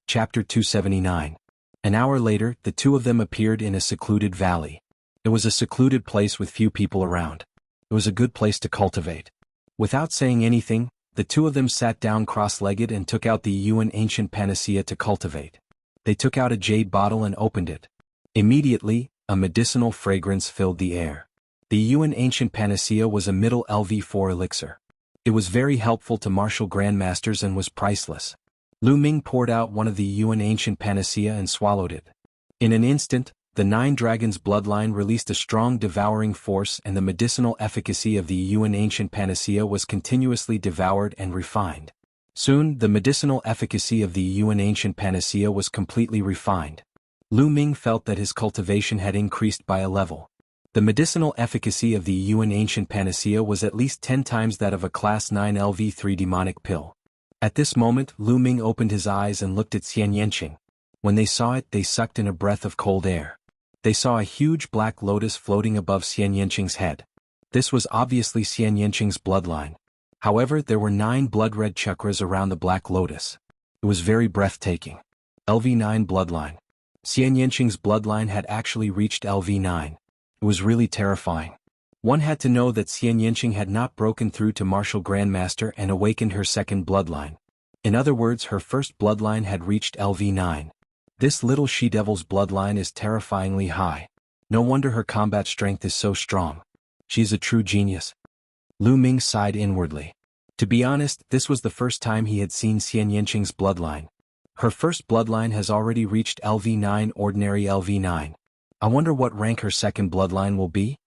Chapter 279. An hour later, the two of them appeared in a secluded valley. It was a secluded place with few people around. It was a good place to cultivate. Without saying anything, the two of them sat down cross-legged and took out the Yuan ancient panacea to cultivate. They took out a jade bottle and opened it. Immediately, a medicinal fragrance filled the air. The Yuan ancient panacea was a middle LV4 elixir. It was very helpful to martial grandmasters and was priceless. Lu Ming poured out one of the Yuan ancient panacea and swallowed it. In an instant, the Nine Dragons bloodline released a strong devouring force, and the medicinal efficacy of the Yuan ancient panacea was continuously devoured and refined. Soon, the medicinal efficacy of the Yuan ancient panacea was completely refined. Lu Ming felt that his cultivation had increased by a level. The medicinal efficacy of the Yuan ancient panacea was at least 10 times that of a Class 9 LV3 demonic pill. At this moment, Lu Ming opened his eyes and looked at Xian Yanqing. When they saw it, they sucked in a breath of cold air. They saw a huge black lotus floating above Xian Yanqing's head. This was obviously Xian Yanqing's bloodline. However, there were 9 blood-red chakras around the black lotus. It was very breathtaking. LV9 bloodline. Xian Yanqing's bloodline had actually reached LV9. It was really terrifying. One had to know that Xian Yanqing had not broken through to Martial Grandmaster and awakened her second bloodline. In other words, her first bloodline had reached LV9. This little she-devil's bloodline is terrifyingly high. No wonder her combat strength is so strong. She's a true genius. Lu Ming sighed inwardly. To be honest, this was the first time he had seen Xian Yanqing's bloodline. Her first bloodline has already reached LV9, ordinary LV9. I wonder what rank her second bloodline will be?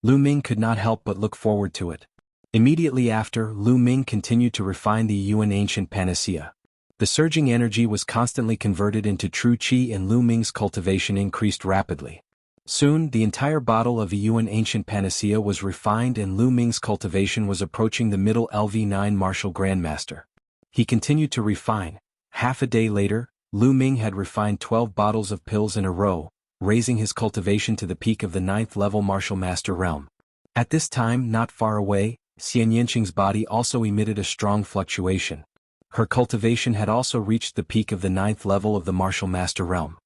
Lu Ming could not help but look forward to it. Immediately after, Lu Ming continued to refine the Yuan ancient panacea. The surging energy was constantly converted into true qi, and Lu Ming's cultivation increased rapidly. Soon, the entire bottle of the Yuan ancient panacea was refined, and Lu Ming's cultivation was approaching the middle LV9 martial grandmaster. He continued to refine. Half a day later, Lu Ming had refined 12 bottles of pills in a row, raising his cultivation to the peak of the 9th level martial master realm. At this time, not far away, Xian Yanqing's body also emitted a strong fluctuation. Her cultivation had also reached the peak of the 9th level of the martial master realm.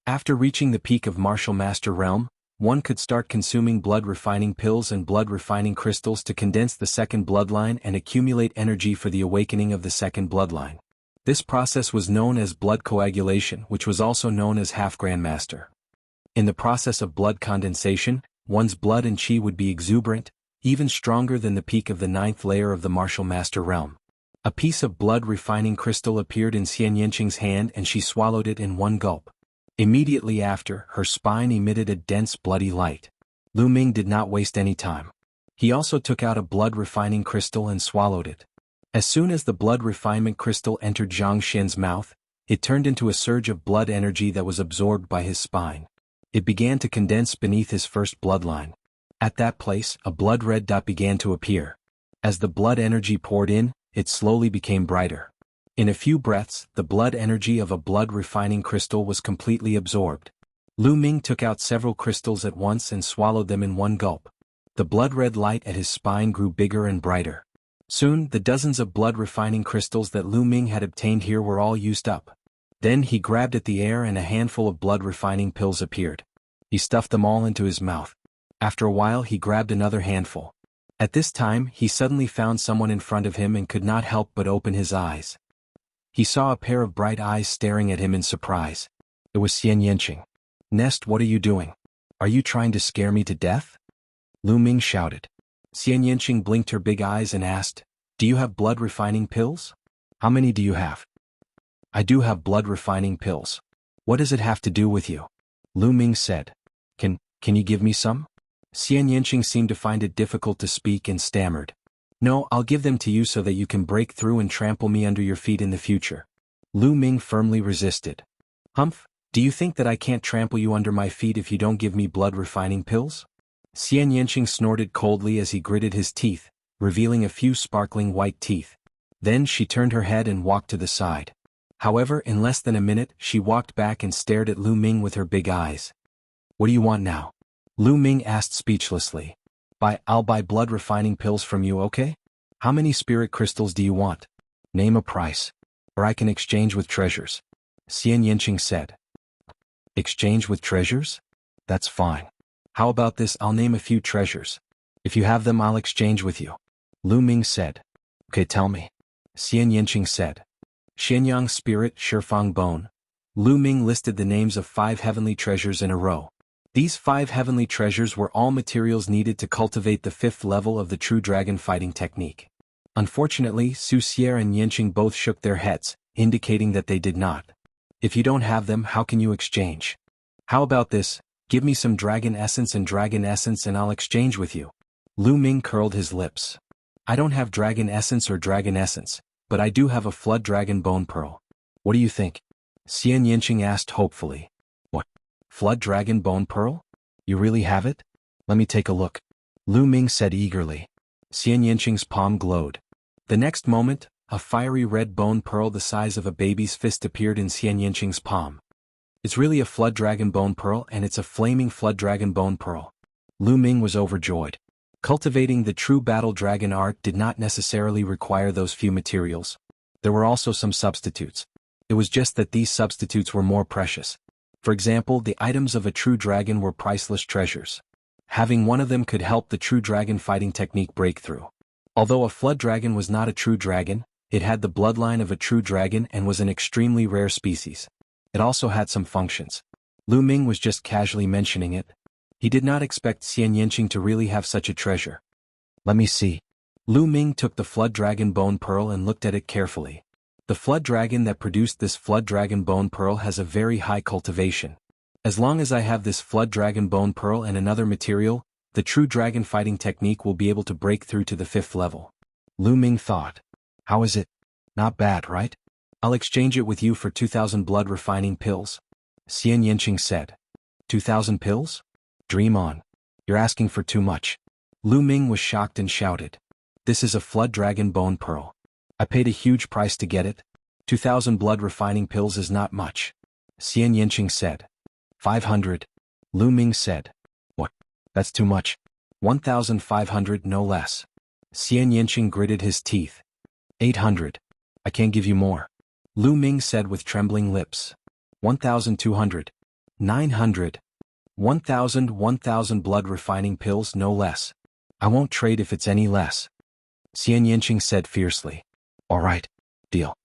After reaching the peak of martial master realm, one could start consuming blood refining pills and blood refining crystals to condense the second bloodline and accumulate energy for the awakening of the second bloodline. This process was known as blood coagulation, which was also known as half grandmaster. In the process of blood condensation, one's blood and qi would be exuberant, even stronger than the peak of the 9th layer of the martial master realm. A piece of blood refining crystal appeared in Xian Yanqing's hand, and she swallowed it in one gulp. Immediately after, her spine emitted a dense bloody light. Lu Ming did not waste any time. He also took out a blood refining crystal and swallowed it. As soon as the blood refinement crystal entered Zhang Xian's mouth, it turned into a surge of blood energy that was absorbed by his spine. It began to condense beneath his first bloodline. At that place, a blood-red dot began to appear. As the blood energy poured in, it slowly became brighter. In a few breaths, the blood energy of a blood-refining crystal was completely absorbed. Lu Ming took out several crystals at once and swallowed them in one gulp. The blood-red light at his spine grew bigger and brighter. Soon, the dozens of blood-refining crystals that Lu Ming had obtained here were all used up. Then he grabbed at the air, and a handful of blood-refining pills appeared. He stuffed them all into his mouth. After a while, he grabbed another handful. At this time, he suddenly found someone in front of him and could not help but open his eyes. He saw a pair of bright eyes staring at him in surprise. It was Xian Yanqing. "Nest, what are you doing? Are you trying to scare me to death?" Lu Ming shouted. Xian Yanqing blinked her big eyes and asked, "Do you have blood refining pills? How many do you have?" "I do have blood refining pills. What does it have to do with you?" Lu Ming said. Can you give me some?" Xian Yanqing seemed to find it difficult to speak and stammered. "No, I'll give them to you so that you can break through and trample me under your feet in the future." Lu Ming firmly resisted. "Humph, do you think that I can't trample you under my feet if you don't give me blood refining pills?" Xian Yanqing snorted coldly as he gritted his teeth, revealing a few sparkling white teeth. Then she turned her head and walked to the side. However, in less than a minute, she walked back and stared at Lu Ming with her big eyes. "What do you want now?" Lu Ming asked speechlessly. I'll buy blood refining pills from you, okay? How many spirit crystals do you want? Name a price. Or I can exchange with treasures." Xian Yanqing said. "Exchange with treasures? That's fine. How about this? I'll name a few treasures. If you have them, I'll exchange with you." Lu Ming said. "Okay, tell me." Xian Yanqing said. Xianyang Spirit, Shifang Bone. Lu Ming listed the names of 5 heavenly treasures in a row. These 5 heavenly treasures were all materials needed to cultivate the 5th level of the true dragon fighting technique. Unfortunately, Su Xier and Yanqing both shook their heads, indicating that they did not. If you don't have them, how can you exchange? How about this, give me some dragon essence and I'll exchange with you. Lu Ming curled his lips. I don't have dragon essence, but I do have a flood dragon bone pearl. What do you think? Xian Yanqing asked hopefully. What? Flood dragon bone pearl? You really have it? Let me take a look. Lu Ming said eagerly. Xian Yanqing's palm glowed. The next moment, a fiery red bone pearl the size of a baby's fist appeared in Xian Yanqing's palm. It's really a flood dragon bone pearl, and it's a flaming flood dragon bone pearl. Lu Ming was overjoyed. Cultivating the true battle dragon art did not necessarily require those few materials. There were also some substitutes. It was just that these substitutes were more precious. For example, the items of a true dragon were priceless treasures. Having one of them could help the true dragon fighting technique breakthrough. Although a flood dragon was not a true dragon, it had the bloodline of a true dragon and was an extremely rare species. It also had some functions. Lu Ming was just casually mentioning it. He did not expect Xian Yanqing to really have such a treasure. Let me see. Lu Ming took the flood dragon bone pearl and looked at it carefully. The flood dragon that produced this flood dragon bone pearl has a very high cultivation. As long as I have this flood dragon bone pearl and another material, the true dragon fighting technique will be able to break through to the 5th level. Lu Ming thought. How is it? Not bad, right? I'll exchange it with you for 2,000 blood refining pills. Xian Yanqing said. 2,000 pills? Dream on. You're asking for too much. Lu Ming was shocked and shouted. This is a flood dragon bone pearl. I paid a huge price to get it. 2,000 blood refining pills is not much. Xian Yanqing said. 500. Lu Ming said. What? That's too much. 1,500 no less. Xian Yanqing gritted his teeth. 800. I can't give you more. Lu Ming said with trembling lips. 1,200. 900. 1,000 blood refining pills no less. I won't trade if it's any less. Xian Yanqing said fiercely. All right. Deal.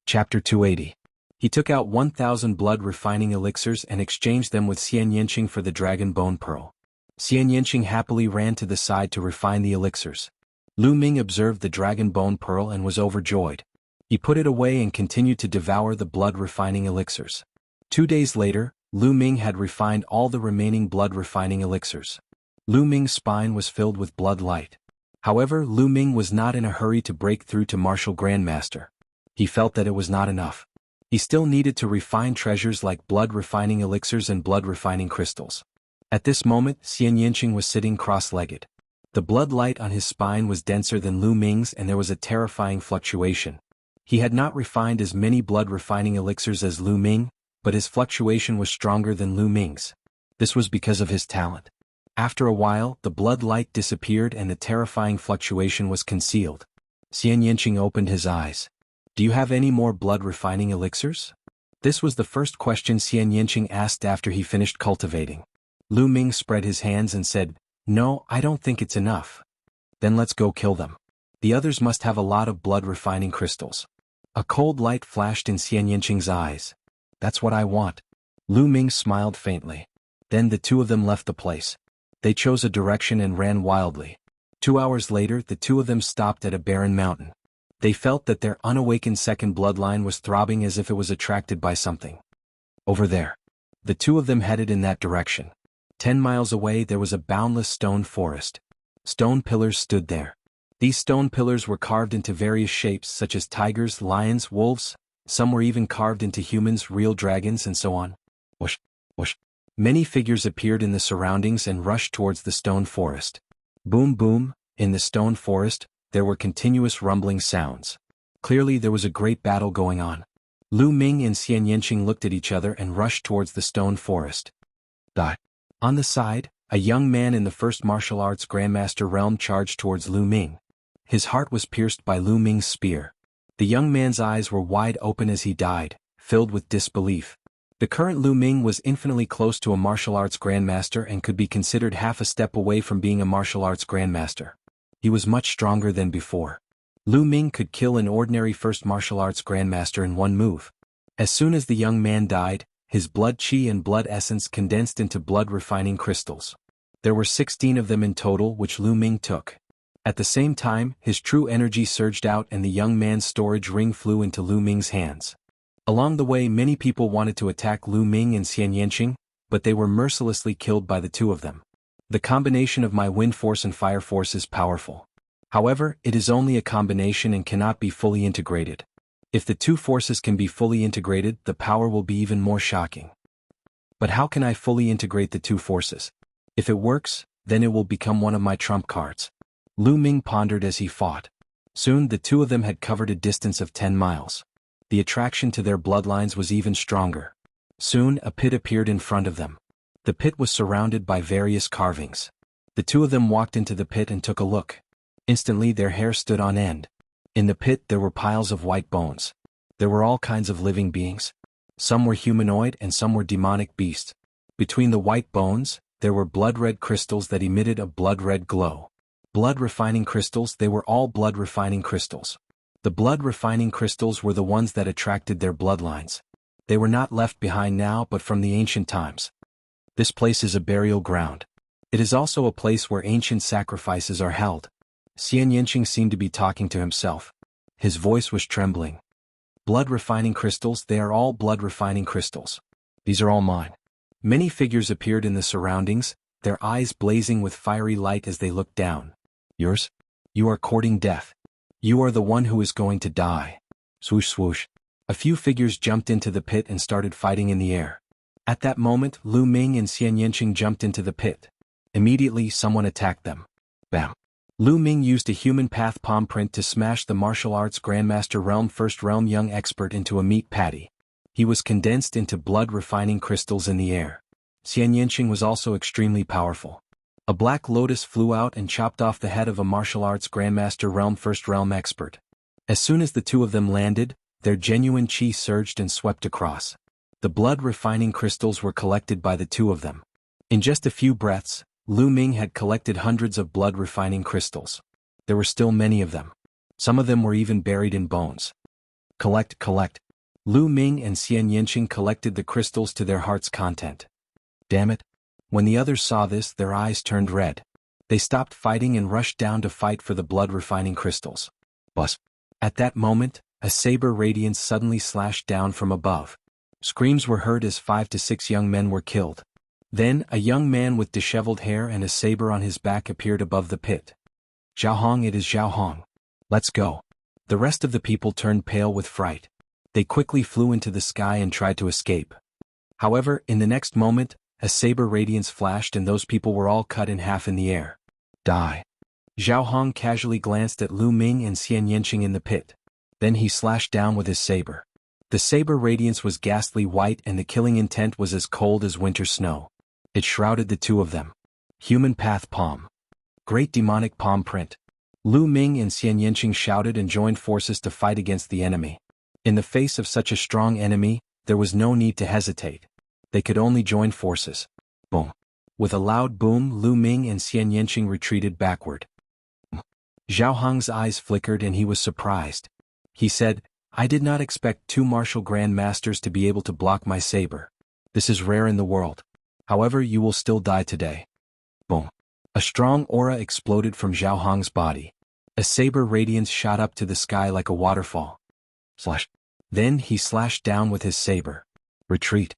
Chapter 280. He took out 1,000 blood refining elixirs and exchanged them with Xian Yanqing for the dragon bone pearl. Xian Yanqing happily ran to the side to refine the elixirs. Lu Ming observed the dragon bone pearl and was overjoyed. He put it away and continued to devour the blood refining elixirs. 2 days later, Lu Ming had refined all the remaining blood refining elixirs. Lu Ming's spine was filled with blood light. However, Lu Ming was not in a hurry to break through to Martial Grandmaster. He felt that it was not enough. He still needed to refine treasures like blood refining elixirs and blood refining crystals. At this moment, Xian Yanqing was sitting cross-legged. The blood light on his spine was denser than Lu Ming's and there was a terrifying fluctuation. He had not refined as many blood refining elixirs as Lu Ming, but his fluctuation was stronger than Lu Ming's. This was because of his talent. After a while, the blood light disappeared and the terrifying fluctuation was concealed. Xian Yanqing opened his eyes. Do you have any more blood refining elixirs? This was the first question Xian Yanqing asked after he finished cultivating. Lu Ming spread his hands and said, No, I don't think it's enough. Then let's go kill them. The others must have a lot of blood refining crystals. A cold light flashed in Xian Yanqing's eyes. That's what I want. Lu Ming smiled faintly. Then the two of them left the place. They chose a direction and ran wildly. 2 hours later, the two of them stopped at a barren mountain. They felt that their unawakened second bloodline was throbbing as if it was attracted by something. Over there. The two of them headed in that direction. 10 miles away there was a boundless stone forest. Stone pillars stood there. These stone pillars were carved into various shapes such as tigers, lions, wolves. Some were even carved into humans, real dragons, and so on. Whoosh, whoosh. Many figures appeared in the surroundings and rushed towards the stone forest. Boom boom, in the stone forest, there were continuous rumbling sounds. Clearly there was a great battle going on. Lu Ming and Xian Yanqing looked at each other and rushed towards the stone forest. On the side, a young man in the first martial arts grandmaster realm charged towards Lu Ming. His heart was pierced by Lu Ming's spear. The young man's eyes were wide open as he died, filled with disbelief. The current Lu Ming was infinitely close to a martial arts grandmaster and could be considered half a step away from being a martial arts grandmaster. He was much stronger than before. Lu Ming could kill an ordinary first martial arts grandmaster in one move. As soon as the young man died, his blood chi and blood essence condensed into blood refining crystals. There were 16 of them in total which Lu Ming took. At the same time, his true energy surged out and the young man's storage ring flew into Lu Ming's hands. Along the way, many people wanted to attack Lu Ming and Xian Yanqing, but they were mercilessly killed by the two of them. The combination of my wind force and fire force is powerful. However, it is only a combination and cannot be fully integrated. If the two forces can be fully integrated, the power will be even more shocking. But how can I fully integrate the two forces? If it works, then it will become one of my trump cards. Lu Ming pondered as he fought. Soon the two of them had covered a distance of 10 miles. The attraction to their bloodlines was even stronger. Soon a pit appeared in front of them. The pit was surrounded by various carvings. The two of them walked into the pit and took a look. Instantly their hair stood on end. In the pit there were piles of white bones. There were all kinds of living beings. Some were humanoid and some were demonic beasts. Between the white bones, there were blood-red crystals that emitted a blood-red glow. Blood-refining crystals, they were all blood-refining crystals. The blood-refining crystals were the ones that attracted their bloodlines. They were not left behind now but from the ancient times. This place is a burial ground. It is also a place where ancient sacrifices are held. Xian Yanqing seemed to be talking to himself. His voice was trembling. Blood-refining crystals, they are all blood-refining crystals. These are all mine. Many figures appeared in the surroundings, their eyes blazing with fiery light as they looked down. Yours? You are courting death. You are the one who is going to die. Swoosh swoosh. A few figures jumped into the pit and started fighting in the air. At that moment, Lu Ming and Xian Yanqing jumped into the pit. Immediately, someone attacked them. Bam. Lu Ming used a human path palm print to smash the martial arts Grandmaster Realm First Realm young expert into a meat patty. He was condensed into blood-refining crystals in the air. Xian Yanqing was also extremely powerful. A black lotus flew out and chopped off the head of a martial arts Grandmaster Realm First Realm expert. As soon as the two of them landed, their genuine qi surged and swept across. The blood-refining crystals were collected by the two of them. In just a few breaths, Lu Ming had collected hundreds of blood-refining crystals. There were still many of them. Some of them were even buried in bones. Collect, collect. Lu Ming and Xian Yanqing collected the crystals to their heart's content. Damn it. When the others saw this, their eyes turned red. They stopped fighting and rushed down to fight for the blood-refining crystals. Buzz. At that moment, a saber radiance suddenly slashed down from above. Screams were heard as 5 to 6 young men were killed. Then, a young man with disheveled hair and a saber on his back appeared above the pit. Zhao Hong, it is Zhao Hong. Let's go. The rest of the people turned pale with fright. They quickly flew into the sky and tried to escape. However, in the next moment, a saber radiance flashed and those people were all cut in half in the air. Die. Zhao Hong casually glanced at Lu Ming and Xian Yanqing in the pit. Then he slashed down with his saber. The saber radiance was ghastly white and the killing intent was as cold as winter snow. It shrouded the two of them. Human path palm. Great demonic palm print. Lu Ming and Xian Yanqing shouted and joined forces to fight against the enemy. In the face of such a strong enemy, there was no need to hesitate. They could only join forces. Boom. With a loud boom, Lu Ming and Xian Yanqing retreated backward. Zhao Hong's eyes flickered and he was surprised. He said, I did not expect two martial grand masters to be able to block my saber. This is rare in the world. However, you will still die today. Boom. A strong aura exploded from Zhao Hong's body. A saber radiance shot up to the sky like a waterfall. Slash. Then he slashed down with his saber. Retreat.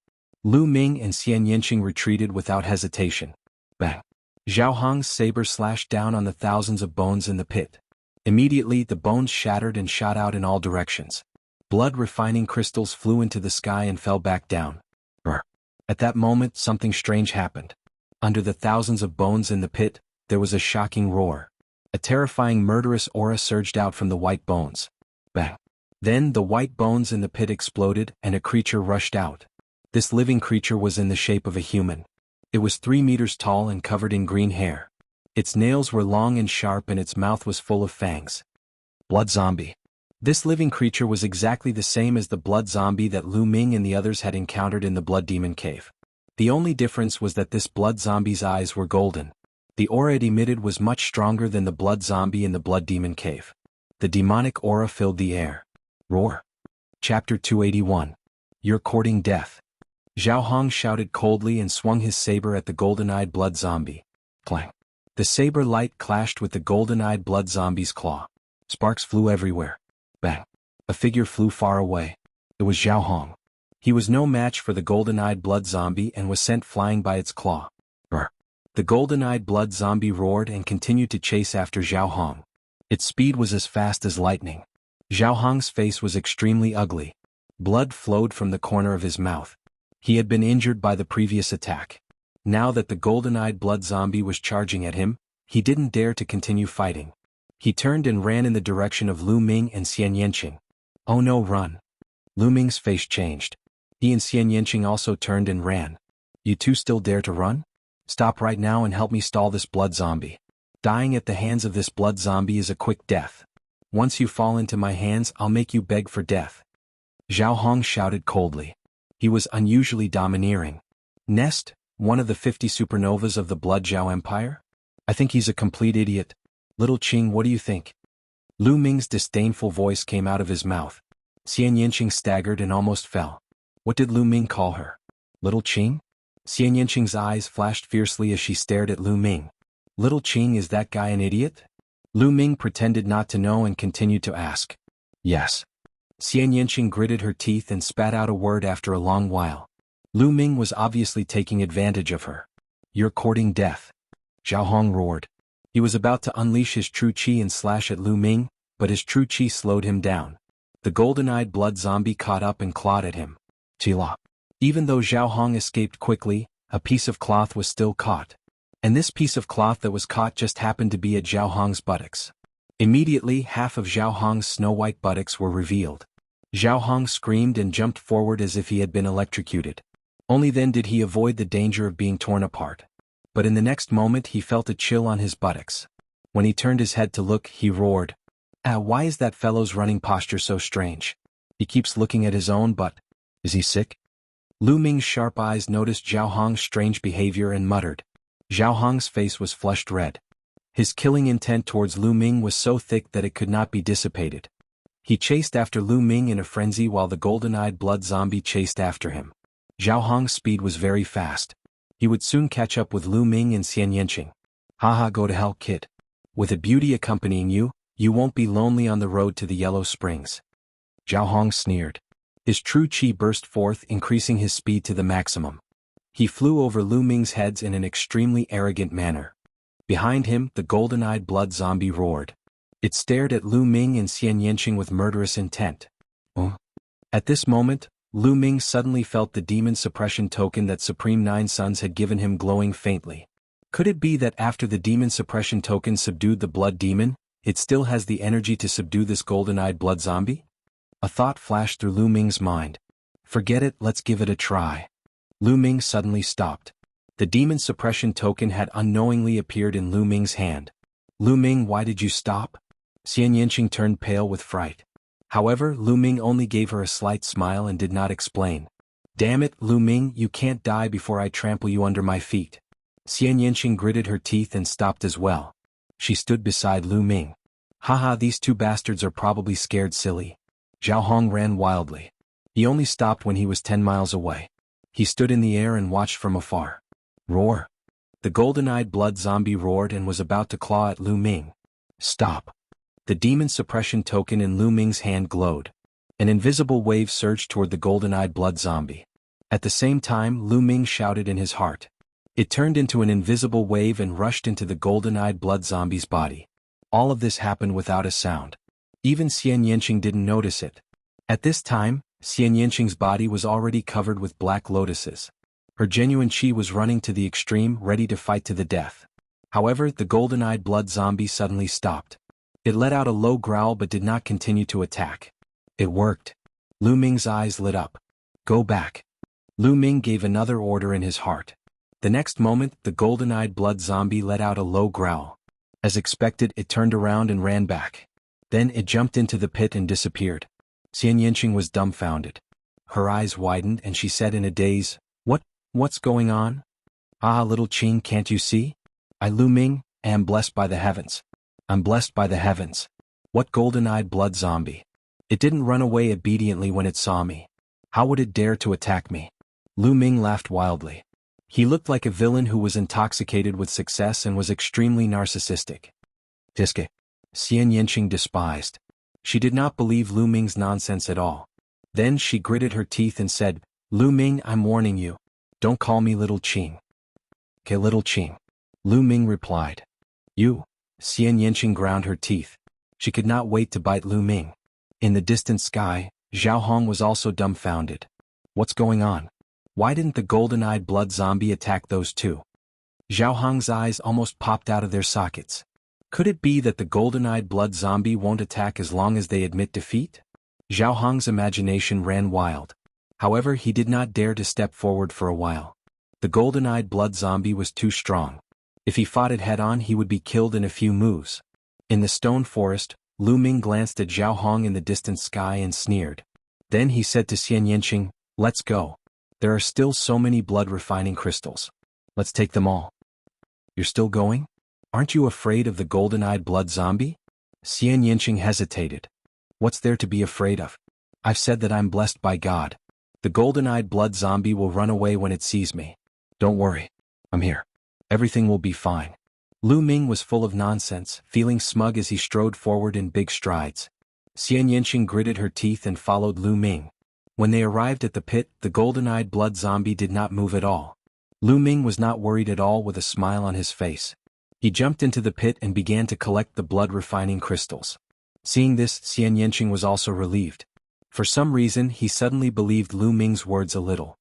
Lu Ming and Xian Yanqing retreated without hesitation. Bang. Zhao Hong's saber slashed down on the thousands of bones in the pit. Immediately the bones shattered and shot out in all directions. Blood-refining crystals flew into the sky and fell back down. Brr. At that moment something strange happened. Under the thousands of bones in the pit, there was a shocking roar. A terrifying murderous aura surged out from the white bones. Bang. Then the white bones in the pit exploded and a creature rushed out. This living creature was in the shape of a human. It was 3 meters tall and covered in green hair. Its nails were long and sharp and its mouth was full of fangs. Blood zombie. This living creature was exactly the same as the blood zombie that Lu Ming and the others had encountered in the Blood Demon Cave. The only difference was that this blood zombie's eyes were golden. The aura it emitted was much stronger than the blood zombie in the Blood Demon Cave. The demonic aura filled the air. Roar. Chapter 281. You're courting death. Zhao Hong shouted coldly and swung his saber at the golden-eyed blood zombie. Clang. The saber light clashed with the golden-eyed blood zombie's claw. Sparks flew everywhere. Bang! A figure flew far away. It was Zhao Hong. He was no match for the golden-eyed blood zombie and was sent flying by its claw. Brr! The golden-eyed blood zombie roared and continued to chase after Zhao Hong. Its speed was as fast as lightning. Zhao Hong's face was extremely ugly. Blood flowed from the corner of his mouth. He had been injured by the previous attack. Now that the golden-eyed blood zombie was charging at him, he didn't dare to continue fighting. He turned and ran in the direction of Lu Ming and Xian Yanqing. Oh no, run! Lu Ming's face changed. He and Xian Yanqing also turned and ran. You two still dare to run? Stop right now and help me stall this blood zombie. Dying at the hands of this blood zombie is a quick death. Once you fall into my hands, I'll make you beg for death. Zhao Hong shouted coldly. He was unusually domineering. Nest, one of the 50 supernovas of the Blood Zhao Empire? I think he's a complete idiot. Little Qing, what do you think? Lu Ming's disdainful voice came out of his mouth. Xian Yanqing staggered and almost fell. What did Lu Ming call her? Little Qing? Xian Yanqing's eyes flashed fiercely as she stared at Lu Ming. Little Qing, is that guy an idiot? Lu Ming pretended not to know and continued to ask. Yes. Xian Yanqing gritted her teeth and spat out a word after a long while. Lu Ming was obviously taking advantage of her. You're courting death. Zhao Hong roared. He was about to unleash his true chi and slash at Lu Ming, but his true chi slowed him down. The golden-eyed blood zombie caught up and clawed at him. Chila. Even though Zhao Hong escaped quickly, a piece of cloth was still caught. And this piece of cloth that was caught just happened to be at Zhao Hong's buttocks. Immediately, half of Zhao Hong's snow-white buttocks were revealed. Zhao Hong screamed and jumped forward as if he had been electrocuted. Only then did he avoid the danger of being torn apart. But in the next moment he felt a chill on his buttocks. When he turned his head to look, he roared. Why is that fellow's running posture so strange? He keeps looking at his own butt. Is he sick? Lu Ming's sharp eyes noticed Zhao Hong's strange behavior and muttered. Zhao Hong's face was flushed red. His killing intent towards Lu Ming was so thick that it could not be dissipated. He chased after Lu Ming in a frenzy while the golden-eyed blood zombie chased after him. Zhao Hong's speed was very fast. He would soon catch up with Lu Ming and Xian Yanqing. Haha, go to hell, kid. With a beauty accompanying you, you won't be lonely on the road to the Yellow Springs. Zhao Hong sneered. His true chi burst forth, increasing his speed to the maximum. He flew over Lu Ming's heads in an extremely arrogant manner. Behind him, the golden-eyed blood zombie roared. It stared at Lu Ming and Xian Yanqing with murderous intent. At this moment, Lu Ming suddenly felt the demon suppression token that Supreme Nine Suns had given him glowing faintly. Could it be that after the demon suppression token subdued the blood demon, it still has the energy to subdue this golden-eyed blood zombie? A thought flashed through Lu Ming's mind. Forget it, let's give it a try. Lu Ming suddenly stopped. The demon suppression token had unknowingly appeared in Lu Ming's hand. Lu Ming, why did you stop? Xian Yanqing turned pale with fright. However, Lu Ming only gave her a slight smile and did not explain. Damn it, Lu Ming, you can't die before I trample you under my feet. Xian Yanqing gritted her teeth and stopped as well. She stood beside Lu Ming. Haha, these two bastards are probably scared silly. Zhao Hong ran wildly. He only stopped when he was 10 miles away. He stood in the air and watched from afar. Roar! The golden-eyed blood zombie roared and was about to claw at Lu Ming. Stop! The demon suppression token in Lu Ming's hand glowed. An invisible wave surged toward the golden-eyed blood zombie. At the same time, Lu Ming shouted in his heart. It turned into an invisible wave and rushed into the golden-eyed blood zombie's body. All of this happened without a sound. Even Xian Yanqing didn't notice it. At this time, Xian Yanqing's body was already covered with black lotuses. Her genuine chi was running to the extreme, ready to fight to the death. However, the golden-eyed blood zombie suddenly stopped. It let out a low growl but did not continue to attack. It worked. Lu Ming's eyes lit up. Go back. Lu Ming gave another order in his heart. The next moment, the golden-eyed blood zombie let out a low growl. As expected, it turned around and ran back. Then it jumped into the pit and disappeared. Xian Yanqing was dumbfounded. Her eyes widened and she said in a daze, What's going on? Ah, little Qing, can't you see? I, Lu Ming, am blessed by the heavens. I'm blessed by the heavens. What golden-eyed blood zombie? It didn't run away obediently when it saw me. How would it dare to attack me? Lu Ming laughed wildly. He looked like a villain who was intoxicated with success and was extremely narcissistic. Diske. Xian Yanqing despised. She did not believe Lu Ming's nonsense at all. Then she gritted her teeth and said, Lu Ming, I'm warning you. Don't call me Little Qing. "Okay, Little Qing," Lu Ming replied. "You." Xian Yanqing ground her teeth. She could not wait to bite Lu Ming. In the distant sky, Zhao Hong was also dumbfounded. What's going on? Why didn't the golden-eyed blood zombie attack those two? Zhao Hong's eyes almost popped out of their sockets. Could it be that the golden-eyed blood zombie won't attack as long as they admit defeat? Zhao Hong's imagination ran wild. However, he did not dare to step forward for a while. The golden-eyed blood zombie was too strong. If he fought it head-on, he would be killed in a few moves. In the stone forest, Lu Ming glanced at Zhao Hong in the distant sky and sneered. Then he said to Xian Yanqing, "Let's go. There are still so many blood-refining crystals. Let's take them all." "You're still going? Aren't you afraid of the golden-eyed blood zombie?" Xian Yanqing hesitated. "What's there to be afraid of? I've said that I'm blessed by God. The golden-eyed blood zombie will run away when it sees me. Don't worry. I'm here. Everything will be fine." Lu Ming was full of nonsense, feeling smug as he strode forward in big strides. Xian Yanqing gritted her teeth and followed Lu Ming. When they arrived at the pit, the golden-eyed blood zombie did not move at all. Lu Ming was not worried at all, with a smile on his face. He jumped into the pit and began to collect the blood-refining crystals. Seeing this, Xian Yanqing was also relieved. For some reason, he suddenly believed Lu Ming's words a little.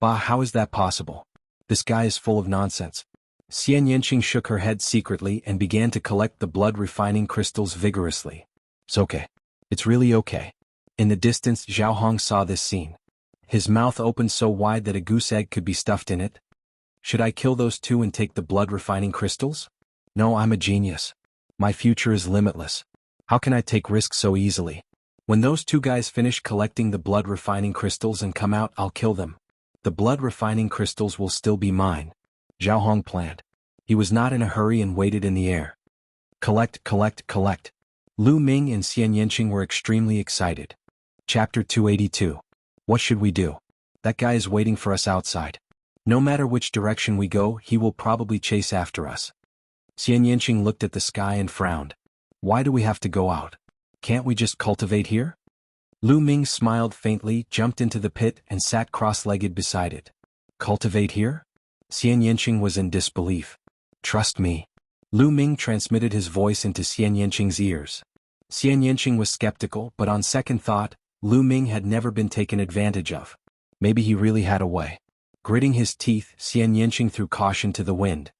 "Bah, how is that possible? This guy is full of nonsense." Xian Yanqing shook her head secretly and began to collect the blood-refining crystals vigorously. "It's okay. It's really okay." In the distance, Zhao Hong saw this scene. His mouth opened so wide that a goose egg could be stuffed in it. "Should I kill those two and take the blood-refining crystals? No, I'm a genius. My future is limitless. How can I take risks so easily? When those two guys finish collecting the blood-refining crystals and come out, I'll kill them. The blood-refining crystals will still be mine." Zhao Hong planned. He was not in a hurry and waited in the air. Collect, collect, collect. Lu Ming and Xian Yanqing were extremely excited. Chapter 282. What should we do? That guy is waiting for us outside. No matter which direction we go, he will probably chase after us. Xian Yanqing looked at the sky and frowned. Why do we have to go out? Can't we just cultivate here? Lu Ming smiled faintly, jumped into the pit, and sat cross-legged beside it. Cultivate here? Xian Yanqing was in disbelief. Trust me. Lu Ming transmitted his voice into Xian Yanqing's ears. Xian Yanqing was skeptical, but on second thought, Lu Ming had never been taken advantage of. Maybe he really had a way. Gritting his teeth, Xian Yanqing threw caution to the wind.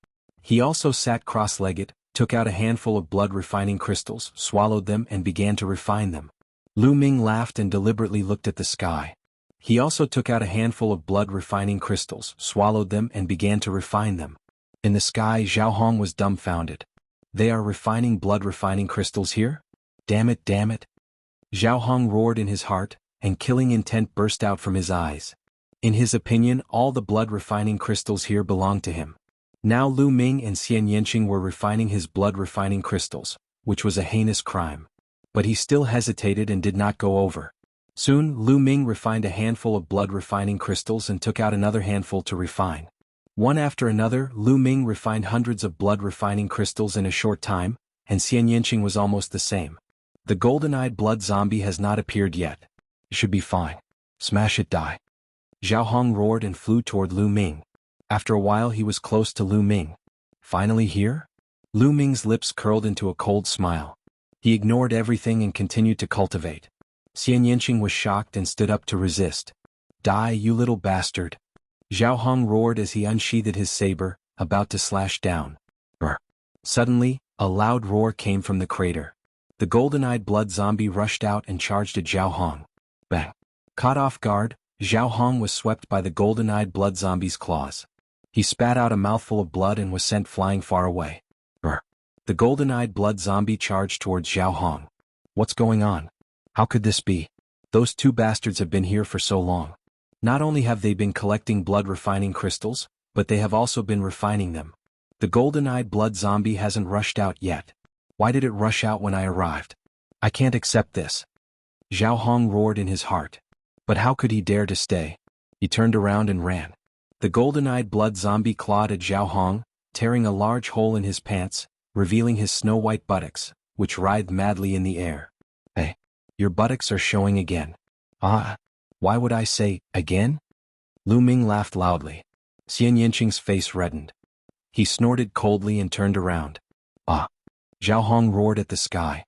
He also sat cross-legged, took out a handful of blood-refining crystals, swallowed them, and began to refine them. Lu Ming laughed and deliberately looked at the sky. He also took out a handful of blood-refining crystals, swallowed them, and began to refine them. In the sky, Zhao Hong was dumbfounded. They are refining blood-refining crystals here? Damn it, damn it. Zhao Hong roared in his heart, and killing intent burst out from his eyes. In his opinion, all the blood-refining crystals here belonged to him. Now Lu Ming and Xian Yanqing were refining his blood-refining crystals, which was a heinous crime. But he still hesitated and did not go over. Soon, Lu Ming refined a handful of blood-refining crystals and took out another handful to refine. One after another, Lu Ming refined hundreds of blood-refining crystals in a short time, and Xian Yanqing was almost the same. The golden-eyed blood zombie has not appeared yet. It should be fine. Smash it, die. Zhao Hong roared and flew toward Lu Ming. After a while he was close to Lu Ming. Finally here? Lu Ming's lips curled into a cold smile. He ignored everything and continued to cultivate. Xian Yanqing was shocked and stood up to resist. Die, you little bastard. Zhao Hong roared as he unsheathed his saber, about to slash down. Brr. Suddenly, a loud roar came from the crater. The golden-eyed blood zombie rushed out and charged at Zhao Hong. Bang. Caught off guard, Zhao Hong was swept by the golden-eyed blood zombie's claws. He spat out a mouthful of blood and was sent flying far away. Brr. The golden-eyed blood zombie charged towards Zhao Hong. What's going on? How could this be? Those two bastards have been here for so long. Not only have they been collecting blood-refining crystals, but they have also been refining them. The golden-eyed blood zombie hasn't rushed out yet. Why did it rush out when I arrived? I can't accept this. Zhao Hong roared in his heart. But how could he dare to stay? He turned around and ran. The golden-eyed blood zombie clawed at Zhao Hong, tearing a large hole in his pants, revealing his snow-white buttocks, which writhed madly in the air. Hey, your buttocks are showing again. Ah, why would I say, again? Lu Ming laughed loudly. Xian Yinqing's face reddened. He snorted coldly and turned around. Ah! Zhao Hong roared at the sky.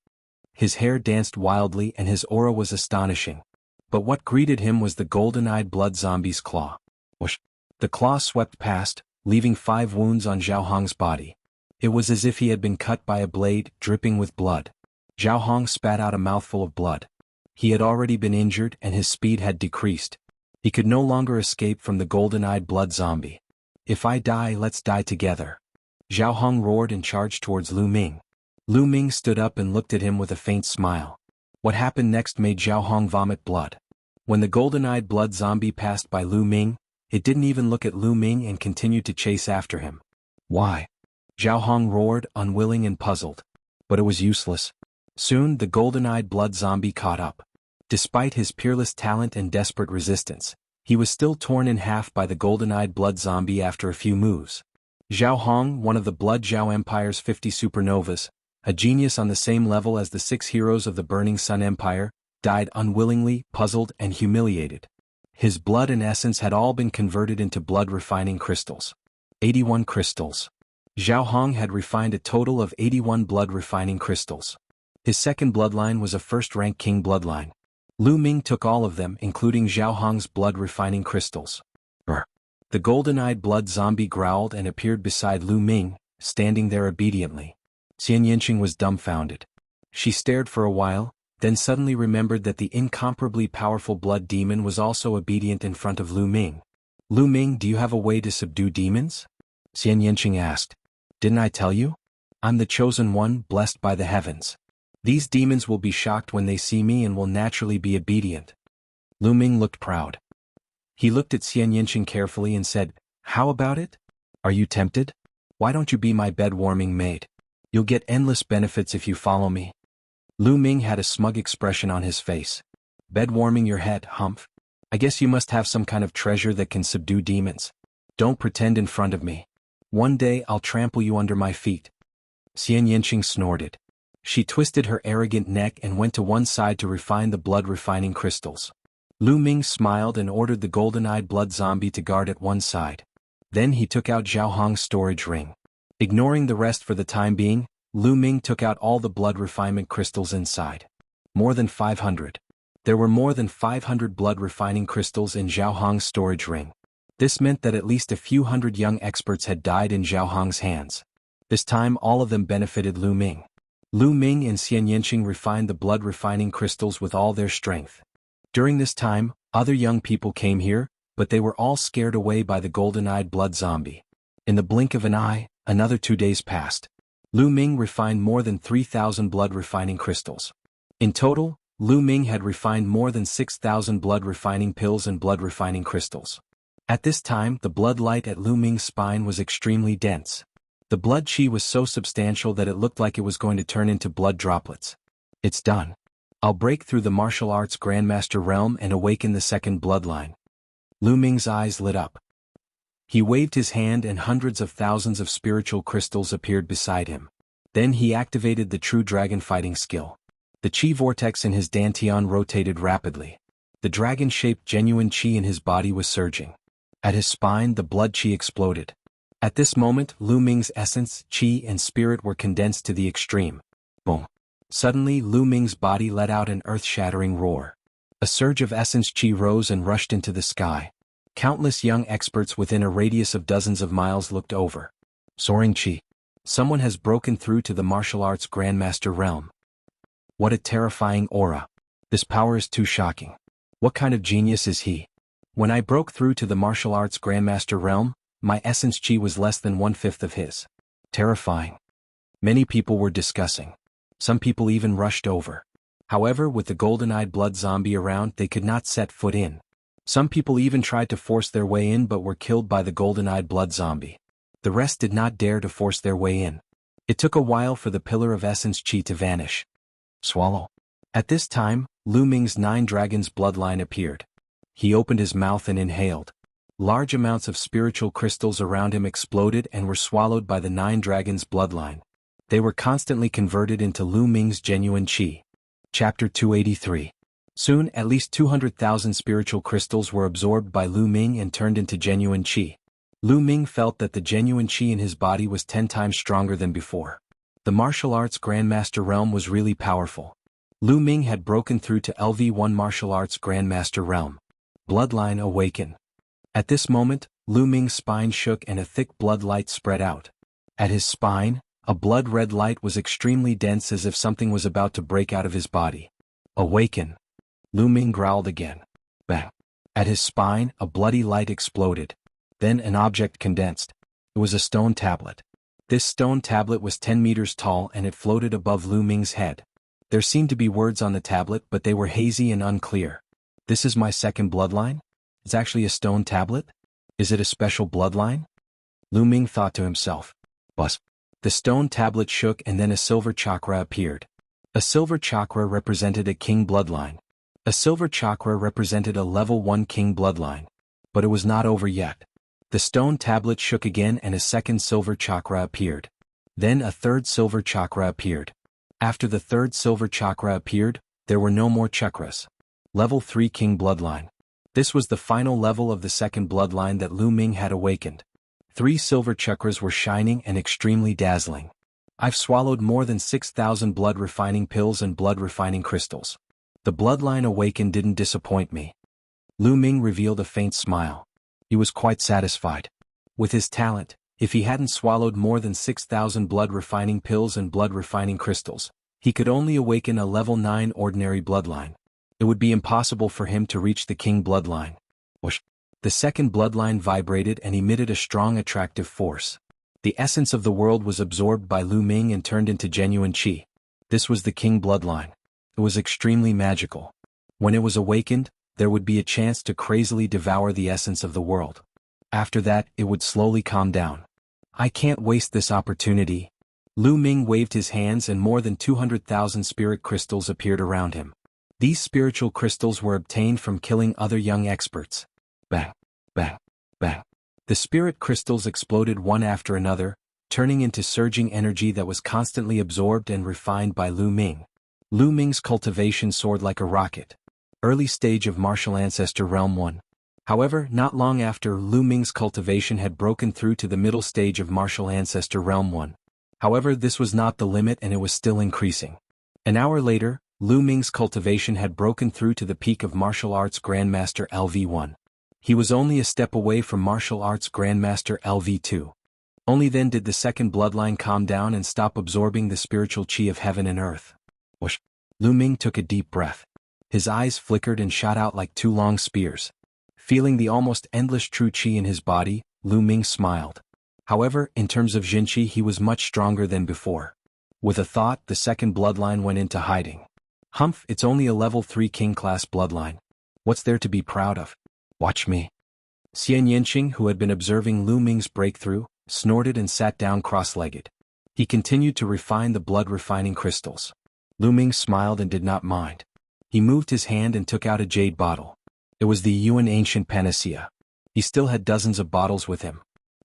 His hair danced wildly and his aura was astonishing. But what greeted him was the golden-eyed blood zombie's claw. Whoosh! The claw swept past, leaving 5 wounds on Zhao Hong's body. It was as if he had been cut by a blade, dripping with blood. Zhao Hong spat out a mouthful of blood. He had already been injured and his speed had decreased. He could no longer escape from the golden-eyed blood zombie. If I die, let's die together. Zhao Hong roared and charged towards Lu Ming. Lu Ming stood up and looked at him with a faint smile. What happened next made Zhao Hong vomit blood. When the golden-eyed blood zombie passed by Lu Ming, it didn't even look at Lu Ming and continued to chase after him. Why? Zhao Hong roared, unwilling and puzzled. But it was useless. Soon the golden-eyed blood zombie caught up. Despite his peerless talent and desperate resistance, he was still torn in half by the golden-eyed blood zombie after a few moves. Zhao Hong, one of the Blood Zhao Empire's 50 supernovas, a genius on the same level as the 6 heroes of the Burning Sun Empire, died unwillingly, puzzled and humiliated. His blood and essence had all been converted into blood-refining crystals. 81 crystals. Zhao Hong had refined a total of 81 blood-refining crystals. His second bloodline was a first-rank king bloodline. Lu Ming took all of them, including Zhao Hong's blood-refining crystals. Brr. The golden-eyed blood zombie growled and appeared beside Lu Ming, standing there obediently. Xian Yinqing was dumbfounded. She stared for a while, then suddenly remembered that the incomparably powerful blood demon was also obedient in front of Lu Ming. Lu Ming, do you have a way to subdue demons? Xian Yinqing asked. Didn't I tell you? I'm the chosen one, blessed by the heavens. These demons will be shocked when they see me and will naturally be obedient. Lu Ming looked proud. He looked at Xian Yinqing carefully and said, How about it? Are you tempted? Why don't you be my bed-warming maid? You'll get endless benefits if you follow me. Lu Ming had a smug expression on his face. Bed-warming your head, humph? I guess you must have some kind of treasure that can subdue demons. Don't pretend in front of me. One day I'll trample you under my feet. Xian Yinqing snorted. She twisted her arrogant neck and went to one side to refine the blood-refining crystals. Lu Ming smiled and ordered the golden-eyed blood zombie to guard at one side. Then he took out Zhao Hong's storage ring. Ignoring the rest for the time being, Lu Ming took out all the blood refinement crystals inside. More than 500. There were more than 500 blood refining crystals in Zhao Hong's storage ring. This meant that at least a few hundred young experts had died in Zhao Hong's hands. This time all of them benefited Lu Ming. Lu Ming and Xian Yinqing refined the blood refining crystals with all their strength. During this time, other young people came here, but they were all scared away by the golden-eyed blood zombie. In the blink of an eye, another 2 days passed. Lu Ming refined more than 3,000 blood-refining crystals. In total, Lu Ming had refined more than 6,000 blood-refining pills and blood-refining crystals. At this time, the blood light at Lu Ming's spine was extremely dense. The blood chi was so substantial that it looked like it was going to turn into blood droplets. It's done. I'll break through the martial arts Grandmaster realm and awaken the second bloodline. Lu Ming's eyes lit up. He waved his hand and hundreds of thousands of spiritual crystals appeared beside him. Then he activated the true dragon fighting skill. The chi vortex in his dantian rotated rapidly. The dragon-shaped genuine chi in his body was surging. At his spine the blood chi exploded. At this moment Lu Ming's essence, chi and spirit were condensed to the extreme. Boom. Suddenly Lu Ming's body let out an earth-shattering roar. A surge of essence chi rose and rushed into the sky. Countless young experts within a radius of dozens of miles looked over. Soaring chi. Someone has broken through to the martial arts Grandmaster realm. What a terrifying aura. This power is too shocking. What kind of genius is he? When I broke through to the martial arts Grandmaster realm, my essence chi was less than 1/5 of his. Terrifying. Many people were discussing. Some people even rushed over. However, with the golden-eyed blood zombie around, they could not set foot in. Some people even tried to force their way in but were killed by the golden-eyed blood zombie. The rest did not dare to force their way in. It took a while for the pillar of essence chi to vanish. Swallow. At this time, Lu Ming's 9 dragons bloodline appeared. He opened his mouth and inhaled. Large amounts of spiritual crystals around him exploded and were swallowed by the 9 dragons' bloodline. They were constantly converted into Lu Ming's genuine qi. Chapter 283. Soon at least 200,000 spiritual crystals were absorbed by Lu Ming and turned into genuine qi. Lu Ming felt that the genuine qi in his body was 10 times stronger than before. The martial arts Grandmaster realm was really powerful. Lu Ming had broken through to LV1 martial arts Grandmaster realm. Bloodline awaken. At this moment, Lu Ming's spine shook and a thick blood light spread out. At his spine, a blood-red light was extremely dense as if something was about to break out of his body. Awaken. Lu Ming growled again. Bang. At his spine, a bloody light exploded. Then an object condensed. It was a stone tablet. This stone tablet was 10 meters tall and it floated above Lu Ming's head. There seemed to be words on the tablet, but they were hazy and unclear. This is my second bloodline? It's actually a stone tablet? Is it a special bloodline? Lu Ming thought to himself. Buzz. The stone tablet shook and then a silver chakra appeared. A silver chakra represented a king bloodline. A silver chakra represented a level 1 king bloodline. But it was not over yet. The stone tablet shook again and a second silver chakra appeared. Then a third silver chakra appeared. After the third silver chakra appeared, there were no more chakras. Level 3 king bloodline. This was the final level of the second bloodline that Lu Ming had awakened. 3 silver chakras were shining and extremely dazzling. I've swallowed more than 6,000 blood refining pills and blood refining crystals. The bloodline awakened didn't disappoint me. Lu Ming revealed a faint smile. He was quite satisfied. With his talent, if he hadn't swallowed more than 6,000 blood refining pills and blood refining crystals, he could only awaken a level 9 ordinary bloodline. It would be impossible for him to reach the king bloodline. Whoosh. The second bloodline vibrated and emitted a strong attractive force. The essence of the world was absorbed by Lu Ming and turned into genuine qi. This was the king bloodline. It was extremely magical. When it was awakened, there would be a chance to crazily devour the essence of the world. After that, it would slowly calm down. I can't waste this opportunity. Lu Ming waved his hands and more than 200,000 spirit crystals appeared around him. These spiritual crystals were obtained from killing other young experts. Bang, bang, bang. The spirit crystals exploded one after another, turning into surging energy that was constantly absorbed and refined by Lu Ming. Lu Ming's cultivation soared like a rocket. Early stage of Martial Ancestor Realm 1. However, not long after Lu Ming's cultivation had broken through to the middle stage of Martial Ancestor Realm 1. However, this was not the limit and it was still increasing. An hour later, Lu Ming's cultivation had broken through to the peak of Martial Arts Grandmaster LV1. He was only a step away from Martial Arts Grandmaster LV2. Only then did the second bloodline calm down and stop absorbing the spiritual qi of heaven and earth. Whoosh! Lu Ming took a deep breath. His eyes flickered and shot out like 2 long spears. Feeling the almost endless true qi in his body, Lu Ming smiled. However, in terms of Jin qi he was much stronger than before. With a thought, the second bloodline went into hiding. Humph, it's only a level 3 king-class bloodline. What's there to be proud of? Watch me. Xian Yanqing, who had been observing Lu Ming's breakthrough, snorted and sat down cross-legged. He continued to refine the blood-refining crystals. Lu Ming smiled and did not mind. He moved his hand and took out a jade bottle. It was the Yuan Ancient Panacea. He still had dozens of bottles with him.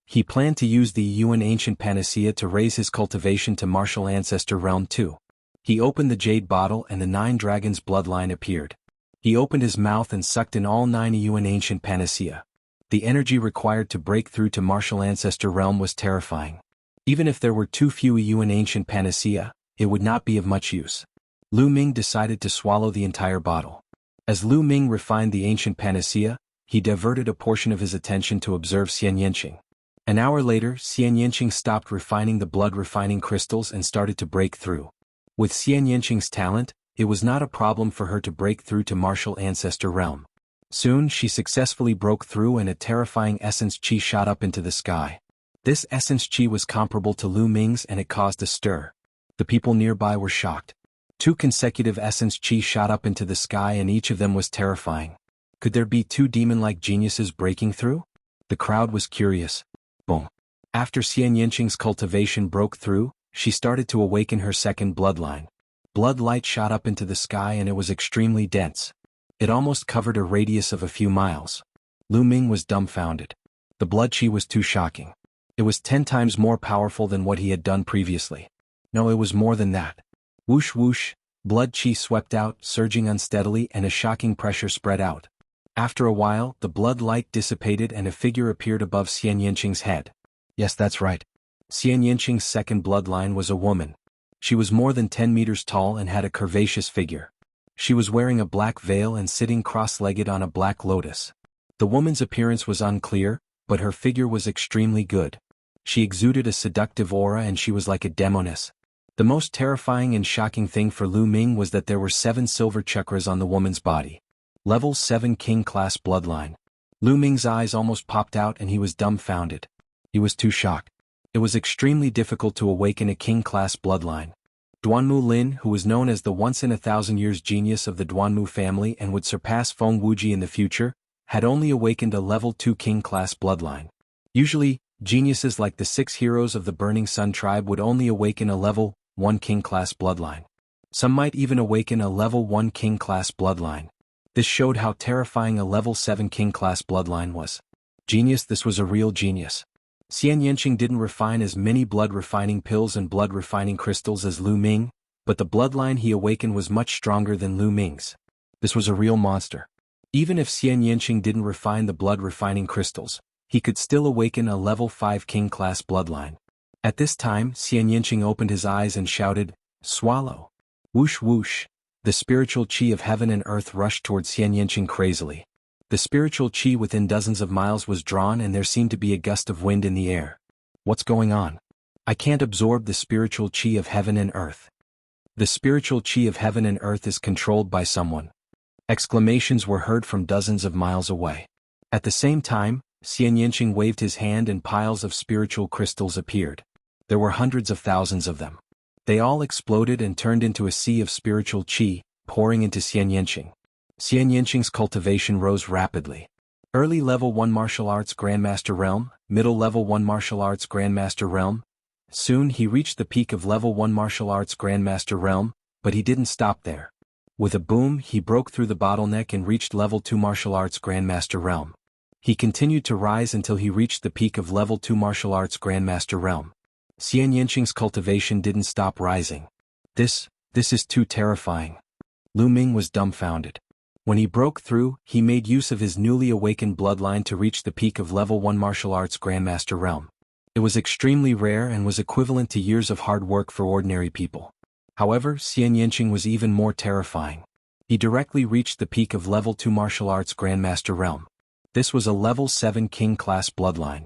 He planned to use the Yuan Ancient Panacea to raise his cultivation to Martial Ancestor Realm 2. He opened the jade bottle and the 9 dragons' bloodline appeared. He opened his mouth and sucked in all 9 Yuan Ancient Panacea. The energy required to break through to Martial Ancestor Realm was terrifying. Even if there were too few Yuan Ancient Panacea, it would not be of much use. Lu Ming decided to swallow the entire bottle. As Lu Ming refined the Ancient Panacea, he diverted a portion of his attention to observe Xian Yanqing. An hour later, Xian Yanqing stopped refining the blood-refining crystals and started to break through. With Xian Yanqing's talent, it was not a problem for her to break through to Martial Ancestor Realm. Soon she successfully broke through and a terrifying essence qi shot up into the sky. This essence qi was comparable to Lu Ming's and it caused a stir. The people nearby were shocked. 2 consecutive essence qi shot up into the sky and each of them was terrifying. Could there be 2 demon-like geniuses breaking through? The crowd was curious. Boom. After Xian Yanqing's cultivation broke through, she started to awaken her second bloodline. Blood light shot up into the sky and it was extremely dense. It almost covered a radius of a few miles. Lu Ming was dumbfounded. The blood chi was too shocking. It was 10 times more powerful than what he had done previously. No, it was more than that. Whoosh whoosh, blood chi swept out, surging unsteadily, and a shocking pressure spread out. After a while, the blood light dissipated and a figure appeared above Xian Yanqing's head. Yes, that's right. Xian Yanqing's second bloodline was a woman. She was more than 10 meters tall and had a curvaceous figure. She was wearing a black veil and sitting cross-legged on a black lotus. The woman's appearance was unclear, but her figure was extremely good. She exuded a seductive aura and she was like a demoness. The most terrifying and shocking thing for Lu Ming was that there were 7 silver chakras on the woman's body. Level 7 King-class bloodline. Lu Ming's eyes almost popped out and he was dumbfounded. He was too shocked. It was extremely difficult to awaken a King-class bloodline. Duanmu Lin, who was known as the once-in-a-thousand-years genius of the Duanmu family and would surpass Feng Wuji in the future, had only awakened a level 2 King-class bloodline. Usually, geniuses like the 6 heroes of the Burning Sun tribe would only awaken a level 1 King-class bloodline. Some might even awaken a level 1 King-class bloodline. This showed how terrifying a level 7 King-class bloodline was. Genius, this was a real genius. Xian Yanqing didn't refine as many blood-refining pills and blood-refining crystals as Lu Ming, but the bloodline he awakened was much stronger than Lu Ming's. This was a real monster. Even if Xian Yanqing didn't refine the blood-refining crystals, he could still awaken a level 5 King-class bloodline. At this time, Xian Yanqing opened his eyes and shouted, "Swallow!" Whoosh whoosh, the spiritual qi of heaven and earth rushed towards Xian Yanqing crazily. The spiritual qi within dozens of miles was drawn and there seemed to be a gust of wind in the air. What's going on? I can't absorb the spiritual qi of heaven and earth. The spiritual qi of heaven and earth is controlled by someone. Exclamations were heard from dozens of miles away. At the same time, Xian Yanqing waved his hand and piles of spiritual crystals appeared. There were hundreds of thousands of them. They all exploded and turned into a sea of spiritual qi, pouring into Xian Yanqing. Xian Yanqing's cultivation rose rapidly. Early Level 1 Martial Arts Grandmaster Realm, Middle Level 1 Martial Arts Grandmaster Realm. Soon he reached the peak of Level 1 Martial Arts Grandmaster Realm, but he didn't stop there. With a boom, he broke through the bottleneck and reached Level 2 Martial Arts Grandmaster Realm. He continued to rise until he reached the peak of Level 2 Martial Arts Grandmaster Realm. Xian Yanqing's cultivation didn't stop rising. This is too terrifying. Lu Ming was dumbfounded. When he broke through, he made use of his newly awakened bloodline to reach the peak of Level 1 Martial Arts Grandmaster Realm. It was extremely rare and was equivalent to years of hard work for ordinary people. However, Xian Yanqing was even more terrifying. He directly reached the peak of Level 2 Martial Arts Grandmaster Realm. This was a Level 7 King-class bloodline.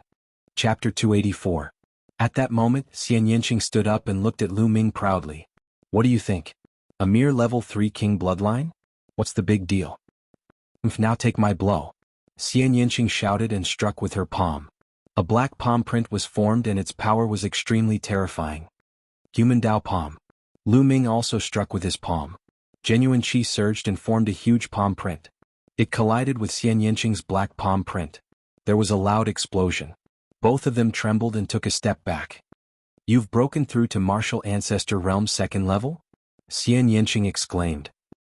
Chapter 284. At that moment, Xian Yanqing stood up and looked at Lu Ming proudly. What do you think? A mere Level 3 King bloodline? What's the big deal? Now take my blow. Xian Yanqing shouted and struck with her palm. A black palm print was formed and its power was extremely terrifying. Human Dao Palm. Lu Ming also struck with his palm. Genuine qi surged and formed a huge palm print. It collided with Xian Yanqing's black palm print. There was a loud explosion. Both of them trembled and took a step back. You've broken through to Martial Ancestor Realm 2nd level? Xian Yanqing exclaimed.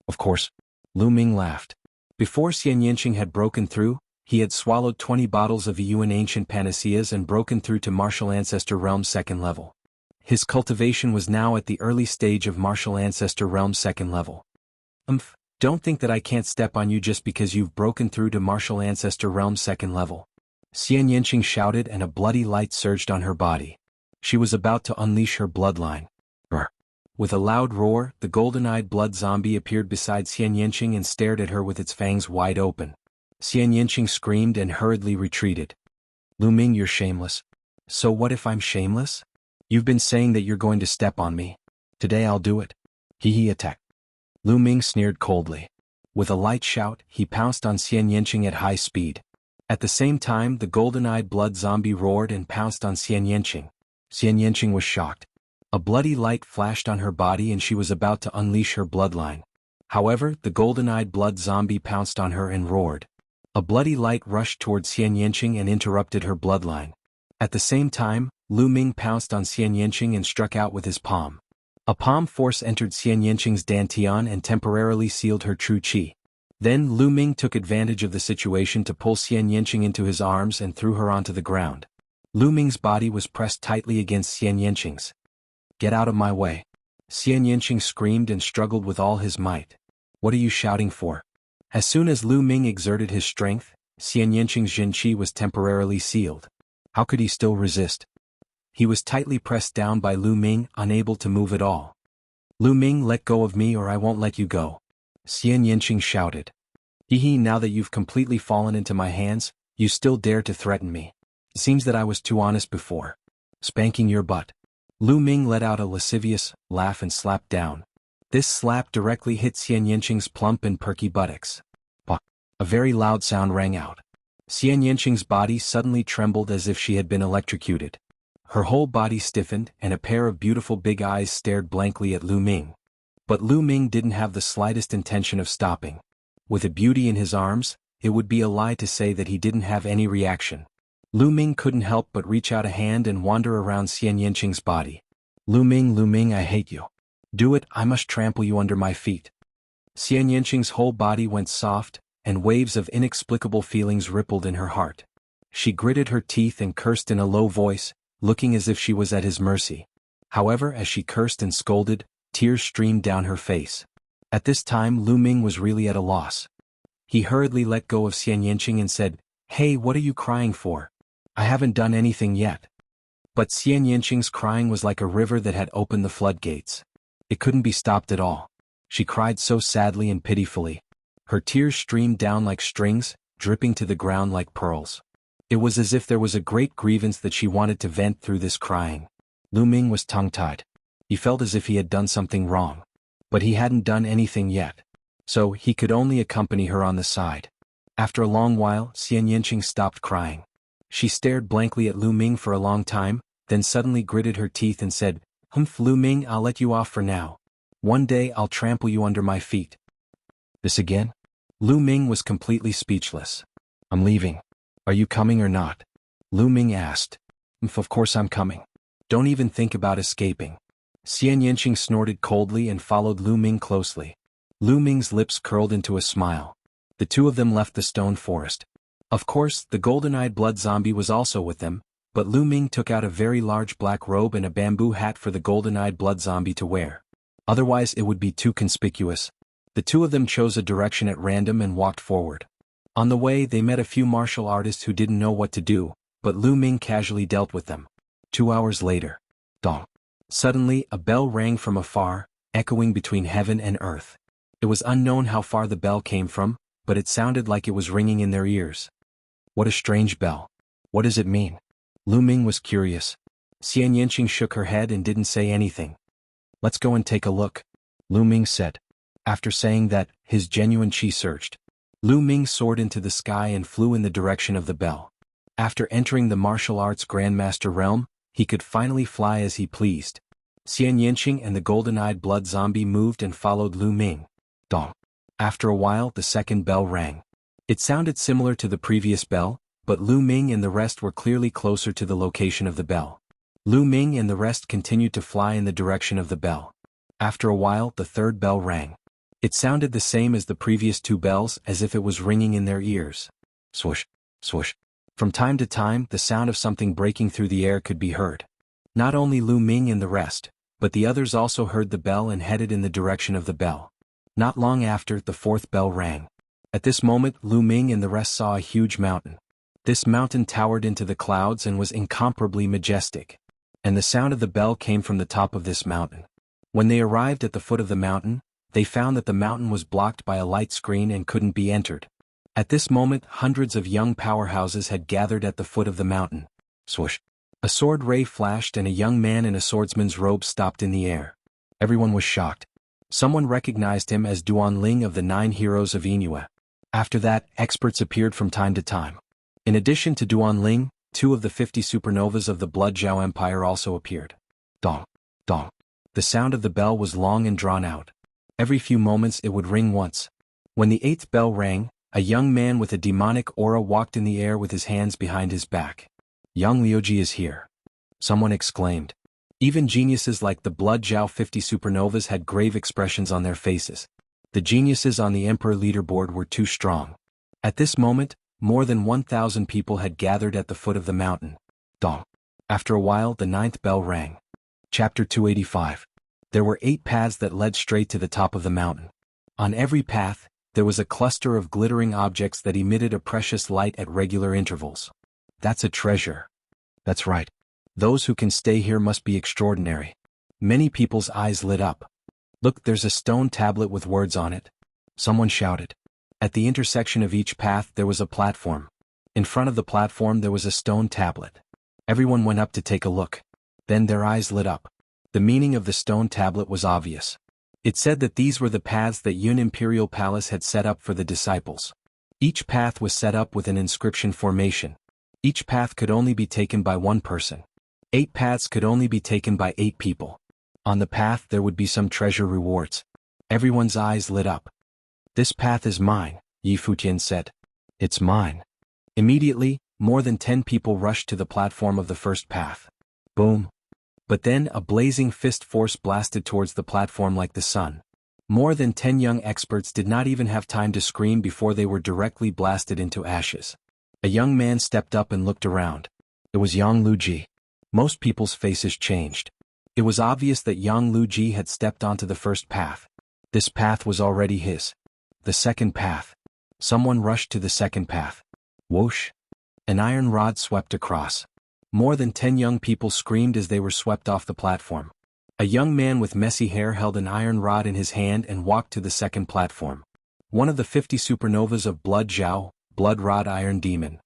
Of course. Lu Ming laughed. Before Xian Yanqing had broken through, he had swallowed 20 bottles of Yuan Ancient Panaceas and broken through to Martial Ancestor Realm 2nd level. His cultivation was now at the early stage of Martial Ancestor Realm 2nd level. Don't think that I can't step on you just because you've broken through to Martial Ancestor Realm 2nd level. Xian Yanqing shouted and a bloody light surged on her body. She was about to unleash her bloodline. With a loud roar, the golden-eyed blood zombie appeared beside Xian Yanqing and stared at her with its fangs wide open. Xian Yanqing screamed and hurriedly retreated. Lu Ming, you're shameless. So what if I'm shameless? You've been saying that you're going to step on me. Today I'll do it. He attacked. Lu Ming sneered coldly. With a light shout, he pounced on Xian Yanqing at high speed. At the same time, the golden-eyed blood zombie roared and pounced on Xian Yanqing. Xian Yanqing was shocked. A bloody light flashed on her body and she was about to unleash her bloodline. However, the golden-eyed blood zombie pounced on her and roared. A bloody light rushed towards Xian Yanqing and interrupted her bloodline. At the same time, Lu Ming pounced on Xian Yanqing and struck out with his palm. A palm force entered Xian Yanqing's dantian and temporarily sealed her true qi. Then Lu Ming took advantage of the situation to pull Xian Yanqing into his arms and threw her onto the ground. Lu Ming's body was pressed tightly against Xian Yanqing's. "Get out of my way." Xian Yanqing screamed and struggled with all his might. "What are you shouting for?" As soon as Lu Ming exerted his strength, Xian Yanqing's Jinqi was temporarily sealed. How could he still resist? He was tightly pressed down by Lu Ming, unable to move at all. "Lu Ming, let go of me or I won't let you go," Xian Yanqing shouted. "Hee, now that you've completely fallen into my hands, you still dare to threaten me. It seems that I was too honest before. Spanking your butt." Lu Ming let out a lascivious laugh and slapped down. This slap directly hit Xian Yanqing's plump and perky buttocks. "Pah!" A very loud sound rang out. Xian Yanqing's body suddenly trembled as if she had been electrocuted. Her whole body stiffened and a pair of beautiful big eyes stared blankly at Lu Ming. But Lu Ming didn't have the slightest intention of stopping. With a beauty in his arms, it would be a lie to say that he didn't have any reaction. Lu Ming couldn't help but reach out a hand and wander around Xian Yanqing's body. Lu Ming, I hate you. Do it, I must trample you under my feet." Xian Yanqing's whole body went soft, and waves of inexplicable feelings rippled in her heart. She gritted her teeth and cursed in a low voice, looking as if she was at his mercy. However, as she cursed and scolded, tears streamed down her face. At this time Lu Ming was really at a loss. He hurriedly let go of Xian Yanqing and said, "Hey, what are you crying for? I haven't done anything yet." But Xian Yanqing's crying was like a river that had opened the floodgates. It couldn't be stopped at all. She cried so sadly and pitifully. Her tears streamed down like strings, dripping to the ground like pearls. It was as if there was a great grievance that she wanted to vent through this crying. Lu Ming was tongue-tied. He felt as if he had done something wrong. But he hadn't done anything yet. So he could only accompany her on the side. After a long while, Xian Yanqing stopped crying. She stared blankly at Lu Ming for a long time, then suddenly gritted her teeth and said, "Humph, Lu Ming, I'll let you off for now. One day I'll trample you under my feet." "This again?" Lu Ming was completely speechless. "I'm leaving. Are you coming or not?" Lu Ming asked. Of course I'm coming. Don't even think about escaping." Xian Yanqing snorted coldly and followed Lu Ming closely. Lu Ming's lips curled into a smile. The two of them left the stone forest. Of course, the golden-eyed blood zombie was also with them, but Lu Ming took out a very large black robe and a bamboo hat for the golden-eyed blood zombie to wear. Otherwise it would be too conspicuous. The two of them chose a direction at random and walked forward. On the way they met a few martial artists who didn't know what to do, but Lu Ming casually dealt with them. 2 hours later. Dong. Suddenly a bell rang from afar, echoing between heaven and earth. It was unknown how far the bell came from, but it sounded like it was ringing in their ears. What a strange bell. What does it mean? Lu Ming was curious. Xian Yanqing shook her head and didn't say anything. "Let's go and take a look," Lu Ming said. After saying that, his genuine chi surged. Lu Ming soared into the sky and flew in the direction of the bell. After entering the martial arts grandmaster realm, he could finally fly as he pleased. Xian Yanqing and the golden-eyed blood zombie moved and followed Lu Ming. Dong. After a while the second bell rang. It sounded similar to the previous bell, but Lu Ming and the rest were clearly closer to the location of the bell. Lu Ming and the rest continued to fly in the direction of the bell. After a while the third bell rang. It sounded the same as the previous two bells, as if it was ringing in their ears. Swoosh, swoosh. From time to time the sound of something breaking through the air could be heard. Not only Lu Ming and the rest, but the others also heard the bell and headed in the direction of the bell. Not long after, the fourth bell rang. At this moment Lu Ming and the rest saw a huge mountain. This mountain towered into the clouds and was incomparably majestic. And the sound of the bell came from the top of this mountain. When they arrived at the foot of the mountain, they found that the mountain was blocked by a light screen and couldn't be entered. At this moment hundreds of young powerhouses had gathered at the foot of the mountain. Swoosh. A sword ray flashed and a young man in a swordsman's robe stopped in the air. Everyone was shocked. Someone recognized him as Duan Ling of the 9 heroes of Inua. After that, experts appeared from time to time. In addition to Duan Ling, 2 of the 50 supernovas of the Blood Zhao Empire also appeared. Dong, dong. The sound of the bell was long and drawn out. Every few moments it would ring once. When the 8th bell rang, a young man with a demonic aura walked in the air with his hands behind his back. "Young Liuji is here," someone exclaimed. Even geniuses like the Blood Zhao 50 supernovas had grave expressions on their faces. The geniuses on the Emperor leaderboard were too strong. At this moment, more than 1,000 people had gathered at the foot of the mountain. Dong. After a while, the 9th bell rang. Chapter 285. There were 8 paths that led straight to the top of the mountain. On every path, there was a cluster of glittering objects that emitted a precious light at regular intervals. That's a treasure. That's right. Those who can stay here must be extraordinary. Many people's eyes lit up. Look, there's a stone tablet with words on it. Someone shouted. At the intersection of each path there was a platform. In front of the platform there was a stone tablet. Everyone went up to take a look. Then their eyes lit up. The meaning of the stone tablet was obvious. It said that these were the paths that Yun Imperial Palace had set up for the disciples. Each path was set up with an inscription formation. Each path could only be taken by one person. 8 paths could only be taken by 8 people. On the path there would be some treasure rewards. Everyone's eyes lit up. This path is mine, Yi Futian said. It's mine. Immediately, more than 10 people rushed to the platform of the first path. Boom. But then a blazing fist force blasted towards the platform like the sun. More than 10 young experts did not even have time to scream before they were directly blasted into ashes. A young man stepped up and looked around. It was Yang Luji. Most people's faces changed. It was obvious that Yang Luji had stepped onto the first path. This path was already his. The second path. Someone rushed to the second path. Whoosh. An iron rod swept across. More than 10 young people screamed as they were swept off the platform. A young man with messy hair held an iron rod in his hand and walked to the second platform. One of the 50 supernovas of Blood Zhao, Blood Rod Iron Demon.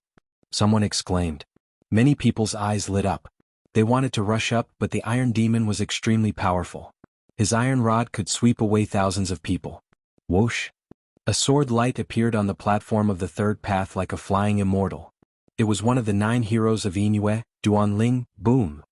Someone exclaimed. Many people's eyes lit up. They wanted to rush up, but the Iron Demon was extremely powerful. His iron rod could sweep away thousands of people. Whoosh. A sword light appeared on the platform of the third path like a flying immortal. It was one of the 9 heroes of Yingyue, Duanling. Boom.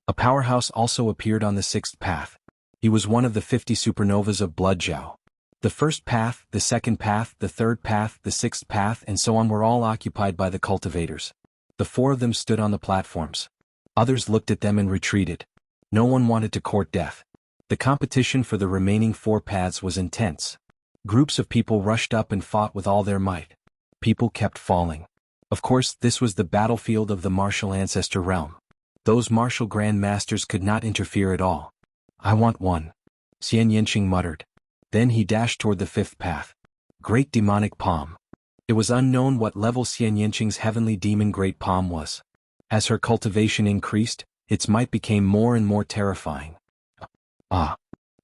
A powerhouse also appeared on the 6th path. He was one of the 50 supernovas of Blood Zhao. The first path, the second path, the third path, the 6th path and so on were all occupied by the cultivators. The 4 of them stood on the platforms. Others looked at them and retreated. No one wanted to court death. The competition for the remaining 4 paths was intense. Groups of people rushed up and fought with all their might. People kept falling. Of course, this was the battlefield of the martial ancestor realm. Those martial grand masters could not interfere at all. I want one. Xian Yanqing muttered. Then he dashed toward the 5th path. Great demonic palm. It was unknown what level Xian Yanqing's heavenly demon great palm was. As her cultivation increased, its might became more and more terrifying. Ah!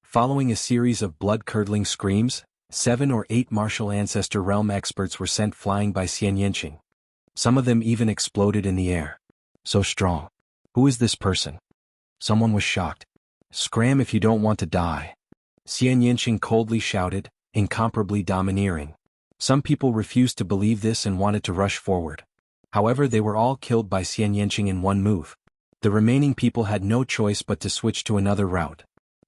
Following a series of blood-curdling screams, 7 or 8 martial ancestor realm experts were sent flying by Xian Yanqing. Some of them even exploded in the air. So strong. Who is this person? Someone was shocked. Scram if you don't want to die. Xian Yanqing coldly shouted, incomparably domineering. Some people refused to believe this and wanted to rush forward. However, they were all killed by Xian Yanqing in one move. The remaining people had no choice but to switch to another route.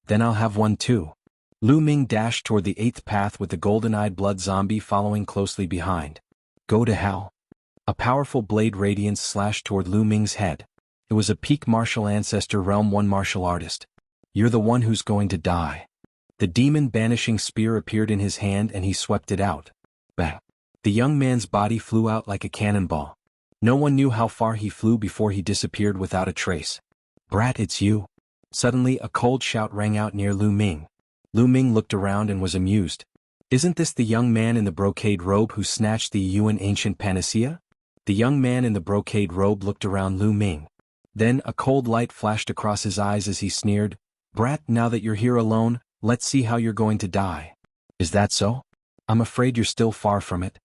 Then I'll have one too. Lu Ming dashed toward the 8th path with the golden-eyed blood zombie following closely behind. Go to hell. A powerful blade radiance slashed toward Lu Ming's head. It was a peak martial ancestor realm 1 martial artist. You're the one who's going to die. The demon banishing spear appeared in his hand and he swept it out. Bang. The young man's body flew out like a cannonball. No one knew how far he flew before he disappeared without a trace. Brat, it's you. Suddenly a cold shout rang out near Lu Ming. Lu Ming looked around and was amused. Isn't this the young man in the brocade robe who snatched the Yuan ancient panacea? The young man in the brocade robe looked around Lu Ming. Then a cold light flashed across his eyes as he sneered, Brat, now that you're here alone, let's see how you're going to die. Is that so? I'm afraid you're still far from it.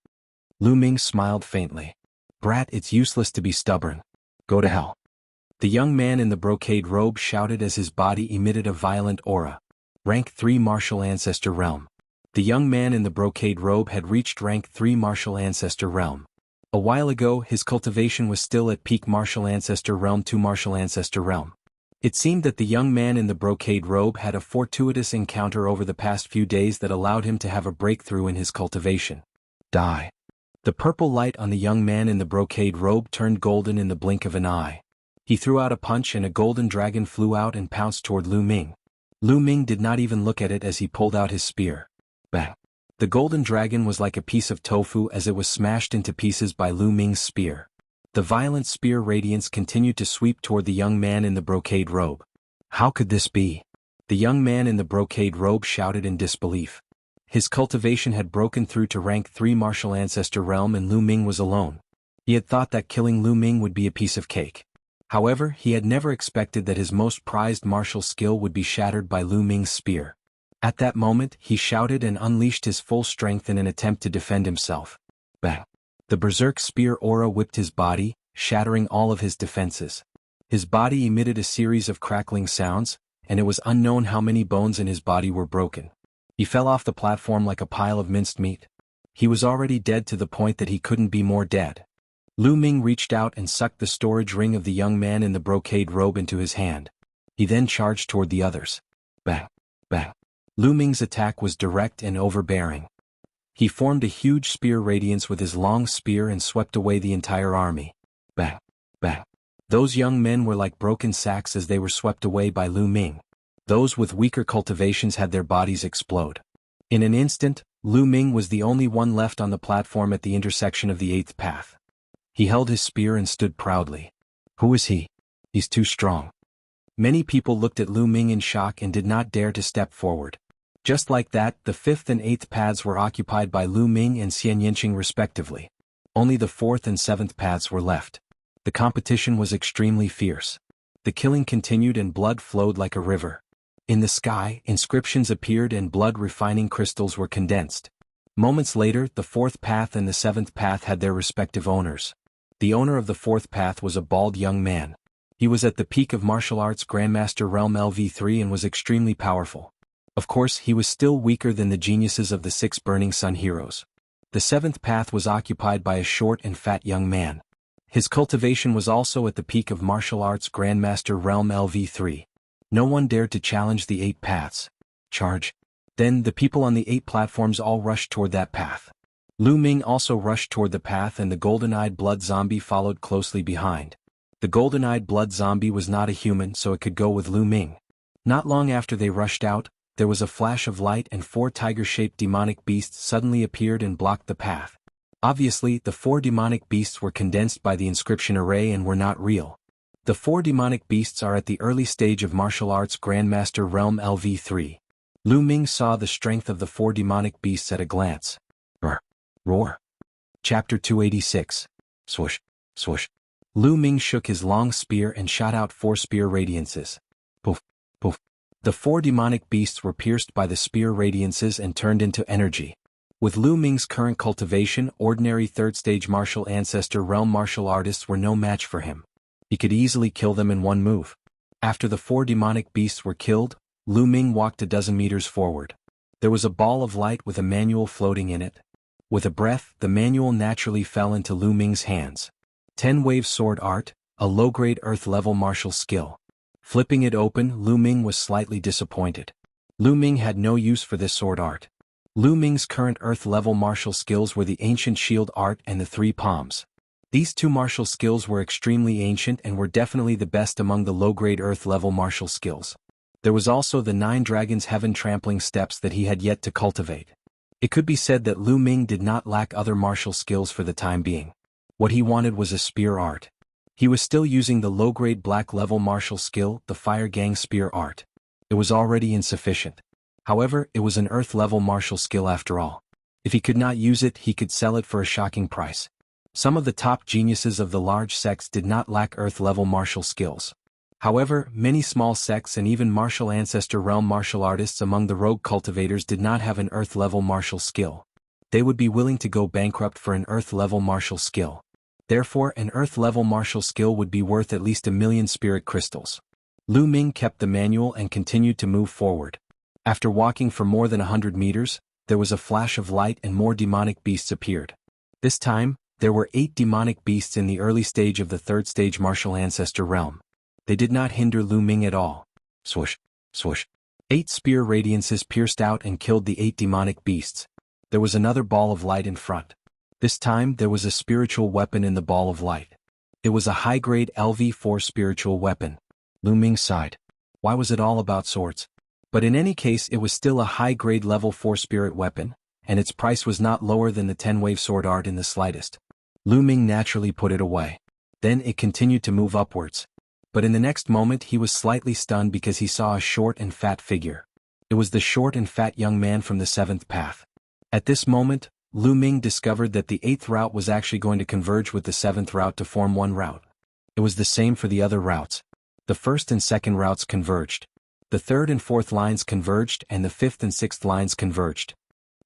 Lu Ming smiled faintly. Brat, it's useless to be stubborn. Go to hell. The young man in the brocade robe shouted as his body emitted a violent aura. Rank 3 martial ancestor realm. The young man in the brocade robe had reached rank 3 martial ancestor realm. A while ago, his cultivation was still at peak martial ancestor realm 2 martial ancestor realm. It seemed that the young man in the brocade robe had a fortuitous encounter over the past few days that allowed him to have a breakthrough in his cultivation. Die. The purple light on the young man in the brocade robe turned golden in the blink of an eye. He threw out a punch and a golden dragon flew out and pounced toward Lu Ming. Lu Ming did not even look at it as he pulled out his spear. Bang. The golden dragon was like a piece of tofu as it was smashed into pieces by Lu Ming's spear. The violent spear radiance continued to sweep toward the young man in the brocade robe. How could this be? The young man in the brocade robe shouted in disbelief. His cultivation had broken through to rank 3 martial ancestor realm and Lu Ming was alone. He had thought that killing Lu Ming would be a piece of cake. However, he had never expected that his most prized martial skill would be shattered by Lu Ming's spear. At that moment, he shouted and unleashed his full strength in an attempt to defend himself. Bang! The berserk spear aura whipped his body, shattering all of his defenses. His body emitted a series of crackling sounds, and it was unknown how many bones in his body were broken. He fell off the platform like a pile of minced meat. He was already dead to the point that he couldn't be more dead. Lu Ming reached out and sucked the storage ring of the young man in the brocade robe into his hand. He then charged toward the others. Bang! Bang! Lu Ming's attack was direct and overbearing. He formed a huge spear radiance with his long spear and swept away the entire army. Bang! Bang! Those young men were like broken sacks as they were swept away by Lu Ming. Those with weaker cultivations had their bodies explode. In an instant, Lu Ming was the only one left on the platform at the intersection of the 8th path. He held his spear and stood proudly. Who is he? He's too strong. Many people looked at Lu Ming in shock and did not dare to step forward. Just like that, the 5th and 8th paths were occupied by Lu Ming and Xian Yinqing respectively. Only the 4th and 7th paths were left. The competition was extremely fierce. The killing continued and blood flowed like a river. In the sky, inscriptions appeared and blood-refining crystals were condensed. Moments later, the 4th path and the 7th path had their respective owners. The owner of the 4th path was a bald young man. He was at the peak of martial arts Grandmaster Realm LV3 and was extremely powerful. Of course, he was still weaker than the geniuses of the 6 Burning Sun heroes. The 7th path was occupied by a short and fat young man. His cultivation was also at the peak of martial arts Grandmaster Realm LV3. No one dared to challenge the 8 paths. Charge. Then, the people on the 8 platforms all rushed toward that path. Lu Ming also rushed toward the path and the golden-eyed blood zombie followed closely behind. The golden-eyed blood zombie was not a human, so it could go with Lu Ming. Not long after they rushed out, there was a flash of light and 4 tiger-shaped demonic beasts suddenly appeared and blocked the path. Obviously, the 4 demonic beasts were condensed by the inscription array and were not real. The 4 demonic beasts are at the early stage of martial arts Grandmaster Realm LV3. Lu Ming saw the strength of the 4 demonic beasts at a glance. Roar! Roar! Chapter 286. Swoosh! Swoosh! Lu Ming shook his long spear and shot out 4 spear radiances. Poof! Poof! The 4 demonic beasts were pierced by the spear radiances and turned into energy. With Lu Ming's current cultivation, ordinary 3rd stage martial ancestor realm martial artists were no match for him. He could easily kill them in one move. After the 4 demonic beasts were killed, Lu Ming walked a dozen meters forward. There was a ball of light with a manual floating in it. With a breath, the manual naturally fell into Lu Ming's hands. 10-wave sword art, a low-grade earth-level martial skill. Flipping it open, Lu Ming was slightly disappointed. Lu Ming had no use for this sword art. Lu Ming's current earth-level martial skills were the ancient shield art and the 3 palms. These 2 martial skills were extremely ancient and were definitely the best among the low-grade earth-level martial skills. There was also the 9 dragons heaven trampling steps that he had yet to cultivate. It could be said that Lu Ming did not lack other martial skills for the time being. What he wanted was a spear art. He was still using the low-grade black-level martial skill, the Fire Gang spear art. It was already insufficient. However, it was an earth-level martial skill after all. If he could not use it, he could sell it for a shocking price. Some of the top geniuses of the large sects did not lack earth-level martial skills. However, many small sects and even martial ancestor realm martial artists among the rogue cultivators did not have an earth-level martial skill. They would be willing to go bankrupt for an earth-level martial skill. Therefore, an earth-level martial skill would be worth at least 1,000,000 spirit crystals. Lu Ming kept the manual and continued to move forward. After walking for more than 100 meters, there was a flash of light and more demonic beasts appeared. This time, there were 8 demonic beasts in the early stage of the 3rd stage martial ancestor realm. They did not hinder Lu Ming at all. Swoosh! Swoosh! 8 spear radiances pierced out and killed the 8 demonic beasts. There was another ball of light in front. This time, there was a spiritual weapon in the ball of light. It was a high-grade LV4 spiritual weapon. Lu Ming sighed. Why was it all about swords? But in any case, it was still a high-grade level 4 spirit weapon. and its price was not lower than the 10-wave sword art in the slightest. Lu Ming naturally put it away. Then it continued to move upwards. But in the next moment he was slightly stunned because he saw a short and fat figure. It was the short and fat young man from the 7th path. At this moment, Lu Ming discovered that the 8th route was actually going to converge with the 7th route to form one route. It was the same for the other routes. The 1st and 2nd routes converged. The 3rd and 4th lines converged and the 5th and 6th lines converged.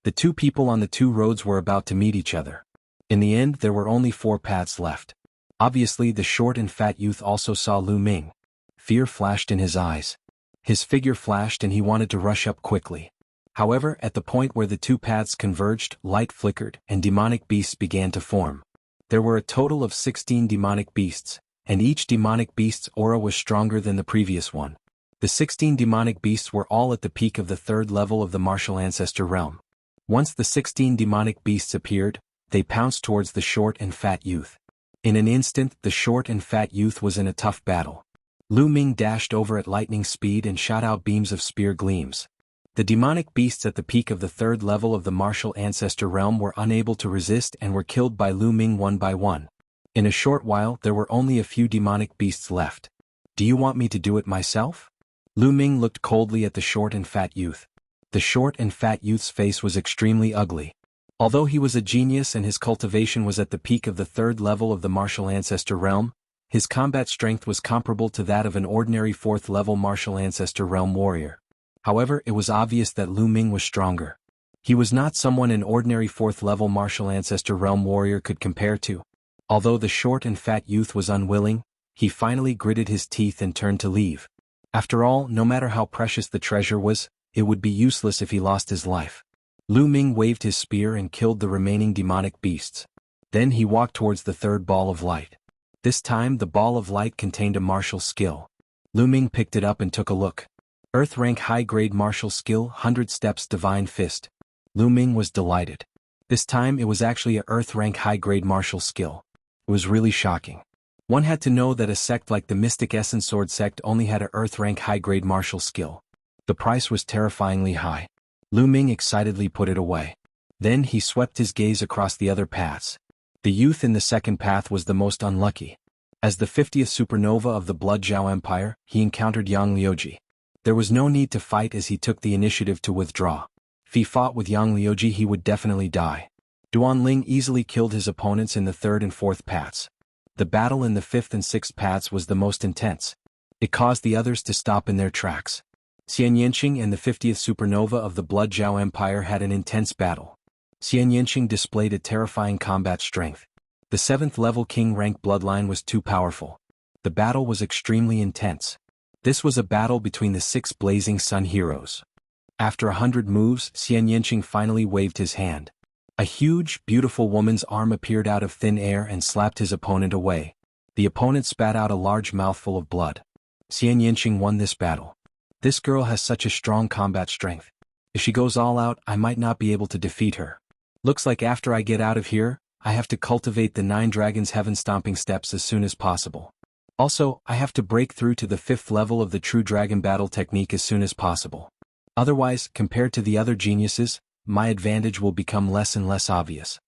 The two people on the two roads were about to meet each other. In the end there were only 4 paths left. Obviously the short and fat youth also saw Lu Ming. Fear flashed in his eyes. His figure flashed and he wanted to rush up quickly. However, at the point where the two paths converged, light flickered and demonic beasts began to form. There were a total of 16 demonic beasts, and each demonic beast's aura was stronger than the previous one. The 16 demonic beasts were all at the peak of the 3rd level of the martial ancestor realm. Once the 16 demonic beasts appeared, they pounced towards the short and fat youth. In an instant, the short and fat youth was in a tough battle. Lu Ming dashed over at lightning speed and shot out beams of spear gleams. The demonic beasts at the peak of the 3rd level of the martial ancestor realm were unable to resist and were killed by Lu Ming one by one. In a short while there were only a few demonic beasts left. "Do you want me to do it myself?" Lu Ming looked coldly at the short and fat youth. The short and fat youth's face was extremely ugly. Although he was a genius and his cultivation was at the peak of the 3rd level of the martial ancestor realm, his combat strength was comparable to that of an ordinary 4th level martial ancestor realm warrior. However, it was obvious that Lu Ming was stronger. He was not someone an ordinary 4th level martial ancestor realm warrior could compare to. Although the short and fat youth was unwilling, he finally gritted his teeth and turned to leave. After all, no matter how precious the treasure was, it would be useless if he lost his life. Lu Ming waved his spear and killed the remaining demonic beasts. Then he walked towards the 3rd ball of light. This time the ball of light contained a martial skill. Lu Ming picked it up and took a look. Earth rank high-grade martial skill 100 steps divine fist. Lu Ming was delighted. This time it was actually a earth rank high-grade martial skill. It was really shocking. One had to know that a sect like the Mystic Essence Sword sect only had a earth rank high-grade martial skill. The price was terrifyingly high. Lu Ming excitedly put it away. Then he swept his gaze across the other paths. The youth in the 2nd path was the most unlucky. As the 50th supernova of the Blood Zhao Empire, he encountered Yang Liuji. There was no need to fight as he took the initiative to withdraw. If he fought with Yang Liuji he would definitely die. Duan Ling easily killed his opponents in the 3rd and 4th paths. The battle in the 5th and 6th paths was the most intense. It caused the others to stop in their tracks. Xian Yanqing and the 50th supernova of the Blood Zhao Empire had an intense battle. Xian Yanqing displayed a terrifying combat strength. The 7th level king rank bloodline was too powerful. The battle was extremely intense. This was a battle between the 6 blazing sun heroes. After 100 moves, Xian Yanqing finally waved his hand. A huge, beautiful woman's arm appeared out of thin air and slapped his opponent away. The opponent spat out a large mouthful of blood. Xian Yanqing won this battle. This girl has such a strong combat strength. If she goes all out, I might not be able to defeat her. Looks like after I get out of here, I have to cultivate the 9 dragons heaven stomping steps as soon as possible. Also, I have to break through to the 5th level of the true dragon battle technique as soon as possible. Otherwise, compared to the other geniuses, my advantage will become less and less obvious.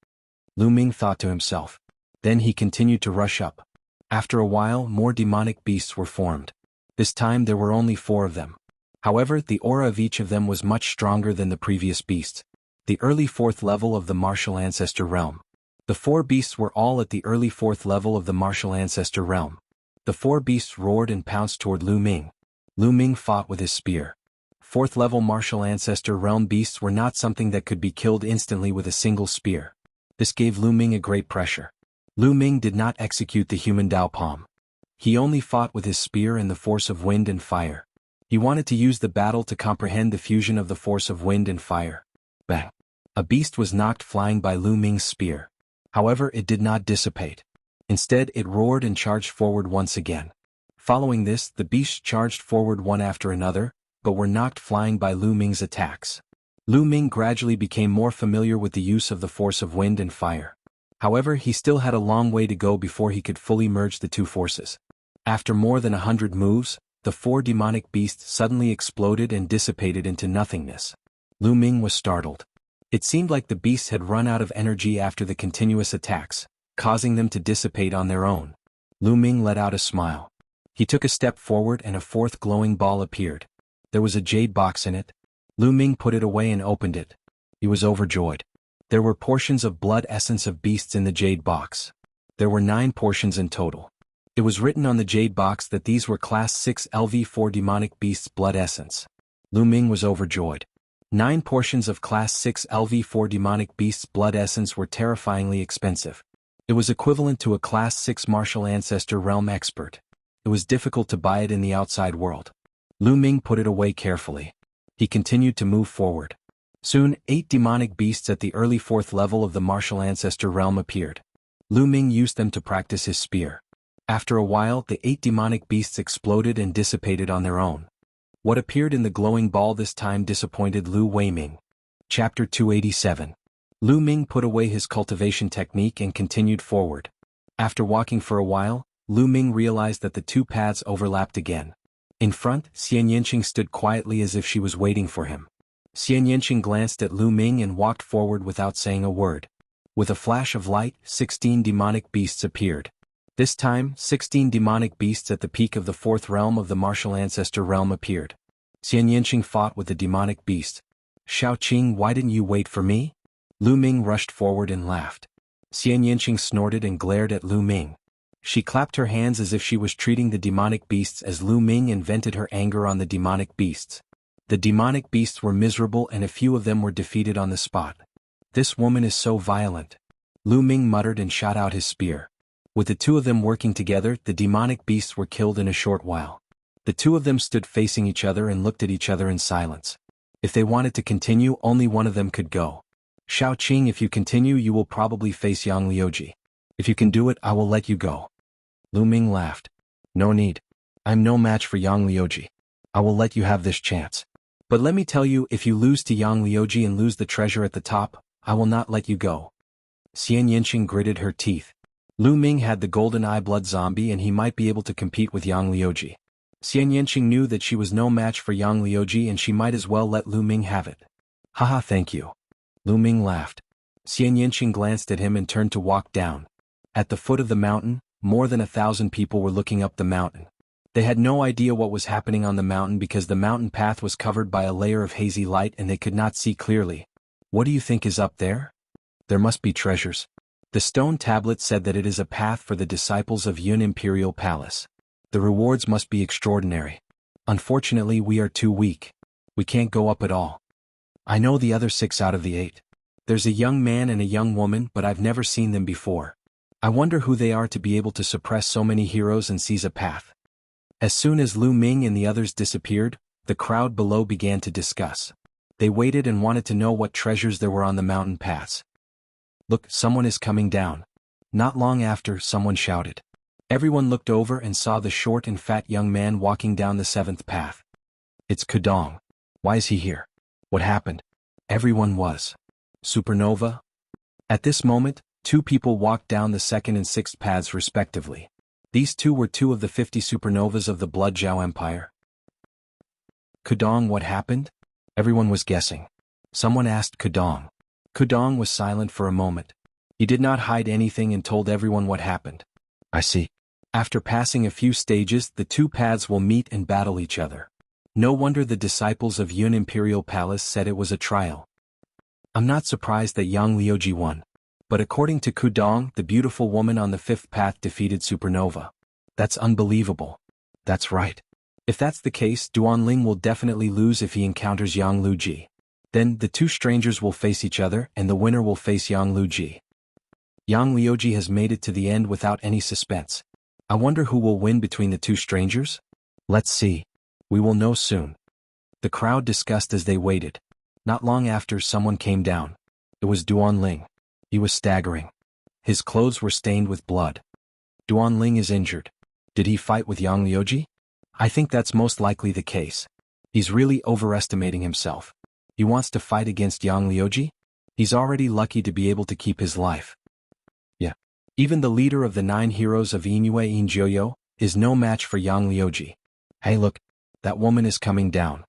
Lu Ming thought to himself. Then he continued to rush up. After a while, more demonic beasts were formed. This time there were only 4 of them. However, the aura of each of them was much stronger than the previous beasts. The early 4th level of the martial ancestor realm. The 4 beasts were all at the early 4th level of the martial ancestor realm. The 4 beasts roared and pounced toward Lu Ming. Lu Ming fought with his spear. 4th level martial ancestor realm beasts were not something that could be killed instantly with a single spear. This gave Lu Ming a great pressure. Lu Ming did not execute the human Dao Palm. He only fought with his spear and the force of wind and fire. He wanted to use the battle to comprehend the fusion of the force of wind and fire. Bang! A beast was knocked flying by Lu Ming's spear. However, it did not dissipate. Instead, it roared and charged forward once again. Following this, the beasts charged forward one after another, but were knocked flying by Lu Ming's attacks. Lu Ming gradually became more familiar with the use of the force of wind and fire. However, he still had a long way to go before he could fully merge the two forces. After more than 100 moves, the 4 demonic beasts suddenly exploded and dissipated into nothingness. Lu Ming was startled. It seemed like the beasts had run out of energy after the continuous attacks, causing them to dissipate on their own. Lu Ming let out a smile. He took a step forward and a fourth glowing ball appeared. There was a jade box in it. Lu Ming put it away and opened it. He was overjoyed. There were portions of blood essence of beasts in the jade box. There were 9 portions in total. It was written on the jade box that these were Class 6 LV4 demonic beasts blood essence. Lu Ming was overjoyed. 9 portions of Class 6 LV4 demonic beasts blood essence were terrifyingly expensive. It was equivalent to a Class 6 martial ancestor realm expert. It was difficult to buy it in the outside world. Lu Ming put it away carefully. He continued to move forward. Soon, 8 demonic beasts at the early 4th level of the martial ancestor realm appeared. Lu Ming used them to practice his spear. After a while, the 8 demonic beasts exploded and dissipated on their own. What appeared in the glowing ball this time disappointed Lu Weiming. Chapter 287. Lu Ming put away his cultivation technique and continued forward. After walking for a while, Lu Ming realized that the 2 paths overlapped again. In front, Xian Yanqing stood quietly as if she was waiting for him. Xian Yanqing glanced at Lu Ming and walked forward without saying a word. With a flash of light, 16 demonic beasts appeared. This time, 16 demonic beasts at the peak of the 4th realm of the martial ancestor realm appeared. Xian Yanqing fought with the demonic beast. "Shao Qing, why didn't you wait for me?" Lu Ming rushed forward and laughed. Xian Yanqing snorted and glared at Lu Ming. She clapped her hands as if she was treating the demonic beasts as Lu Ming vented her anger on the demonic beasts. The demonic beasts were miserable and a few of them were defeated on the spot. "This woman is so violent." Lu Ming muttered and shot out his spear. With the 2 of them working together, the demonic beasts were killed in a short while. The 2 of them stood facing each other and looked at each other in silence. If they wanted to continue, only one of them could go. "Shao Qing, if you continue you will probably face Yang Liuji. If you can do it, I will let you go." Lu Ming laughed. "No need. I'm no match for Yang Liuji. I will let you have this chance. But let me tell you, if you lose to Yang Liuji and lose the treasure at the top, I will not let you go." Xian Yanqing gritted her teeth. Lu Ming had the golden eye blood zombie and he might be able to compete with Yang Liuji. Xian Yanqing knew that she was no match for Yang Liuji and she might as well let Lu Ming have it. "Haha, thank you." Lu Ming laughed. Xian Yanqing glanced at him and turned to walk down. At the foot of the mountain, more than 1,000 people were looking up the mountain. They had no idea what was happening on the mountain because the mountain path was covered by a layer of hazy light and they could not see clearly. "What do you think is up there?" "There must be treasures." The stone tablet said that it is a path for the disciples of Yun Imperial Palace. The rewards must be extraordinary. Unfortunately, we are too weak. We can't go up at all. I know the other 6 out of the 8. There's a young man and a young woman, but I've never seen them before. I wonder who they are to be able to suppress so many heroes and seize a path. As soon as Lu Ming and the others disappeared, the crowd below began to discuss. They waited and wanted to know what treasures there were on the mountain paths. "Look, someone is coming down." Not long after, someone shouted. Everyone looked over and saw the short and fat young man walking down the 7th path. "It's Kedong. Why is he here? What happened?" Everyone was. "Supernova?" At this moment, 2 people walked down the 2nd and 6th paths respectively. These 2 were 2 of the 50 supernovas of the Blood Zhao Empire. "Kedong, what happened?" Everyone was guessing. Someone asked Kedong. Kedong was silent for a moment. He did not hide anything and told everyone what happened. "I see. After passing a few stages, the 2 paths will meet and battle each other. No wonder the disciples of Yun Imperial Palace said it was a trial. I'm not surprised that Yang Liuji won. But according to Kedong, the beautiful woman on the 5th path defeated Supernova. That's unbelievable." "That's right. If that's the case, Duanling will definitely lose if he encounters Yang Liuji. Then, the 2 strangers will face each other and the winner will face Yang Liuji. Yang Liuji has made it to the end without any suspense. I wonder who will win between the 2 strangers? Let's see. We will know soon." The crowd discussed as they waited. Not long after, someone came down. It was Duanling. He was staggering. His clothes were stained with blood. "Duanling is injured. Did he fight with Yang Liuji?" "I think that's most likely the case. He's really overestimating himself. He wants to fight against Yang Liuji? He's already lucky to be able to keep his life." "Yeah. Even the leader of the 9 heroes of Inyue Injoyo is no match for Yang Liuji. Hey look, that woman is coming down."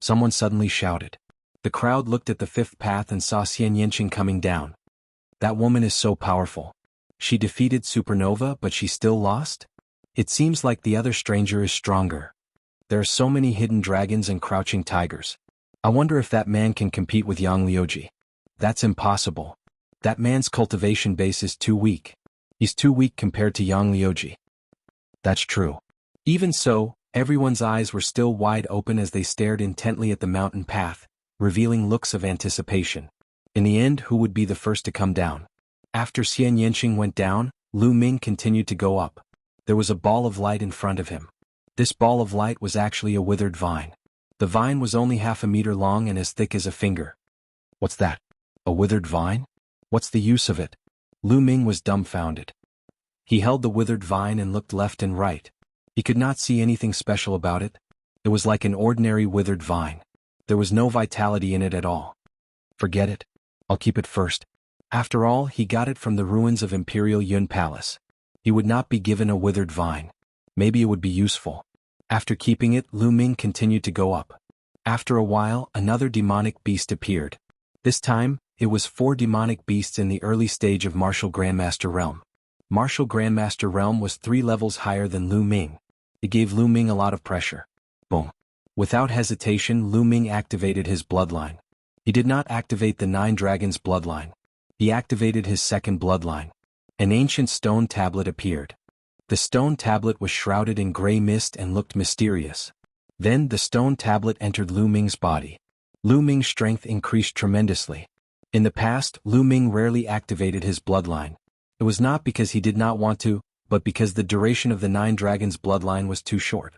Someone suddenly shouted. The crowd looked at the fifth path and saw Xian Yanqing coming down. That woman is so powerful. She defeated Supernova but she still lost? It seems like the other stranger is stronger. There are so many hidden dragons and crouching tigers. I wonder if that man can compete with Yang Liuji. That's impossible. That man's cultivation base is too weak. He's too weak compared to Yang Liuji. That's true. Even so, everyone's eyes were still wide open as they stared intently at the mountain path, revealing looks of anticipation. In the end, who would be the first to come down? After Xian Yanqing went down, Lu Ming continued to go up. There was a ball of light in front of him. This ball of light was actually a withered vine. The vine was only half a meter long and as thick as a finger. What's that? A withered vine? What's the use of it? Lu Ming was dumbfounded. He held the withered vine and looked left and right. He could not see anything special about it. It was like an ordinary withered vine. There was no vitality in it at all. Forget it. I'll keep it first. After all, he got it from the ruins of Imperial Yun Palace. He would not be given a withered vine. Maybe it would be useful. After keeping it, Lu Ming continued to go up. After a while, another demonic beast appeared. This time, it was 4 demonic beasts in the early stage of Martial Grandmaster Realm. Martial Grandmaster Realm was 3 levels higher than Lu Ming. It gave Lu Ming a lot of pressure. Boom. Without hesitation, Lu Ming activated his bloodline. He did not activate the 9 dragons bloodline. He activated his second bloodline. An ancient stone tablet appeared. The stone tablet was shrouded in gray mist and looked mysterious. Then the stone tablet entered Lu Ming's body. Lu Ming's strength increased tremendously. In the past, Lu Ming rarely activated his bloodline. It was not because he did not want to, but because the duration of the 9 dragons bloodline was too short.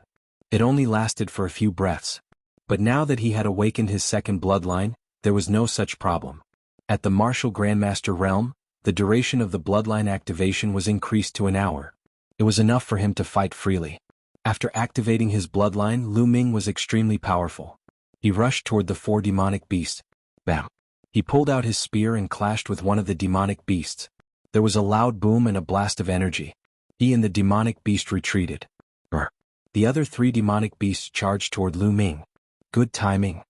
It only lasted for a few breaths. But now that he had awakened his second bloodline, there was no such problem. At the Martial Grandmaster Realm, the duration of the bloodline activation was increased to an hour. It was enough for him to fight freely. After activating his bloodline, Lu Ming was extremely powerful. He rushed toward the 4 demonic beasts. Bam! He pulled out his spear and clashed with one of the demonic beasts. There was a loud boom and a blast of energy. He and the demonic beast retreated. The other 3 demonic beasts charged toward Lu Ming. Good timing.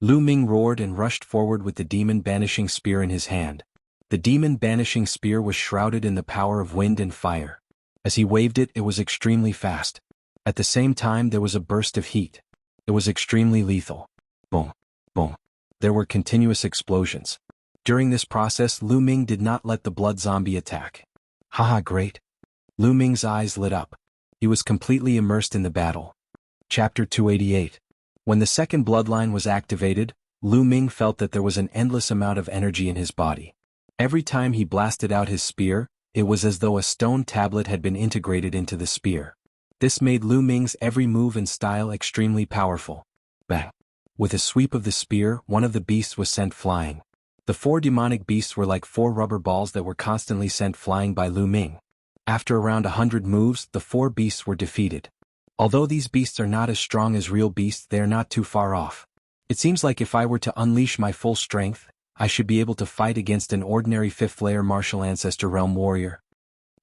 Lu Ming roared and rushed forward with the demon-banishing spear in his hand. The demon-banishing spear was shrouded in the power of wind and fire. As he waved it, it was extremely fast. At the same time, there was a burst of heat. It was extremely lethal. Boom, boom. There were continuous explosions. During this process, Lu Ming did not let the blood zombie attack. Haha, great. Lu Ming's eyes lit up. He was completely immersed in the battle. Chapter 288. When the second bloodline was activated, Lu Ming felt that there was an endless amount of energy in his body. Every time he blasted out his spear, it was as though a stone tablet had been integrated into the spear. This made Lu Ming's every move and style extremely powerful. Bang! With a sweep of the spear, one of the beasts was sent flying. The 4 demonic beasts were like 4 rubber balls that were constantly sent flying by Lu Ming. After around 100 moves, the 4 beasts were defeated. Although these beasts are not as strong as real beasts, they are not too far off. It seems like if I were to unleash my full strength, I should be able to fight against an ordinary 5th-layer martial ancestor realm warrior.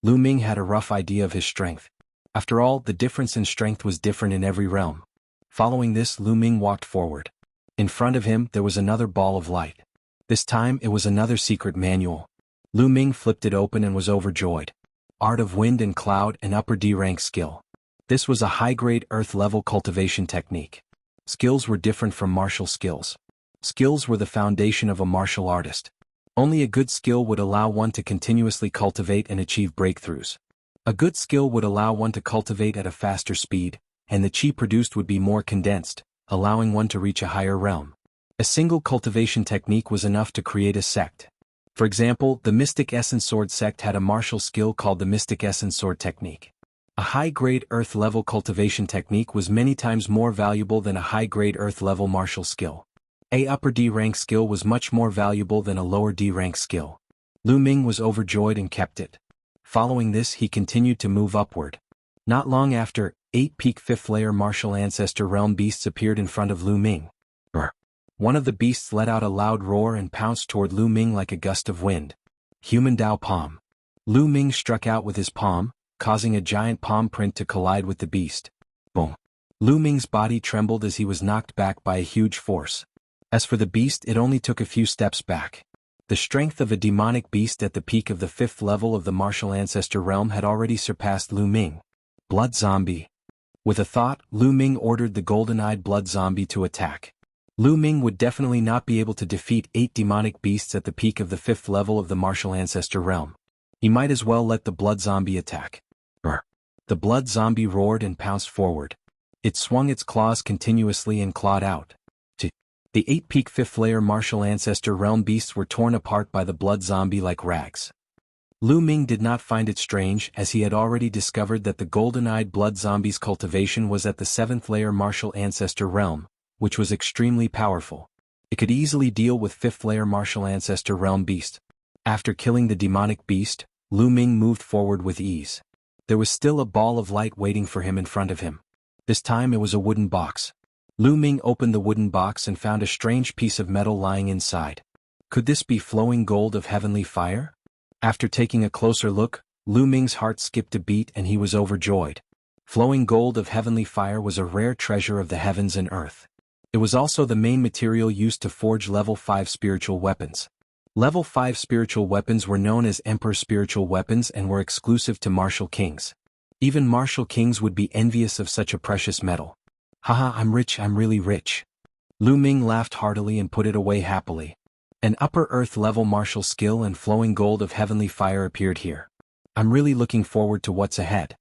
Lu Ming had a rough idea of his strength. After all, the difference in strength was different in every realm. Following this, Lu Ming walked forward. In front of him, there was another ball of light. This time, it was another secret manual. Lu Ming flipped it open and was overjoyed. Art of Wind and Cloud, an upper D-rank skill. This was a high-grade Earth-level cultivation technique. Skills were different from martial skills. Skills were the foundation of a martial artist. Only a good skill would allow one to continuously cultivate and achieve breakthroughs. A good skill would allow one to cultivate at a faster speed, and the chi produced would be more condensed, allowing one to reach a higher realm. A single cultivation technique was enough to create a sect. For example, the Mystic Essence Sword sect had a martial skill called the Mystic Essence Sword technique. A high-grade Earth-level cultivation technique was many times more valuable than a high-grade Earth-level martial skill. A upper D-rank skill was much more valuable than a lower D-rank skill. Lu Ming was overjoyed and kept it. Following this, he continued to move upward. Not long after, 8 peak 5th-layer martial ancestor realm beasts appeared in front of Lu Ming. One of the beasts let out a loud roar and pounced toward Lu Ming like a gust of wind. Human Dao Palm. Lu Ming struck out with his palm, causing a giant palm print to collide with the beast. Boom. Lu Ming's body trembled as he was knocked back by a huge force. As for the beast, it only took a few steps back. The strength of a demonic beast at the peak of the 5th level of the martial ancestor realm had already surpassed Lu Ming. Blood zombie. With a thought, Lu Ming ordered the golden-eyed blood zombie to attack. Lu Ming would definitely not be able to defeat 8 demonic beasts at the peak of the 5th level of the martial ancestor realm. He might as well let the blood zombie attack. Brr. The blood zombie roared and pounced forward. It swung its claws continuously and clawed out. The 8 peak 5th layer martial ancestor realm beasts were torn apart by the blood zombie like rags. Lu Ming did not find it strange, as he had already discovered that the golden-eyed blood zombie's cultivation was at the 7th layer martial ancestor realm, which was extremely powerful. It could easily deal with 5th layer martial ancestor realm beast. After killing the demonic beast, Lu Ming moved forward with ease. There was still a ball of light waiting for him in front of him. This time it was a wooden box. Lu Ming opened the wooden box and found a strange piece of metal lying inside. Could this be flowing gold of heavenly fire? After taking a closer look, Lu Ming's heart skipped a beat and he was overjoyed. Flowing gold of heavenly fire was a rare treasure of the heavens and earth. It was also the main material used to forge level 5 spiritual weapons. Level 5 spiritual weapons were known as Emperor spiritual weapons and were exclusive to martial kings. Even martial kings would be envious of such a precious metal. Haha, I'm rich, I'm really rich. Lu Ming laughed heartily and put it away happily. An upper earth level martial skill and flowing gold of heavenly fire appeared here. I'm really looking forward to what's ahead.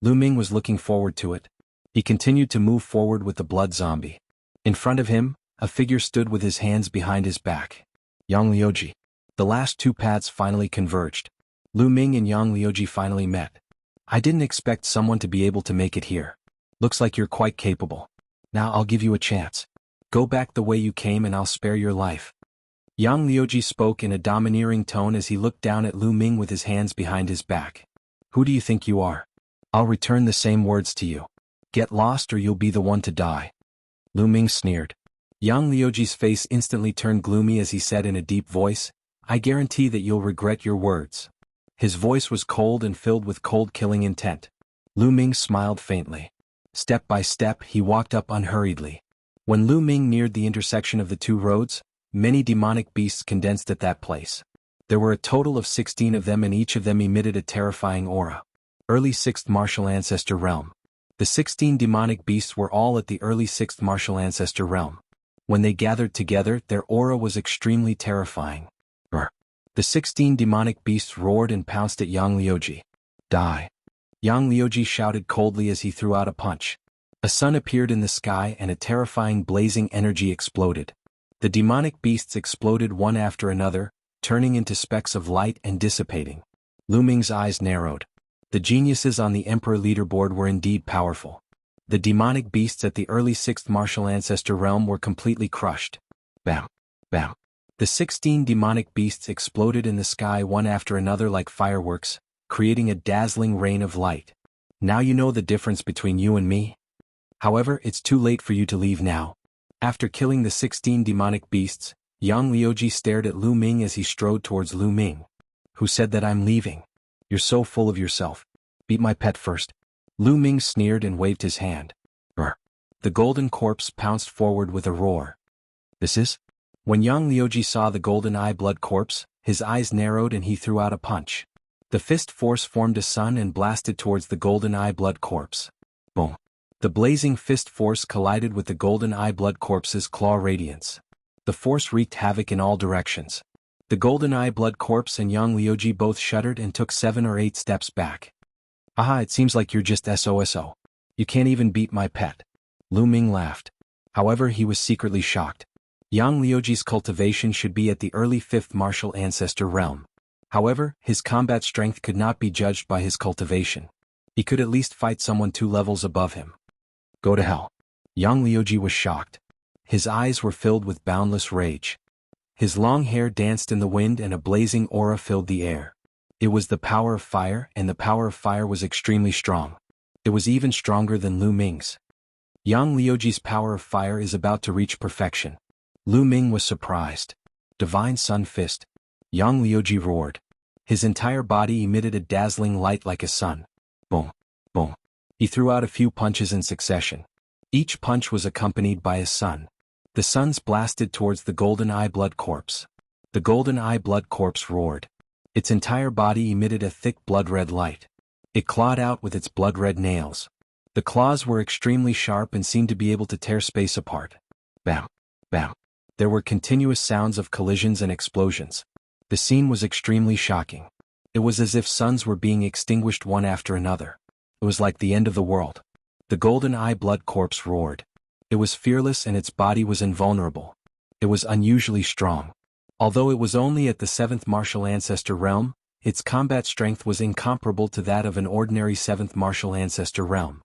Lu Ming was looking forward to it. He continued to move forward with the blood zombie. In front of him, a figure stood with his hands behind his back. Yang Liuji. The last 2 paths finally converged. Lu Ming and Yang Liuji finally met. I didn't expect someone to be able to make it here. Looks like you're quite capable. Now I'll give you a chance. Go back the way you came and I'll spare your life. Yang Liuji spoke in a domineering tone as he looked down at Lu Ming with his hands behind his back. Who do you think you are? I'll return the same words to you. Get lost or you'll be the one to die. Lu Ming sneered. Yang Liuji's face instantly turned gloomy as he said in a deep voice, I guarantee that you'll regret your words. His voice was cold and filled with cold-killing intent. Lu Ming smiled faintly. Step by step, he walked up unhurriedly. When Lu Ming neared the intersection of the 2 roads, many demonic beasts condensed at that place. There were a total of 16 of them and each of them emitted a terrifying aura. Early 6th martial ancestor realm. The 16 demonic beasts were all at the early 6th martial ancestor realm. When they gathered together, their aura was extremely terrifying. Brr. The 16 demonic beasts roared and pounced at Yang Liuji. Die. Yang Liuji shouted coldly as he threw out a punch. A sun appeared in the sky and a terrifying blazing energy exploded. The demonic beasts exploded one after another, turning into specks of light and dissipating. Lu Ming's eyes narrowed. The geniuses on the Emperor leaderboard were indeed powerful. The demonic beasts at the early 6th martial ancestor realm were completely crushed. Bam. Bam. The 16 demonic beasts exploded in the sky one after another like fireworks, creating a dazzling rain of light. Now you know the difference between you and me? However, it's too late for you to leave now. After killing the 16 demonic beasts, Yang Liuji stared at Lu Ming as he strode towards Lu Ming. Who said that I'm leaving? You're so full of yourself. Beat my pet first. Lu Ming sneered and waved his hand. Brr. The golden corpse pounced forward with a roar. This is? When Yang Liuji saw the golden eye blood corpse, his eyes narrowed and he threw out a punch. The fist force formed a sun and blasted towards the golden eye blood corpse. Boom. The blazing fist force collided with the golden eye blood corpse's claw radiance. The force wreaked havoc in all directions. The golden eye blood corpse and Yang Liuji both shuddered and took 7 or 8 steps back. Aha, it seems like you're just SOSO. You can't even beat my pet. Lu Ming laughed. However, he was secretly shocked. Yang Liuji's cultivation should be at the early 5th martial ancestor realm. However, his combat strength could not be judged by his cultivation. He could at least fight someone 2 levels above him. Go to hell. Yang Liuji was shocked. His eyes were filled with boundless rage. His long hair danced in the wind and a blazing aura filled the air. It was the power of fire, and the power of fire was extremely strong. It was even stronger than Lu Ming's. Yang Liuji's power of fire is about to reach perfection. Lu Ming was surprised. Divine Sun Fist. Yang Liuji roared. His entire body emitted a dazzling light like a sun. Boom. Boom. He threw out a few punches in succession. Each punch was accompanied by a sun. The suns blasted towards the golden eye blood corpse. The golden eye blood corpse roared. Its entire body emitted a thick blood-red light. It clawed out with its blood-red nails. The claws were extremely sharp and seemed to be able to tear space apart. Bam! Bam! There were continuous sounds of collisions and explosions. The scene was extremely shocking. It was as if suns were being extinguished one after another. It was like the end of the world. The golden eye blood corpse roared. It was fearless and its body was invulnerable. It was unusually strong. Although it was only at the 7th martial ancestor realm, its combat strength was incomparable to that of an ordinary 7th martial ancestor realm.